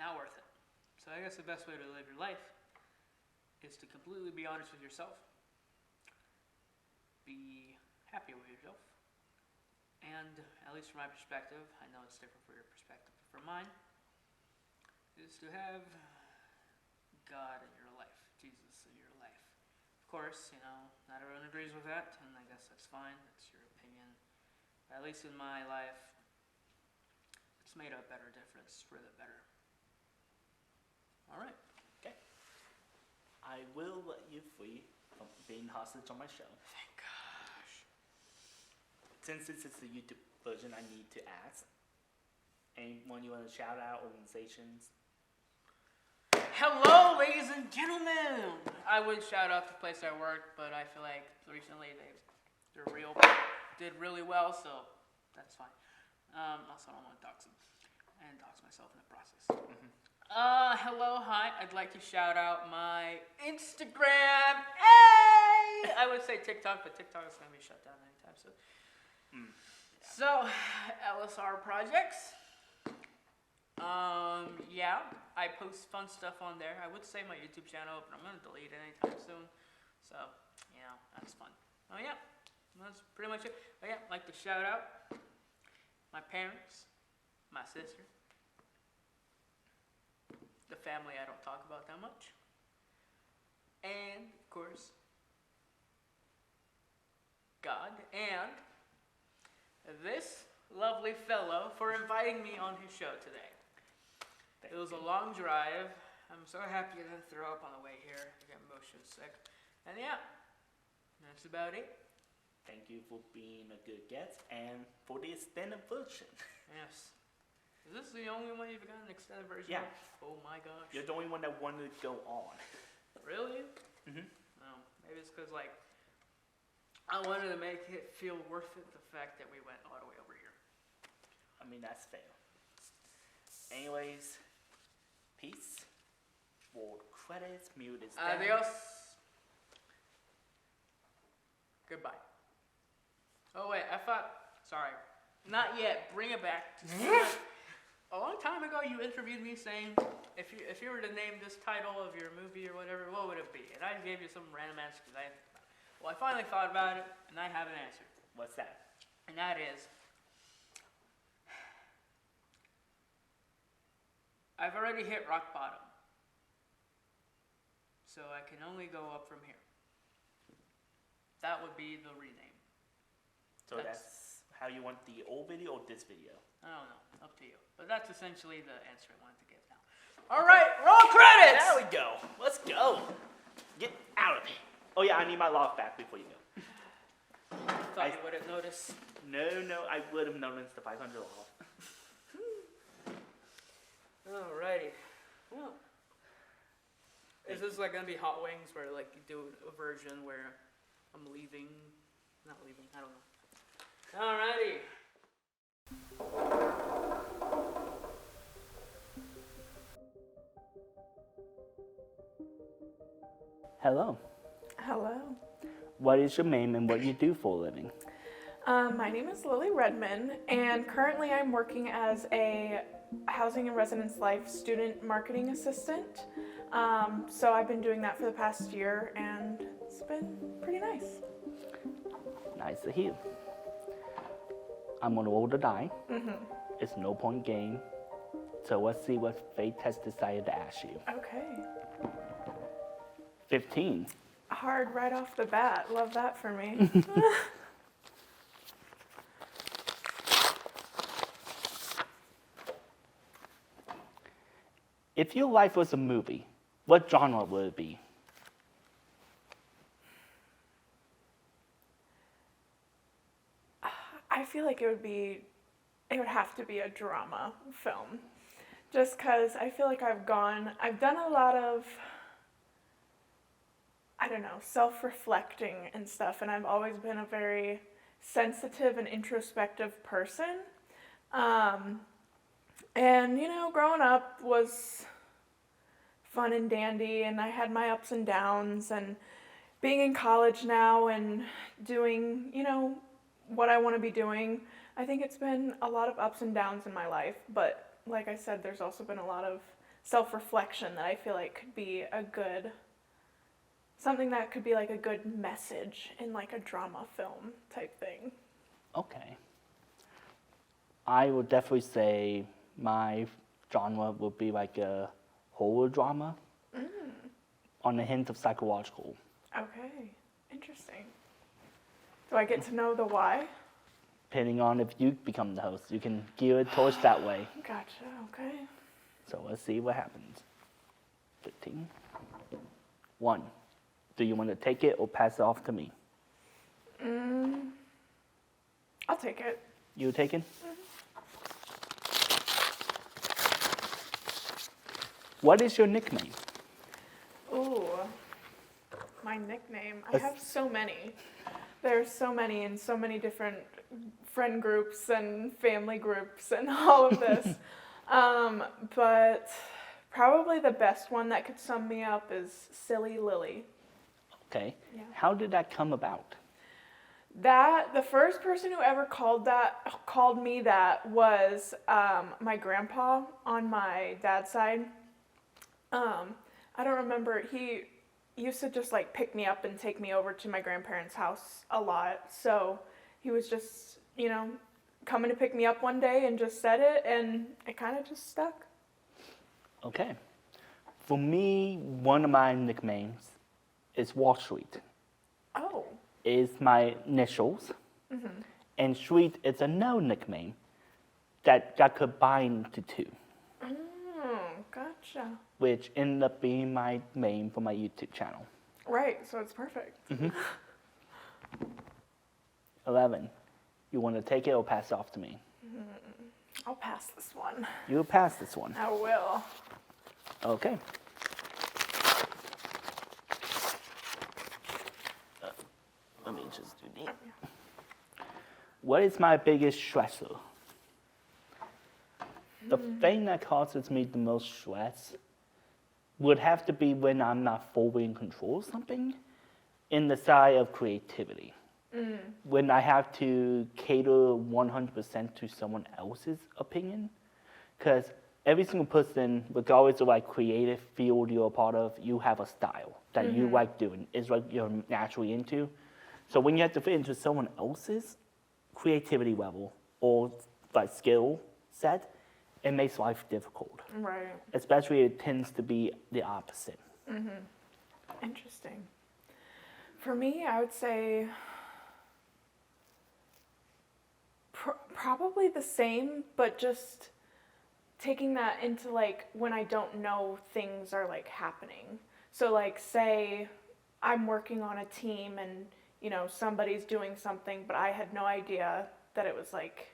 not worth it. So I guess the best way to live your life is to completely be honest with yourself, be happy with yourself, and at least from my perspective, I know it's different for your perspective, but for mine, is to have God in your life, Jesus in your life. Of course, you know, not everyone agrees with that, and I guess that's fine, that's your opinion. But at least in my life, it's made a better difference for the better. All right. Okay. I will let you free from being hostage on my show. Thank gosh. Since this is the YouTube version, I need to ask. Anyone you want to shout out, organizations? hello, ladies and gentlemen. I would shout out the place I work, but I feel like recently did really well, so that's fine. Also, I don't want to dox them and dox myself in the process. Hello, hi. I'd like to shout out my Instagram. Hey! I would say TikTok, but TikTok is going to be shut down anytime soon. So, LSR projects. Yeah, I post fun stuff on there. I would say my YouTube channel, but I'm going to delete it anytime soon. So, you know, that's fun. Oh, yeah, that's pretty much it. Oh, yeah, I'd like to shout out my parents, my sister, the family I don't talk about that much, and, of course, God, and this lovely fellow for inviting me on his show today. It was a long drive. I'm so happy I didn't throw up on the way here. I got motion sick. And yeah, that's about it. Thank you for being a good guest and for the extended version. Yes. Is this the only one you've got an extended version Yeah. of? Oh my gosh. You're the only one that wanted to go on. Really? Mm-hmm. Oh, maybe it's because, like, I wanted to make it feel worth it, the fact that we went all the way over here. I mean, that's fair. Anyways, peace. Roll credits, mute is down. Adios. Goodbye. Oh, wait, I thought, sorry. Not yet, bring it back. A long time ago, you interviewed me saying, if you were to name this title of your movie or whatever, what would it be? And I gave you some random answer because I finally thought about it, and I have an answer. What's that? And that is, I've already hit rock bottom. So I can only go up from here. That would be the rename. So that's how you want the old video or this video? I don't know, up to you. But that's essentially the answer I wanted to give now. All right, roll credits! There we go. Let's go. Get out of here. Oh yeah, I need my lock back before you go. Thought you wouldn't notice. No, I would have noticed the 500 off. Alrighty. Well, is this like gonna be Hot Wings where like you do a version where I'm leaving? Not leaving, I don't know. Alrighty. Hello. Hello. What is your name and what you do for a living? My name is Lily Redman, and currently I'm working as a Housing and Residence Life student marketing assistant. So I've been doing that for the past year, and it's been pretty nice. Nice to hear. I'm gonna roll the die. It's no point game. So let's see what fate has decided to ask you. Okay. 15. Hard right off the bat. Love that for me. If your life was a movie, what genre would it be? I feel like it would have to be a drama film. Just because I feel like I've done a lot of, I don't know, self-reflecting and stuff, and I've always been a very sensitive and introspective person. And, you know, growing up was fun and dandy, and I had my ups and downs, and being in college now and doing, you know, what I want to be doing, I think it's been a lot of ups and downs in my life, but like I said, there's also been a lot of self-reflection that I feel like could be something that could be like a good message in like a drama film type thing. Okay. I would definitely say my genre would be like a horror drama on the hint of psychological. Okay, interesting. Do I get to know the why? Depending on if you become the host, you can gear it towards that way. Gotcha, okay. So let's see what happens. 15. 1. Do you want to take it or pass it off to me? I'll take it. You take it? What is your nickname? my nickname. I have so many. There's so many in so many different friend groups and family groups and all of this. But probably the best one that could sum me up is Silly Lily. Okay. Yeah. How did that come about? The first person who ever called me that was my grandpa on my dad's side. I don't remember, he used to just like pick me up and take me over to my grandparents' house a lot. So he was just, coming to pick me up one day and just said it, and it kind of just stuck. Okay. For me, one of my nicknames is Wall Street. Oh. Is my initials. And Street is a no nickname that got combined to two, Gotcha. which ended up being my name for my YouTube channel. Right, so it's perfect. 11. You want to take it or pass it off to me? I'll pass this one. You'll pass this one. I will. Okay. Let me just do that. What is my biggest stressor? The thing that causes me the most stress would have to be when I'm not fully in control of something in the side of creativity. When I have to cater 100% to someone else's opinion. Because every single person, regardless of like creative field you're a part of, you have a style that you like doing. It's what you're naturally into. So when you have to fit into someone else's creativity level or like skill set, it makes life difficult. Right. Especially it tends to be the opposite. Interesting. For me, I would say probably the same, but just taking that into like when I don't know things are like happening. So like say I'm working on a team and somebody's doing something, but I had no idea that it was like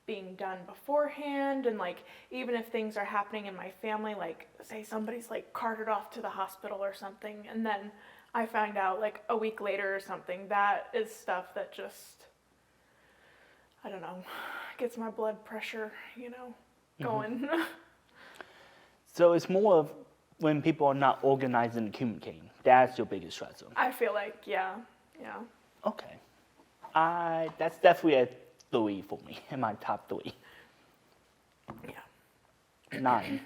being done beforehand. And like even if things are happening in my family, like say somebody's like carted off to the hospital or something, and then I find out like a week later or something, that is stuff that just, I don't know, gets my blood pressure, going. So it's more of when people are not organized and communicating. That's your biggest stressor. I feel like, yeah. Okay. That's definitely a 3 for me, in my top 3. Yeah. 9.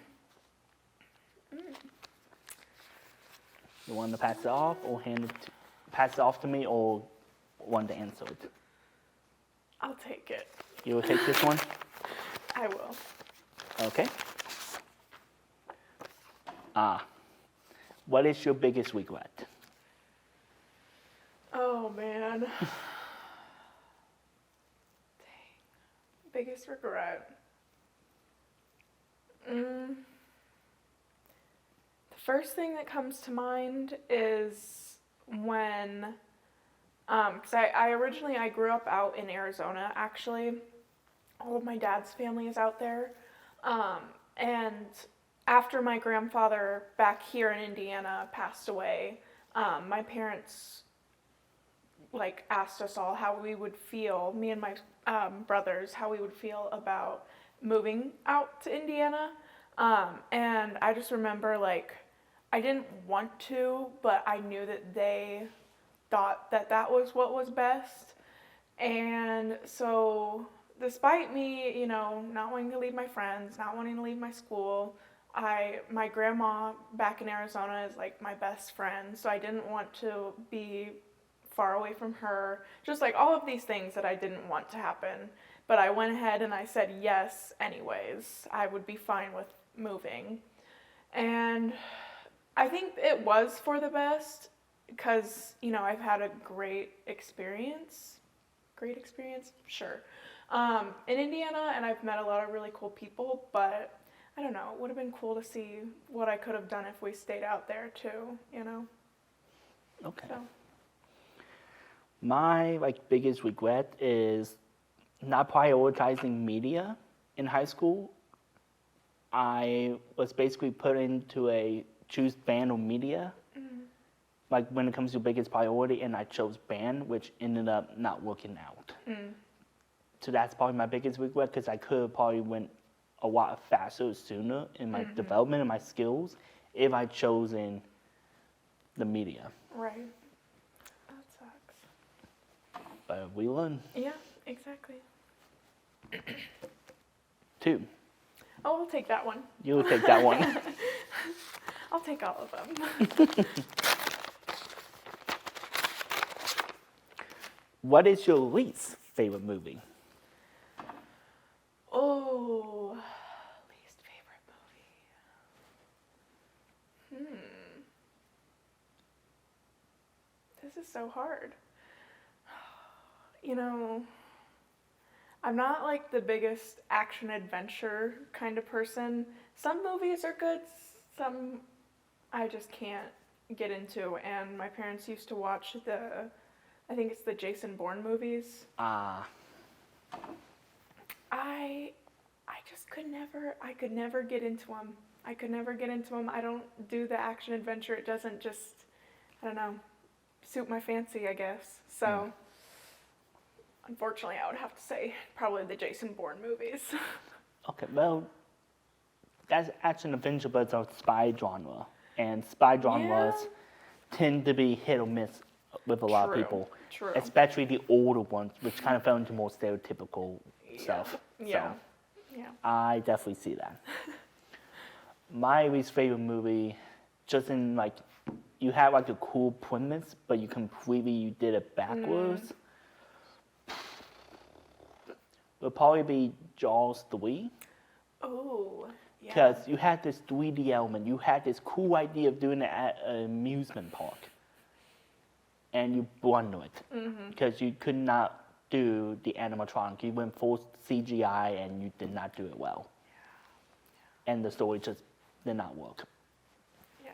You want to pass it off or pass it off to me or want to answer it? I'll take it. You will take this one? I will. Okay. What is your biggest regret? Oh, man. Dang. Biggest regret. The first thing that comes to mind is when, because I grew up out in Arizona, actually. All of my dad's family is out there. And after my grandfather back here in Indiana passed away, my parents asked us all how we would feel, me and my brothers, how we would feel about moving out to Indiana. And I just remember I didn't want to, but I knew that they thought that that was what was best. And so despite me, not wanting to leave my friends, not wanting to leave my school, my grandma back in Arizona is my best friend, so I didn't want to be far away from her. Just all of these things that I didn't want to happen. But I went ahead and I said yes anyways. I would be fine with moving. And I think it was for the best because, I've had a great experience. Great experience? Sure. In Indiana, and I've met a lot of really cool people, but I don't know, it would have been cool to see what I could have done if we stayed out there too, Okay. So. My biggest regret is not prioritizing media in high school. I was basically put into a choose band or media, like when it comes to biggest priority, and I chose band, which ended up not working out. So that's probably my biggest regret, because I could have probably went a lot faster sooner in my development and my skills if I'd chosen the media. Right. That sucks. But we learn. Yeah, exactly. 2. Oh, we'll take that one. You'll take that one. I'll take all of them. What is your least favorite movie? Oh, least favorite movie. This is so hard. You know, I'm not like the biggest action adventure kind of person. Some movies are good, some I just can't get into. And my parents used to watch I think it's the Jason Bourne movies. I just could never get into them. I could never get into them. I don't do the action adventure. It doesn't just, I don't know, suit my fancy, I guess. So, unfortunately, I would have to say probably the Jason Bourne movies. Okay, well, that's action adventure, but it's a spy genre. And spy genres tend to be hit or miss with a lot of people. True. Especially the older ones, which kind of fell into more stereotypical stuff. Yeah. So Yeah. I definitely see that. My least favorite movie, just in like, you had like a cool premise, but you did it backwards. Would probably be Jaws 3. Oh, yeah. Because you had this 3D element, you had this cool idea of doing it at an amusement park, and you blundered it because you could not do the animatronic. You went full CGI and you did not do it well, and the story just did not work. Yeah.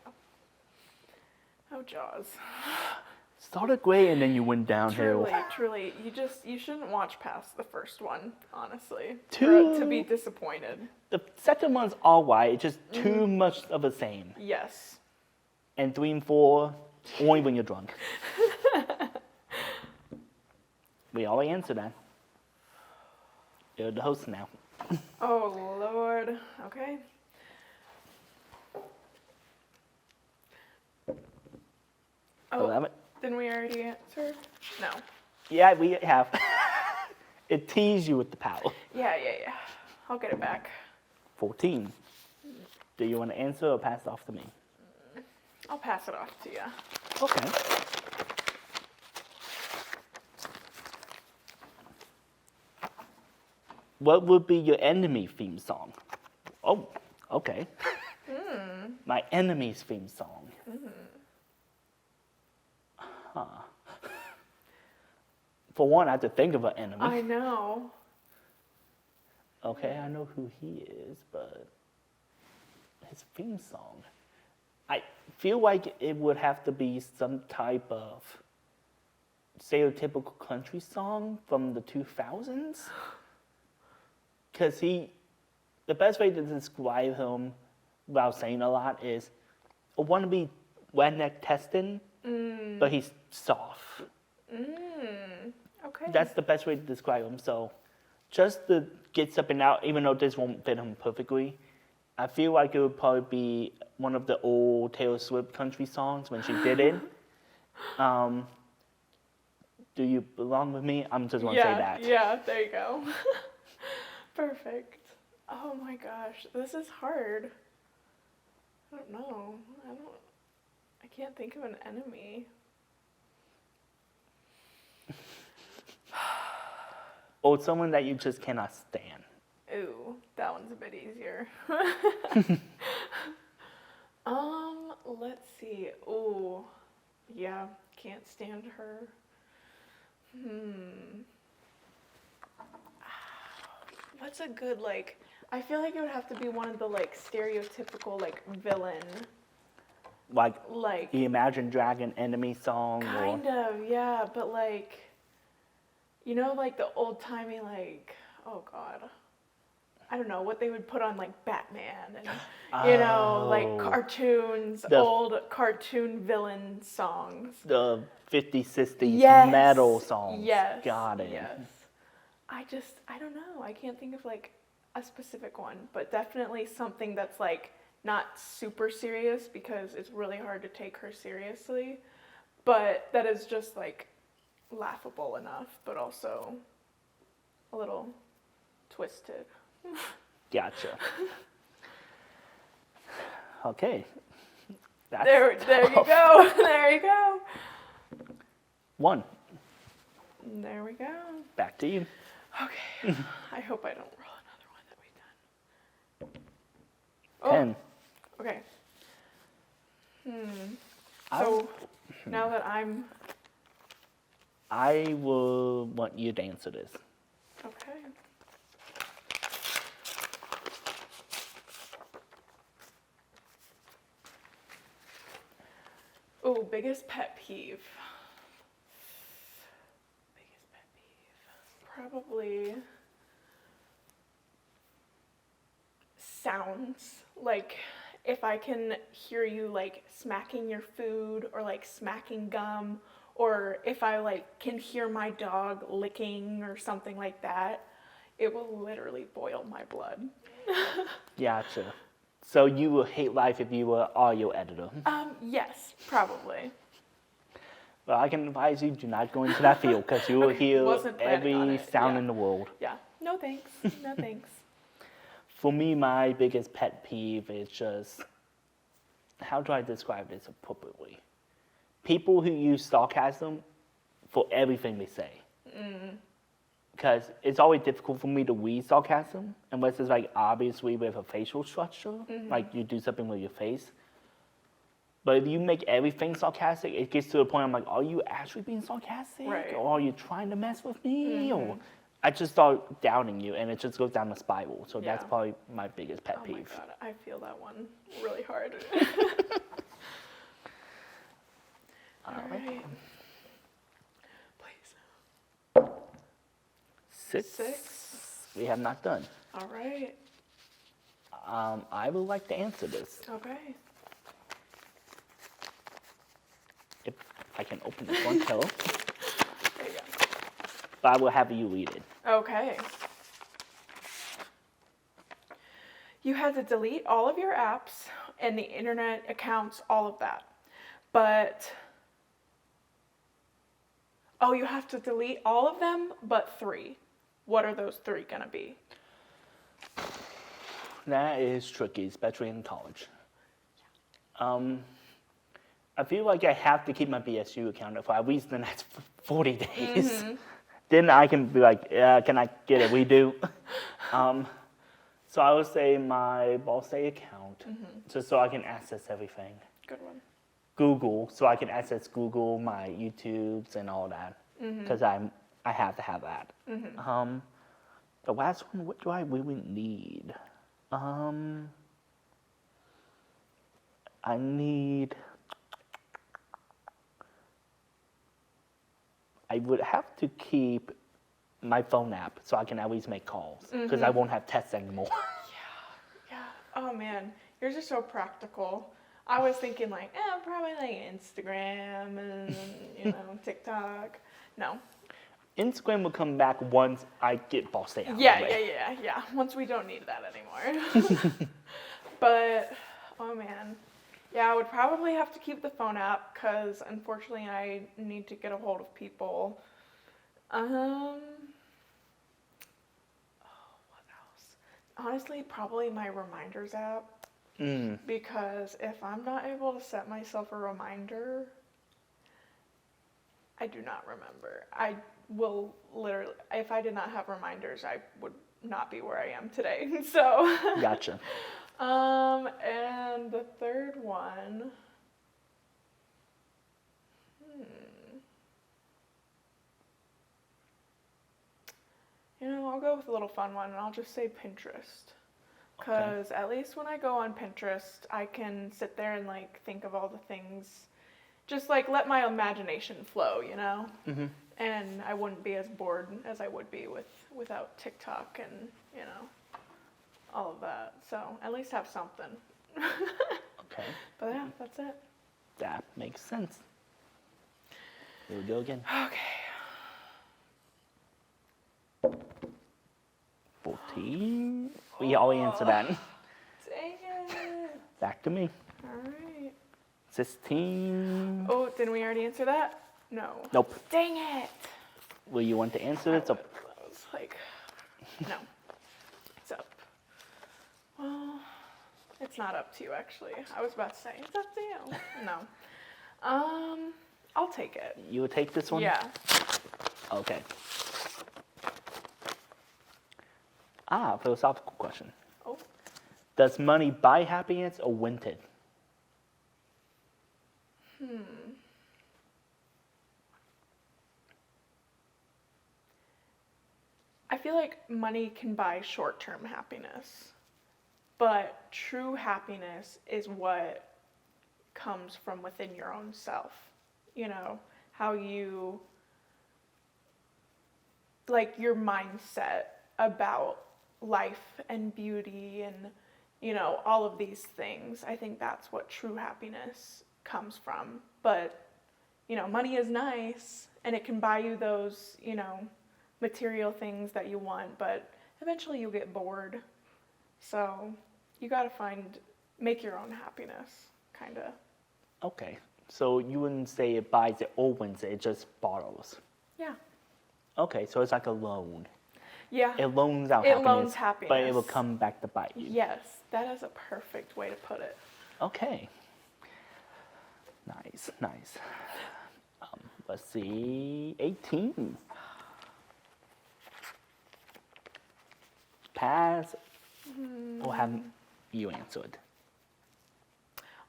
Oh, Jaws. Started great and then you went downhill. Truly, you shouldn't watch past the first one, honestly, to be disappointed. The second one's all right, it's just too much of the same. Yes. And 3 and 4, only when you're drunk. We already answered that. You're the host now. Oh, Lord. Okay. Oh, 11. didn't we already answer? No. Yeah, we have. It teased you with the power. Yeah. I'll get it back. 14. Do you want to answer or pass it off to me? I'll pass it off to you. Okay. What would be your enemy theme song? Oh, okay. My enemy's theme song. Huh. For one, I have to think of an enemy. I know. Okay, I know who he is, but his theme song. I feel like it would have to be some type of stereotypical country song from the 2000s. Because the best way to describe him without saying a lot is a wannabe redneck testing, but he's soft. Okay. That's the best way to describe him. So just to get something out, even though this won't fit him perfectly, I feel like it would probably be one of the old Taylor Swift country songs when she did it. Do You Belong With Me? I'm just going to say that. Yeah, there you go. Perfect. Oh my gosh, this is hard. I don't know. I can't think of an enemy. Or someone that you just cannot stand. Ooh, that one's a bit easier. Let's see. Ooh, yeah, can't stand her. What's a good, like, I feel like it would have to be one of the, like, stereotypical, like, villain. Like Like, Imagine Dragon enemy song. kind of, yeah, but, like, you know, like, the old-timey, like, oh, God. I don't know, what they would put on like Batman and, you know, like Oh. cartoons, The- old cartoon villain songs. The 50s, 60s Yes. metal songs. Yes. Got it. Yes. I don't know. I can't think of like a specific one, but definitely something that's like not super serious because it's really hard to take her seriously, but that is just like laughable enough, but also a little twisted. Gotcha. Okay. That's There you go. There you go. one. There we go. Back to you. Okay. I hope I don't roll another one that we've done. Oh, 10. okay. I- So now that I'm I will want you to answer this. okay. Oh, biggest pet peeve. Biggest pet peeve. Probably sounds. Like if I can hear you like smacking your food or like smacking gum, or if I like can hear my dog licking or something like that, it will literally boil my blood. Gotcha. So you will hate life if you were audio editor. Yes, probably. Well, I can advise you, do not go into that field because you will Okay, hear wasn't planning on every it, sound yeah. in the world. Yeah. No thanks. No thanks. For me, my biggest pet peeve is just, how do I describe this appropriately? People who use sarcasm for everything they say. Because it's always difficult for me to read sarcasm unless it's like obviously with a facial structure, like you do something with your face. But if you make everything sarcastic, it gets to the point I'm like, are you actually being sarcastic? Right. Or are you trying to mess with me? Or I just start doubting you and it just goes down the spiral. So that's Yeah. probably my biggest pet Oh peeve. my god, I feel that one really hard. All right. Please. 6. 6. We have not done. All right. I would like to answer this. Okay. If I can open this one, hello. There you go. But I will have you read it. Okay. You had to delete all of your apps and the internet accounts, all of that. But, oh, you have to delete all of them but 3. What are those 3 gonna be? That is tricky, especially in college. I feel like I have to keep my BSU account for at least the next 40 days. Then I can be like, can I get a redo? So I would say my Ball State account, just so I can access everything. Good one. Google, so I can access Google, my YouTubes, and all that, because I have to have that. The last one, what do I really need? I need. I would have to keep my phone app so I can at least make calls, because I won't have tests anymore. Yeah. Oh man, yours are so practical. I was thinking like, probably like Instagram and TikTok. No. Instagram will come back once I get Ball State out. Yeah. Once we don't need that anymore. But, oh man. Yeah, I would probably have to keep the phone app because unfortunately I need to get a hold of people. Oh, what else? Honestly, probably my reminders app. Because if I'm not able to set myself a reminder, I do not remember. I will literally, if I did not have reminders, I would not be where I am today. So. Gotcha. And the third one. I'll go with a little fun one, and I'll just say Pinterest. Because at least when I go on Pinterest, I can sit there and like think of all the things, just like let my imagination flow, And I wouldn't be as bored as I would be without TikTok and all of that. So at least have something. Okay, But yeah, that's it. that makes sense. Here we go again. Okay. 14. We all answer that. Dang it. Back to me. All right. 16. Oh, didn't we already answer that? No. Nope. Dang it. Will you want to answer it? So, I was like, no. It's up. Well, it's not up to you, actually. I was about to say, it's up to you. No. I'll take it. you will take this one? Yeah. Okay. Philosophical question. Oh. Does money buy happiness or win it? I feel like money can buy short-term happiness, but true happiness is what comes from within your own self. You know, how you, like your mindset about life and beauty and, you know, all of these things. I think that's what true happiness comes from. But, you know, money is nice and it can buy you those, you know, material things that you want, but eventually you'll get bored. So you gotta make your own happiness, kinda. Okay. So you wouldn't say it buys it or wins it, it just borrows. Yeah. Okay, so it's like a loan. Yeah. It loans out It happiness, loans but it will happiness. come back to bite you. Yes, that is a perfect way to put it. Okay. Nice, nice. Let's see, 18. Pass or have you answered?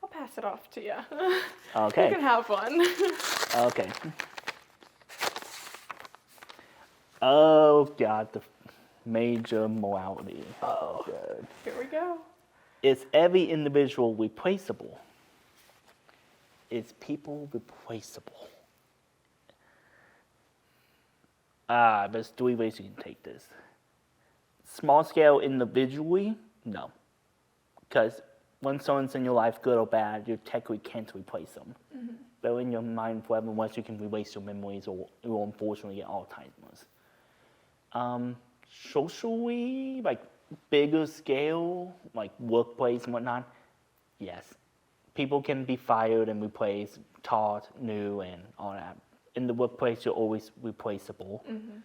I'll pass it off to you. Okay. You can have one. Okay. Oh God, the major morality. Oh God. Here we go. Is every individual replaceable? Is people replaceable? There's three ways you can take this. Small scale individually, no. Because when someone's in your life, good or bad, you technically can't replace them. Mm-hmm. They're in your mind forever unless you can erase your memories or unfortunately get Alzheimer's. Socially, like bigger scale, like workplace and whatnot, yes. People can be fired and replaced, taught, new, and all that. In the workplace, you're always replaceable. Mm-hmm.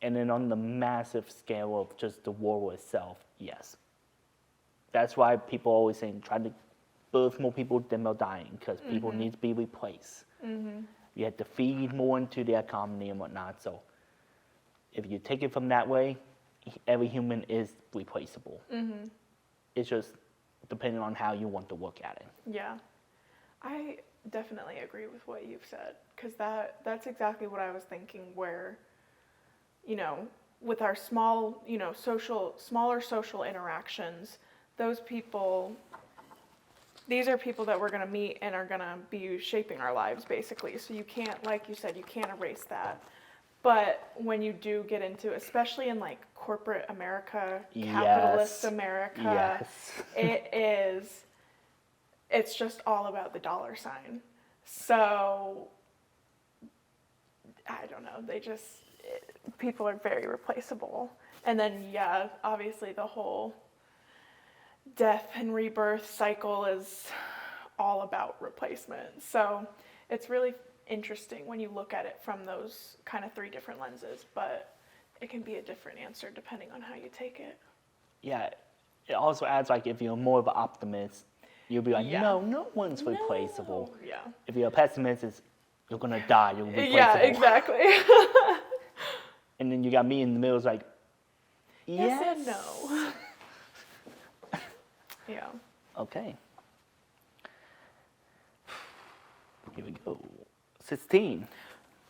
And then on the massive scale of just the world itself, yes. That's why people always say try to birth more people than they're dying, because people need to be replaced. Mm-hmm. You have to feed more into the economy and whatnot. So if you take it from that way, every human is replaceable. Mm-hmm. It's just depending on how you want to look at it. Yeah. I definitely agree with what you've said, because that's exactly what I was thinking, where, you know, with our small, you know, smaller social interactions, those people, these are people that we're going to meet and are going to be shaping our lives, basically. So you can't, like you said, you can't erase that. But when you do get into, especially in like corporate America, capitalist America, it's just all about the dollar sign. So, I don't know, people are very replaceable. And then, yeah, obviously the whole death and rebirth cycle is all about replacement. So it's really interesting when you look at it from those kind of three different lenses, but it can be a different answer depending on how you take it. Yeah, it also adds like if you're more of an optimist, you'll be like, no one's replaceable. Yeah. If you're a pessimist, you're gonna die, you're replaceable. Yeah, exactly. And then you got me in the middle, it's like, yes and no. Yeah. Okay. Here we go. 16.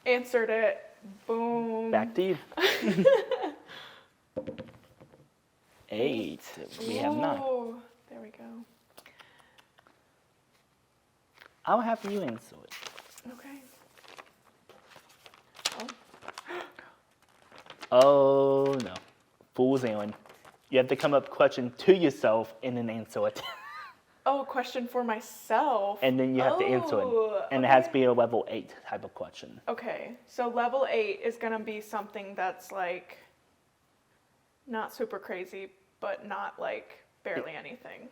Answered it. Boom. Back to you. 8. We have 9. Ooh, there we go. I'll have you answer it. Okay. Oh no. Fool's errand. You have to come up with a question to yourself and then answer it. Oh, a question for myself. And then you have to answer it. Oh, And it has to okay. be a level 8 type of question. Okay, so level 8 is gonna be something that's like not super crazy, but not like barely anything.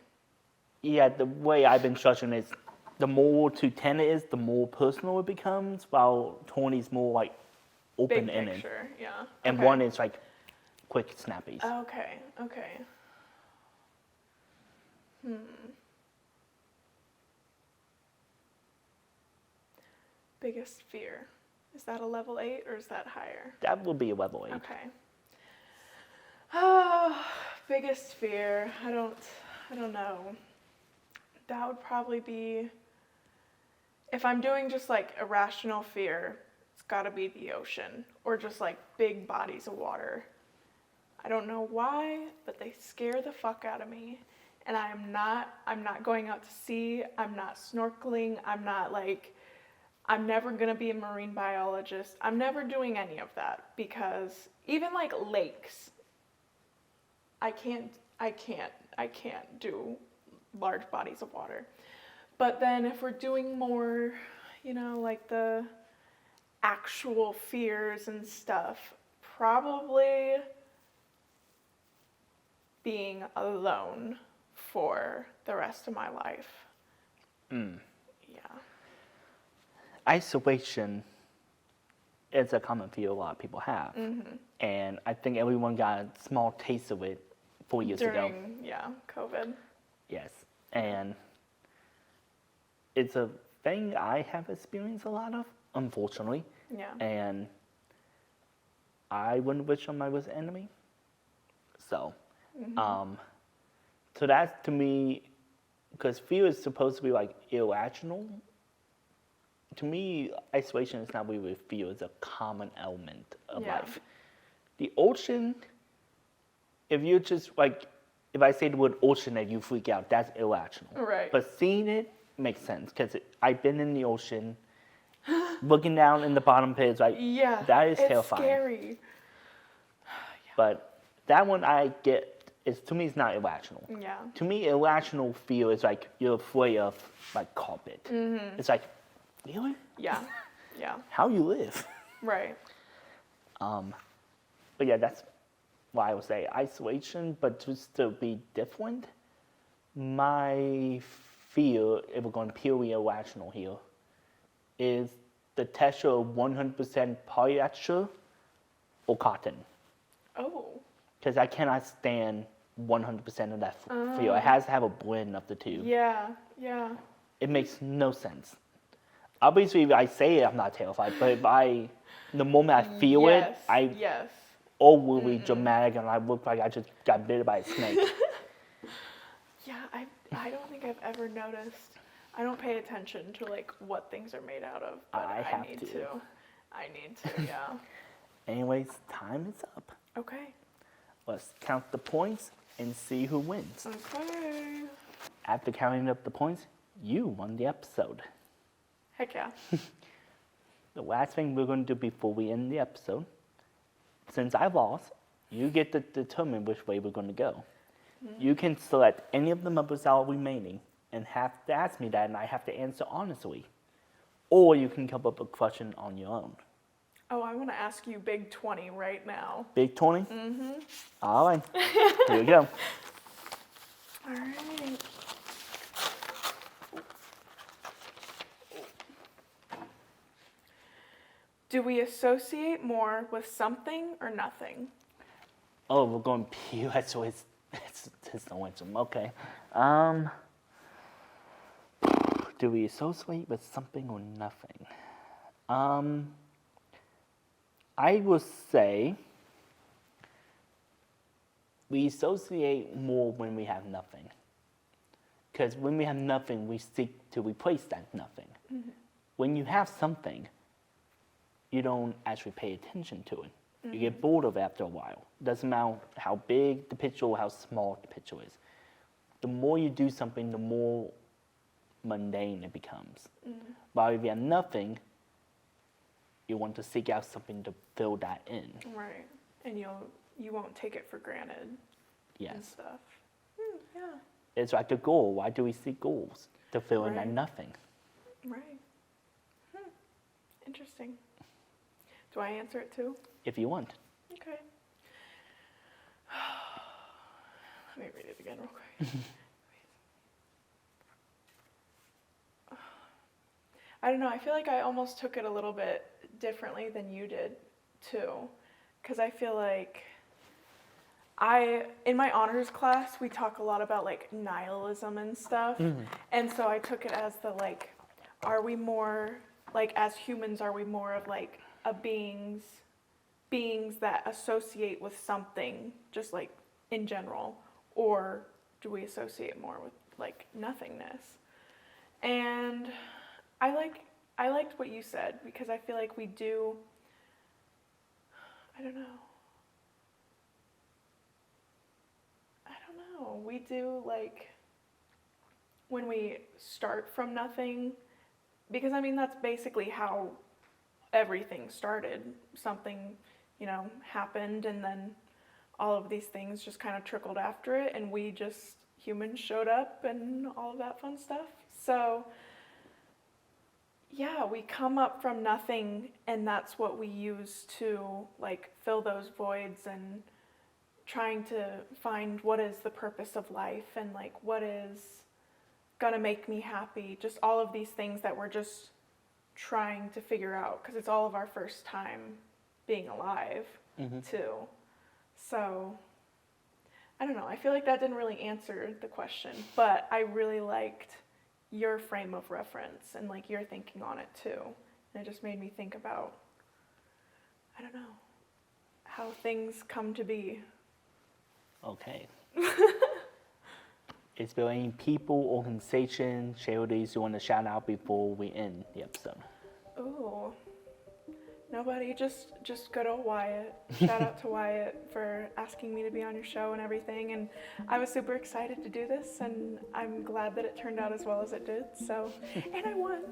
Yeah, the way I've been structuring is the more to 10 it is, the more personal it becomes, while 20 is more like Big open-ended. picture, yeah. And Okay. 1 is like quick snappies. Okay, okay. Biggest fear. Is that a level 8 or is that higher? That will be a level 8. Okay. Oh, biggest fear. I don't know. That would probably be, if I'm doing just like irrational fear, it's gotta be the ocean or just like big bodies of water. I don't know why, but they scare the fuck out of me. And I'm not going out to sea. I'm not snorkeling. I'm never gonna be a marine biologist. I'm never doing any of that because even like lakes, I can't do large bodies of water. But then if we're doing more, like the actual fears and stuff, probably being alone for the rest of my life. Yeah. Isolation is a common fear a lot of people have. And I think everyone got a small taste of it 4 years ago. During, COVID. Yes. And it's a thing I have experienced a lot of, unfortunately. Yeah. And I wouldn't wish on my worst enemy. So, so that's to me, because fear is supposed to be like irrational. To me, isolation is not really fear, it's a common element of Yeah. life. The ocean, if you're just like, if I say the word ocean and you freak out, that's irrational. Right. But seeing it makes sense, because I've been in the ocean, looking down in the bottom pits, like, Yeah. that is it's terrifying. Scary. But that one I get, is to me, it's not irrational. Yeah. To me, irrational fear is like you're afraid of like carpet. It's like, really? Yeah. Yeah. How you live? Right. But yeah, that's why I would say isolation, but to still be different. My fear, if we're going purely irrational here, is the texture of 100% polyester or cotton. Oh. Because I cannot stand 100% of that feel. It has to have a blend of the two. Yeah. Yeah. It makes no sense. Obviously, if I say it, I'm not terrified. But if the moment I feel yes. it, I Yes. overly dramatic and I look like I just got bitten by a snake. Yeah. I don't think I've ever noticed. I don't pay attention to like what things are made out of, but I I have need to. to. I need to. Yeah. Anyways, time is up. Okay. Let's count the points and see who wins. Okay. After counting up the points, you won the episode. Heck yeah. The last thing we're going to do before we end the episode, since I lost, you get to determine which way we're going to go. You can select any of the members that are remaining and have to ask me that, and I have to answer honestly. Or you can come up with a question on your own. Oh, I want to ask you Big 20 right now. Big 20? Mm-hmm. All right. Here we go. All right. Do we associate more with something or nothing? Oh, we're going pure, so it's no answer. Okay. Do we associate with something or nothing? I would say we associate more when we have nothing. Because when we have nothing, we seek to replace that nothing. Mm-hmm. When you have something, you don't actually pay attention to it. Mm-hmm. You get bored of it after a while. Doesn't matter how big the picture or how small the picture is. The more you do something, the more mundane it becomes. Mm-hmm. But if you have nothing, you want to seek out something to fill that in. Right. And you'll you won't take it for granted and Yes. stuff. Yeah, It's like a goal. Why do we seek goals? To fill in that Right. nothing. right. Interesting. Do I answer it too? If you want. Okay. Let me read it again real quick. I don't know, I feel like I almost took it a little bit differently than you did too. Because I feel like in my honors class, we talk a lot about like nihilism and stuff. And so I took it as the like, are we more, like as humans, are we more of like a beings that associate with something, just like in general, or do we associate more with like nothingness? And I liked what you said, because I feel like we do, I don't know, we do like when we start from nothing, because I mean that's basically how everything started. Something, happened, and then all of these things just kind of trickled after it, and we just, humans showed up and all of that fun stuff. So yeah, we come up from nothing, and that's what we use to like fill those voids and trying to find what is the purpose of life and like what is gonna make me happy. Just all of these things that we're just trying to figure out, because it's all of our first time being alive too. So I don't know, I feel like that didn't really answer the question, but I really liked your frame of reference and like your thinking on it too. And it just made me think about, I don't know, how things come to be. Okay. Is there any people, organizations, charities you want to shout out before we end the episode? Ooh, nobody, just good old Wyatt. Shout out to Wyatt for asking me to be on your show and everything, and I was super excited to do this, and I'm glad that it turned out as well as it did, so, and I won,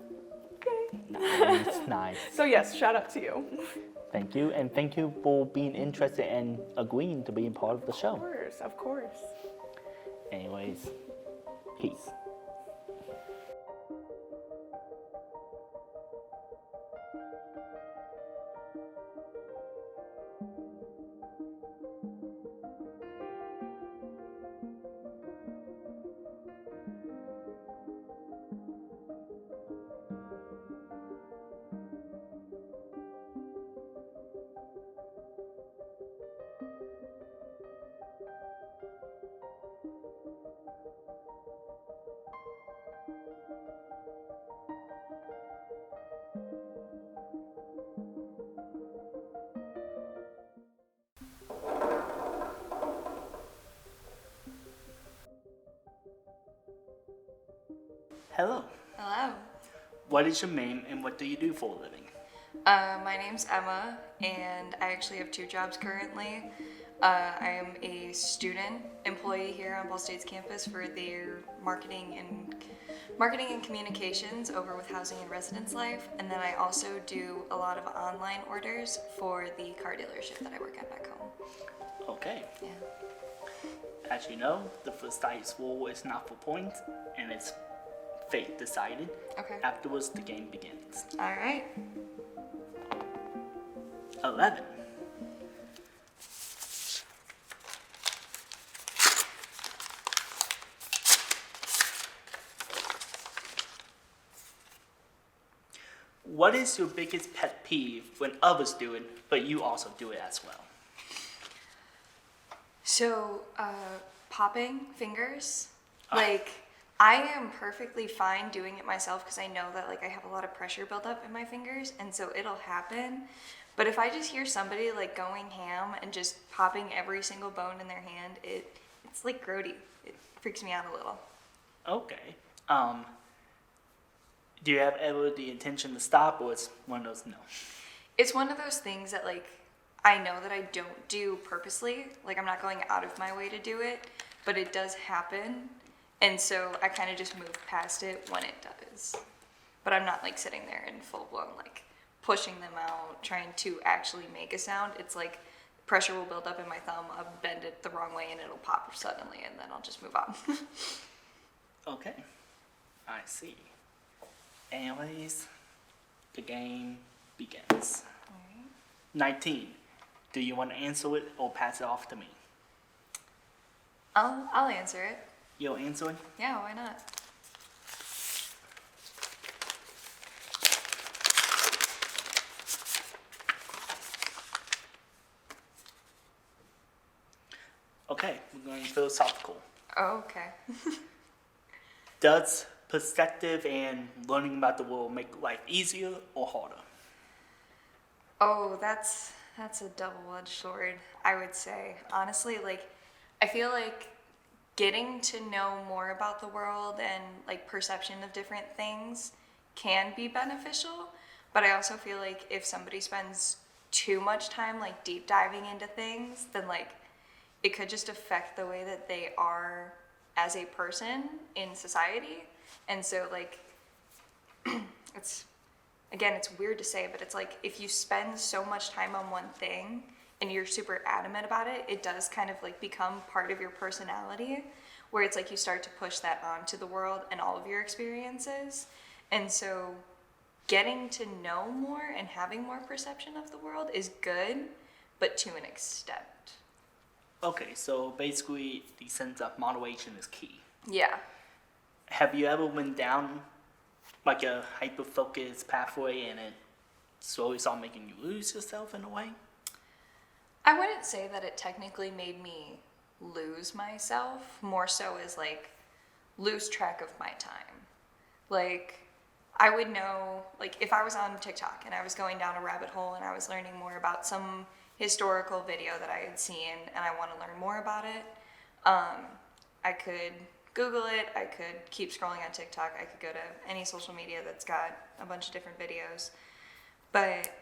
yay. Nice. So yes, shout out to you. Thank you, and thank you for being interested and agreeing to be a part of the show. Of course. Anyways, peace. Hello. Hello. What is your name and what do you do for a living? My name's Emma, and I actually have 2 jobs currently. I am a student employee here on Ball State's campus for their marketing and communications over with Housing and Residence Life, and then I also do a lot of online orders for the car dealership that I work at back home. Okay. Yeah. As you know, the first dice roll is not for points, and it's fate decided. Okay. Afterwards, the game begins. All right. 11. What is your biggest pet peeve when others do it, but you also do it as well? So, popping fingers, like, I am perfectly fine doing it myself because I know that, like, I have a lot of pressure built up in my fingers, and so it'll happen. But if I just hear somebody, like, going ham and just popping every single bone in their hand, it's like grody. It freaks me out a little. Okay. Do you have ever the intention to stop, or it's one of those no? It's one of those things that, like, I know that I don't do purposely. Like, I'm not going out of my way to do it, but it does happen. And so I kind of just move past it when it does. But I'm not, like, sitting there and full blown, like, pushing them out, trying to actually make a sound. It's like pressure will build up in my thumb, I'll bend it the wrong way and it'll pop suddenly, and then I'll just move on. Okay, I see. Anyways, the game begins. 19. Do you want to answer it or pass it off to me? I'll answer it. You'll answer it? Yeah, why not? Okay, we're going philosophical. Oh, okay. Does perspective and learning about the world make life easier or harder? Oh, that's a double-edged sword, I would say. Honestly, like, I feel like getting to know more about the world and like perception of different things can be beneficial, but I also feel like if somebody spends too much time like deep diving into things, then like it could just affect the way that they are as a person in society. And so like it's weird to say, but it's like if you spend so much time on one thing and you're super adamant about it, it does kind of like become part of your personality, where it's like you start to push that onto the world and all of your experiences. And so getting to know more and having more perception of the world is good, but to an extent. Okay, so basically the sense of moderation is key. Yeah. Have you ever went down like a hyper-focused pathway and it slowly started making you lose yourself in a way? I wouldn't say that it technically made me lose myself, more so as like lose track of my time. Like I would know, like if I was on TikTok and I was going down a rabbit hole and I was learning more about some historical video that I had seen and I want to learn more about it, I could Google it, I could keep scrolling on TikTok, I could go to any social media that's got a bunch of different videos, but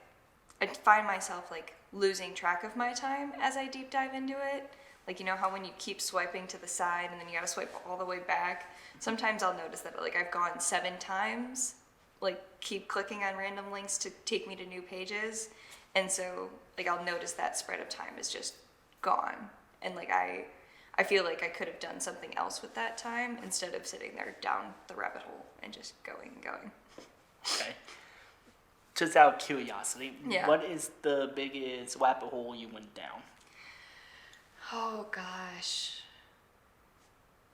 I find myself like losing track of my time as I deep dive into it. Like, you know how when you keep swiping to the side and then you gotta swipe all the way back? Sometimes I'll notice that like I've gone 7 times, like keep clicking on random links to take me to new pages. And so like I'll notice that spread of time is just gone. And like I feel like I could have done something else with that time instead of sitting there down the rabbit hole and just going and going. Okay. Just out of curiosity, Yeah. What is the biggest rabbit hole you went down? Oh gosh.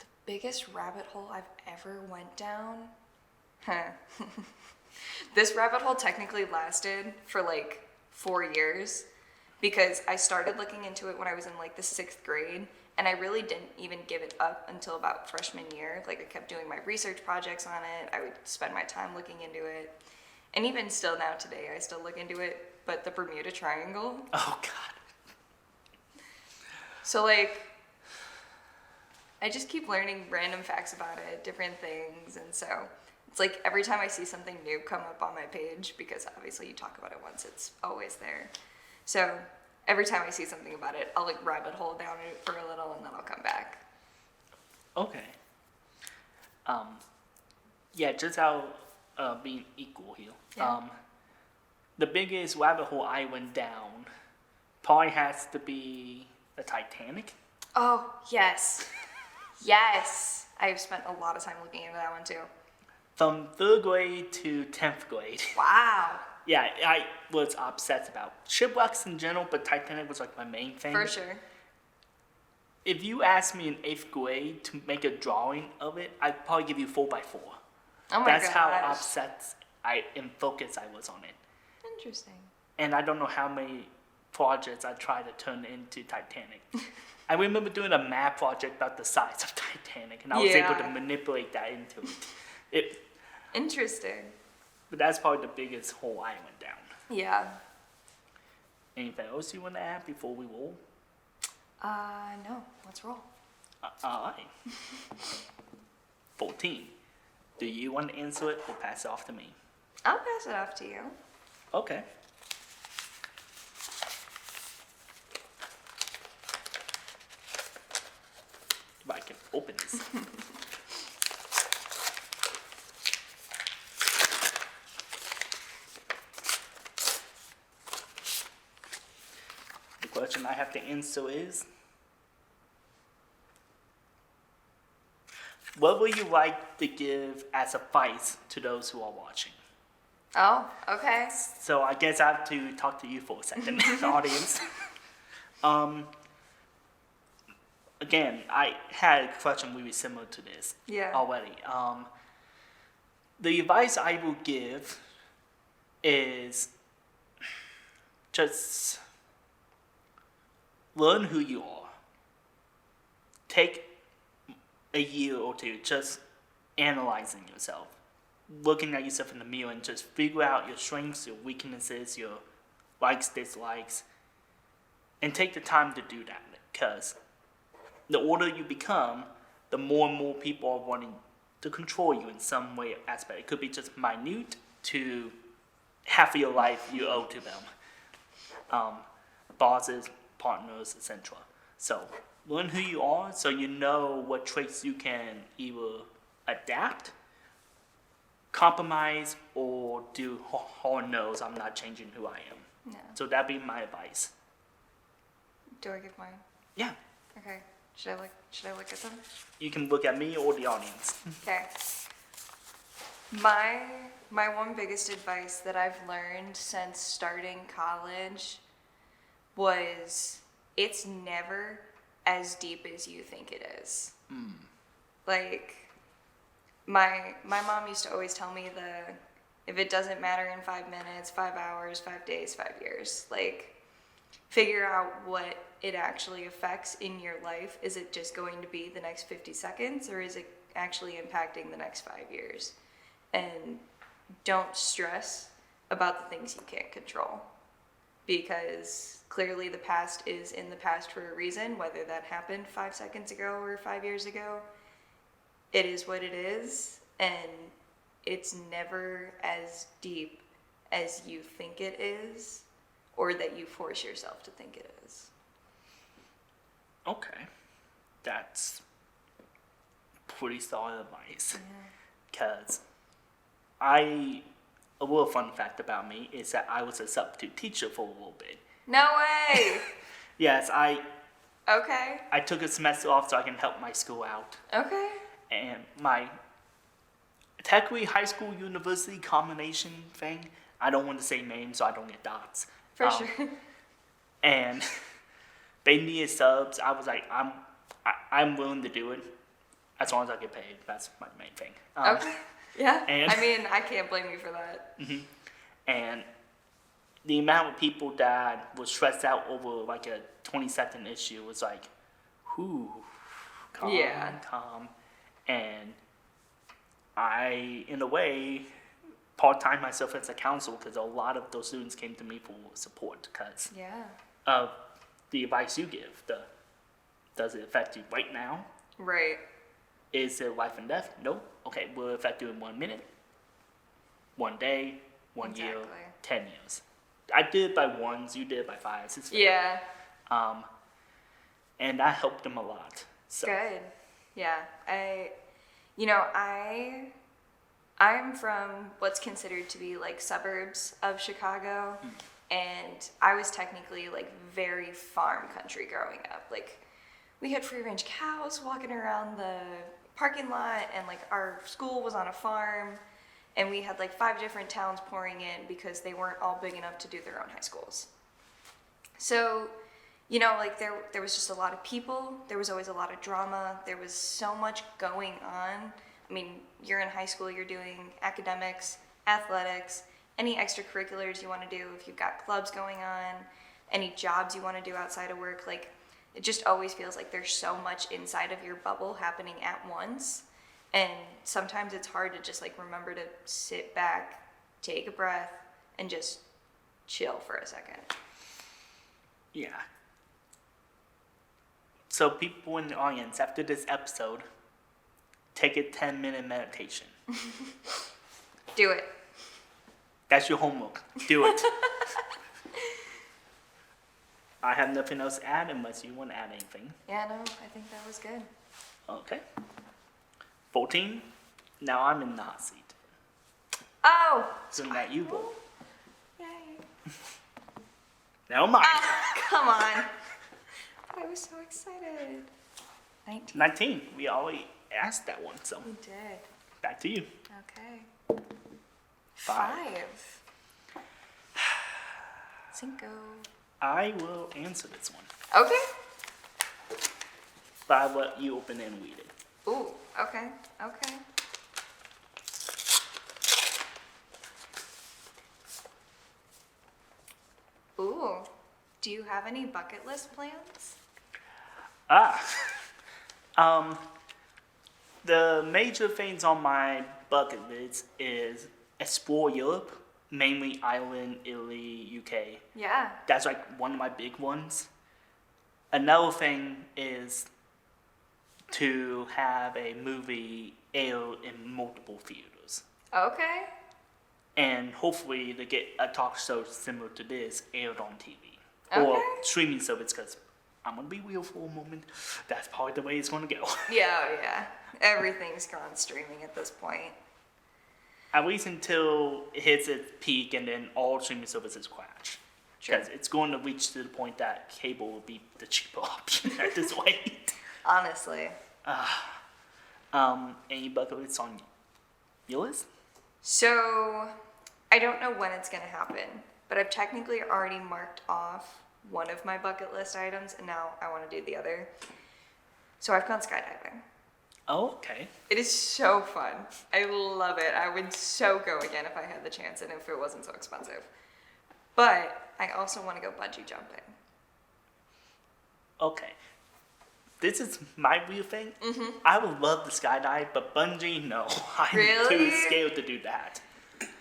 The biggest rabbit hole I've ever went down? Huh. This rabbit hole technically lasted for like 4 years because I started looking into it when I was in like the 6th grade, and I really didn't even give it up until about freshman year. Like I kept doing my research projects on it. I would spend my time looking into it. And even still now today, I still look into it, but the Bermuda Triangle. Oh, God. So, like, I just keep learning random facts about it, different things, and so it's like every time I see something new come up on my page, because obviously you talk about it once, it's always there. So every time I see something about it, I'll like rabbit hole down it for a little, and then I'll come back. Okay. Yeah, just out being equal here. Yeah. The biggest rabbit hole I went down probably has to be the Titanic. Oh, yes. Yes. I've spent a lot of time looking into that one too. From 3rd grade to 10th grade. Wow. Yeah, I was obsessed about shipwrecks in general, but Titanic was like my main thing. For sure. If you asked me in 8th grade to make a drawing of it, I'd probably give you 4x4. Oh my That's gosh. how obsessed and focused I was on it. Interesting. And I don't know how many projects I tried to turn into Titanic. I remember doing a math project about the size of Titanic, and I was able to manipulate that into it. Interesting. But that's probably the biggest hole I went down. Yeah. Anything else you want to add before we roll? No. Let's roll. All right. 14. Do you want to answer it or pass it off to me? I'll pass it off to you. Okay. If I can open this. The question I have to answer is, what would you like to give as advice to those who are watching? Oh, okay. So I guess I have to talk to you for a second, audience. Again, I had a question really similar to this Yeah. already. The advice I will give is just learn who you are. Take a year or two just analyzing yourself, looking at yourself in the mirror and just figure out your strengths, your weaknesses, your likes, dislikes, and take the time to do that, because the older you become, the more and more people are wanting to control you in some way or aspect. It could be just minute to half of your life you owe to them. Bosses, partners, etc. So learn who you are so you know what traits you can either adapt, compromise, or do hard no's, I'm not changing who I am. Yeah. So that'd be my advice. Do I give mine? Yeah, Okay. Should I look at them? you can look at me or the audience. Okay. My one biggest advice that I've learned since starting college was it's never as deep as you think it is. Like my mom used to always tell me if it doesn't matter in 5 minutes, 5 hours, 5 days, 5 years, like figure out what it actually affects in your life. Is it just going to be the next 50 seconds or is it actually impacting the next 5 years? And don't stress about the things you can't control, because clearly the past is in the past for a reason, whether that happened 5 seconds ago or 5 years ago. It is what it is, and it's never as deep as you think it is, or that you force yourself to think it is. Okay, that's pretty solid advice. Because a little fun fact about me is that I was a substitute teacher for a little bit. No way! Yes, Okay. I took a semester off so I can help my school out. Okay. And my technically high school university combination thing, I don't want to say names so I don't get dots. For sure. And they needed subs. I was like, I'm willing to do it as long as I get paid. That's my main thing. Okay. Yeah. and- I mean, I can't blame you for that. And the amount of people that were stressed out over like a 20-second issue was like, whew, calm, Yeah. calm. And I, in a way, part-time myself as a counselor because a lot of those students came to me for support because Yeah. of the advice you give. Does it affect you right now? Right. Is it life and death? Nope. Okay, will it affect you in 1 minute, 1 day, 1 year, Exactly. 10 years? I did it by ones, you did it by fives. It's fair. Yeah. And that helped them a lot. So, Good. Yeah. I'm from what's considered to be like suburbs of Chicago, and I was technically like very farm country growing up. Like we had free range cows walking around the parking lot, and like our school was on a farm, and we had like 5 different towns pouring in because they weren't all big enough to do their own high schools. So, like there was just a lot of people, there was always a lot of drama, there was so much going on. I mean, you're in high school, you're doing academics, athletics, any extracurriculars you want to do, if you've got clubs going on, any jobs you want to do outside of work, like it just always feels like there's so much inside of your bubble happening at once. And sometimes it's hard to just like remember to sit back, take a breath, and just chill for a second. yeah. So people in the audience, after this episode, take a 10-minute meditation. Do it. That's your homework. Do it. I have nothing else to add unless you want to add anything. Yeah, no, I think that was good. Okay. 14. Now I'm in the hot seat. Oh! So now you roll. Yay. Never mind. Come on. I was so excited. 19. 19. We already asked that one, so We did. back to you. Okay. 5. Cinco. I will answer this one, Okay. but I'll let you open and read it. Ooh, okay, okay. Ooh, do you have any bucket list plans? The major things on my bucket list is explore Europe, mainly Ireland, Italy, UK. Yeah. That's like one of my big ones. Another thing is to have a movie aired in multiple theaters. Okay. And hopefully to get a talk show similar to this aired on TV. Or Okay. streaming service, because I'm going to be real for a moment. That's probably the way it's going to go. Yeah, yeah. Everything's gone streaming at this point. At least until it hits its peak and then all streaming services crash. Sure. Because it's going to reach to the point that cable will be the cheaper option at this rate. Honestly. Any bucket lists on your list? So, I don't know when it's gonna happen, but I've technically already marked off one of my bucket list items, and now I want to do the other. So I've gone skydiving. Oh, okay. It is so fun. I love it. I would so go again if I had the chance and if it wasn't so expensive. But I also want to go bungee jumping. Okay. This is my weird thing. I would love to skydive, but bungee, no. I'm Really? too scared to do that.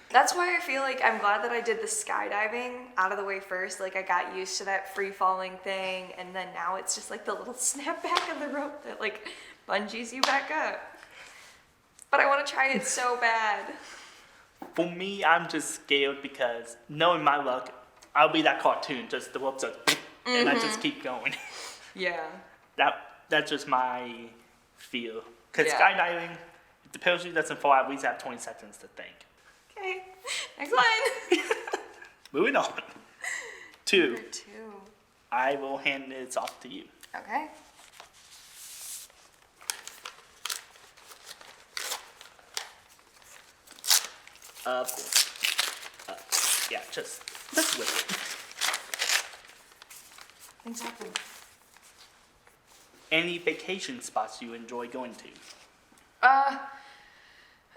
That's why I feel like I'm glad that I did the skydiving out of the way first. Like I got used to that free falling thing, and then now it's just like the little snap back of the rope that like bungees you back up. But I want to try it so bad. For me, I'm just scared because knowing my luck, I'll be that cartoon, just the ropes are, and I just keep going. Yeah. That's just my fear. Because Yeah. skydiving, if the parachute doesn't fall, I at least have 20 seconds to think. Okay. Next one. Moving on. 2. Number 2. I will hand this off to you. Okay. Of course. Yeah, just whip it. Things happen. Any vacation spots you enjoy going to?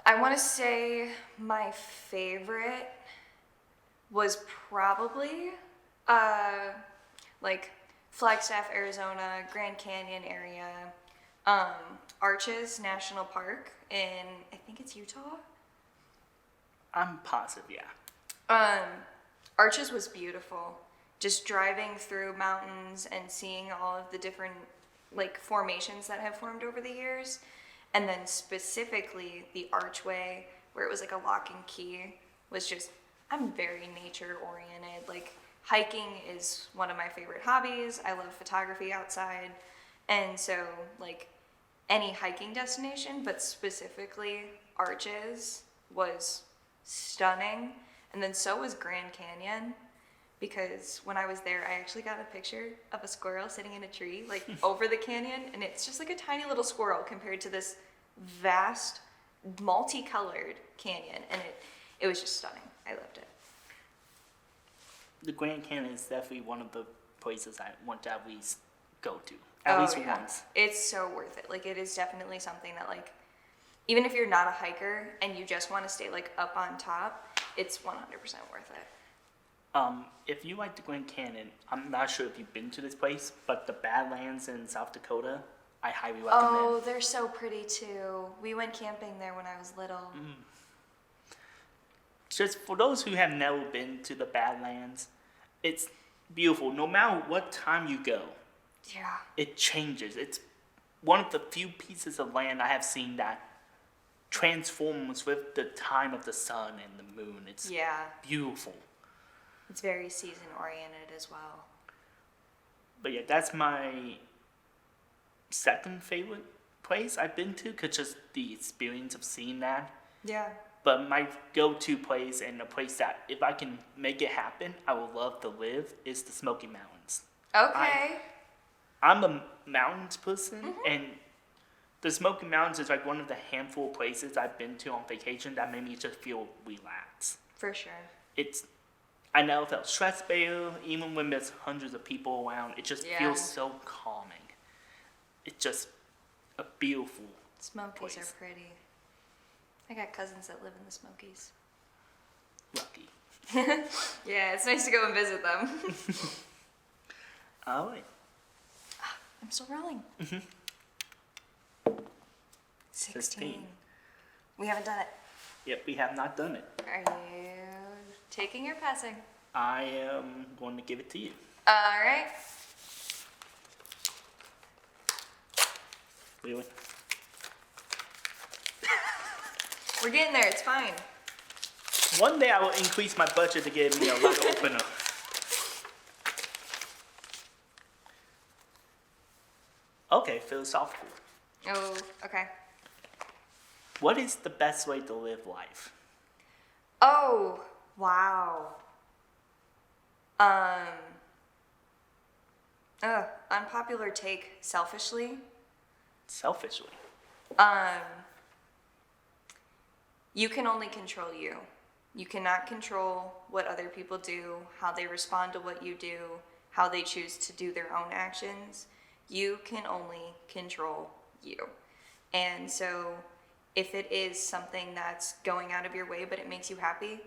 I want to say my favorite was probably like Flagstaff, Arizona, Grand Canyon area, Arches National Park in, I think it's Utah. I'm positive, yeah. Arches was beautiful. Just driving through mountains and seeing all of the different like formations that have formed over the years. And then specifically the archway where it was like a lock and key was just, I'm very nature oriented. Like hiking is one of my favorite hobbies. I love photography outside. And so like any hiking destination, but specifically Arches was stunning. And then so was Grand Canyon, because when I was there, I actually got a picture of a squirrel sitting in a tree, like over the canyon, and it's just like a tiny little squirrel compared to this vast, multicolored canyon, and it was just stunning. I loved it. The Grand Canyon is definitely one of the places I want to at least go to. At least once. It's so worth it. Like, it is definitely something that, like, even if you're not a hiker and you just want to stay, like, up on top, it's 100% worth it. If you like the Grand Canyon, I'm not sure if you've been to this place, but the Badlands in South Dakota, I highly recommend. Oh, they're so pretty too. We went camping there when I was little. Just for those who have never been to the Badlands, it's beautiful. No matter what time you go, Yeah. it changes. It's one of the few pieces of land I have seen that transforms with the time of the sun and the moon. It's Yeah. beautiful. It's very season oriented as well. But yeah, that's my second favorite place I've been to, because just the experience of seeing that. Yeah. But my go-to place, and a place that if I can make it happen, I would love to live, is the Smoky Mountains. Okay. I'm a mountains person, and the Smoky Mountains is like one of the handful of places I've been to on vacation that made me just feel relaxed. For sure. I never felt stressed there, even when there's hundreds of people around. It just Yeah. feels so calming. It's just a beautiful Smokies place. are pretty. I got cousins that live in the Smokies. Lucky. Yeah, it's nice to go and visit them. All right. I'm still rolling. 16. 16. We haven't done it. Yep, we have not done it. Are you taking or passing? I am going to give it to you. All right. Really? We're getting there. It's fine. One day I will increase my budget to give me a letter opener. Okay, philosophical. Oh, okay. What is the best way to live life? Oh, wow. Unpopular take, selfishly. Selfishly. You can only control you. You cannot control what other people do, how they respond to what you do, how they choose to do their own actions. You can only control you. And so if it is something that's going out of your way but it makes you happy,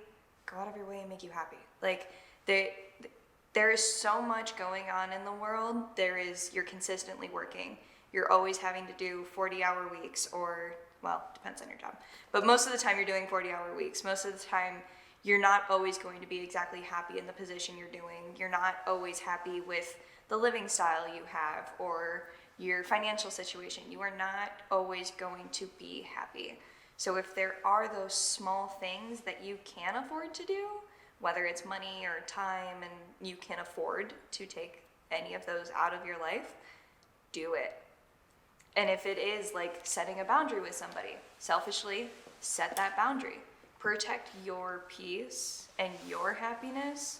go out of your way and make you happy. Like there is so much going on in the world. You're consistently working. You're always having to do 40-hour weeks, or, well, depends on your job. But most of the time you're doing 40-hour weeks. Most of the time you're not always going to be exactly happy in the position you're doing. You're not always happy with the living style you have or your financial situation. You are not always going to be happy. So if there are those small things that you can afford to do, whether it's money or time, and you can afford to take any of those out of your life, do it. And if it is like setting a boundary with somebody, selfishly set that boundary. Protect your peace and your happiness,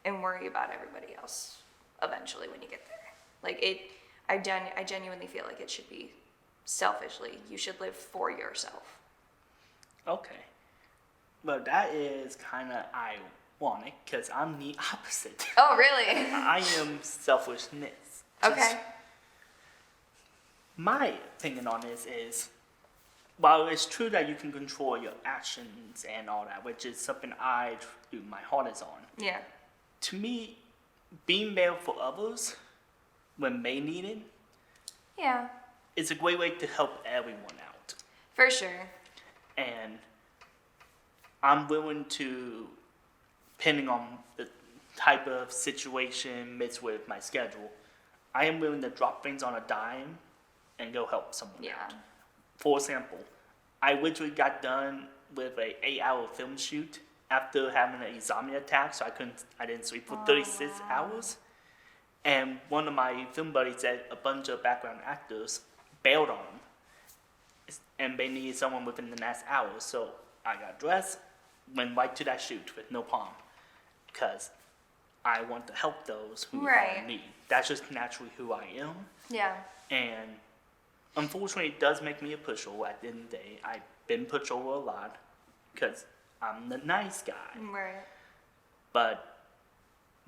and worry about everybody else eventually when you get there. Like I genuinely feel like it should be selfishly. You should live for yourself. Okay. Well, that is kind of ironic because I'm the opposite. Oh, really? I am selfishness. Okay. My opinion on this is, while it's true that you can control your actions and all that, which is something I do my hardest on, Yeah. to me, being there for others when they need it Yeah. is a great way to help everyone out. For sure. And I'm willing to, depending on the type of situation mixed with my schedule, I am willing to drop things on a dime and go help someone Yeah. out. For example, I literally got done with a 8-hour film shoot after having an insomnia attack, so I didn't sleep for 36 hours. And one of my film buddies said a bunch of background actors bailed on him, and they needed someone within the next hour. So I got dressed, went right to that shoot with no palm, because I want to help those who are Right. in need. That's just naturally who I am. Yeah. And unfortunately, it does make me a pushover at the end of the day. I've been pushed over a lot because I'm the nice guy. Right. But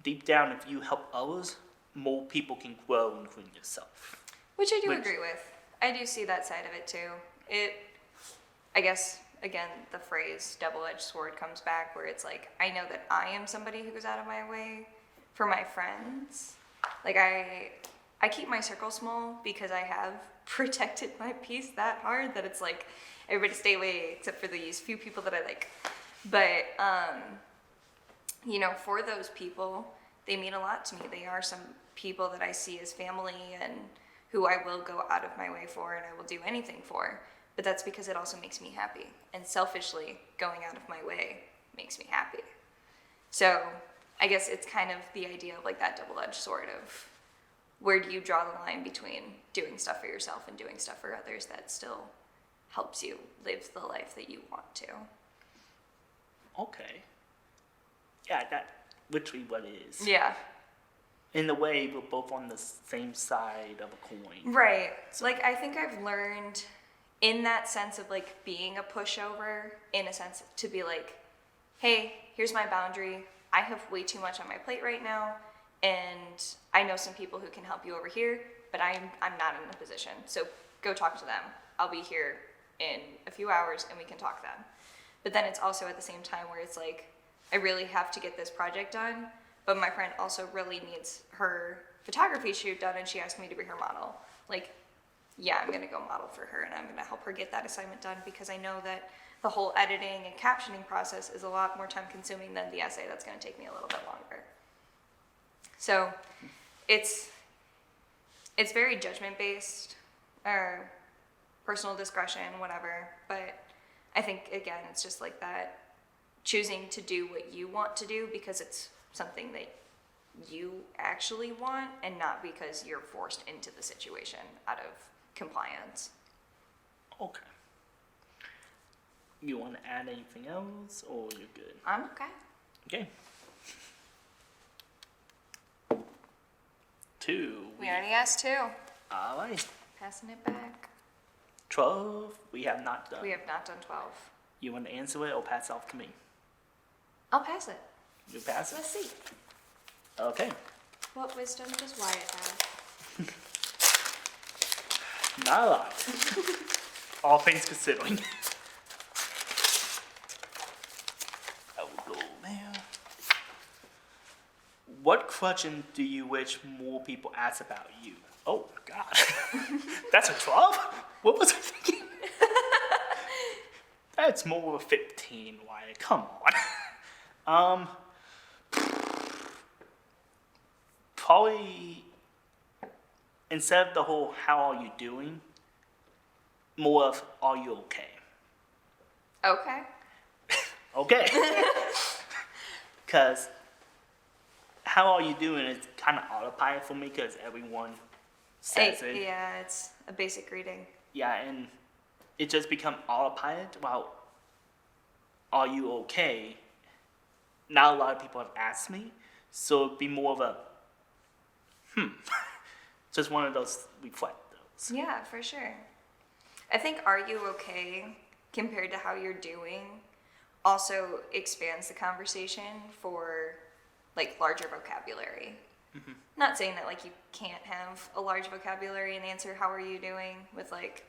deep down, if you help others, more people can grow, including yourself. Which I do Which- agree with. I do see that side of it too. I guess, again, the phrase double-edged sword comes back where it's like, I know that I am somebody who goes out of my way for my friends. Like I keep my circle small because I have protected my peace that hard that it's like, everybody stay away except for these few people that I like. But, for those people, they mean a lot to me. They are some people that I see as family and who I will go out of my way for and I will do anything for. But that's because it also makes me happy. And selfishly, going out of my way makes me happy. So I guess it's kind of the idea of like that double-edged sword of where do you draw the line between doing stuff for yourself and doing stuff for others that still helps you live the life that you want to. Okay. Yeah, that literally what it is. Yeah. in a way, we're both on the same side of a coin. Right. Like, I think I've learned in that sense of like being a pushover, in a sense to be like, hey, here's my boundary. I have way too much on my plate right now, and I know some people who can help you over here, but I'm not in a position. So go talk to them. I'll be here in a few hours and we can talk then. But then it's also at the same time where it's like, I really have to get this project done, but my friend also really needs her photography shoot done, and she asked me to be her model. Like, yeah, I'm gonna go model for her, and I'm gonna help her get that assignment done, because I know that the whole editing and captioning process is a lot more time consuming than the essay that's gonna take me a little bit longer. So it's very judgment based, or personal discretion, whatever, but I think, again, it's just like that, choosing to do what you want to do because it's something that you actually want, and not because you're forced into the situation out of compliance. Okay. You want to add anything else, or you're good? I'm okay. Okay. 2. We already asked 2. All right. Passing it back. 12, we have not done. We have not done 12. You want to answer it or pass it off to me? I'll pass it. You pass it? Let's see. Okay. What wisdom does Wyatt have? Not a lot. All things considering. I will go there. What question do you wish more people ask about you? Oh, God. That's a 12? What was I thinking? That's more of a 15, Wyatt. Come on. Probably, instead of the whole how are you doing, more of are you okay? Okay. Okay. Because how are you doing is kind of autopilot for me, because everyone says it. Yeah, it's a basic greeting. Yeah, and it just become autopilot. Well, are you okay? Not a lot of people have asked me, so it'd be more of a just one of those reflect those. Yeah, for sure. I think are you okay compared to how you're doing also expands the conversation for like larger vocabulary. Mm-hmm. Not saying that like you can't have a large vocabulary and answer how are you doing with like,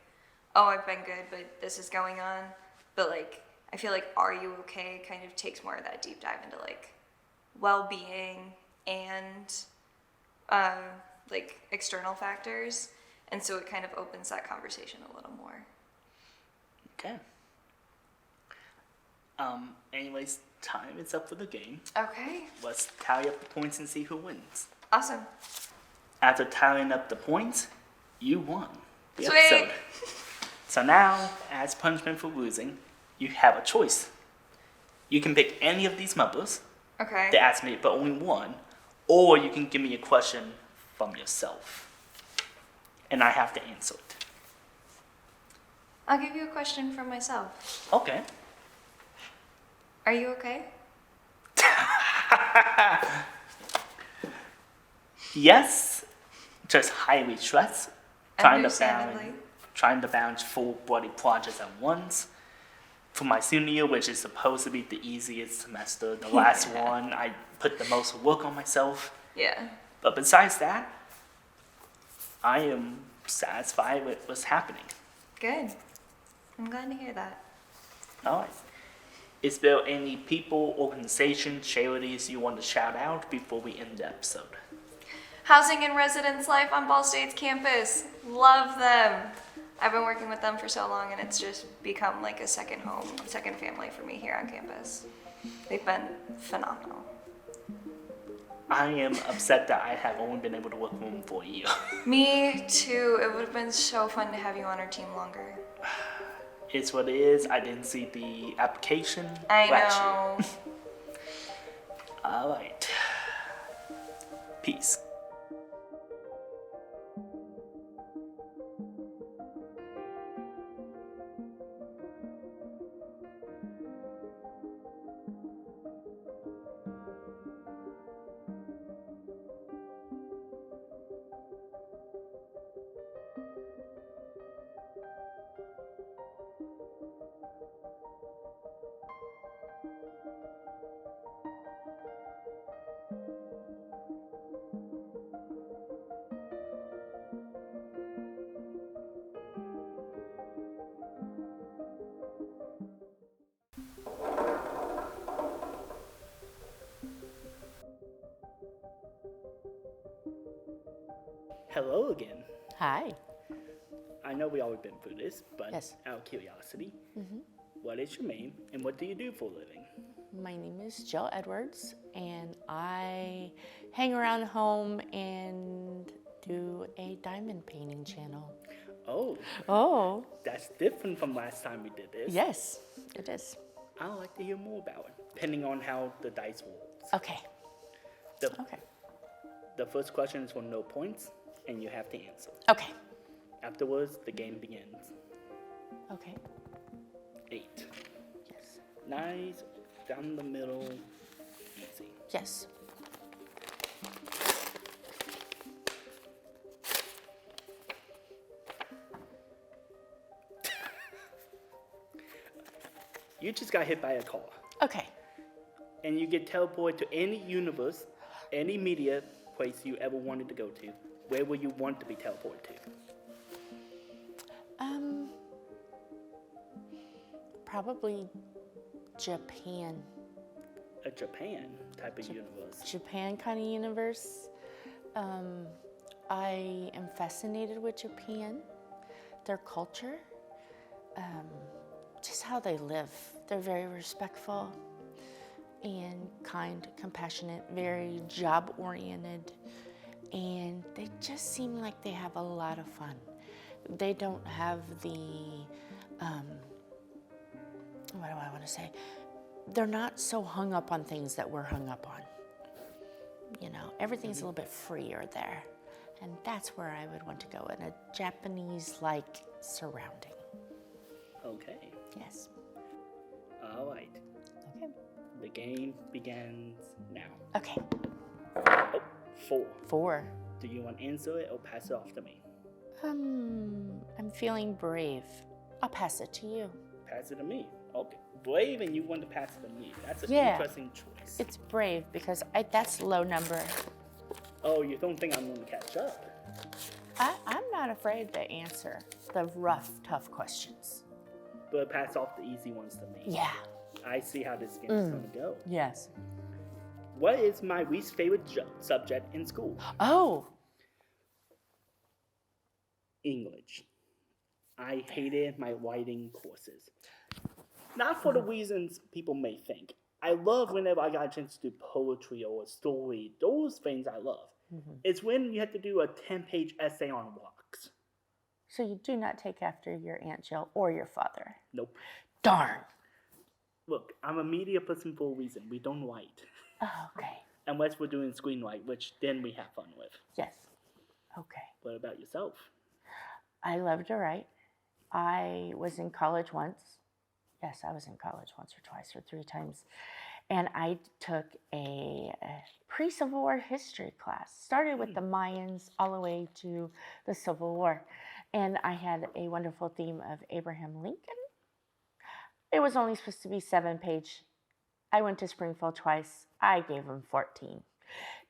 oh, I've been good, but this is going on. But like, I feel like are you okay kind of takes more of that deep dive into like well-being and like external factors. And so it kind of opens that conversation a little more. Okay. Anyways, time is up for the game. Okay. Let's tally up the points and see who wins. Awesome. After tallying up the points, you won the Sweet. episode. So now, as punishment for losing, you have a choice. You can pick any of these members Okay. to ask me, but only one, or you can give me a question from yourself, and I have to answer it. I'll give you a question from myself. Okay. Are you okay? Yes, just highly stressed, Understandably. trying to balance 4 bloody projects at once. For my senior year, which is supposed to be the easiest semester, the last one, I put the most work on myself. Yeah. But besides that, I am satisfied with what's happening. Good. I'm glad to hear that. All right. Is there any people, organizations, charities you want to shout out before we end the episode? Housing and residence life on Ball State's campus. Love them. I've been working with them for so long, and it's just become like a second home, second family for me here on campus. They've been phenomenal. I am upset that I have only been able to work with them for a year. Me too. It would have been so fun to have you on our team longer. It's what it is. I didn't see the application I last know. year. All right. Peace. Hello again. Hi. I know we always been through this, but Yes. out of curiosity, what is your name and what do you do for a living? My name is Jill Edwards, and I hang around home and do a diamond painting channel. Oh, Oh, that's different from last time we did this. yes, it is. I'd like to hear more about it, depending on how the dice rolls. Okay, The, okay, the first question is for no points, and you have to answer. okay, Afterwards, the game begins. okay. 8. Yes, Nice, down the middle, easy. yes. You just got hit by a car, Okay. and you get teleported to any universe, any media place you ever wanted to go to. Where would you want to be teleported to? Probably Japan. A Japan type of universe. Japan kind of universe. I am fascinated with Japan, their culture, just how they live. They're very respectful and kind, compassionate, very job oriented, and they just seem like they have a lot of fun. They don't have the, what do I want to say? They're not so hung up on things that we're hung up on. You know, everything's a little bit freer there. And that's where I would want to go, in a Japanese-like surrounding. Okay. Yes. All right. Okay. The game begins now. Okay. Oh, 4. 4. Do you want to answer it or pass it off to me? I'm feeling brave. I'll pass it to you. Pass it to me. Okay. Brave and you want to pass it to me. That's an Yeah. interesting choice. It's brave because that's low number. Oh, you don't think I'm going to catch up? I'm not afraid to answer the rough, tough questions. But pass off the easy ones to me. Yeah. I see how this game is going to go. Yes. What is my least favorite subject in school? Oh. English. I hated my writing courses. Not for the reasons people may think. I love whenever I got a chance to do poetry or a story. Those things I love. It's when you have to do a 10-page essay on rocks. So you do not take after your Aunt Jill or your father. Nope. Darn. Look, I'm a media person for a reason. We don't write. Oh, okay. Unless we're doing screenwrite, which then we have fun with. Yes. Okay. What about yourself? I love to write. I was in college once. Yes, I was in college once or twice or 3 times. And I took a pre-Civil War history class. Started with the Mayans all the way to the Civil War. And I had a wonderful theme of Abraham Lincoln. It was only supposed to be 7-page. I went to Springfield twice. I gave him 14.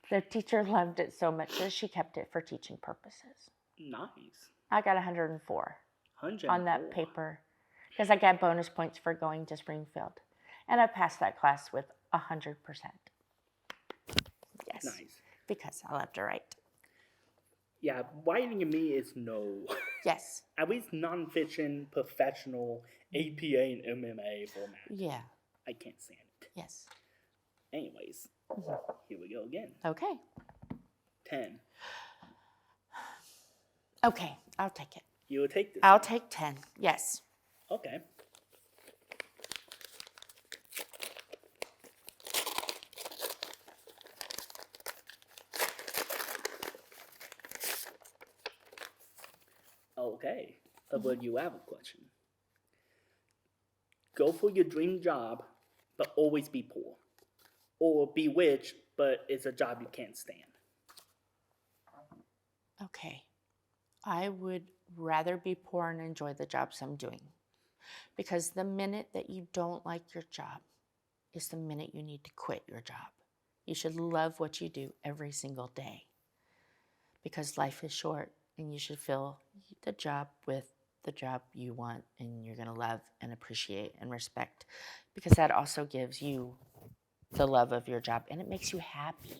The teacher loved it so much that she kept it for teaching purposes. Nice. I got 104 104. on that paper because I got bonus points for going to Springfield. And I passed that class with 100%. Yes. Nice. Because I love to write. Yeah, writing to me is no. Yes. At least nonfiction, professional, APA and MMA format. Yeah. I can't stand it. Yes. Anyways, here we go again. Okay. 10. Okay, I'll take it. You will take this. I'll take 10. Yes. Okay. Okay. But you have a question. Go for your dream job, but always be poor. Or be rich, but it's a job you can't stand. Okay. I would rather be poor and enjoy the jobs I'm doing. Because the minute that you don't like your job is the minute you need to quit your job. You should love what you do every single day. Because life is short and you should fill the job with the job you want and you're going to love and appreciate and respect. Because that also gives you the love of your job and it makes you happy.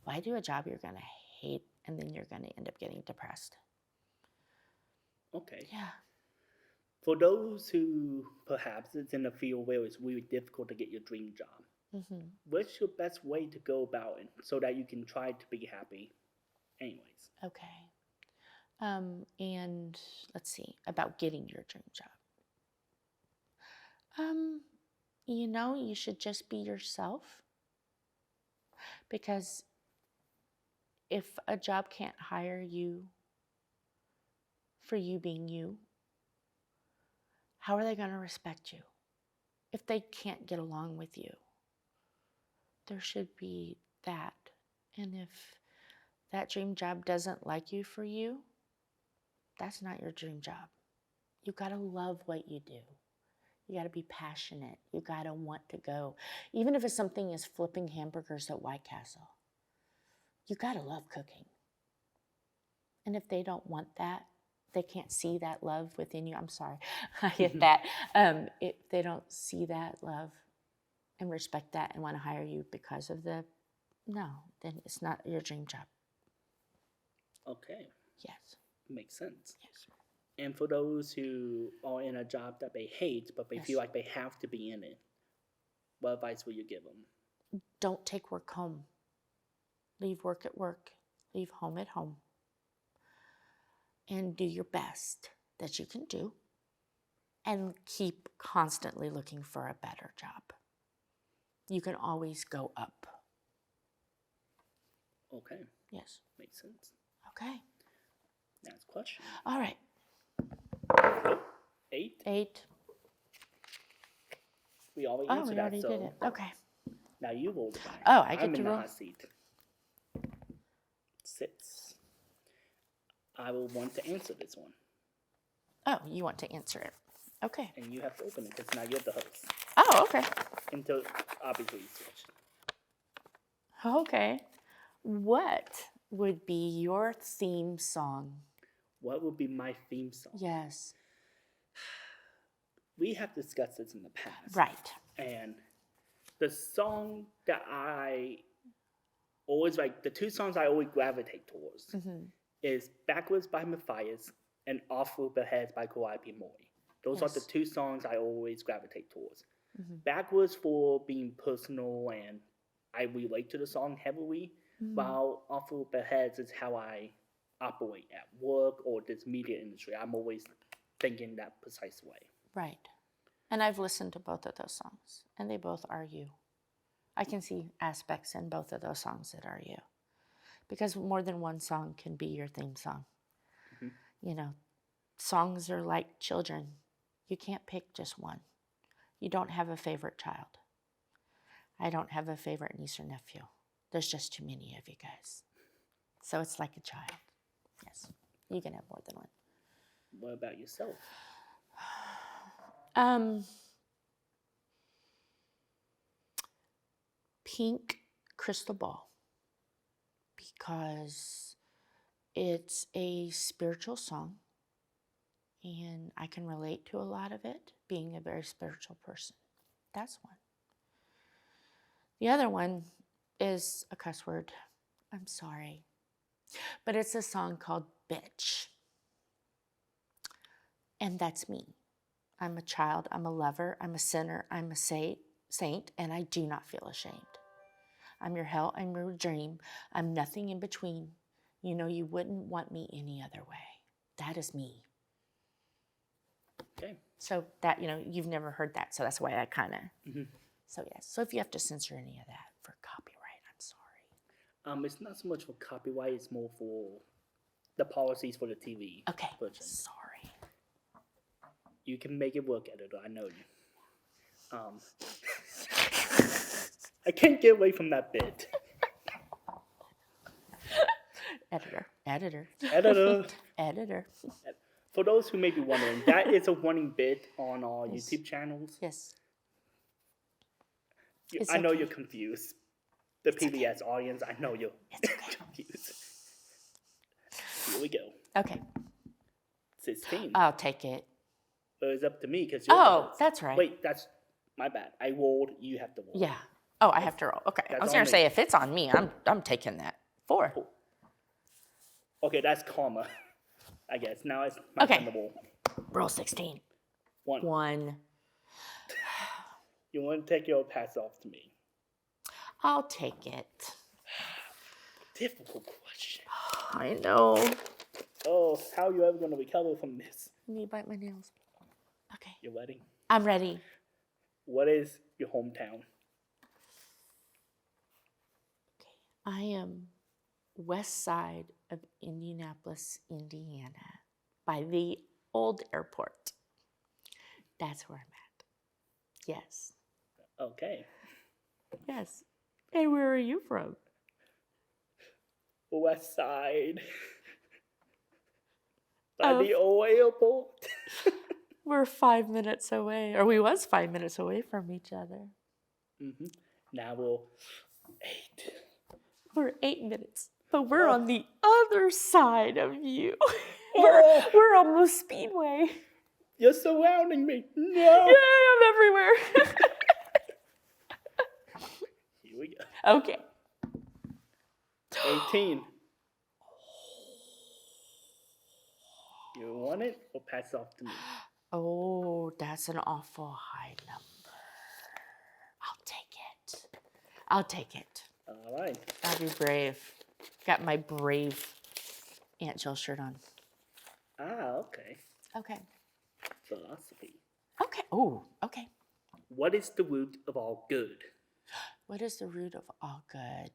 Why do a job you're going to hate and then you're going to end up getting depressed. Okay. Yeah. For those who perhaps it's in a field where it's really difficult to get your dream job, what's your best way to go about it so that you can try to be happy anyways? Okay. And let's see, about getting your dream job. You should just be yourself, because if a job can't hire you for you being you, how are they going to respect you if they can't get along with you? There should be that. And if that dream job doesn't like you for you, that's not your dream job. You got to love what you do. You got to be passionate. You got to want to go. Even if it's something as flipping hamburgers at White Castle, you got to love cooking. And if they don't want that, they can't see that love within you. I'm sorry, I get that. If they don't see that love and respect that and want to hire you because of then it's not your dream job. Okay. Yes. Makes sense. Yes. And for those who are in a job that they hate, but they Yes. feel like they have to be in it, what advice will you give them? Don't take work home. Leave work at work. Leave home at home. And do your best that you can do. And keep constantly looking for a better job. You can always go up. Okay. Yes. Makes sense. Okay. Next question. All right. 8. We already answered we that, already so did it. Okay. now you roll the die. Oh, I get I'm to in roll? the hot seat. 6. I will want to answer this one, Oh, you want to answer it. Okay. and you have to open it because now you're the host. Oh, okay. Until obviously you switch. Okay. What would be your theme song? What would be my theme song? Yes. We have discussed this in the past. Right. And the song that I always like, the 2 songs I always gravitate towards is Backwards by Matthias and Off With the Heads by Courtney. Those are the Yes. 2 songs I always gravitate towards. Backwards for being personal and I relate to the song heavily, while Off With the Heads is how I operate at work or this media industry. I'm always thinking that precise way. Right. And I've listened to both of those songs, and they both are you. I can see aspects in both of those songs that are you. Because more than one song can be your theme song. Songs are like children. You can't pick just one. You don't have a favorite child. I don't have a favorite niece or nephew. There's just too many of you guys. So it's like a child. Yes, you can have more than one. What about yourself? Pink Crystal Ball, because it's a spiritual song and I can relate to a lot of it, being a very spiritual person. That's one. The other one is a cuss word. I'm sorry. But it's a song called Bitch. And that's me. I'm a child, I'm a lover, I'm a sinner, I'm a saint, and I do not feel ashamed. I'm your hell, I'm your dream, I'm nothing in between. You wouldn't want me any other way. That is me. Okay. So that, you've never heard that, so that's why I kind of, So yes. So if you have to censor any of that for copyright, I'm sorry. It's not so much for copyright, it's more for the policies for the TV Okay, version. sorry. You can make it work, editor, I know you. I can't get away from that bit. Editor. Editor. For those who may be wondering, that is a running bit on our YouTube channels. Yes. I know you're confused. The PBS audience, I know you're confused. Here we go. Okay. 16. I'll take it. But it's up to me because That's right. Wait, that's my bad. I rolled. You have to roll. Yeah. Oh, I have to roll. Okay. I was going to say, if it's on me, I'm taking that. 4. Okay, that's karma. I guess now it's my Okay. turn to roll. Roll 16. 1. 1. You want to take your pass off to me? I'll take it. Difficult question. I know. Oh, how are you ever going to recover from this? Let me bite my nails. Okay. Your wedding? I'm ready. What is your hometown? I am west side of Indianapolis, Indiana, by the old airport. That's where I'm at. Yes. Okay. Yes. Hey, where are you from? West side. By the old airport. We're 5 minutes away, or we was 5 minutes away from each other. Now we'll 8. We're 8 minutes, but we're on the other side of you. Oh. we're almost Speedway. You're surrounding me. No. Yay, I'm everywhere. Here we go. Okay. 18. You want it or pass it off to me? Oh, that's an awful high number. I'll take it. I'll take it. All right. I'll be brave. Got my brave Aunt Jill shirt on. Ah, okay. Okay. Philosophy. Okay. Oh, okay. What is the root of all good? What is the root of all good?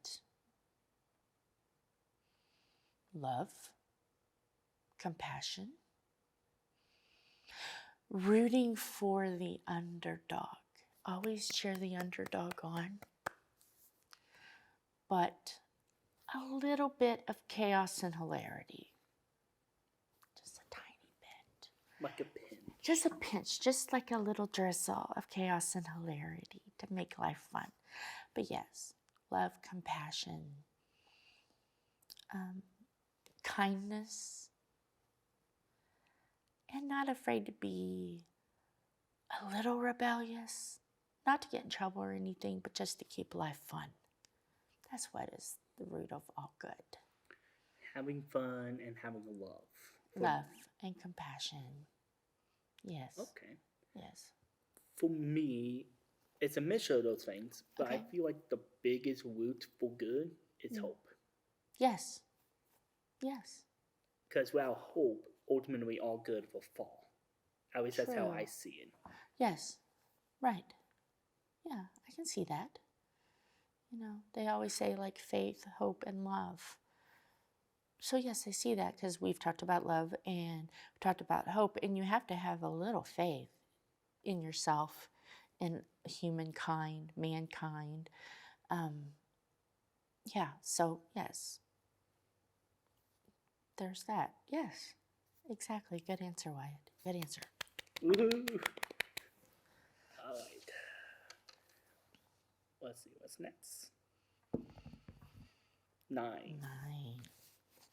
Love, compassion, rooting for the underdog. Always cheer the underdog on. But a little bit of chaos and hilarity. Just a tiny bit. Like a pin. Just a pinch, just like a little drizzle of chaos and hilarity to make life fun. But yes, love, compassion, kindness, and not afraid to be a little rebellious, not to get in trouble or anything, but just to keep life fun. That's what is the root of all good. Having fun and having love. Love and compassion. Yes. Okay. Yes. For me, it's a mixture of those things, but I Okay. feel like the biggest root for good is hope. Yes. Yes. Because without hope, ultimately all good will fall. At least that's how True. I see it. Yes. Right. Yeah, I can see that. You know, they always say like faith, hope, and love. So yes, I see that because we've talked about love and we've talked about hope, and you have to have a little faith in yourself, in humankind, mankind. Yeah, so yes. There's that. Yes, exactly. Good answer, Wyatt. Good answer. Woohoo! All right. Let's see what's next. 9. 9.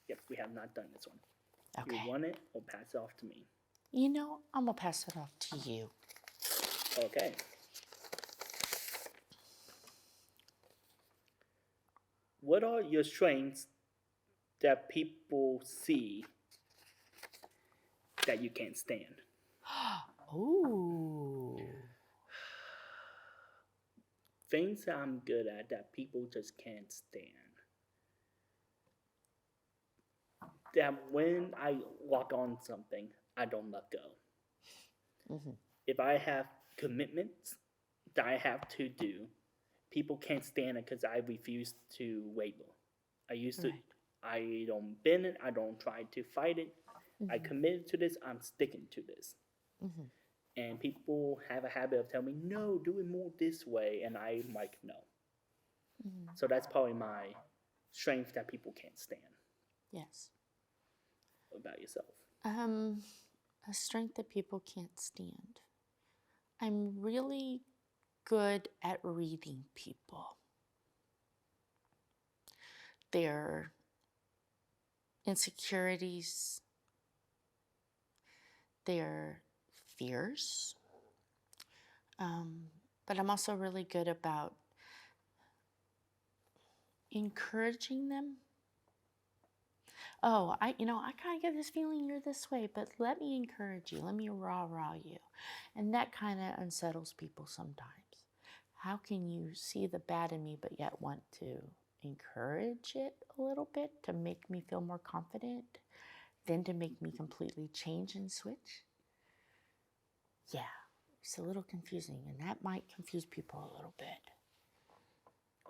Yep, we have not done this one. Okay. You want it or pass it off to me? You know, I'm going to pass it off to you. Okay. What are your strengths that people see that you can't stand? Ooh. Things that I'm good at that people just can't stand. That when I lock on something, I don't let go. If I have commitments that I have to do, people can't stand it because I refuse to waver. I used to, I don't bend it, I don't try to fight it. I committed to this, I'm sticking to this. And people have a habit of telling me, no, do it more this way. And I'm like, no. So that's probably my strength that people can't stand. Yes. What about yourself? A strength that people can't stand. I'm really good at reading people. Their insecurities, their fears. But I'm also really good about encouraging them, oh, I kind of get this feeling you're this way, but let me encourage you. Let me rah-rah you. And that kind of unsettles people sometimes. How can you see the bad in me, but yet want to encourage it a little bit to make me feel more confident, then to make me completely change and switch? Yeah, it's a little confusing, and that might confuse people a little bit.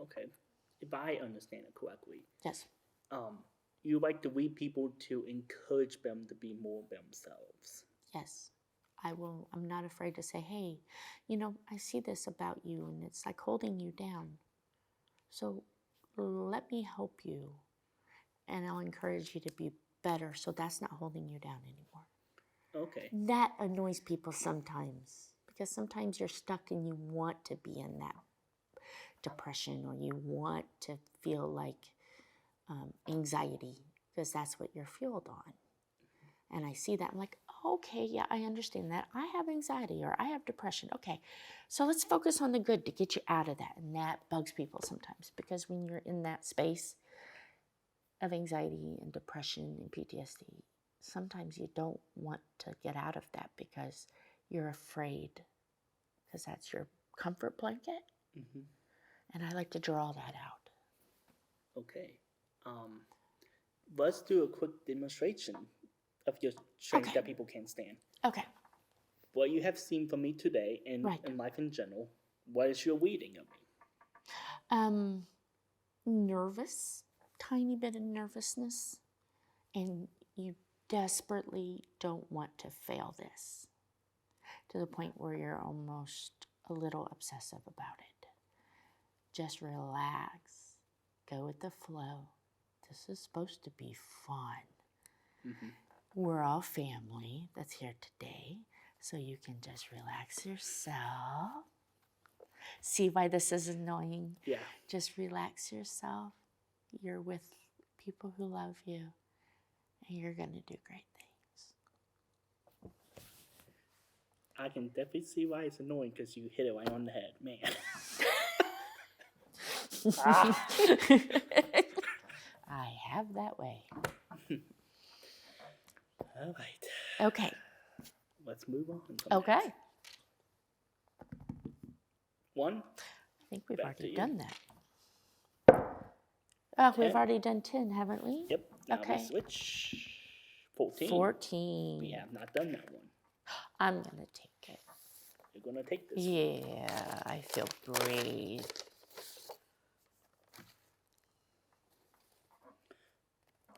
Okay. If I understand it correctly, Yes. you like to read people to encourage them to be more themselves. Yes. I'm not afraid to say, hey, I see this about you and it's like holding you down. So let me help you and I'll encourage you to be better so that's not holding you down anymore. Okay. That annoys people sometimes because sometimes you're stuck and you want to be in that depression or you want to feel like anxiety because that's what you're fueled on. And I see that, I'm like, okay, yeah, I understand that. I have anxiety or I have depression. Okay, so let's focus on the good to get you out of that. And that bugs people sometimes because when you're in that space of anxiety and depression and PTSD, sometimes you don't want to get out of that because you're afraid because that's your comfort blanket. Mm-hmm. And I like to draw that out. Okay. Let's do a quick demonstration of your strength Okay. that people can't stand. Okay. What you have seen from me today and Right. in life in general, what is your reading of me? Nervous, tiny bit of nervousness, and you desperately don't want to fail this to the point where you're almost a little obsessive about it. Just relax, go with the flow. This is supposed to be fun. Mm-hmm. We're all family that's here today, so you can just relax yourself. See why this is annoying? Yeah. Just relax yourself. You're with people who love you, and you're going to do great things. I can definitely see why it's annoying because you hit it right on the head, man. I have that way. All right. Okay. Let's move on. Okay. One. I think we've Back already to done you. that. We've 10. already done 10, haven't we? Yep. Now Okay. we switch. 14. 14. We have not done that one. I'm going to take it. You're going to take this. Yeah, I feel great.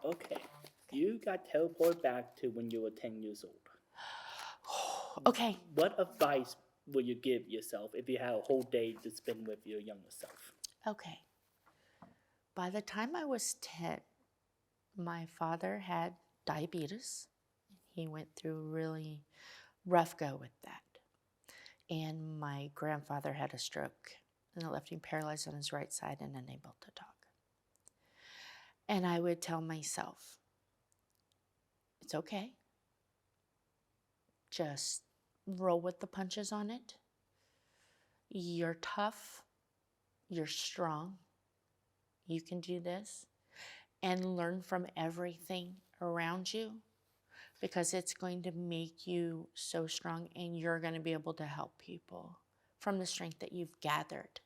Okay. You got teleported back to when you were 10 years old. Okay. What advice would you give yourself if you had a whole day to spend with your younger self? Okay. By the time I was 10, my father had diabetes. He went through a really rough go with that. And my grandfather had a stroke, and it left him paralyzed on his right side and unable to talk. And I would tell myself, it's okay. Just roll with the punches on it. You're tough. You're strong. You can do this. And learn from everything around you because it's going to make you so strong and you're going to be able to help people from the strength that you've gathered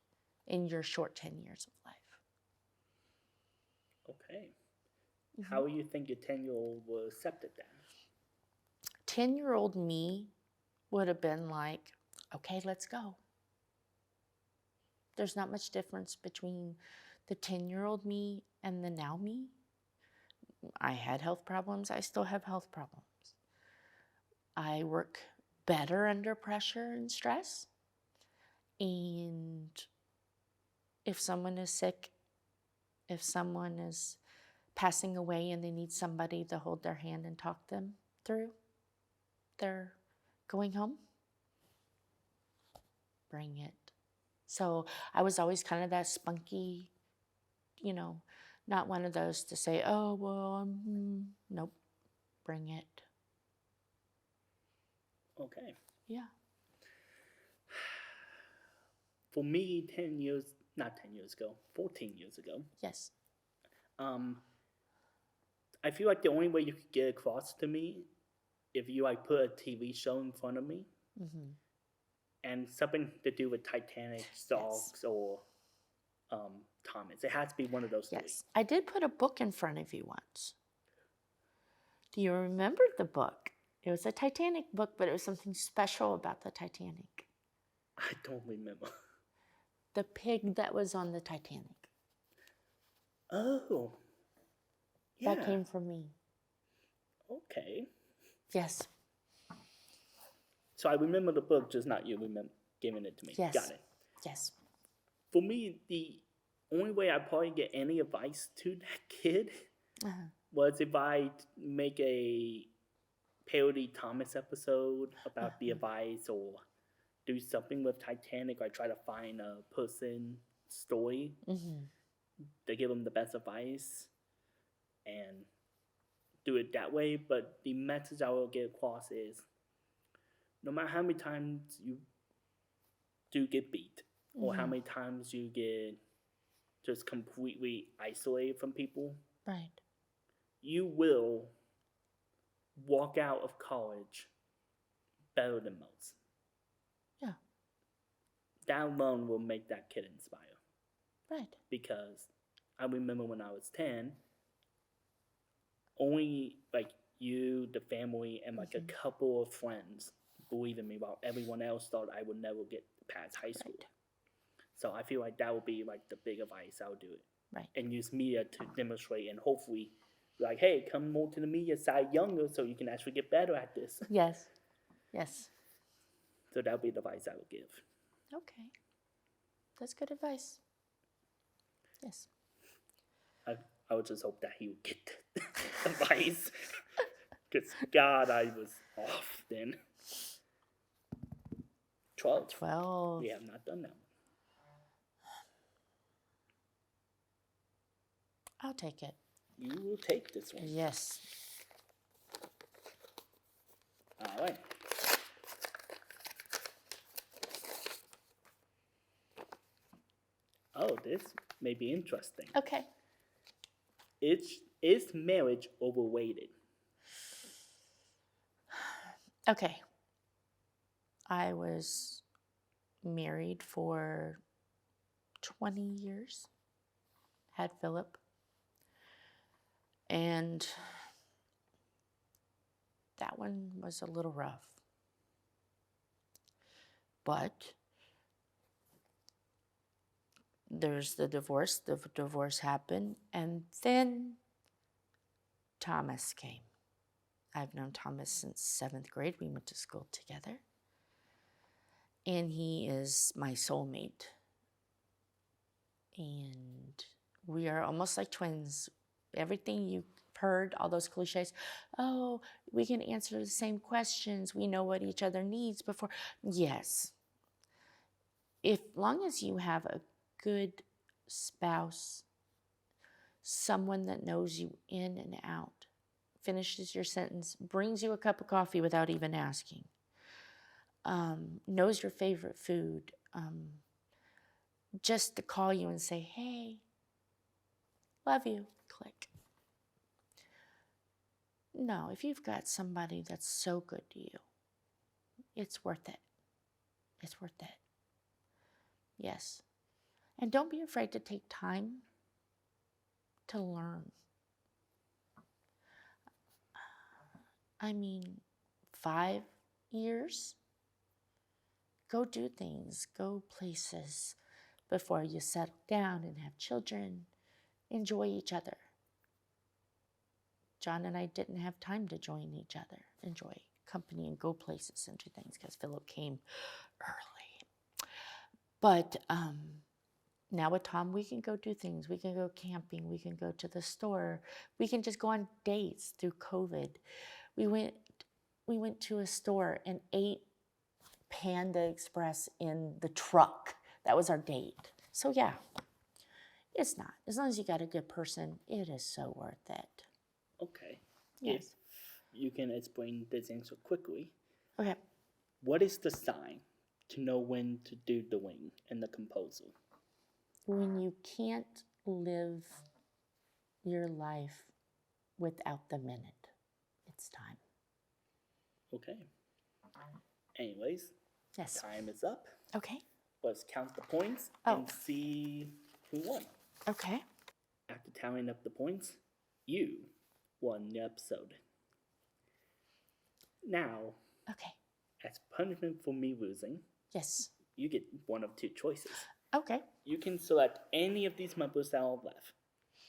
in your short 10 years of life. Okay. Mm-hmm. How do you think your 10-year-old would have accepted that? 10-year-old me would have been like, okay, let's go. There's not much difference between the 10-year-old me and the now me. I had health problems. I still have health problems. I work better under pressure and stress. And if someone is sick, if someone is passing away and they need somebody to hold their hand and talk them through their going home, bring it. So I was always kind of that spunky, not one of those to say, oh, well, nope, bring it. Okay. Yeah. For me, 14 years ago. Yes. I feel like the only way you could get across to me if you like put a TV show in front of me and something to do with Titanic, dogs, or Thomas. It has to be one of those Yes. I did put a book in front of you once. Do you remember the book? It was a Titanic book, but it was something special about the Titanic. I don't remember. The pig that was on the Titanic. Oh. Yeah. That came from me. Okay. Yes. So I remember the book, just not you remember giving it to me. Yes. Got it. Yes. For me, the only way I probably get any advice to that kid was if I make a parody Thomas episode about the advice, or do something with Titanic, or try to find a person story to give them the best advice and do it that way. But the message I will get across is, no matter how many times you do get beat, or how many times you get just completely isolated from people, Right. you will walk out of college better than most. Yeah. That alone will make that kid inspire. Right. Because I remember when I was 10, only like you, the family, and like a couple of friends believed in me, while everyone else thought I would never get past high school. Right. So I feel like that would be like the big advice I would do it. Right. And use media to demonstrate, and hopefully like, hey, come more to the media side younger so you can actually get better at this. Yes. Yes. So that would be the advice I would give. Okay. That's good advice. Yes. I would just hope that he would get the advice. Because, God, I was off then. 12. 12. We have not done that one. I'll take it. You will take this one. Yes. All right. Oh, this may be interesting. Okay. Is marriage overrated? Okay. I was married for 20 years. Had Phillip. And that one was a little rough. But there's the divorce. The divorce happened. And then Thomas came. I've known Thomas since 7th grade. We went to school together. And he is my soulmate. And we are almost like twins. Everything you've heard, all those cliches, oh, we can answer the same questions. We know what each other needs before. Yes. As long as you have a good spouse, someone that knows you in and out, finishes your sentence, brings you a cup of coffee without even asking, knows your favorite food, just to call you and say, hey, love you, click. No, if you've got somebody that's so good to you, it's worth it. It's worth it. Yes. And don't be afraid to take time to learn. I mean, 5 years? Go do things, go places before you settle down and have children. Enjoy each other. John and I didn't have time to join each other, enjoy company and go places and do things because Phillip came early. But now with Tom, we can go do things. We can go camping. We can go to the store. We can just go on dates through COVID. We went to a store and ate Panda Express in the truck. That was our date. So yeah, it's not. As long as you got a good person, it is so worth it. Okay. Yes. If you can explain this answer quickly. Okay. What is the sign to know when to do the wing in the composer? When you can't live your life without the minute. It's time. Okay. Anyways, Yes. time is up. Okay. Let's count the points Oh. and see who won. Okay. After tallying up the points, you won the episode. Now, Okay. as punishment for me losing, Yes. you get one of two choices. Okay. You can select any of these members that are left,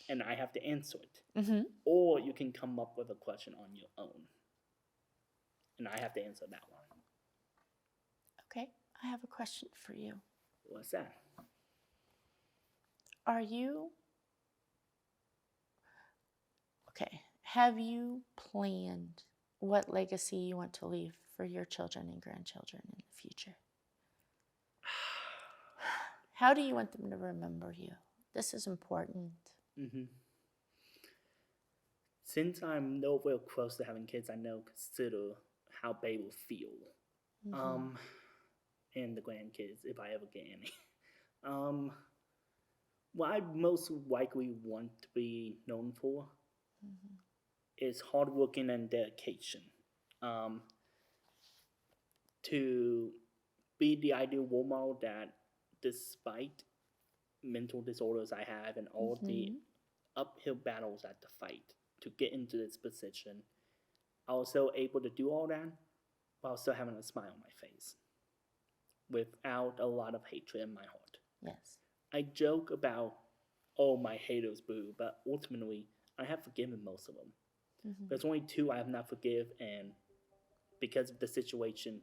and I have to answer it. Mm-hmm. Or you can come up with a question on your own, and I have to answer that one. Okay. I have a question for you. What's that? Have you planned what legacy you want to leave for your children and grandchildren in the future? How do you want them to remember you? This is important. Mm-hmm. Since I'm nowhere close to having kids, I know consider how they will feel. Mm-hmm. And the grandkids, if I ever get any. What I most likely want to be known for is hard working and dedication. To be the ideal role model that, despite mental disorders I have and all the uphill battles I have to fight to get into this position, I was still able to do all that while still having a smile on my face, without a lot of hatred in my heart. Yes. I joke about, oh, my haters boo, but ultimately, I have forgiven most of them. There's only two I have not forgiven, and because of the situation,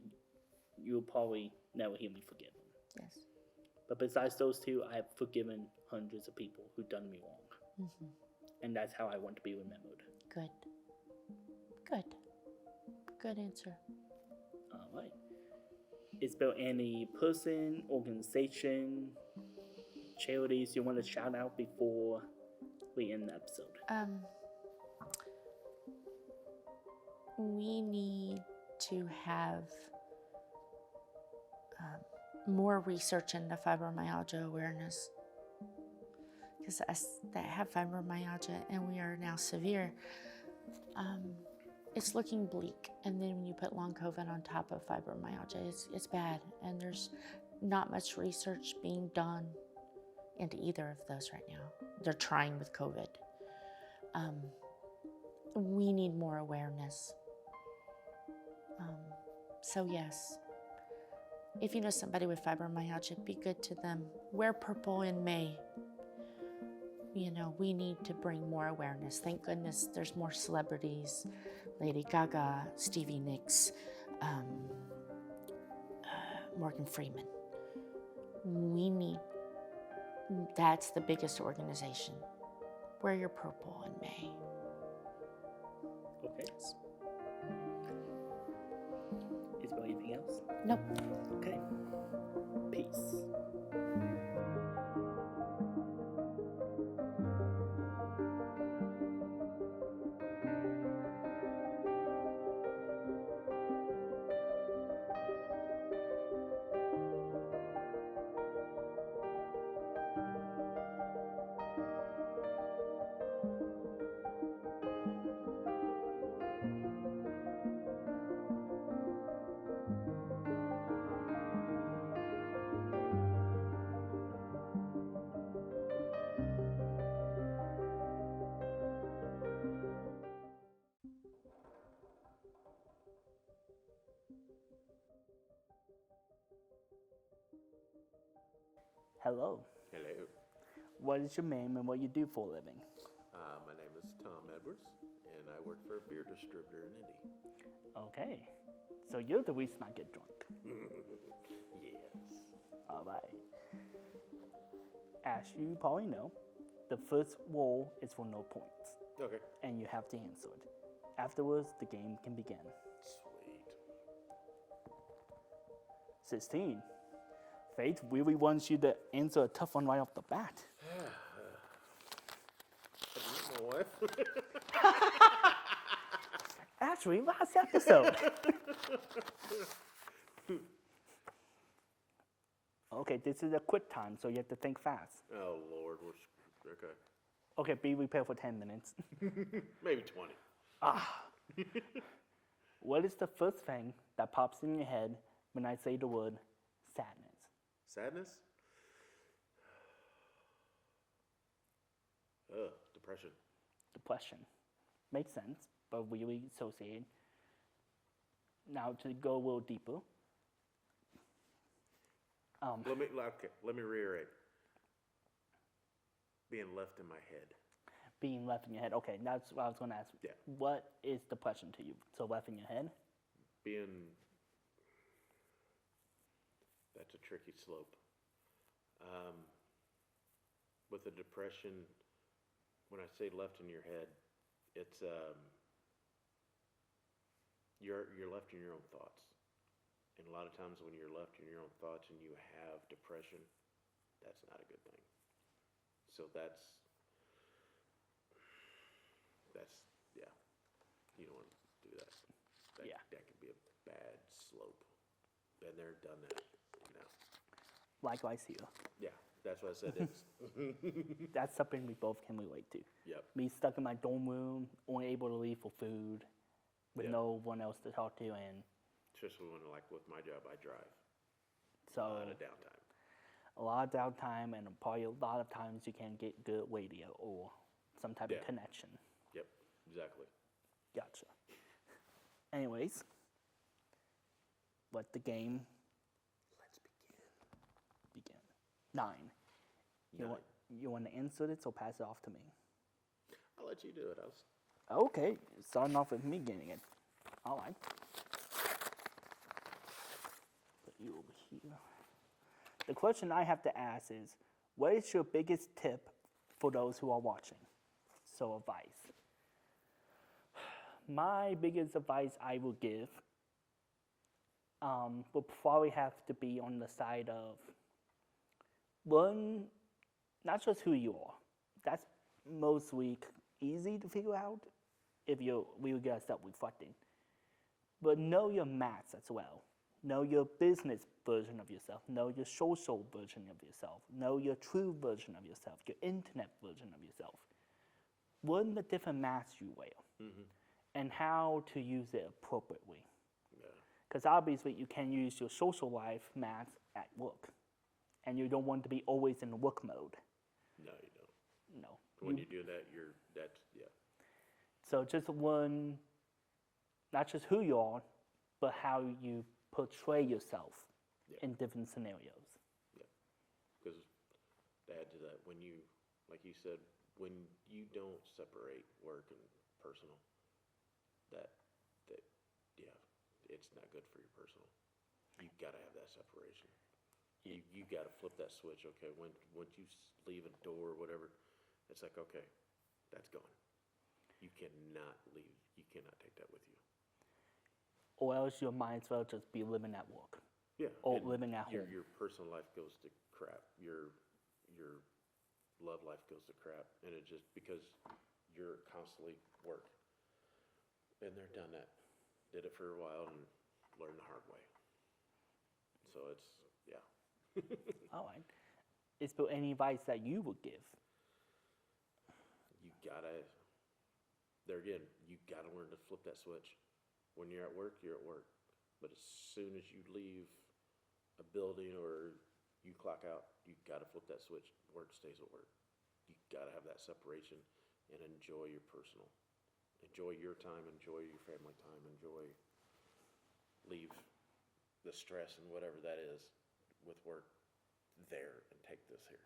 you'll probably never hear me forgive them. Yes. But besides those two, I have forgiven hundreds of people who've done me wrong. And that's how I want to be remembered. Good. Good. Good answer. All right. Is there any person, organization, charities you want to shout out before we end the episode? We need to have more research into fibromyalgia awareness. Because us that have fibromyalgia and we are now severe, it's looking bleak. And then when you put long COVID on top of fibromyalgia, it's bad. And there's not much research being done into either of those right now. They're trying with COVID. We need more awareness. So yes, if you know somebody with fibromyalgia, be good to them. Wear purple in May. You know, we need to bring more awareness. Thank goodness there's more celebrities. Lady Gaga, Stevie Nicks, Morgan Freeman. That's the biggest organization. Wear your purple in May. Okay. Is there anything else? Nope. Okay. Peace. Hello. Hello. What is your name and what you do for a living? My name is Tom Edwards, and I work for a beer distributor in Indy. Okay. So you're the reason I get drunk. Yes. All right. As you probably know, the first roll is for no points, Okay. and you have to answer it. Afterwards, the game can begin. Sweet. 16. Fate really wants you to answer a tough one right off the bat. Have you met my wife? Actually, last episode. Okay, this is a quick time, so you have to think fast. Oh, Lord. Okay. Okay, be prepared for 10 minutes. Maybe 20. What is the first thing that pops in your head when I say the word sadness? Sadness? Depression. Depression. Makes sense, but really associated. Now to go a little deeper. Let me reiterate. Being left in my head. Being left in your head. Okay, that's what I was going to ask. Yeah. What is depression to you? So left in your head? That's a tricky slope. With the depression, when I say left in your head, it's you're left in your own thoughts. And a lot of times when you're left in your own thoughts and you have depression, that's not a good thing. So that's yeah, you don't want to do that. That could be a bad slope. Been there, done that. Likewise here. Yeah, that's what I said. It's That's something we both can relate to. Yep. Me stuck in my dorm room, only able to leave for food, with no one else to talk to, and especially when, like, with my job, I drive. so A lot of downtime. a lot of downtime, and probably a lot of times you can't get good radio or some type of connection. Yep, exactly. Gotcha. Anyways, let the game Let's begin. 9. You want to insert it, so pass it off to me. I'll let you do it. Okay, starting off with me getting it. All right. Put you over here. The question I have to ask is, what is your biggest tip for those who are watching? So advice. My biggest advice I will give will probably have to be on the side of, one, not just who you are. That's mostly easy to figure out if you really get start reflecting. But know your maths as well. Know your business version of yourself. Know your social version of yourself. Know your true version of yourself, your internet version of yourself. Learn the different masks you wear and how to use it appropriately. Because obviously you can use your social life mask at work. And you don't want to be always in work mode. No, you don't. No. When you do that, yeah. So just learn not just who you are, but how you portray yourself in different scenarios. Yeah. Because to add to that, when you, like you said, when you don't separate work and personal, that it's not good for your personal. You gotta have that separation. You gotta flip that switch. Okay, once you leave a door or whatever, it's like, okay, that's gone. You cannot leave. You cannot take that with you. Or else you might as well just be living at work. Yeah. Or and living at home. Your personal life goes to crap. Your love life goes to crap, and it just because you're constantly work. Been there, done that. Did it for a while and learned the hard way. So it's All right. Is there any advice that you would give? You gotta. There again, you gotta learn to flip that switch. When you're at work, you're at work. But as soon as you leave a building or you clock out, you gotta flip that switch. Work stays at work. You gotta have that separation and enjoy your personal. Enjoy your time, enjoy your family time, leave the stress and whatever that is with work there and take this here.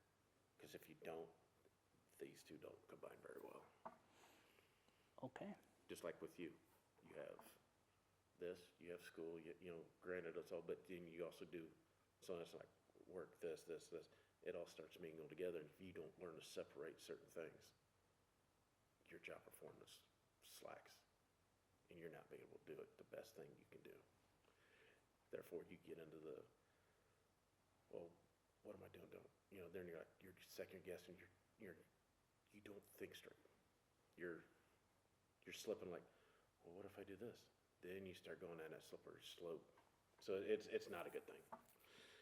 Because if you don't, these two don't combine very well. Okay. Just like with you, you have this, you have school, you know, granted it's all, but then you also do, so it's like work, this. It all starts mingling together, and if you don't learn to separate certain things, your job performance slacks, and you're not being able to do it the best thing you can do. Therefore, you get into the, well, what am I doing? Then you're like, you're second guessing, you don't think straight. You're slipping like, well, what if I do this? Then you start going down that slippery slope. So it's not a good thing.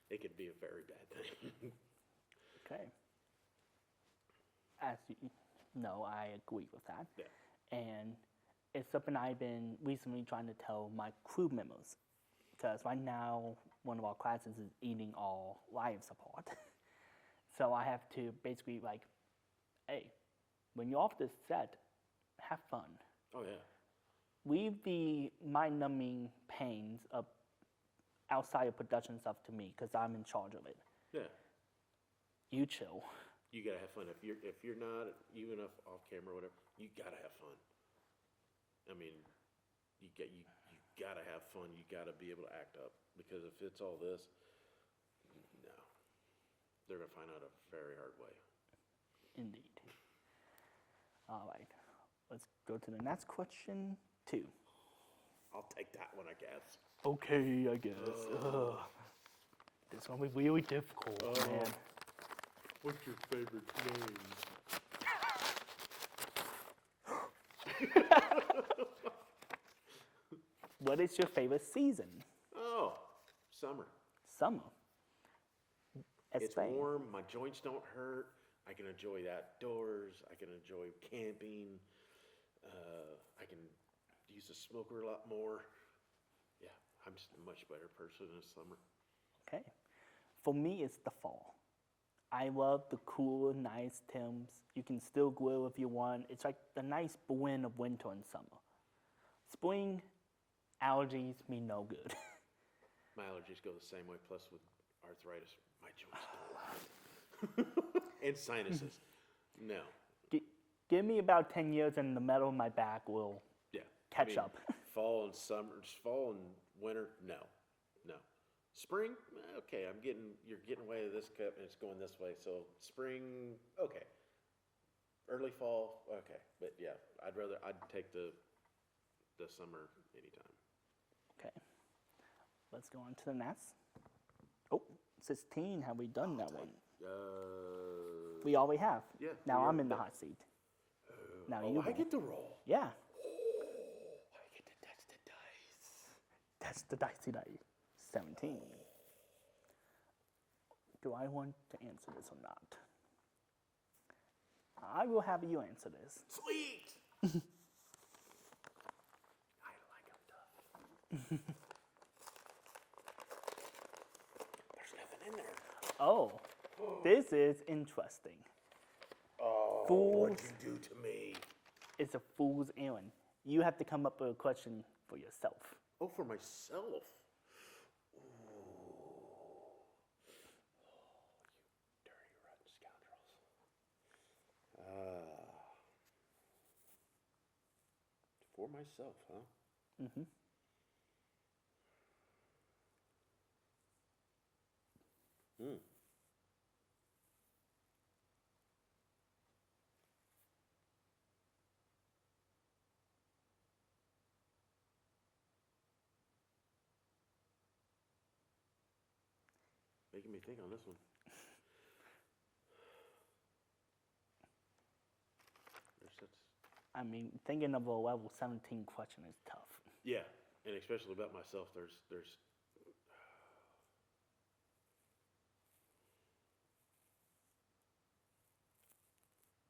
It could be a very bad thing. Okay. As you, No, I agree with that. Yeah. And it's something I've been recently trying to tell my crew members. Because right now, one of our classes is eating our lives apart. So I have to basically like, hey, when you're off this set, have fun. Oh yeah. Leave the mind-numbing pains of outside of production stuff to me, because I'm in charge of it. Yeah. You chill. You gotta have fun. If you're not even off camera or whatever, you gotta have fun. I mean, you gotta have fun. You gotta be able to act up, because if it's all this, no, they're gonna find out a very hard way. Indeed. All right. Let's go to the next question, 2. I'll take that one, I guess. Okay, I guess. This one will be really difficult, man. What's your favorite name? What is your favorite season? Oh, summer. Summer. It's Explain. warm. My joints don't hurt. I can enjoy the outdoors. I can enjoy camping. I can use the smoker a lot more. Yeah, I'm just a much better person in the summer. Okay. For me, it's the fall. I love the cool, nice temps. You can still grill if you want. It's like the nice blend of winter and summer. Spring, allergies mean no good. My allergies go the same way. Plus, with arthritis, my joints don't. And sinuses. No. Give me about 10 years and the metal in my back will Yeah. catch up. Fall and summer, fall and winter, no. Spring, okay, you're getting away with this cup and it's going this way. So spring, okay. Early fall, okay. But yeah, I'd take the summer anytime. Okay. Let's go on to the next. Oh, 16, have we done that one? We already have. Yeah, Now we I'm are. in the hot seat. Now Oh, you I go. get the roll. Yeah. I get to touch the dice. That's the dicey dice. 17. Do I want to answer this or not? I will have you answer this. Sweet. I like them tough. There's nothing in there. Oh, this is interesting. Oh, what'd you do to me? It's a fool's errand. You have to come up with a question for yourself. Oh, for myself. Ooh. You dirty, rotten scoundrels. For myself, huh? Mm-hmm. Making me think on this one. There's such... I mean, thinking of a level 17 question is tough. Yeah, and especially about myself, there's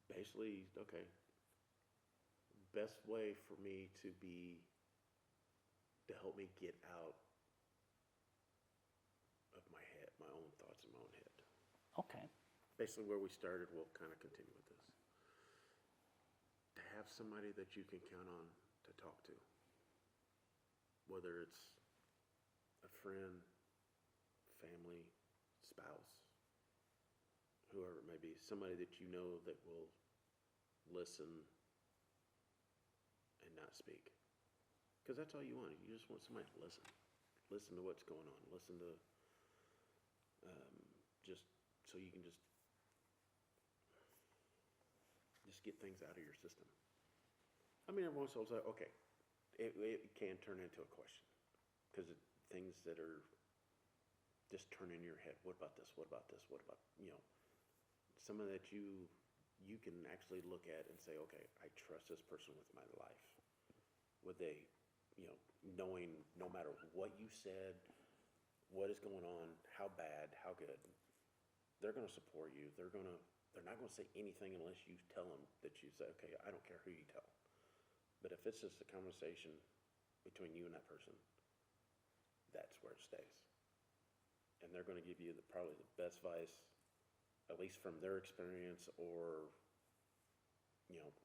basically, okay, best way for me to help me get out of my head, my own thoughts in my own head. Okay. Basically where we started, we'll kind of continue with this. To have somebody that you can count on to talk to. Whether it's a friend, family, spouse, whoever it may be, somebody that you know that will listen and not speak. Because that's all you want. You just want somebody to listen. Listen to what's going on. Listen to, just so you can just get things out of your system. I mean, every once in a while, okay, it can turn into a question. Because things that are just turn in your head. What about this? What about this? What about, someone that you can actually look at and say, okay, I trust this person with my life. Would they, knowing no matter what you said, what is going on, how bad, how good, they're going to support you. They're going to they're not going to say anything unless you tell them that you say, okay, I don't care who you tell. But if it's just a conversation between you and that person, that's where it stays. And they're going to give you probably the best advice, at least from their experience or,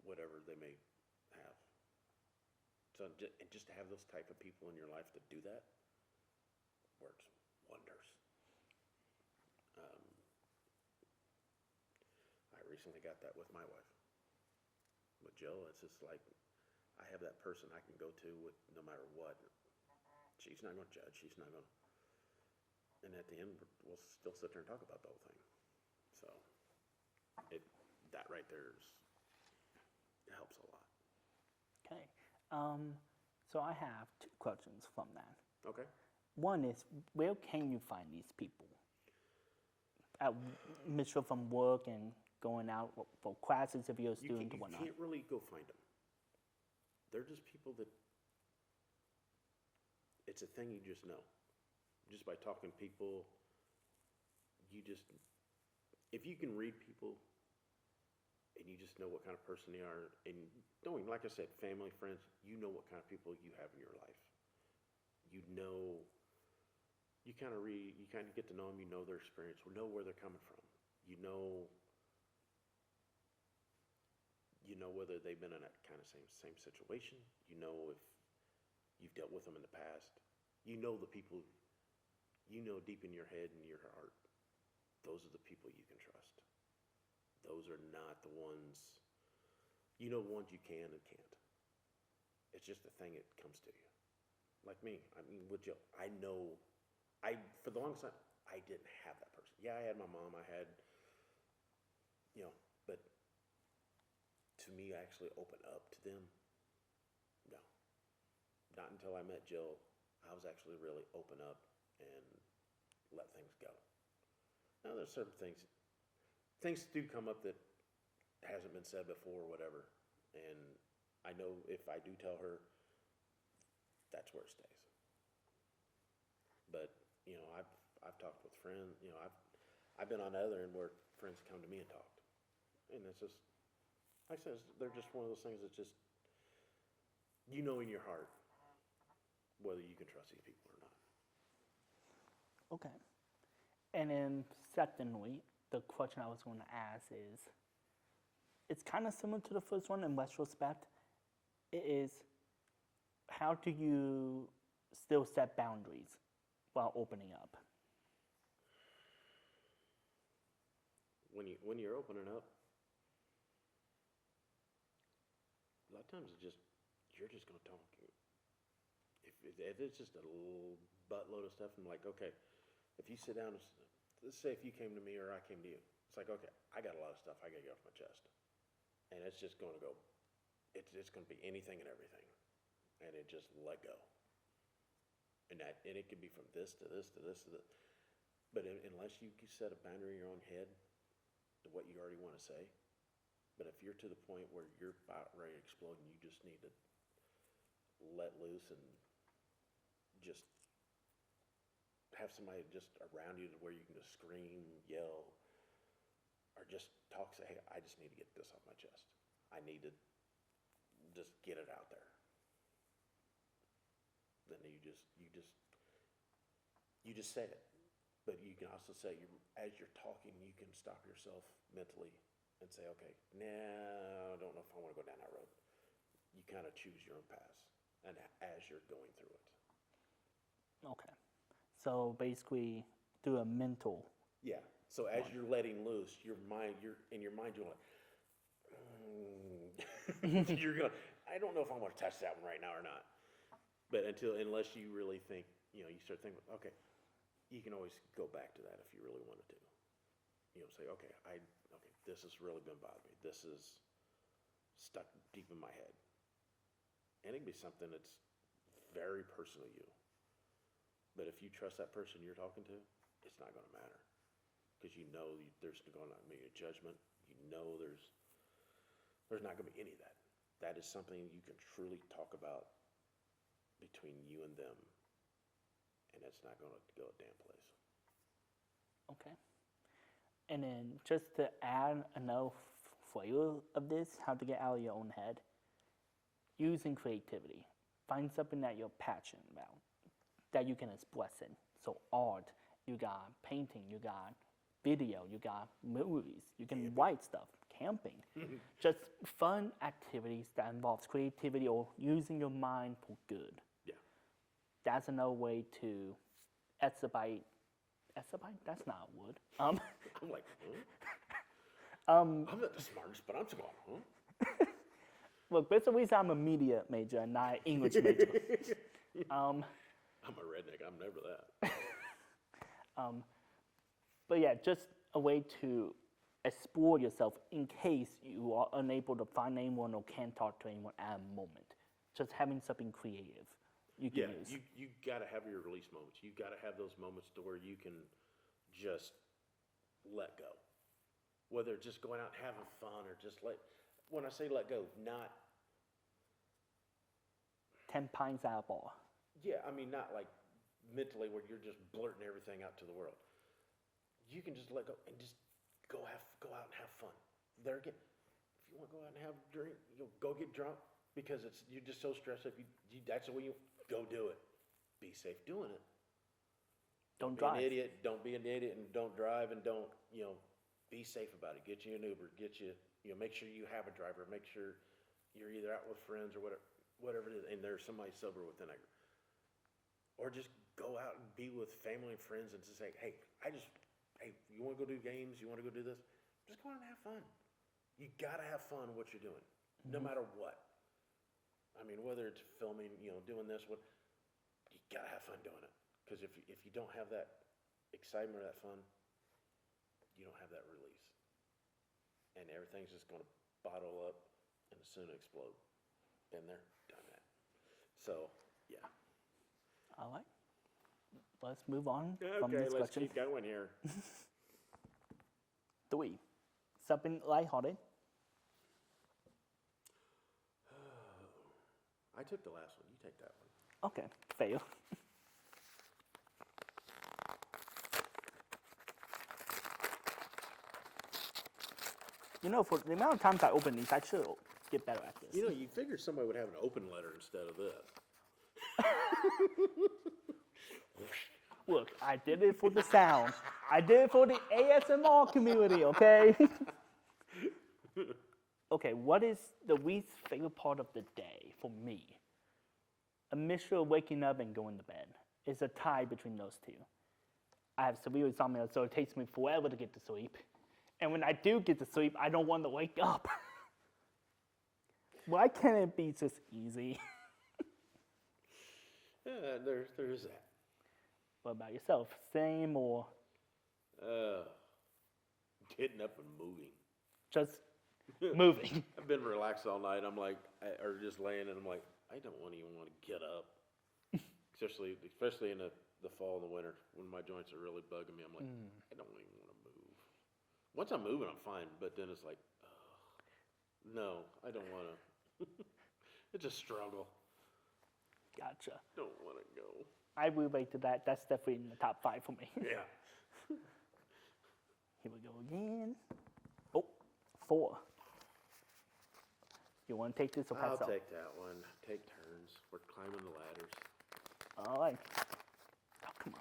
whatever they may have. So and just to have those type of people in your life to do that works wonders. I recently got that with my wife. With Jill, it's just like I have that person I can go to with no matter what. She's not going to judge. She's not going to. And at the end, we'll still sit there and talk about the whole thing. So that right there helps a lot. Okay. So I have 2 questions from that. Okay. One is, where can you find these people? At mixture from work and going out for classes if you're a student or You whatnot. can't really go find them. They're just people that, it's a thing you just know. Just by talking to people, if you can read people and you just know what kind of person they are, and knowing, like I said, family, friends, you know what kind of people you have in your life. You kind of read, you kind of get to know them, you know their experience, know where they're coming from. You know whether they've been in that kind of same situation. You know if you've dealt with them in the past. You know the people, deep in your head and your heart, those are the people you can trust. Those are not the ones, the ones you can and can't. It's just a thing that comes to you. Like me, with Jill, for the longest time, I didn't have that person. Yeah, I had my mom, I had, but to me, actually open up to them, no. Not until I met Jill, I was actually really open up and let things go. Now, there's certain things do come up that hasn't been said before or whatever, and I know if I do tell her, that's where it stays. But, I've talked with friends, I've been on the other end where friends come to me and talked. And it's just, like I said, they're just one of those things that just, in your heart, whether you can trust these people or not. Okay. And then secondly, the question I was going to ask is, it's kind of similar to the first one in retrospect. It is, how do you still set boundaries while opening up? When you're opening up, a lot of times you're just going to talk. If it's just a little buttload of stuff, I'm like, okay, if you sit down, let's say if you came to me or I came to you, it's like, okay, I got a lot of stuff I got to get off my chest. And it's just going to go, it's going to be anything and everything. And it just let go. And it could be from this to this to this to this. But unless you set a boundary in your own head to what you already want to say, but if you're to the point where you're about ready to explode and you just need to let loose and just have somebody just around you to where you can just scream, yell, or just talk, say, hey, I just need to get this off my chest. I need to just get it out there. Then you just say it. But you can also say, as you're talking, you can stop yourself mentally and say, okay, I don't know if I want to go down that road. You kind of choose your own path, and as you're going through it. Okay. So basically, do a mental. Yeah. So as you're letting loose, you're like, you're going, I don't know if I want to touch that one right now or not. But unless you really think, you start thinking, okay, you can always go back to that if you really wanted to. Say, okay, this has really been bothering me. This is stuck deep in my head. And it can be something that's very personal to you. But if you trust that person you're talking to, it's not going to matter. Because there's going to be a judgment. There's not going to be any of that. That is something you can truly talk about between you and them. And it's not going to go a damn place. Okay. And then just to add another flavor of this, how to get out of your own head, using creativity. Find something that you're passionate about, that you can express in. So art, you got painting, you got video, you got movies, you can write stuff, camping. Just fun activities that involves creativity or using your mind for good. Yeah. That's another way to exhibite. That's not a word. I'm like, huh? I'm not the smartest, but I'm just going, huh? Look, there's a reason I'm a media major and not an English major. I'm a redneck. I'm never that. But yeah, just a way to explore yourself in case you are unable to find anyone or can't talk to anyone at a moment. Just having something creative you can use. You got to have your release moments. You got to have those moments to where you can just let go. Whether it's just going out and having fun or just when I say let go, not 10 pints at a bar. Yeah, I mean, not like mentally where you're just blurting everything out to the world. You can just let go and just go out and have fun. There again, if you want to go out and have a drink, you'll go get drunk because you're just so stressed. If you that's the way you go do it. Be safe doing it. Don't be drive. an idiot. Don't be an idiot and don't drive and don't be safe about it. Get you an Uber. Get you make sure you have a driver. Make sure you're either out with friends or whatever it is, and there's somebody sober within it. Or just go out and be with family and friends and just say, hey, you want to go do games? You want to go do this? Just go out and have fun. You got to have fun what you're doing, no matter what. I mean, whether it's filming, doing this, you got to have fun doing it. Because if you don't have that excitement or that fun, you don't have that release. And everything's just going to bottle up and soon explode. Been there, done that. So, yeah. All right. Let's move on from Okay, this let's question. keep going here. 3. Something lighthearted. I took the last one. You take that one. Okay, fail. For the amount of times I open these, I should get better at this. You figure somebody would have an open letter instead of this. Look, I did it for the sound. I did it for the ASMR community, okay? Okay, what is the least favorite part of the day for me? A mixture of waking up and going to bed. It's a tie between those two. I have severe insomnia, so it takes me forever to get to sleep. And when I do get to sleep, I don't want to wake up. Why can't it be just easy? Yeah, there is that. What about yourself? Same or Getting up and moving. just moving? I've been relaxed all night. I'm like, or just laying, and I'm like, I don't even want to get up. Especially in the fall and the winter when my joints are really bugging me. I'm like, I don't even want to move. Once I'm moving, I'm fine. But then it's like, no, I don't want to. It's a struggle. Gotcha. Don't want to go. I relate to that. That's definitely in the top 5 for me. Yeah. Here we go again. Oh, 4. You want to take this or pass I'll out? take that one. Take turns. We're climbing the ladders. All right. Oh, come on.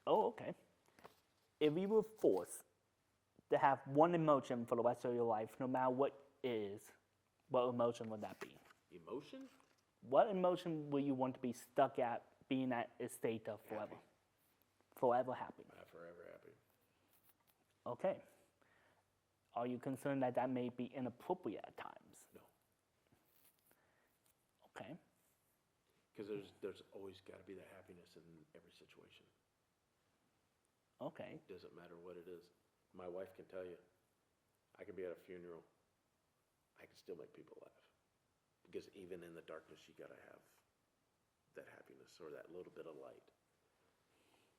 Oh, okay. If you were forced to have one emotion for the rest of your life, no matter what it is, what emotion would that be? Emotion? What emotion will you want to be stuck at being at a state of forever? Happy. Forever happy. Forever happy. Okay. Are you concerned that that may be inappropriate at times? No. Okay. Because there's always got to be that happiness in every situation. Okay. Doesn't matter what it is. My wife can tell you, I could be at a funeral, I can still make people laugh. Because even in the darkness, you got to have that happiness or that little bit of light.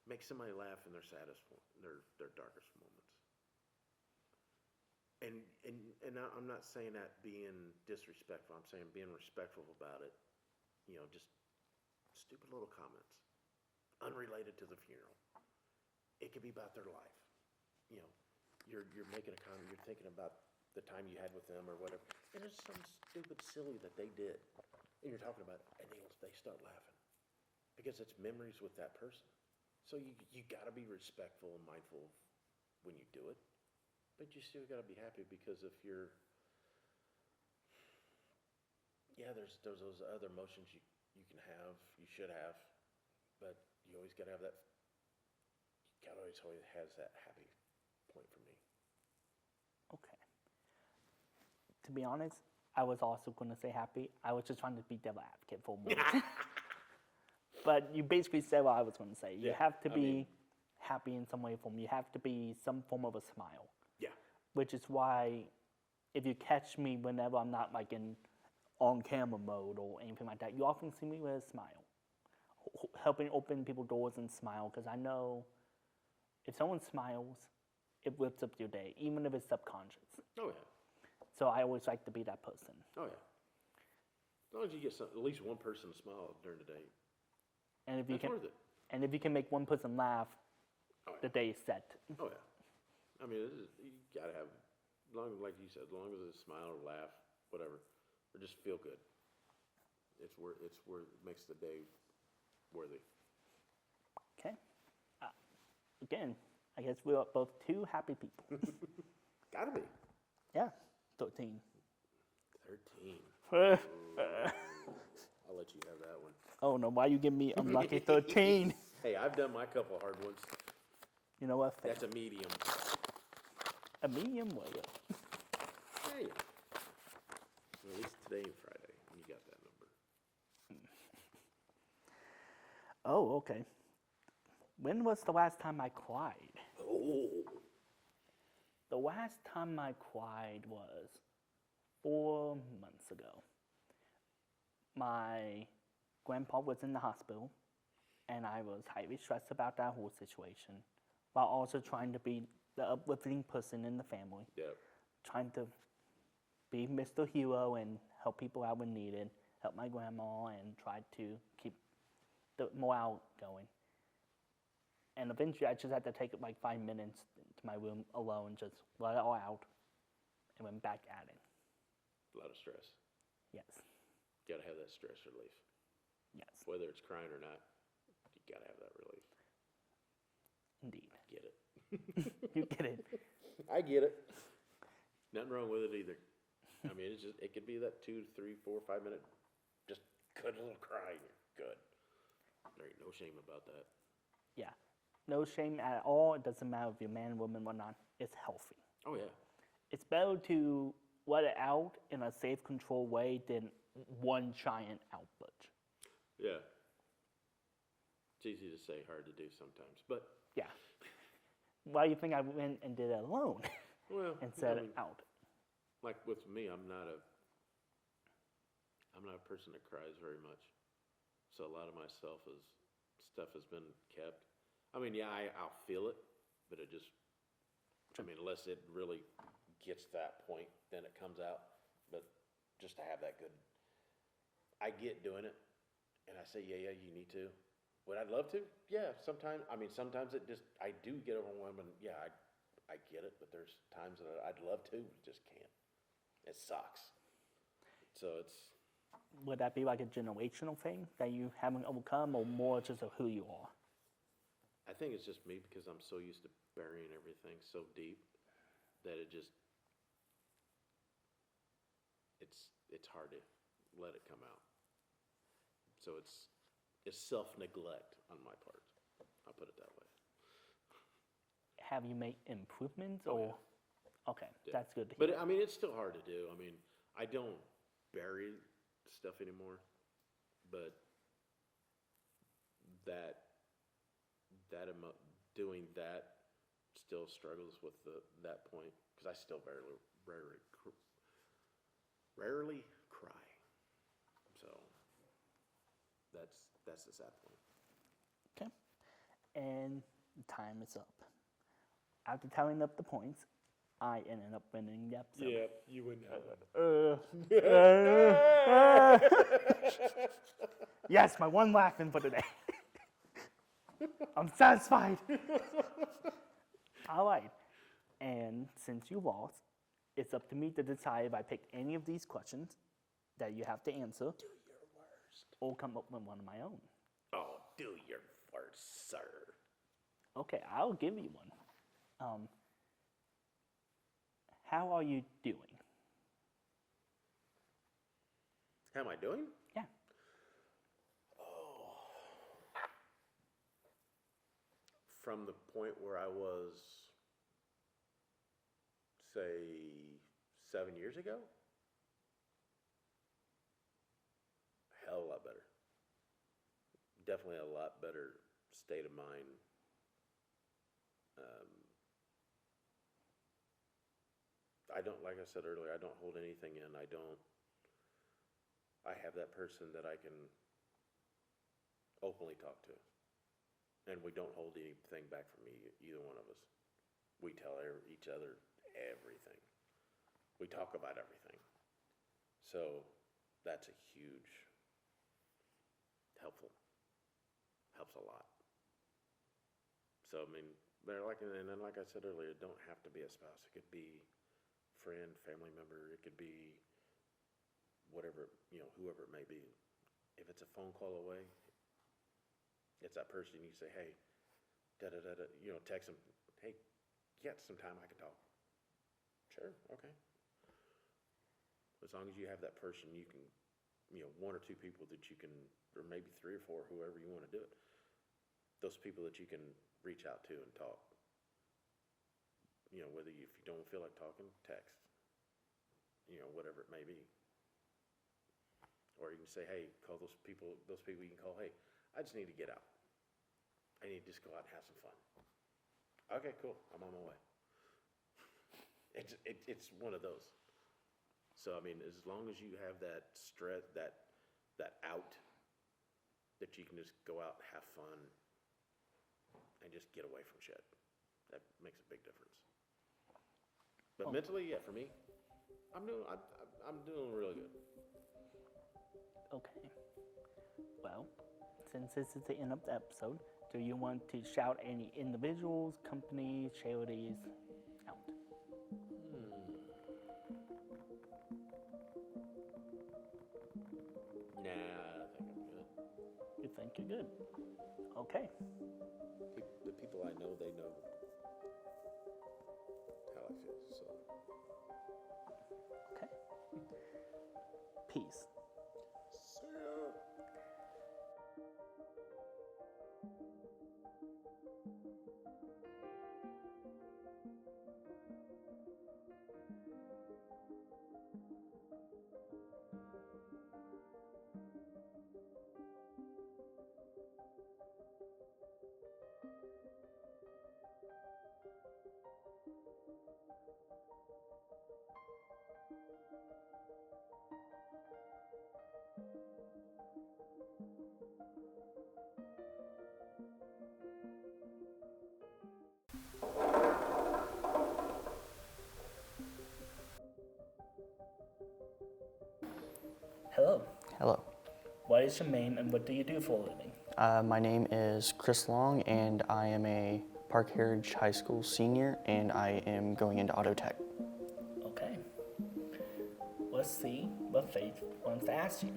Make somebody laugh in their saddest, their darkest moments. And I'm not saying that being disrespectful. I'm saying being respectful about it. Just stupid little comments, unrelated to the funeral. It could be about their life. You know, you're making a comment, you're thinking about the time you had with them or whatever, and it's some stupid silly that they did, and you're talking about it, and they start laughing because it's memories with that person. So you got to be respectful and mindful of when you do it, but you still got to be happy because if you're, there's those other emotions you can have, you should have, but you always got to have that. God always has that happy point for me. Okay. To be honest, I was also going to say happy. I was just trying to be devil advocate for a moment. But you basically said what I was going to say. You have to be happy in some way, form. You have to be some form of a smile. Yeah. Which is why, if you catch me whenever I'm not like in on camera mode or anything like that, you often see me with a smile, helping open people's doors and smile. Because I know if someone smiles, it lifts up your day, even if it's subconscious. Oh yeah. So I always like to be that person. Oh yeah. As long as you get at least one person to smile during the day, And if you that's worth it. And if you can make one person laugh, the day is set. Oh yeah. I mean, you gotta have, like you said, as long as it's a smile or laugh, whatever, or just feel good. It's where it makes the day worthy. Okay. Again, I guess we are both two happy people. Gotta be. Yeah. 13. 13. I'll let you have that one. Oh no, why you give me unlucky 13? Hey, I've done my couple hard ones. You know what? That's a medium. A medium well. Hey. Well, at least today and Friday, you got that number. Oh, okay. When was the last time I cried? Oh. The last time I cried was 4 months ago. My grandpa was in the hospital, and I was highly stressed about that whole situation, while also trying to be the uplifting person in the family. Yep. Trying to be Mr. Hero and help people out when needed, help my grandma, and try to keep the morale going. And eventually, I just had to take like 5 minutes to my room alone, just let it all out, and went back at it. A lot of stress. Yes. Gotta have that stress relief. Yes. Whether it's crying or not, you gotta have that relief. Indeed. Get it. You get it. I get it. Nothing wrong with it either. I mean, it could be that 2, 3, 4, 5 minute, just good little cry. And you're good. There ain't no shame about that. Yeah. No shame at all. It doesn't matter if you're man, woman, whatnot. It's healthy. Oh yeah. It's better to let it out in a safe, controlled way than one giant outburst. Yeah. It's easy to say, hard to do sometimes, but. Yeah. Why do you think I went and did it alone? Well, and said I mean, it out? Like with me, I'm not a person that cries very much. So a lot of my stuff has been kept. I mean, yeah, I'll feel it, but it just, I mean, unless it really gets to that point, then it comes out. But just to have that good, I get doing it, and I say, yeah, you need to. Would I love to? Yeah, sometimes. I mean, sometimes I do get overwhelmed, and yeah, I get it, but there's times that I'd love to, just can't. It sucks. So it's. Would that be like a generational thing that you haven't overcome, or more just of who you are? I think it's just me because I'm so used to burying everything so deep that it's hard to let it come out. So it's self-neglect on my part. I'll put it that way. Have you made improvements, Oh, or? yeah. Okay, Yeah. that's good to hear. But I mean, it's still hard to do. I mean, I don't bury stuff anymore, but doing that still struggles with that point because I still rarely cry. So that's the sad point. Okay, and time is up. After tallying up the points, I ended up winning the episode. Yeah, you win that one. Yes, my one laughing for today. I'm satisfied. All right. And since you lost, it's up to me to decide if I pick any of these questions that you have to answer. Do your worst. Or come up with one of my own. Oh, do your worst, sir. Okay, I'll give you one. How are you doing? How am I doing? Yeah. From the point where I was, say, 7 years ago? A hell of a lot better. Definitely a lot better state of mind. I don't, like I said earlier, I don't hold anything in. I have that person that I can openly talk to. And we don't hold anything back from either one of us. We tell each other everything. We talk about everything. So that's a huge, helps a lot. So, I mean, and then like I said earlier, it don't have to be a spouse. It could be friend, family member. It could be whatever, whoever it may be. If it's a phone call away, it's that person you say, hey, da-da-da-da, text them, hey, you got some time I can talk? Sure, okay. As long as you have that person, you can, one or two people that you can, or maybe three or four, whoever you want to do it, those people that you can reach out to and talk. Whether if you don't feel like talking, text, whatever it may be. Or you can say, hey, call those people you can call, hey, I just need to get out. I need to just go out and have some fun. Okay, cool. I'm on my way. It's one of those. So, I mean, as long as you have that stress, that out, that you can just go out and have fun and just get away from shit, that makes a big difference. But mentally, yeah, for me, I'm doing really good. Okay. Well, since this is the end of the episode, do you want to shout any individuals, companies, charities out? Nah, I think I'm good. You think you're good? Okay. The people I know, they know how I feel, so. Okay. Peace. See ya. Hello. Hello. What is your name and what do you do for a living? My name is Chris Long, and I am a Park Heritage High School senior, and I am going into auto tech. Okay. Let's see what Faith wants to ask you.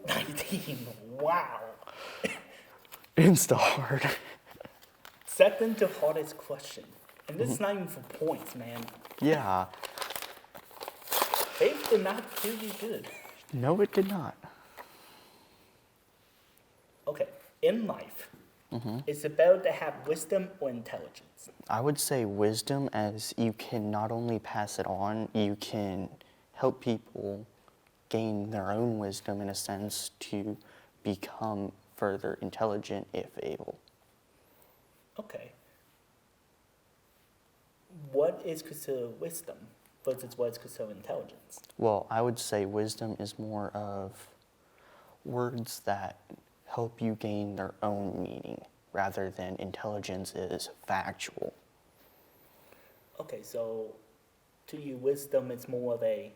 19. Wow. It's still hard. Second to hardest question. And this is not even for points, man. Yeah. Faith did not do you good. No, it did not. Okay. In life, it's about to have wisdom or intelligence. I would say wisdom, as you can not only pass it on, you can help people gain their own wisdom in a sense to become further intelligent if able. Okay. What is considered wisdom versus what is considered intelligence? Well, I would say wisdom is more of words that help you gain their own meaning rather than intelligence is factual. Okay, so to you, wisdom is more of a,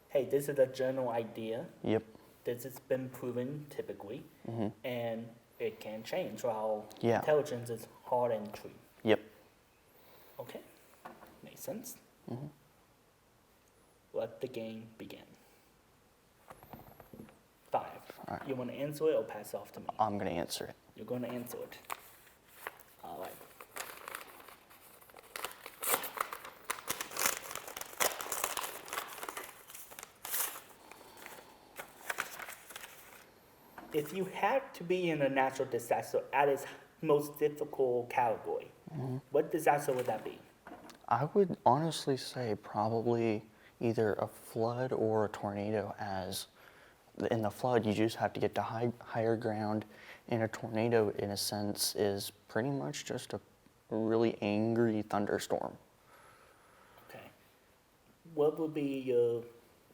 hey, this is a general idea. Yep. this has been proven typically, and it can change while Yeah. intelligence is hard and true. Yep. Okay, makes sense. Let the game begin. 5. All right. You want to answer it or pass it off to me? I'm going to answer it. You're going to answer it. All right. If you had to be in a natural disaster at its most difficult category, what disaster would that be? I would honestly say probably either a flood or a tornado, as in the flood you just have to get to higher ground, and a tornado in a sense is pretty much just a really angry thunderstorm. Okay. What would be your,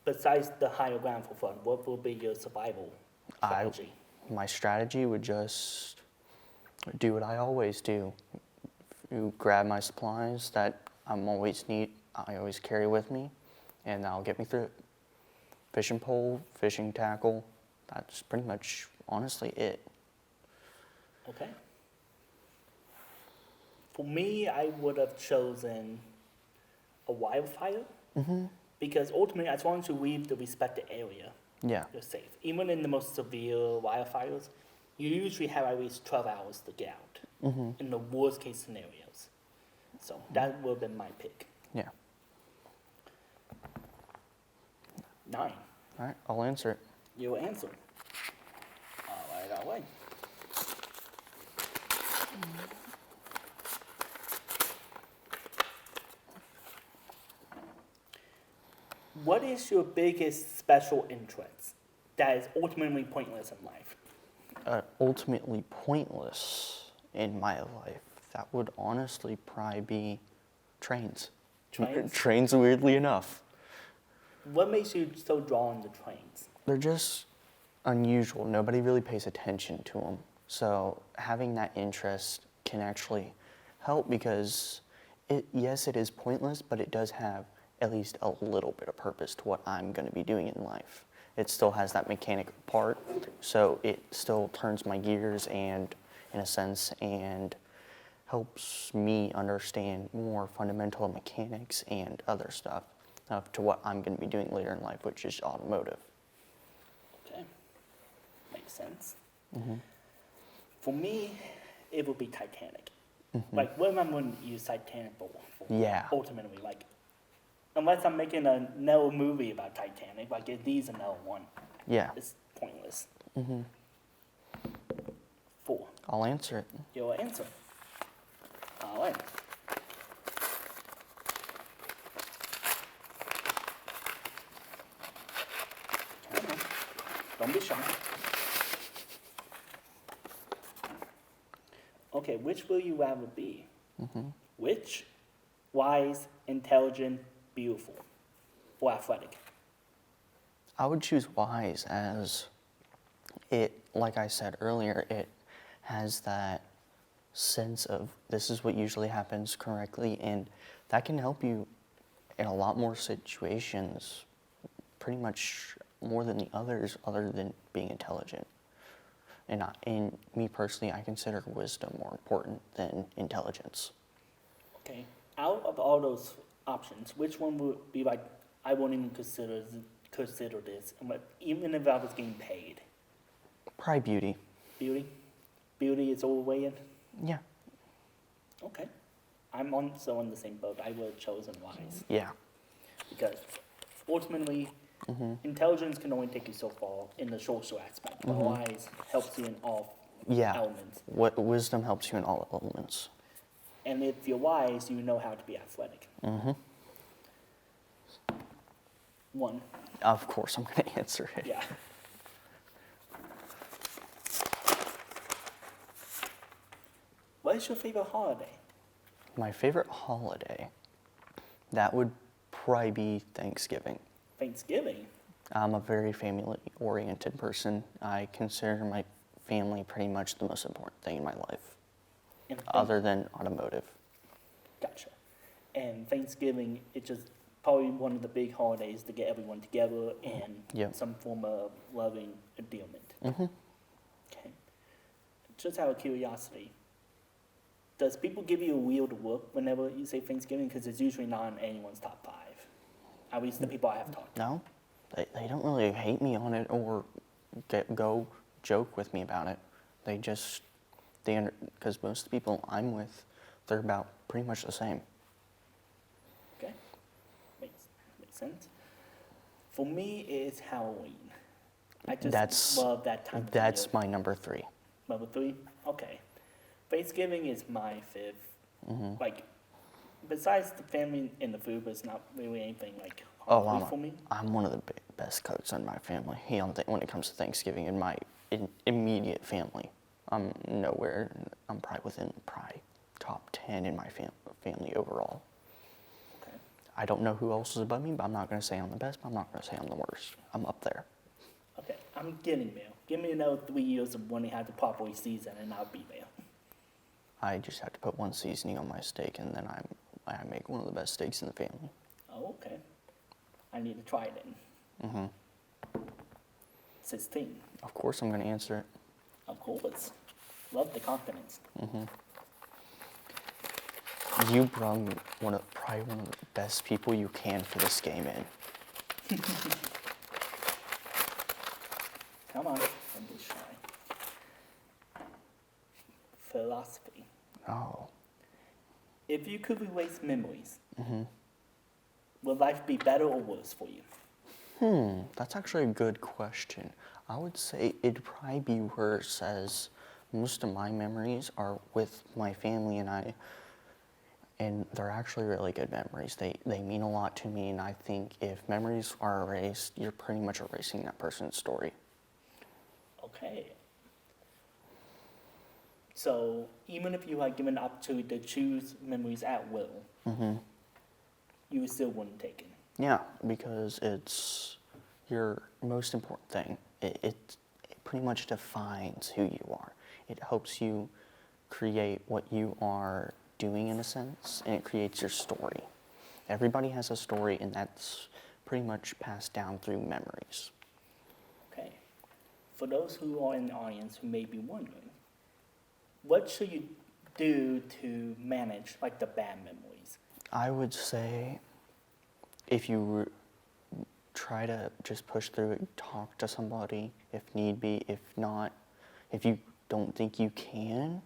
besides the higher ground for flood, what would be your survival strategy? My strategy would just do what I always do. You grab my supplies that I always carry with me, and that'll get me through it. Fishing pole, fishing tackle, that's pretty much honestly it. Okay. For me, I would have chosen a wildfire, because ultimately, as long as you leave the respected area, Yeah. you're safe. Even in the most severe wildfires, you usually have at least 12 hours to get out in the worst case scenarios. So that would have been my pick. Yeah. 9. All right, I'll answer it. Your answer. All right. What is your biggest special interest that is ultimately pointless in life? Ultimately pointless in my life, that would honestly probably be trains. Trains? Trains, weirdly enough. What makes you so drawn to trains? They're just unusual. Nobody really pays attention to them. So having that interest can actually help, because yes, it is pointless, but it does have at least a little bit of purpose to what I'm going to be doing in life. It still has that mechanical part, so it still turns my gears and, in a sense, and helps me understand more fundamental mechanics and other stuff to what I'm going to be doing later in life, which is automotive. Okay, makes sense. For me, it would be Titanic. Like, what am I going to use Titanic for? Yeah. Ultimately, like, unless I'm making another movie about Titanic, like it needs another one. Yeah. It's pointless. 4. I'll answer it. Your answer. All right. Come on. Don't be shy. Okay, which will you rather be? Which? Wise, intelligent, beautiful, or athletic? I would choose wise, as it, like I said earlier, it has that sense of this is what usually happens correctly, and that can help you in a lot more situations, pretty much more than the others, other than being intelligent. And me personally, I consider wisdom more important than intelligence. Okay, out of all those options, which one would be like, I won't even consider this, even if I was getting paid? Probably beauty. Beauty? Beauty is all the way in? Yeah. Okay. I'm also on the same boat. I would have chosen wise. Yeah. Because ultimately, intelligence can only take you so far in the social aspect, but wise helps you in all elements. What wisdom helps you in all elements. And if you're wise, you know how to be athletic. 1. Of course, I'm going to answer it. Yeah. What is your favorite holiday? My favorite holiday, that would probably be Thanksgiving. Thanksgiving? I'm a very family-oriented person. I consider my family pretty much the most important thing in my life, And other than automotive. Gotcha. And Thanksgiving, it just probably one of the big holidays to get everyone together and Yep. some form of loving endearment. Mm-hmm. Okay. Just out of curiosity, does people give you a wheel to work whenever you say Thanksgiving? Because it's usually not on anyone's top 5. At least the people I have talked to. No, they don't really hate me on it or go joke with me about it. They just, because most of the people I'm with, they're about pretty much the same. Okay. Makes sense. For me, it's Halloween. I just love that time of year. That's my number 3. Number 3? Okay. Thanksgiving is my 5th. Like, besides the family and the food, but it's not really anything like hungry for me. I'm one of the best cooks in my family. When it comes to Thanksgiving, in my immediate family, I'm nowhere. I'm probably within top 10 in my family overall. Okay. I don't know who else is above me, but I'm not going to say I'm the best, but I'm not going to say I'm the worst. I'm up there. Okay, I'm getting there. Give me another 3 years of when they have to properly season, and I'll be there. I just have to put one seasoning on my steak, and then I make one of the best steaks in the family. Oh, okay. I need to try it then. 16. Of course I'm going to answer it. Of course. Love the confidence. You brung probably one of the best people you can for this game in. Come on, don't be shy. Philosophy. Oh. If you could erase memories, would life be better or worse for you? That's actually a good question. I would say it'd probably be worse, as most of my memories are with my family and I, and they're actually really good memories. They mean a lot to me, and I think if memories are erased, you're pretty much erasing that person's story. Okay. So even if you had given the opportunity to choose memories at will, you still wouldn't take it. Yeah, because it's your most important thing. It pretty much defines who you are. It helps you create what you are doing in a sense, and it creates your story. Everybody has a story, and that's pretty much passed down through memories. Okay. For those who are in the audience who may be wondering, what should you do to manage like the bad memories? I would say if you try to just push through it, talk to somebody if need be. If not, if you don't think you can,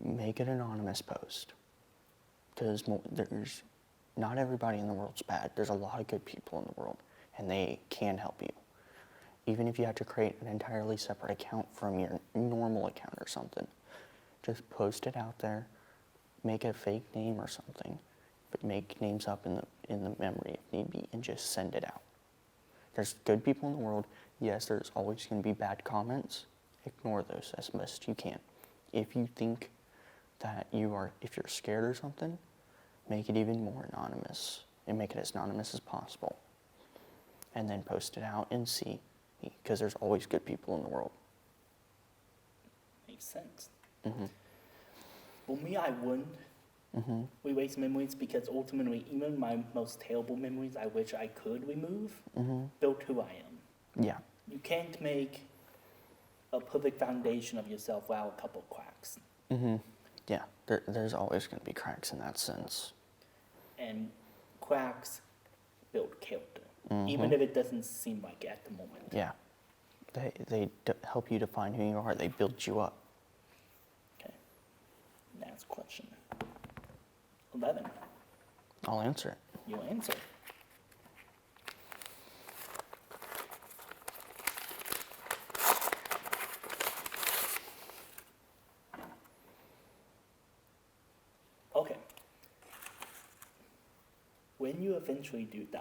make an anonymous post. Because there's not everybody in the world's bad. There's a lot of good people in the world, and they can help you. Even if you have to create an entirely separate account from your normal account or something, just post it out there, make a fake name or something, but make names up in the memory if need be, and just send it out. There's good people in the world. Yes, there's always going to be bad comments. Ignore those as best you can. If you think that if you're scared or something, make it even more anonymous, and make it as anonymous as possible. And then post it out and see, because there's always good people in the world. Makes sense. For me, I wouldn't erase memories, because ultimately, even my most terrible memories I wish I could remove, built who I am. Yeah. You can't make a perfect foundation of yourself without a couple cracks. Yeah, there's always going to be cracks in that sense. And cracks build character, even if it doesn't seem like it at the moment. Yeah. They help you define who you are. They build you up. Okay. Next question. 11. I'll answer it. You answer. Okay. When you eventually do die,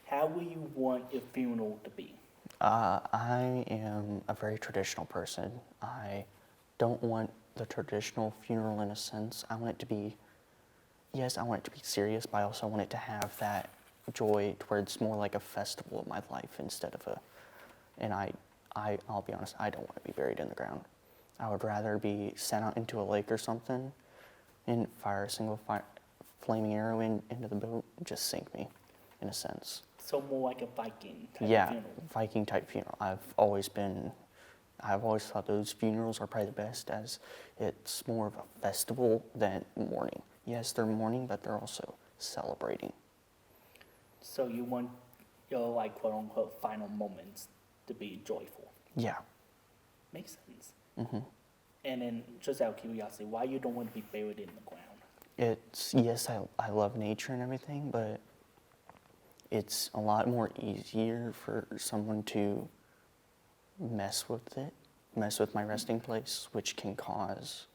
how will you want your funeral to be? I am a very traditional person. I don't want the traditional funeral in a sense. I want it to be, yes, I want it to be serious, but I also want it to have that joy to where it's more like a festival of my life instead of and I'll be honest, I don't want to be buried in the ground. I would rather be sent out into a lake or something and fire a single flaming arrow into the boat, just sink me, in a sense. So more like a Viking type Yeah, funeral. Viking type funeral. I've always thought those funerals are probably the best, as it's more of a festival than mourning. Yes, they're mourning, but they're also celebrating. So you want your like quote unquote final moments to be joyful. Yeah. Makes sense. And then just out of curiosity, why you don't want to be buried in the ground? Yes, I love nature and everything, but it's a lot more easier for someone to mess with my resting place, which can cause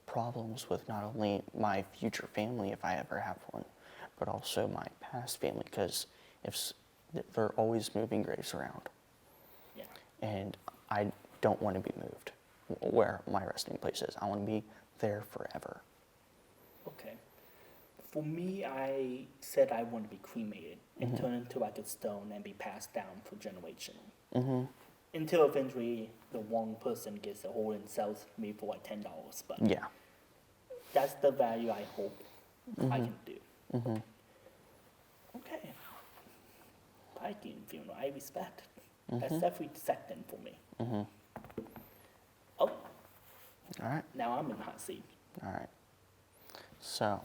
problems with not only my future family, if I ever have one, but also my past family, because they're always moving graves around. Yeah. And I don't want to be moved where my resting place is. I want to be there forever. Okay. For me, I said I want to be cremated and turned into like a stone and be passed down for generation. Until eventually the one person gets a hold and sells me for like $10. But Yeah. that's the value I hope I can do. Okay. Viking funeral, I respect. That's definitely second for me. Oh, All right. now I'm in the hot seat. All right. So.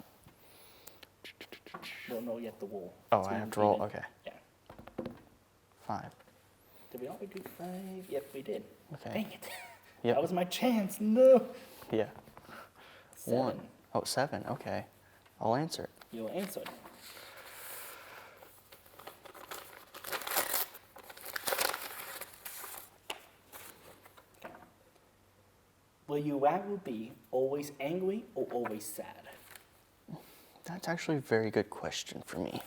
Well, no, you have to roll. Oh, I have to roll. Okay. Yeah. 5. Did we already do 5? Yep, we did. Okay. Dang it. Yep. That was my chance. No. Yeah. 7. 1. Oh, 7. Okay. I'll answer it. You'll answer. Will you rather be always angry or always sad? That's actually a very good question for me.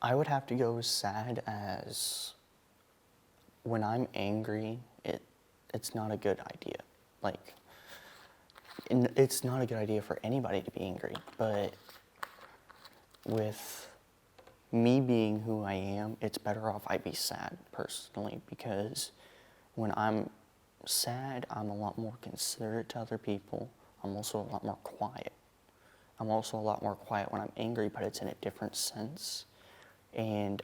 I would have to go with sad, as when I'm angry, it's not a good idea. Like, it's not a good idea for anybody to be angry, but with me being who I am, it's better off I be sad personally, because when I'm sad, I'm a lot more considerate to other people. I'm also a lot more quiet. I'm also a lot more quiet when I'm angry, but it's in a different sense. And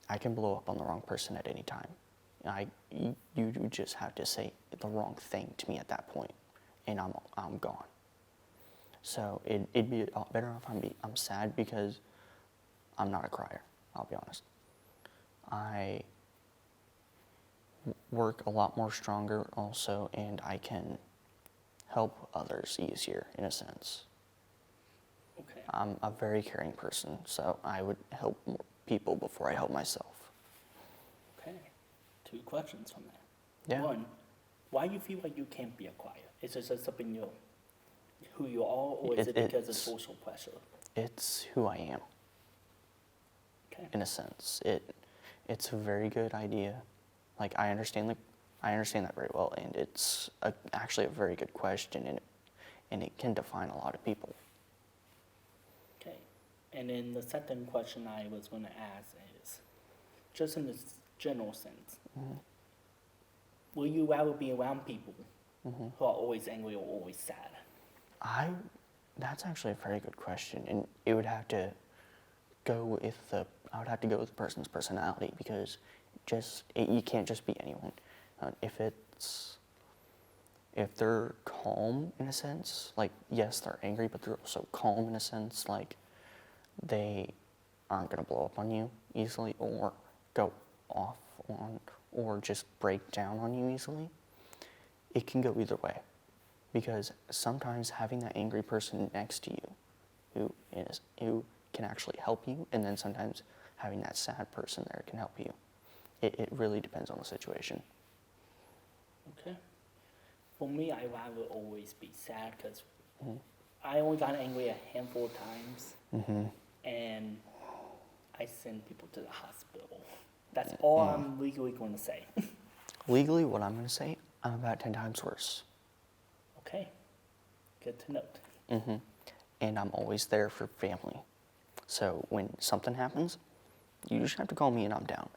I can blow up on the wrong person at any time. You just have to say the wrong thing to me at that point, and I'm gone. So it'd be a lot better if I'm sad, because I'm not a crier, I'll be honest. I work a lot more stronger also, and I can help others easier in a sense. Okay. I'm a very caring person, so I would help more people before I help myself. Okay. 2 questions from that. Yeah. 1, why you feel like you can't be a crier? Is it just something who you are, or is it because of social pressure? It's who I am. Okay. In a sense, it's a very good idea. Like, I understand that very well, and it's actually a very good question, and it can define a lot of people. Okay. And then the second question I was going to ask is, just in this general sense, will you rather be around people who are always angry or always sad? That's actually a very good question, and it would have to go with the person's personality, because you can't just be anyone. If they're calm in a sense, like, yes, they're angry, but they're also calm in a sense, like, they aren't going to blow up on you easily, or go off on, or just break down on you easily. It can go either way, because sometimes having that angry person next to you who can actually help you, and then sometimes having that sad person there can help you. It really depends on the situation. Okay. For me, I rather always be sad, because I only got angry a handful of times, and I send people to the hospital. That's all I'm legally going to say. Legally, what I'm going to say, I'm about 10 times worse. Okay. Good to note. And I'm always there for family. So when something happens, you just have to call me and I'm down.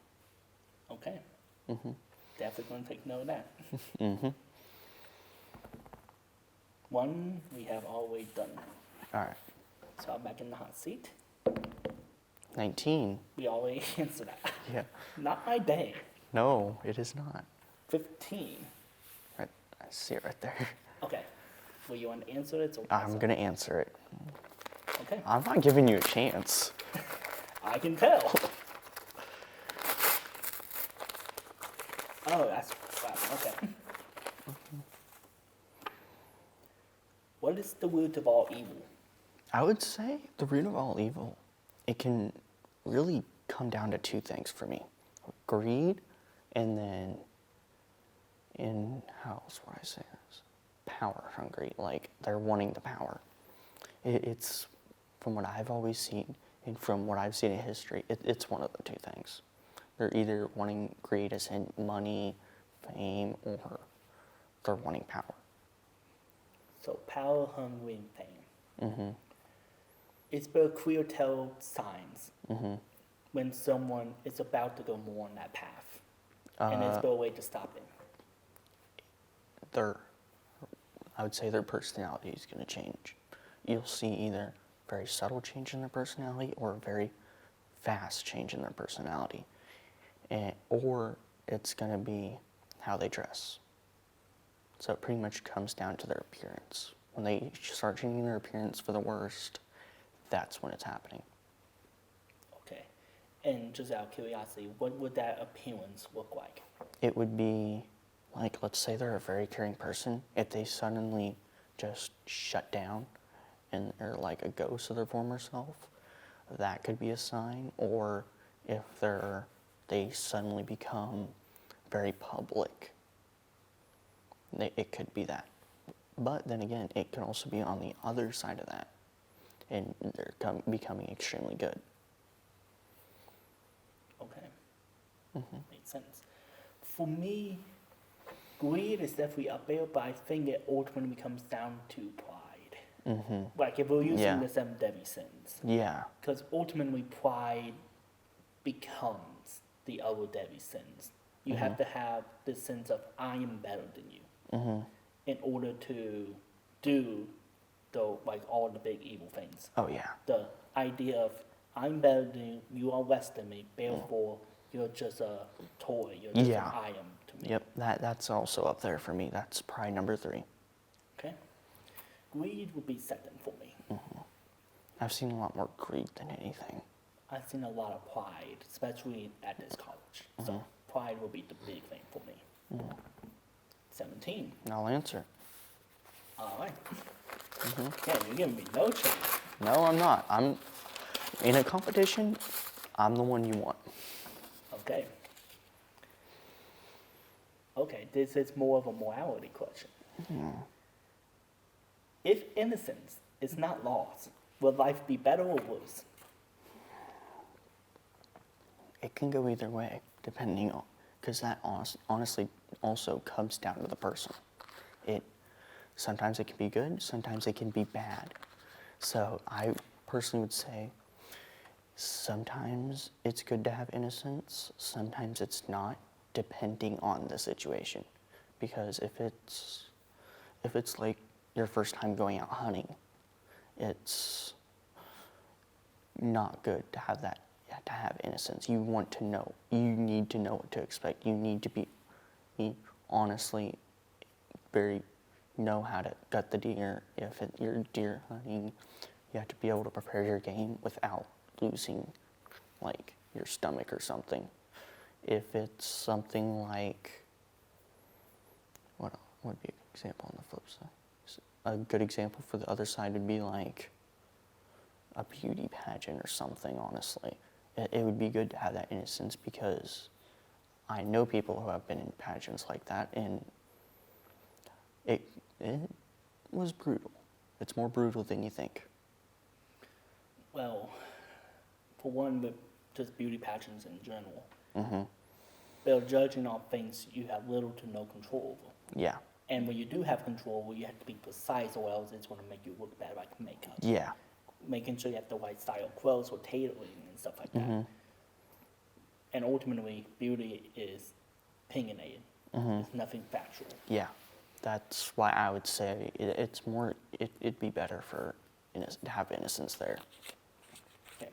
Okay. Definitely going to take note of that. One we have already done. All right. So I'm back in the hot seat. 19. We already answered that. Yeah. Not my day. No, it is not. 15. Right, I see it right there. Okay. Will you want to answer it? Or I'm going to answer it. Okay. I'm not giving you a chance. I can tell. Oh, that's wow. Okay. What is the root of all evil? I would say the root of all evil, it can really come down to two things for me. Greed, and then, how else would I say this? Power hungry, like they're wanting the power. It's, from what I've always seen, and from what I've seen in history, it's one of the two things. They're either wanting greed as in money, fame, or they're wanting power. So power, hungry, and fame. Mm-hmm. It's very clear tell signs Mm-hmm. when someone is about to go more on that path, and there's no way to stop it. I would say their personality is going to change. You'll see either very subtle change in their personality or a very fast change in their personality. Or it's going to be how they dress. So it pretty much comes down to their appearance. When they start changing their appearance for the worst, that's when it's happening. Okay. And just out of curiosity, what would that appearance look like? It would be like, let's say they're a very caring person. If they suddenly just shut down and they're like a ghost of their former self, that could be a sign. Or if they suddenly become very public, it could be that. But then again, it can also be on the other side of that, and they're becoming extremely good. Okay. Mm-hmm. Makes sense. For me, greed is definitely up there, but I think it ultimately comes down to pride. Mm-hmm. Like if we're using Yeah. the 7 deadly sins. Yeah. Because ultimately pride becomes the other deadly sins. You Mm-hmm. have to have this sense of I am better than you Mm-hmm. in order to do all the big evil things. Oh yeah. The idea of I'm better than you are less than me, therefore you're just a toy, you're just Yeah. an item to me. Yep. That's also up there for me. That's pride number 3. Okay. Greed would be second for me. Mm-hmm. I've seen a lot more greed than anything. I've seen a lot of pride, especially at this college. So Mhm. pride will be the big thing for me. Mm. 17. I'll answer. All right. Mm-hmm. Yeah, you're giving me no chance. No, I'm not. I'm in a competition. I'm the one you want. Okay. Okay, this is more of a morality question. Mm. If innocence is not lost, will life be better or worse? It can go either way, depending on, because that honestly also comes down to the person. Sometimes it can be good, sometimes it can be bad. So I personally would say sometimes it's good to have innocence, sometimes it's not, depending on the situation. Because if it's like your first time going out hunting, it's not good to have that. You have to have innocence. You want to know. You need to know what to expect. You need to be honestly know how to gut the deer. If you're deer hunting, you have to be able to prepare your game without losing like your stomach or something. If it's something like, what would be an example on the flip side? A good example for the other side would be like a beauty pageant or something, honestly. It would be good to have that innocence because I know people who have been in pageants like that, and it was brutal. It's more brutal than you think. Well, for one, with just beauty pageants in general, Mm-hmm. they're judging on things you have little to no control over. Yeah. And when you do have control, you have to be precise or else it's going to make you look bad, like makeup. Yeah. Making sure you have the right style of clothes or tailoring and stuff like that. Mm-hmm. And ultimately, beauty is opinionated. Mm-hmm. It's nothing factual. Yeah. that's why I would say it'd be better to have innocence there. Okay.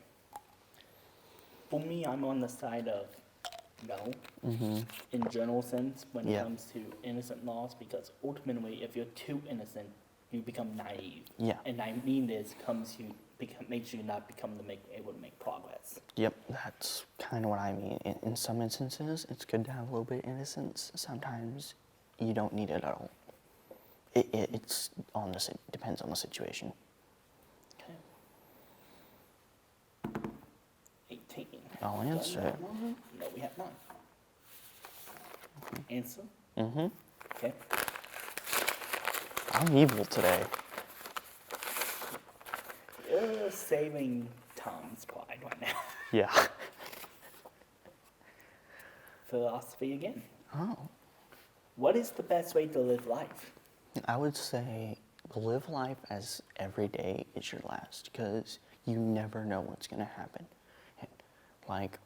For me, I'm on the side of no, in general sense, when it comes to innocent loss, because ultimately, if you're too innocent, you become naive. Yeah. And naiveness makes you not able to make progress. Yep, that's kind of what I mean. In some instances, it's good to have a little bit of innocence. Sometimes you don't need it at all. It's depends on the situation. Okay. 18. I'll answer it. No, we have not. Answer? Mm-hmm. Okay. I'm evil today. You're saving Tom's pride right now. Yeah. Philosophy again. Oh. What is the best way to live life? I would say live life as every day is your last, because you never know what's going to happen. And like,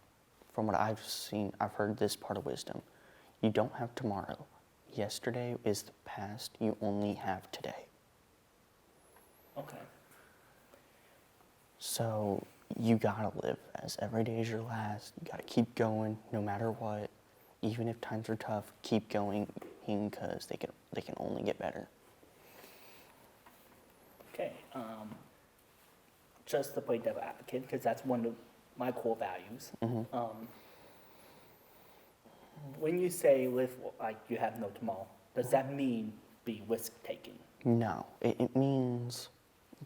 from what I've seen, I've heard this part of wisdom. You don't have tomorrow. Yesterday is the past. You only have today. Okay. So you gotta live as every day is your last. You gotta keep going no matter what. Even if times are tough, keep going, because they can only get better. Okay. Just to play devil advocate, because that's one of my core values. When you say live like you have no tomorrow, does that mean be risk taking? No, it means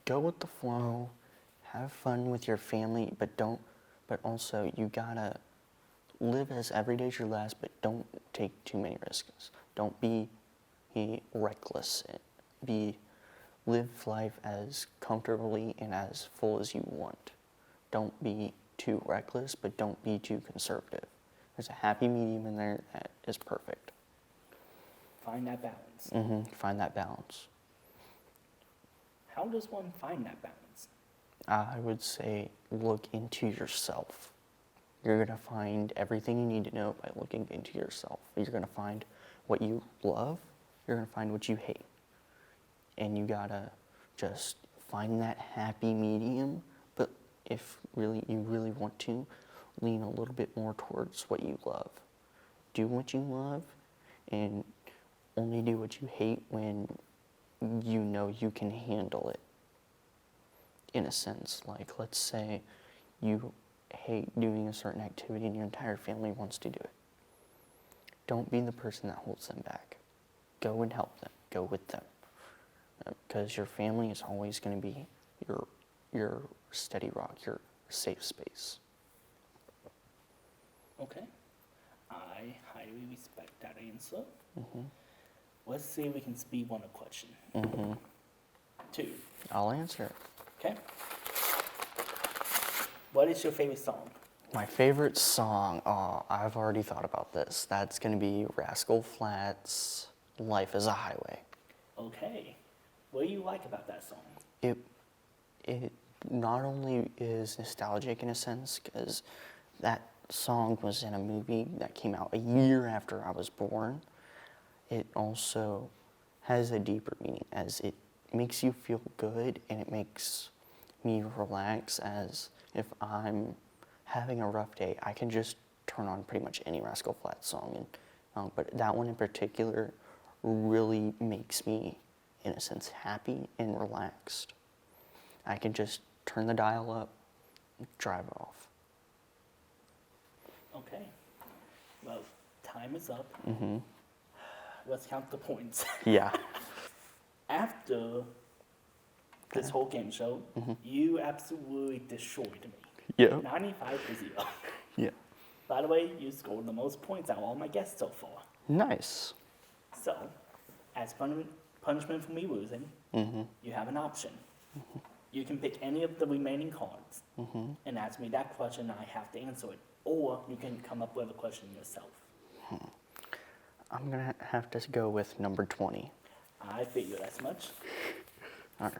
go with the flow, have fun with your family, but also you gotta live as every day's your last, but don't take too many risks. Don't be reckless. Live life as comfortably and as full as you want. Don't be too reckless, but don't be too conservative. There's a happy medium in there that is perfect. Find that balance. Find that balance. How does one find that balance? I would say look into yourself. You're going to find everything you need to know by looking into yourself. You're going to find what you love. You're going to find what you hate. And you got to just find that happy medium. But if you really want to, lean a little bit more towards what you love. Do what you love, and only do what you hate when you know you can handle it. In a sense, like let's say you hate doing a certain activity and your entire family wants to do it. Don't be the person that holds them back. Go and help them. Go with them. Because your family is always going to be your steady rock, your safe space. Okay. I highly respect that answer. Let's see if we can speed one a question. 2. I'll answer it. Okay. What is your favorite song? My favorite song, I've already thought about this. That's going to be Rascal Flatts' Life is a Highway. Okay. What do you like about that song? It not only is nostalgic in a sense, because that song was in a movie that came out a year after I was born. It also has a deeper meaning, as it makes you feel good and it makes me relax. As if I'm having a rough day, I can just turn on pretty much any Rascal Flatts song, but that one in particular really makes me, in a sense, happy and relaxed. I can just turn the dial up, drive off. Okay. Well, time is up. Let's count the points. Yeah. After this whole game show, you absolutely destroyed me. Yeah. 95-0. Yeah. By the way, you scored the most points out of all my guests so far. Nice. So, as punishment for me losing, you have an option. You can pick any of the remaining cards and ask me that question, and I have to answer it. Or you can come up with a question yourself. I'm going to have to go with number 20. I figured as much. All right.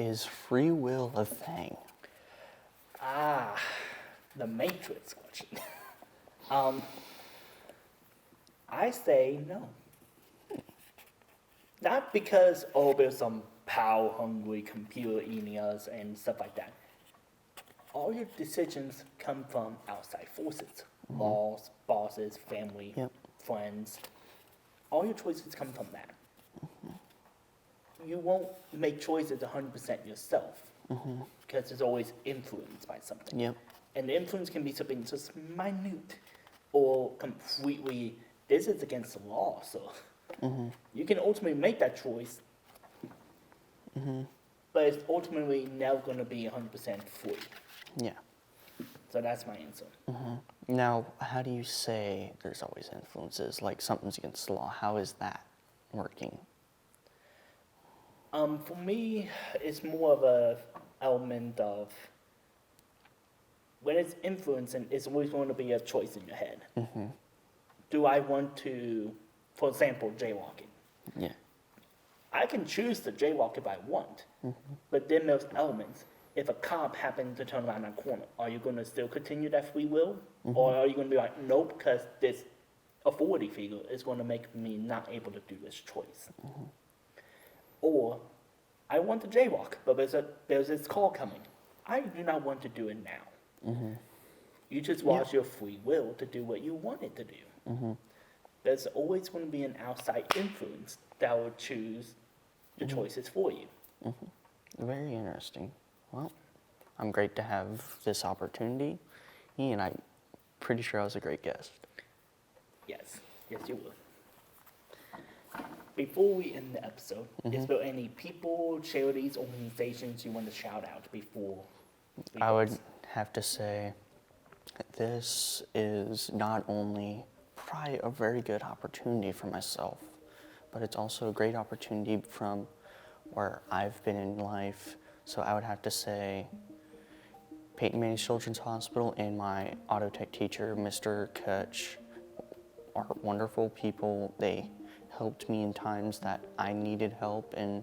Is free will a thing? Ah, the Matrix question. I say no. Not because, oh, there's some power-hungry computer eating us and stuff like that. All your decisions come from outside forces. Laws, bosses, family, Yep. friends. All your choices come from that. You won't make choices 100% yourself because it's always influenced by something. Yep. And the influence can be something just minute or completely, this is against the law, so you can ultimately make that choice, but it's ultimately never going to be 100% free. Yeah. So that's my answer. Now, how do you say there's always influences? Like something's against the law. How is that working? For me, it's more of a element of when it's influencing, it's always going to be a choice in your head. Do I want to, for example, jaywalking? Yeah. I can choose to jaywalk if I want, but then there's elements. If a cop happens to turn around that corner, are you going to still continue that free will? Or are you going to be like, nope, because this authority figure is going to make me not able to do this choice? Or I want to jaywalk, but there's this call coming. I do not want to do it now. You just lost your free will to do what you wanted to do. There's always going to be an outside influence that will choose the choices for you. Very interesting. Well, I'm great to have this opportunity, and I'm pretty sure I was a great guest. Yes, yes, you will. Before we end the episode, is there any people, charities, organizations you want to shout out before? I would have to say this is not only probably a very good opportunity for myself, but it's also a great opportunity from where I've been in life. So I would have to say Peyton Manning Children's Hospital and my auto tech teacher, Mr. Kutch, are wonderful people. They helped me in times that I needed help, and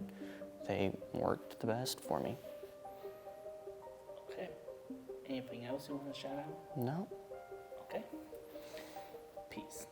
they worked the best for me. Okay. Anything else you want to shout out? No. Okay. Peace.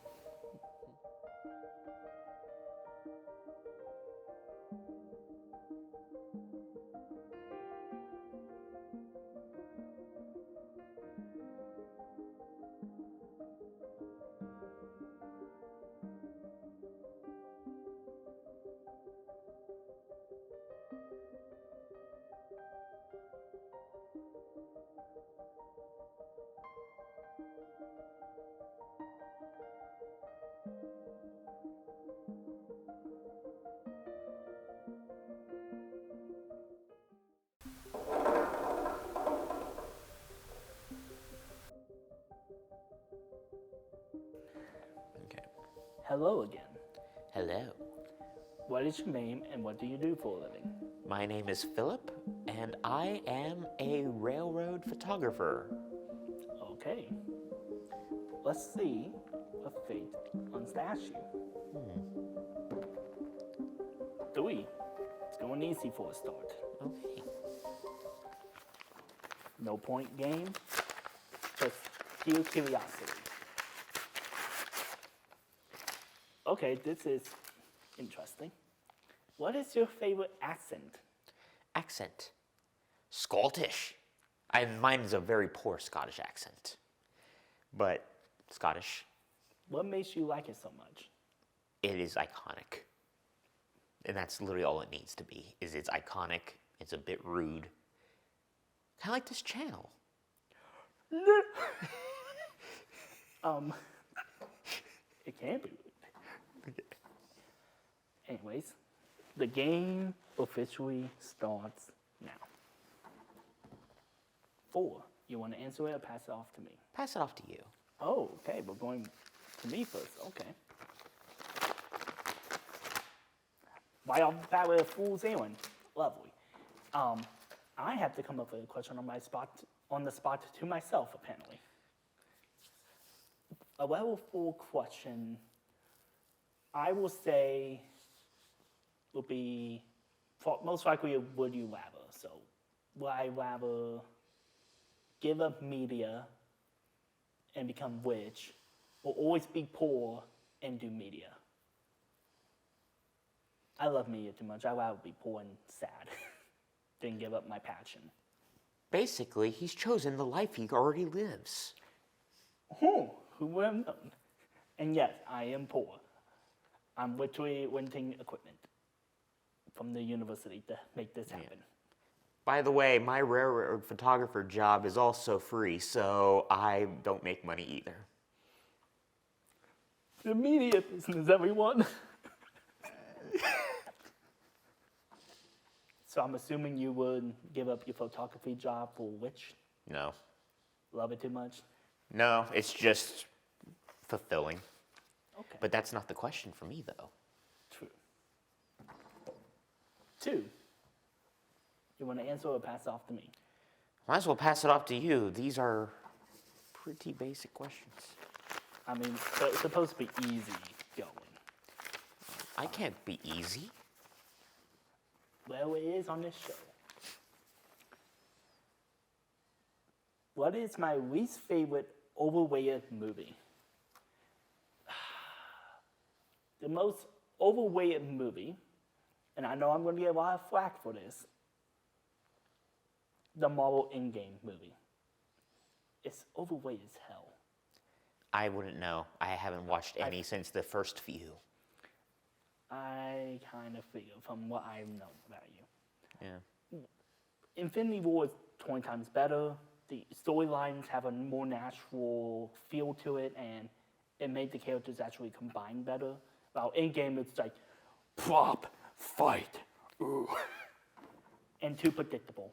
Okay. Hello again. Hello. What is your name and what do you do for a living? My name is Phillip, and I am a railroad photographer. Okay. Let's see what fate unstash you. 3. It's going easy for a start. Okay. No point game. Just pure curiosity. Okay, this is interesting. What is your favorite accent? Accent. Scottish. Mine is a very poor Scottish accent. But Scottish. What makes you like it so much? It is iconic. And that's literally all it needs to be, is it's iconic, it's a bit rude. Kind of like this channel. It can be rude. Anyways, the game officially starts now. 4. You want to answer it or pass it off to me? Pass it off to you. Oh, okay. We're going to me first. Okay. Right off the bat with a fool's errand. Lovely. I have to come up with a question on the spot to myself, apparently. A level 4 question, I will say, will be most likely a would you rather. So, would I rather give up media and become rich, or always be poor and do media? I love media too much. I'd rather be poor and sad than give up my passion. Basically, he's chosen the life he already lives. Who would have known? And yes, I am poor. I'm literally renting equipment from the university to make this happen. By the way, my railroad photographer job is also free, so I don't make money either. The media business, everyone. So I'm assuming you would give up your photography job for which? No. Love it too much? No, it's just fulfilling. Okay. But that's not the question for me, though. True. 2. You want to answer or pass it off to me? Might as well pass it off to you. These are pretty basic questions. I mean, so it's supposed to be easy going. I can't be easy. Well, it is on this show. What is my least favorite overrated movie? The most overrated movie, and I know I'm going to get a lot of flack for this, the Marvel Endgame movie. It's overrated as hell. I wouldn't know. I haven't watched any since the first few. I kind of figure from what I know about you. Yeah. Infinity War is 20 times better. The storylines have a more natural feel to it, and it made the characters actually combine better. While Endgame, it's like, plop, fight, ooh. And too predictable.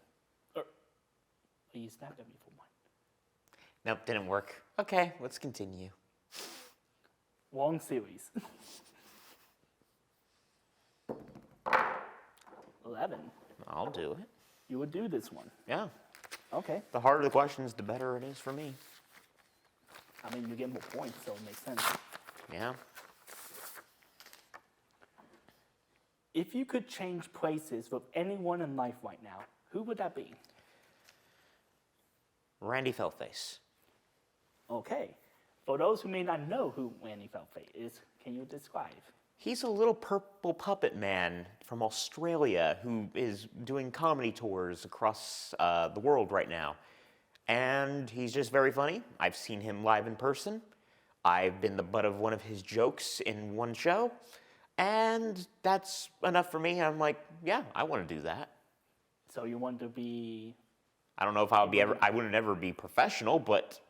You snapped at me for one. Nope, didn't work. Okay, let's continue. Long series. 11. I'll do it. You would do this one. Yeah. Okay. The harder the questions, the better it is for me. I mean, you get more points, so it makes sense. Yeah. If you could change places with anyone in life right now, who would that be? Randy Fellface. Okay. For those who may not know who Randy Fellface is, can you describe? He's a little purple puppet man from Australia who is doing comedy tours across the world right now. And he's just very funny. I've seen him live in person. I've been the butt of one of his jokes in one show. And that's enough for me. I'm like, yeah, I want to do that. So you want to be... I don't know if I wouldn't ever be professional, but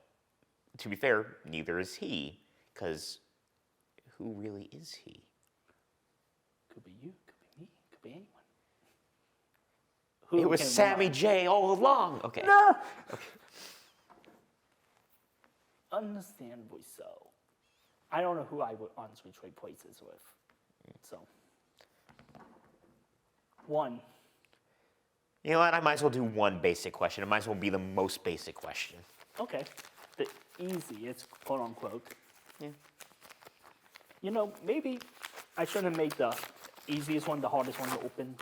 to be fair, neither is he. Because who really is he? Could be you, could be me, could be anyone. Who It was Sammy J all along. Okay. No! Okay. Understandably so. I don't know who I would honestly trade places with. So. 1. You know what? I might as well do one basic question. It might as well be the most basic question. Okay. The easiest, quote unquote. Yeah. You know, maybe I shouldn't make the easiest one the hardest one to open.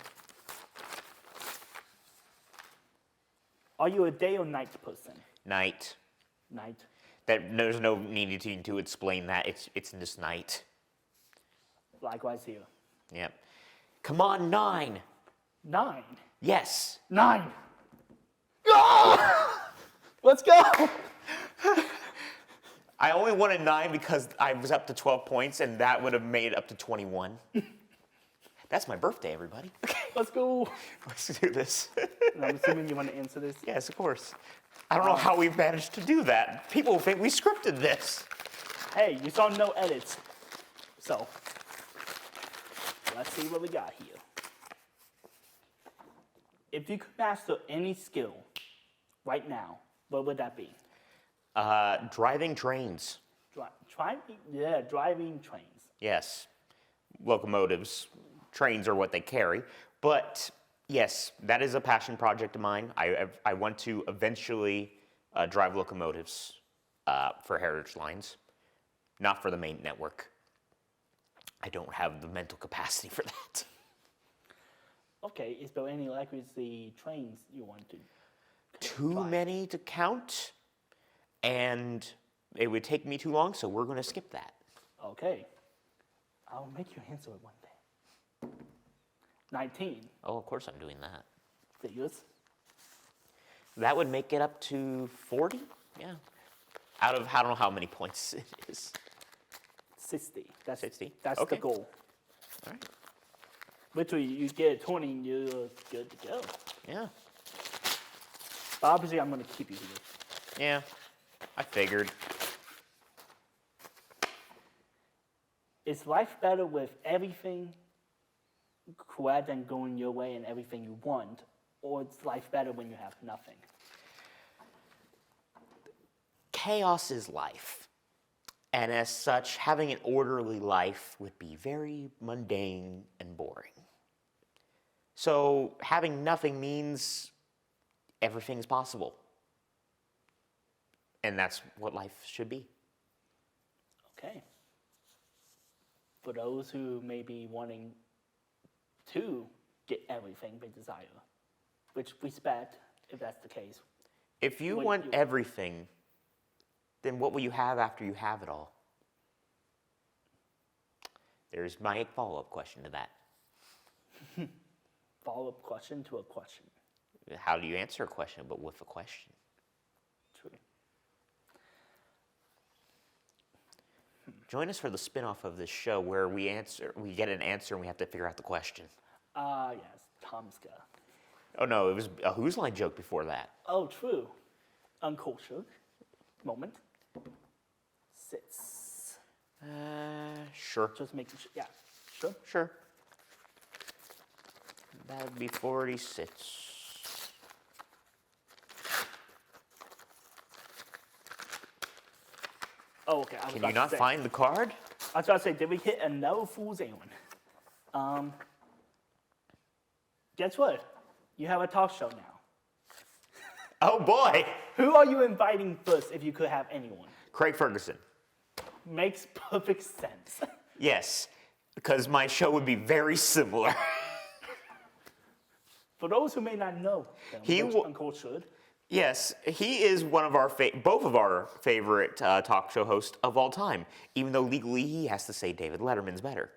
Are you a day or night person? Night. Night. There's no need to explain that. It's in this night. Likewise here. Yep. Come on, 9. 9. Yes. 9. Let's go. I only wanted 9 because I was up to 12 points, and that would have made it up to 21. That's my birthday, everybody. Let's go. Let's do this. And I'm assuming you want to answer this? Yes, of course. I don't know how we've managed to do that. People think we scripted this. Hey, you saw no edits. So, let's see what we got here. If you could master any skill right now, what would that be? Driving trains. Driving trains. Yes. Locomotives. Trains are what they carry. But yes, that is a passion project of mine. I want to eventually drive locomotives for Heritage Lines, not for the main network. I don't have the mental capacity for that. Okay, is there any legacy trains you want to Too try? many to count, and it would take me too long, so we're going to skip that. Okay. I'll make you answer it one day. 19. Oh, of course I'm doing that. Figures. That would make it up to 40? Yeah. Out of, I don't know how many points it is. 60. That's 60? That's Okay. the goal. All right. Literally, you get 20 and you're good to go. Yeah. But obviously, I'm going to keep you here. Yeah. I figured. Is life better with everything rather than going your way and everything you want? Or is life better when you have nothing? Chaos is life. And as such, having an orderly life would be very mundane and boring. So having nothing means everything's possible. And that's what life should be. Okay. For those who may be wanting to get everything they desire, which respect if that's the case. If you What want you- everything, then what will you have after you have it all? There's my follow-up question to that. Follow-up question to a question. How do you answer a question, but with a question? True. Join us for the spin-off of this show where we get an answer and we have to figure out the question. Yes, Tomska. Oh no, it was a Who's Line joke before that. Oh, true. Uncultured. Moment. Sits. Sure. Just making sure. Yeah, sure. Sure. That would be 46. Oh, okay. I was Can about you to not say- find the card? I was about to say, did we hit another fool's errand? Guess what? You have a talk show now. Oh boy! Who are you inviting first if you could have anyone? Craig Ferguson. Makes perfect sense. Yes, because my show would be very similar. For those who may not know, He which wa- Uncultured, Yes, he is one of our both of our favorite talk show hosts of all time. Even though legally he has to say David Letterman's better.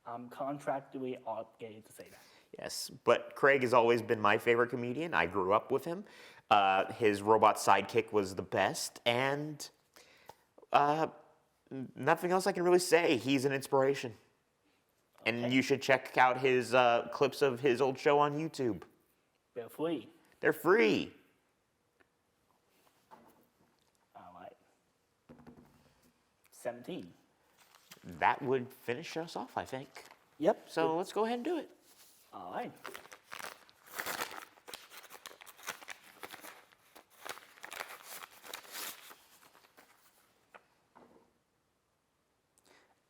I'm contractually obligated to say that. Yes, but Craig has always been my favorite comedian. I grew up with him. His robot sidekick was the best, and nothing else I can really say. He's an inspiration. And you should check out his clips of his old show on YouTube. They're free. They're free. All right. 17. That would finish us off, I think. Yep. So let's go ahead and do it. All right.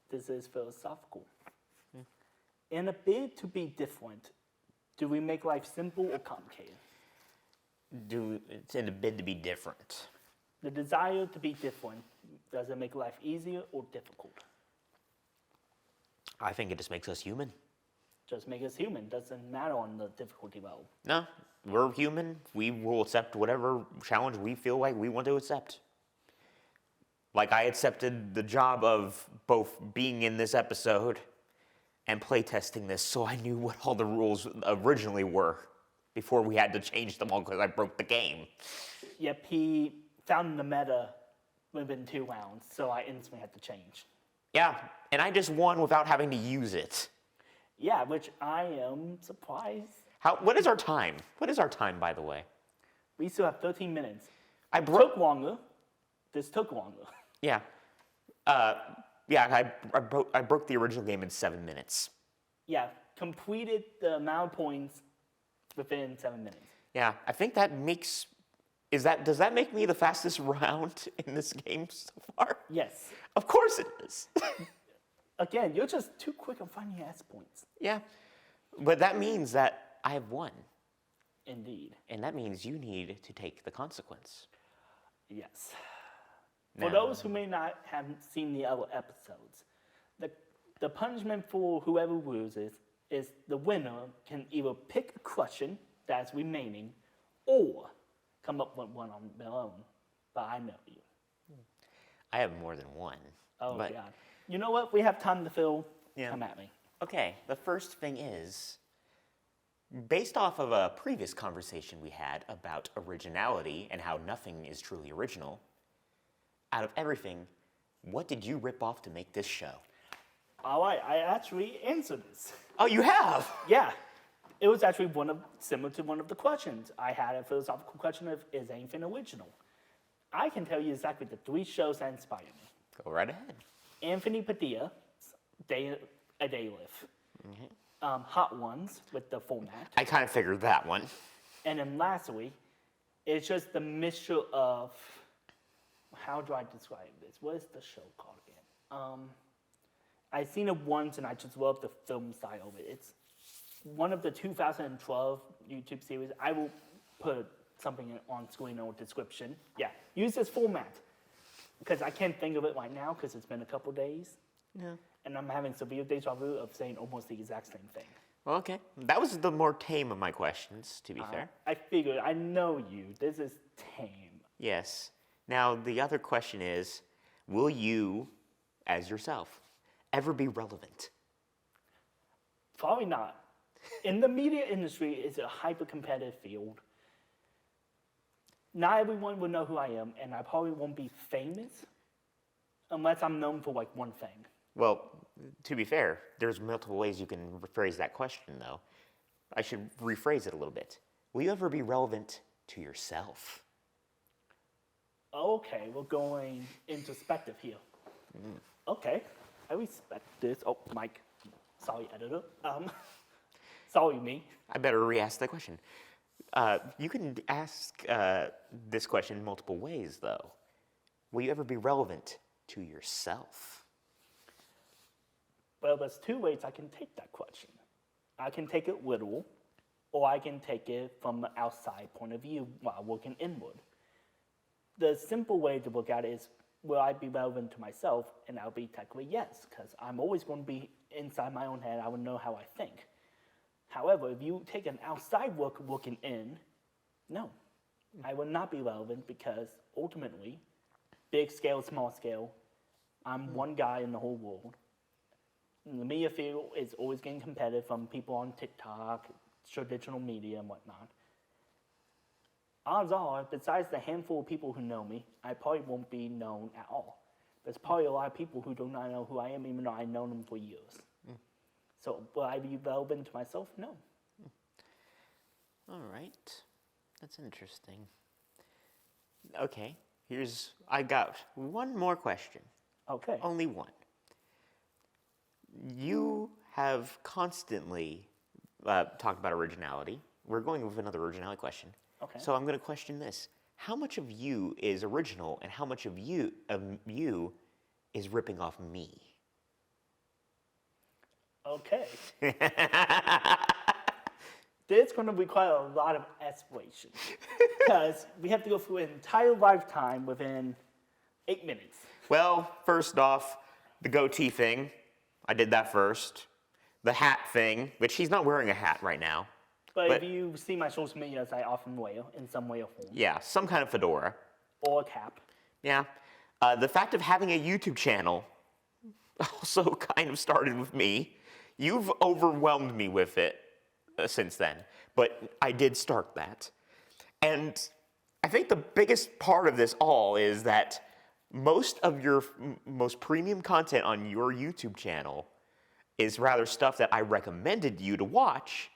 This is philosophical. In a bid to be different, do we make life simple or complicated? It's in a bid to be different. The desire to be different, does it make life easier or difficult? I think it just makes us human. Just make us human. Doesn't matter on the difficulty level. No, we're human. We will accept whatever challenge we feel like we want to accept. Like I accepted the job of both being in this episode and playtesting this, so I knew what all the rules originally were before we had to change them all because I broke the game. Yep, he found the meta within 2 rounds, so I instantly had to change. Yeah, and I just won without having to use it. Yeah, which I am surprised. What is our time? What is our time, by the way? We still have 13 minutes. I broke. Took longer. This took longer. Yeah. I broke the original game in 7 minutes. Yeah, completed the amount of points within 7 minutes. Yeah, I think that makes. Does that make me the fastest round in this game so far? Yes. Of course it is. Again, you're just too quick on finding your S points. Yeah, but that means that I have won. Indeed. And that means you need to take the consequence. Yes. Now- For those who may not have seen the other episodes, the punishment for whoever loses is the winner can either pick a question that's remaining or come up with one on their own. But I know you. I have more than one. Oh, but, God. You know what? We have time to fill. Yeah. Come at me. Okay, the first thing is, based off of a previous conversation we had about originality and how nothing is truly original, out of everything, what did you rip off to make this show? All right, I actually answered this. Oh, you have? Yeah. It was actually similar to one of the questions. I had a philosophical question of, is anything original? I can tell you exactly the 3 shows that inspired me. Go right ahead. Anthony Padilla's A Day Live. Hot Ones with the format. I kind of figured that one. And then lastly, it's just the mixture of, how do I describe this? What is the show called again? I've seen it once and I just love the film style of it. It's one of the 2012 YouTube series. I will put something on screen or description. Yeah, use this format. Because I can't think of it right now because it's been a couple days. Yeah. And I'm having severe deja vu of saying almost the exact same thing. Well, okay. That was the more tame of my questions, to be fair. I figured, I know you. This is tame. Yes. Now, the other question is, will you, as yourself, ever be relevant? Probably not. In the media industry, it's a hyper-competitive field. Not everyone will know who I am, and I probably won't be famous unless I'm known for, like, one thing. Well, to be fair, there's multiple ways you can rephrase that question, though. I should rephrase it a little bit. Will you ever be relevant to yourself? Okay, we're going introspective here. Okay, I respect this. Oh, Mike. Sorry, editor. Sorry, me. I better re-ask that question. You can ask this question in multiple ways, though. Will you ever be relevant to yourself? Well, there's 2 ways I can take that question. I can take it literal, or I can take it from an outside point of view while working inward. The simple way to look at it is, will I be relevant to myself? And I'll be technically yes, because I'm always going to be inside my own head. I would know how I think. However, if you take an outside look looking in, no, I will not be relevant because ultimately, big scale, small scale, I'm one guy in the whole world. And the media field is always getting competitive from people on TikTok, traditional media and whatnot. Odds are, besides the handful of people who know me, I probably won't be known at all. There's probably a lot of people who do not know who I am, even though I've known them for years. So will I be relevant to myself? No. All right. That's interesting. Okay, I got one more question. Okay. Only one. You have constantly talked about originality. We're going with another originality question. Okay. So I'm going to question this. How much of you is original and how much of you is ripping off me? Okay. This is going to require a lot of exploration because we have to go through an entire lifetime within 8 minutes. Well, first off, the goatee thing, I did that first. The hat thing, which he's not wearing a hat right now. But if you see my social media, I often wear in some way or form. Yeah, some kind of fedora. Or a cap. Yeah. The fact of having a YouTube channel also kind of started with me. You've overwhelmed me with it since then, but I did start that. And I think the biggest part of this all is that most of your most premium content on your YouTube channel is rather stuff that I recommended you to watch,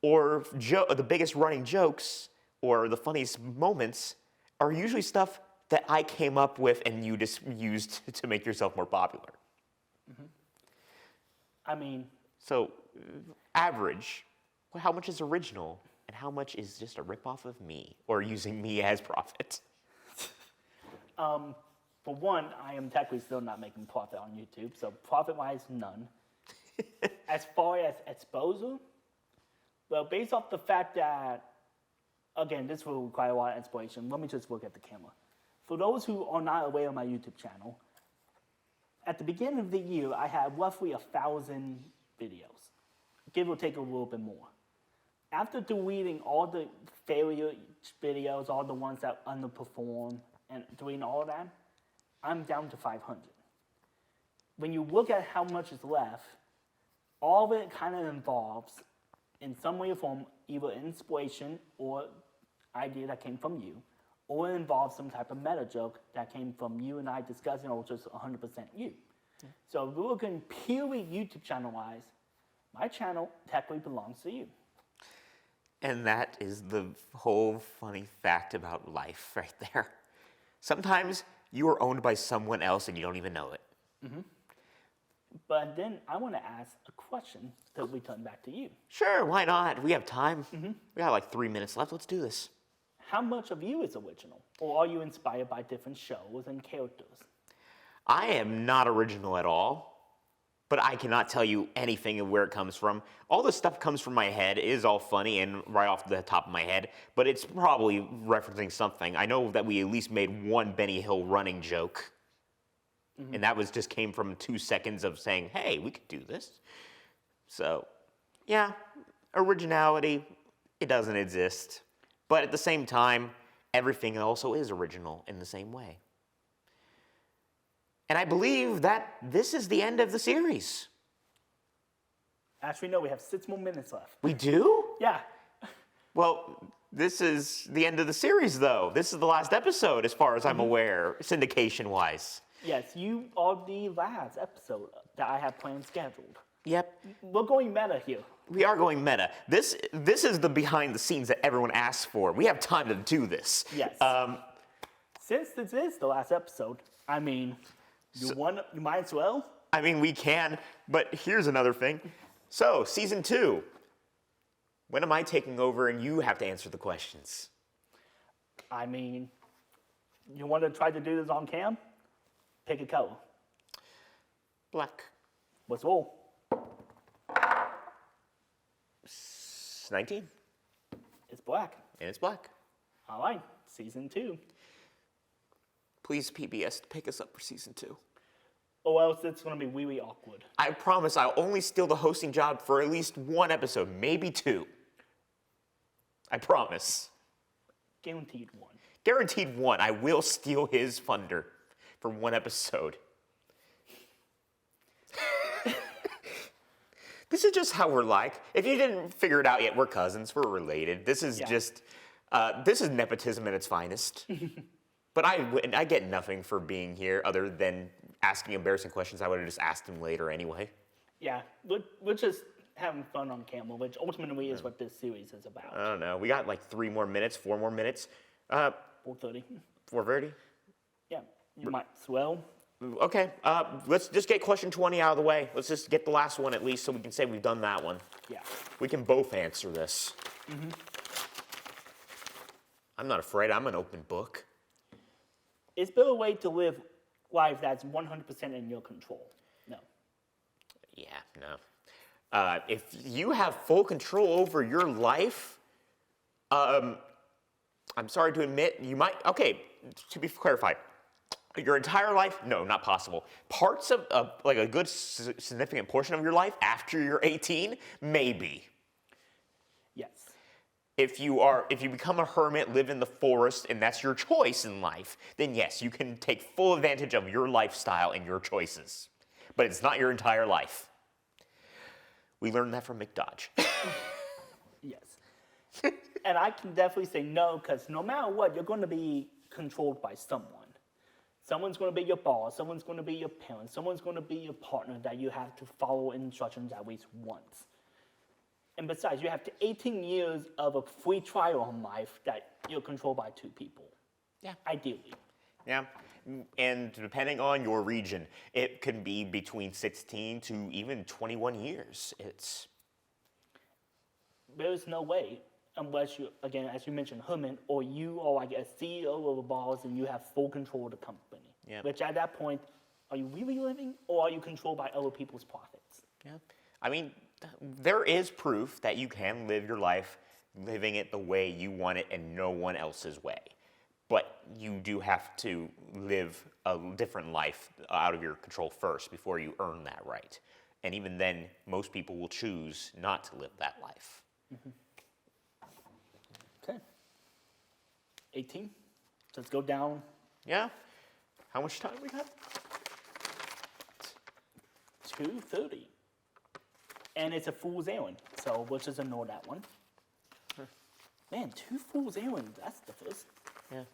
or the biggest running jokes or the funniest moments are usually stuff that I came up with and you just used to make yourself more popular. I mean... So, average, how much is original and how much is just a ripoff of me or using me as profit? For one, I am technically still not making profit on YouTube, so profit-wise, none. As far as exposure, well, based off the fact that, again, this will require a lot of exploration. Let me just look at the camera. For those who are not aware of my YouTube channel, at the beginning of the year, I had roughly 1,000 videos. give or take a little bit more. After deleting all the failure videos, all the ones that underperform, and doing all that, I'm down to 500. When you look at how much is left, all of it kind of involves, in some way or form, either inspiration or idea that came from you, or it involves some type of meta joke that came from you and I discussing, or just 100% you. So if we're looking purely YouTube channel-wise, my channel technically belongs to you. And that is the whole funny fact about life right there. Sometimes you are owned by someone else and you don't even know it. Mm-hmm. But then I want to ask a question to return back to you. Sure, why not? We have time. We got like 3 minutes left. Let's do this. How much of you is original? Or are you inspired by different shows and characters? I am not original at all, but I cannot tell you anything of where it comes from. All this stuff comes from my head. It is all funny and right off the top of my head, but it's probably referencing something. I know that we at least made one Benny Hill running joke, and that was just came from 2 seconds of saying, hey, we could do this. So, yeah, originality, it doesn't exist. But at the same time, everything also is original in the same way. And I believe that this is the end of the series. Actually, no, we have 6 more minutes left. We do? Yeah. Well, this is the end of the series, though. This is the last episode, as far as I'm aware, syndication-wise. Yes, you are the last episode that I have planned scheduled. Yep. We're going meta here. We are going meta. This is the behind the scenes that everyone asks for. We have time to do this. Yes. Since this is the last episode, I mean, you might as well. I mean, we can, but here's another thing. So, season 2. When am I taking over and you have to answer the questions? I mean, you want to try to do this on cam? Pick a color. Black. What's all? 19. It's black. And it's black. All right, season 2. Please, PBS, pick us up for season 2. Or else it's going to be really awkward. I promise I'll only steal the hosting job for at least 1 episode, maybe 2. I promise. Guaranteed 1. Guaranteed 1. I will steal his funder for 1 episode. This is just how we're like. If you didn't figure it out yet, we're cousins. We're related. This is just, this is nepotism at its finest. But I get nothing for being here other than asking embarrassing questions I would have just asked him later anyway. Yeah, we're just having fun on camera, which ultimately is what this series is about. I don't know. We got like 3 more minutes, 4 more minutes. 4:30. 4:30? Yeah, you might as well. Okay, let's just get question 20 out of the way. Let's just get the last one at least so we can say we've done that one. Yeah. We can both answer this. I'm not afraid. I'm an open book. Is there a way to live life that's 100% in your control? No. Yeah, no. If you have full control over your life, I'm sorry to admit, you might, okay, to be clarified, your entire life? No, not possible. Parts of like a good significant portion of your life after you're 18? Maybe. Yes. If you become a hermit, live in the forest, and that's your choice in life, then yes, you can take full advantage of your lifestyle and your choices. But it's not your entire life. We learned that from McDodge. Yes. And I can definitely say no, because no matter what, you're going to be controlled by someone. Someone's going to be your boss, someone's going to be your parent, someone's going to be your partner that you have to follow instructions at least once. And besides, you have 18 years of a free trial on life that you're controlled by 2 people. Yeah. Ideally. Yeah. And depending on your region, it can be between 16 to even 21 years. There is no way, unless you, again, as you mentioned, hermit, or you are like a CEO of a boss and you have full control of the company. Yeah. Which at that point, are you really living, or are you controlled by other people's profits? Yeah. I mean, there is proof that you can live your life living it the way you want it and no one else's way. But you do have to live a different life out of your control first before you earn that right. And even then, most people will choose not to live that life. Okay. 18. Let's go down. Yeah? How much time we have? 2:30. And it's a fool's errand, so we'll just ignore that one. Man, 2 fool's errands, that's the first. Yeah.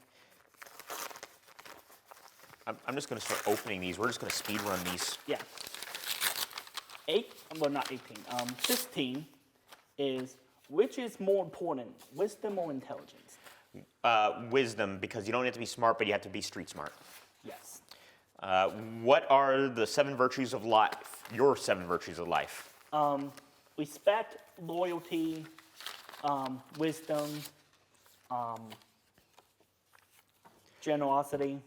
I'm just going to start opening these. We're just going to speed run these. Yeah. 16 is, which is more important, wisdom or intelligence? Wisdom, because you don't have to be smart, but you have to be street smart. Yes. What are the 7 virtues of life? Your 7 virtues of life? Respect, loyalty, wisdom, generosity,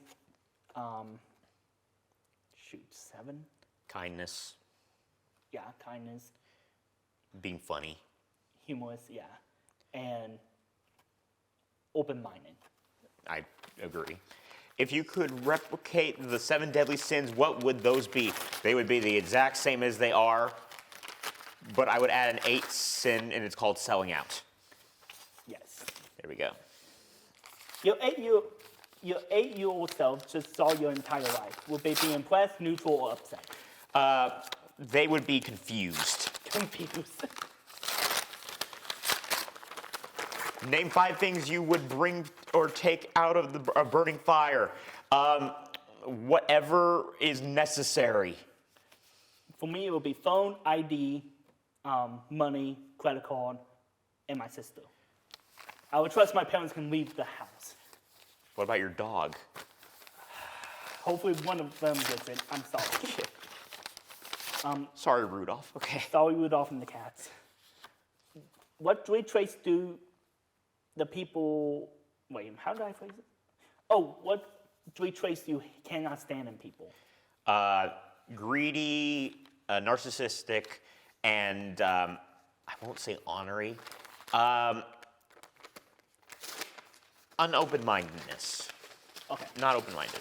7? Kindness. Yeah, kindness, Being funny. humorous, yeah, and open-minded. I agree. If you could replicate the 7 deadly sins, what would those be? They would be the exact same as they are, but I would add an 8th sin, and it's called selling out. Yes. There we go. Your 8-year-old self just saw your entire life. Would they be impressed, neutral, or upset? They would be confused. Confused. Name 5 things you would bring or take out of a burning fire. Whatever is necessary. For me, it would be phone, ID, money, credit card, and my sister. I would trust my parents can leave the house. What about your dog? Hopefully one of them gets it. I'm sorry. Sorry, Rudolph. Okay. Sorry, Rudolph and the cats. What 3 traits do the people... Wait, how did I phrase it? Oh, what 3 traits you cannot stand in people? Greedy, narcissistic, and I won't say ornery. Unopen-mindedness. Okay. Not open-minded.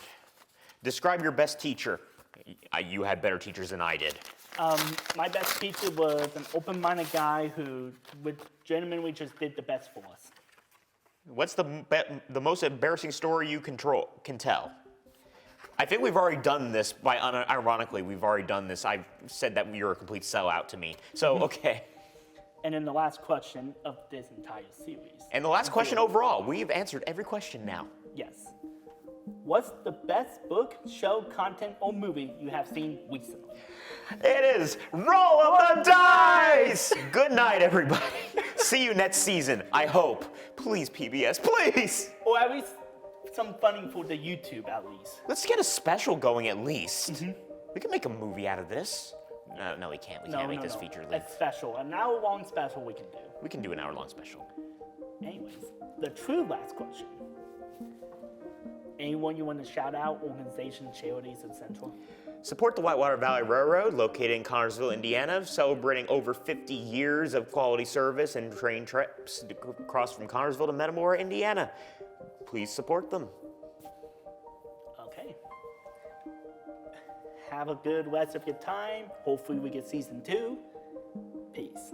Describe your best teacher. You had better teachers than I did. My best teacher was an open-minded guy who legitimately just did the best for us. What's the most embarrassing story you can tell? I think we've already done this. Ironically, we've already done this. I've said that you're a complete sellout to me. So, okay. And then the last question of this entire series. And the last question overall. We've answered every question now. Yes. What's the best book, show, content, or movie you have seen recently? It is Roll of the Dice! Good night, everybody. See you next season, I hope. Please, PBS, please! Or at least some funding for the YouTube, at least. Let's get a special going at least. We can make a movie out of this. No, we can't. We can't make this feature length. It's special. An hour-long special we can do. We can do an hour-long special. Anyways, the true last question. Anyone you want to shout out, organizations, charities, etc.? Support the Whitewater Valley Railroad, located in Connersville, Indiana, celebrating over 50 years of quality service and train trips across from Connersville to Metamora, Indiana. Please support them. Okay. Have a good rest of your time. Hopefully we get season 2. Peace.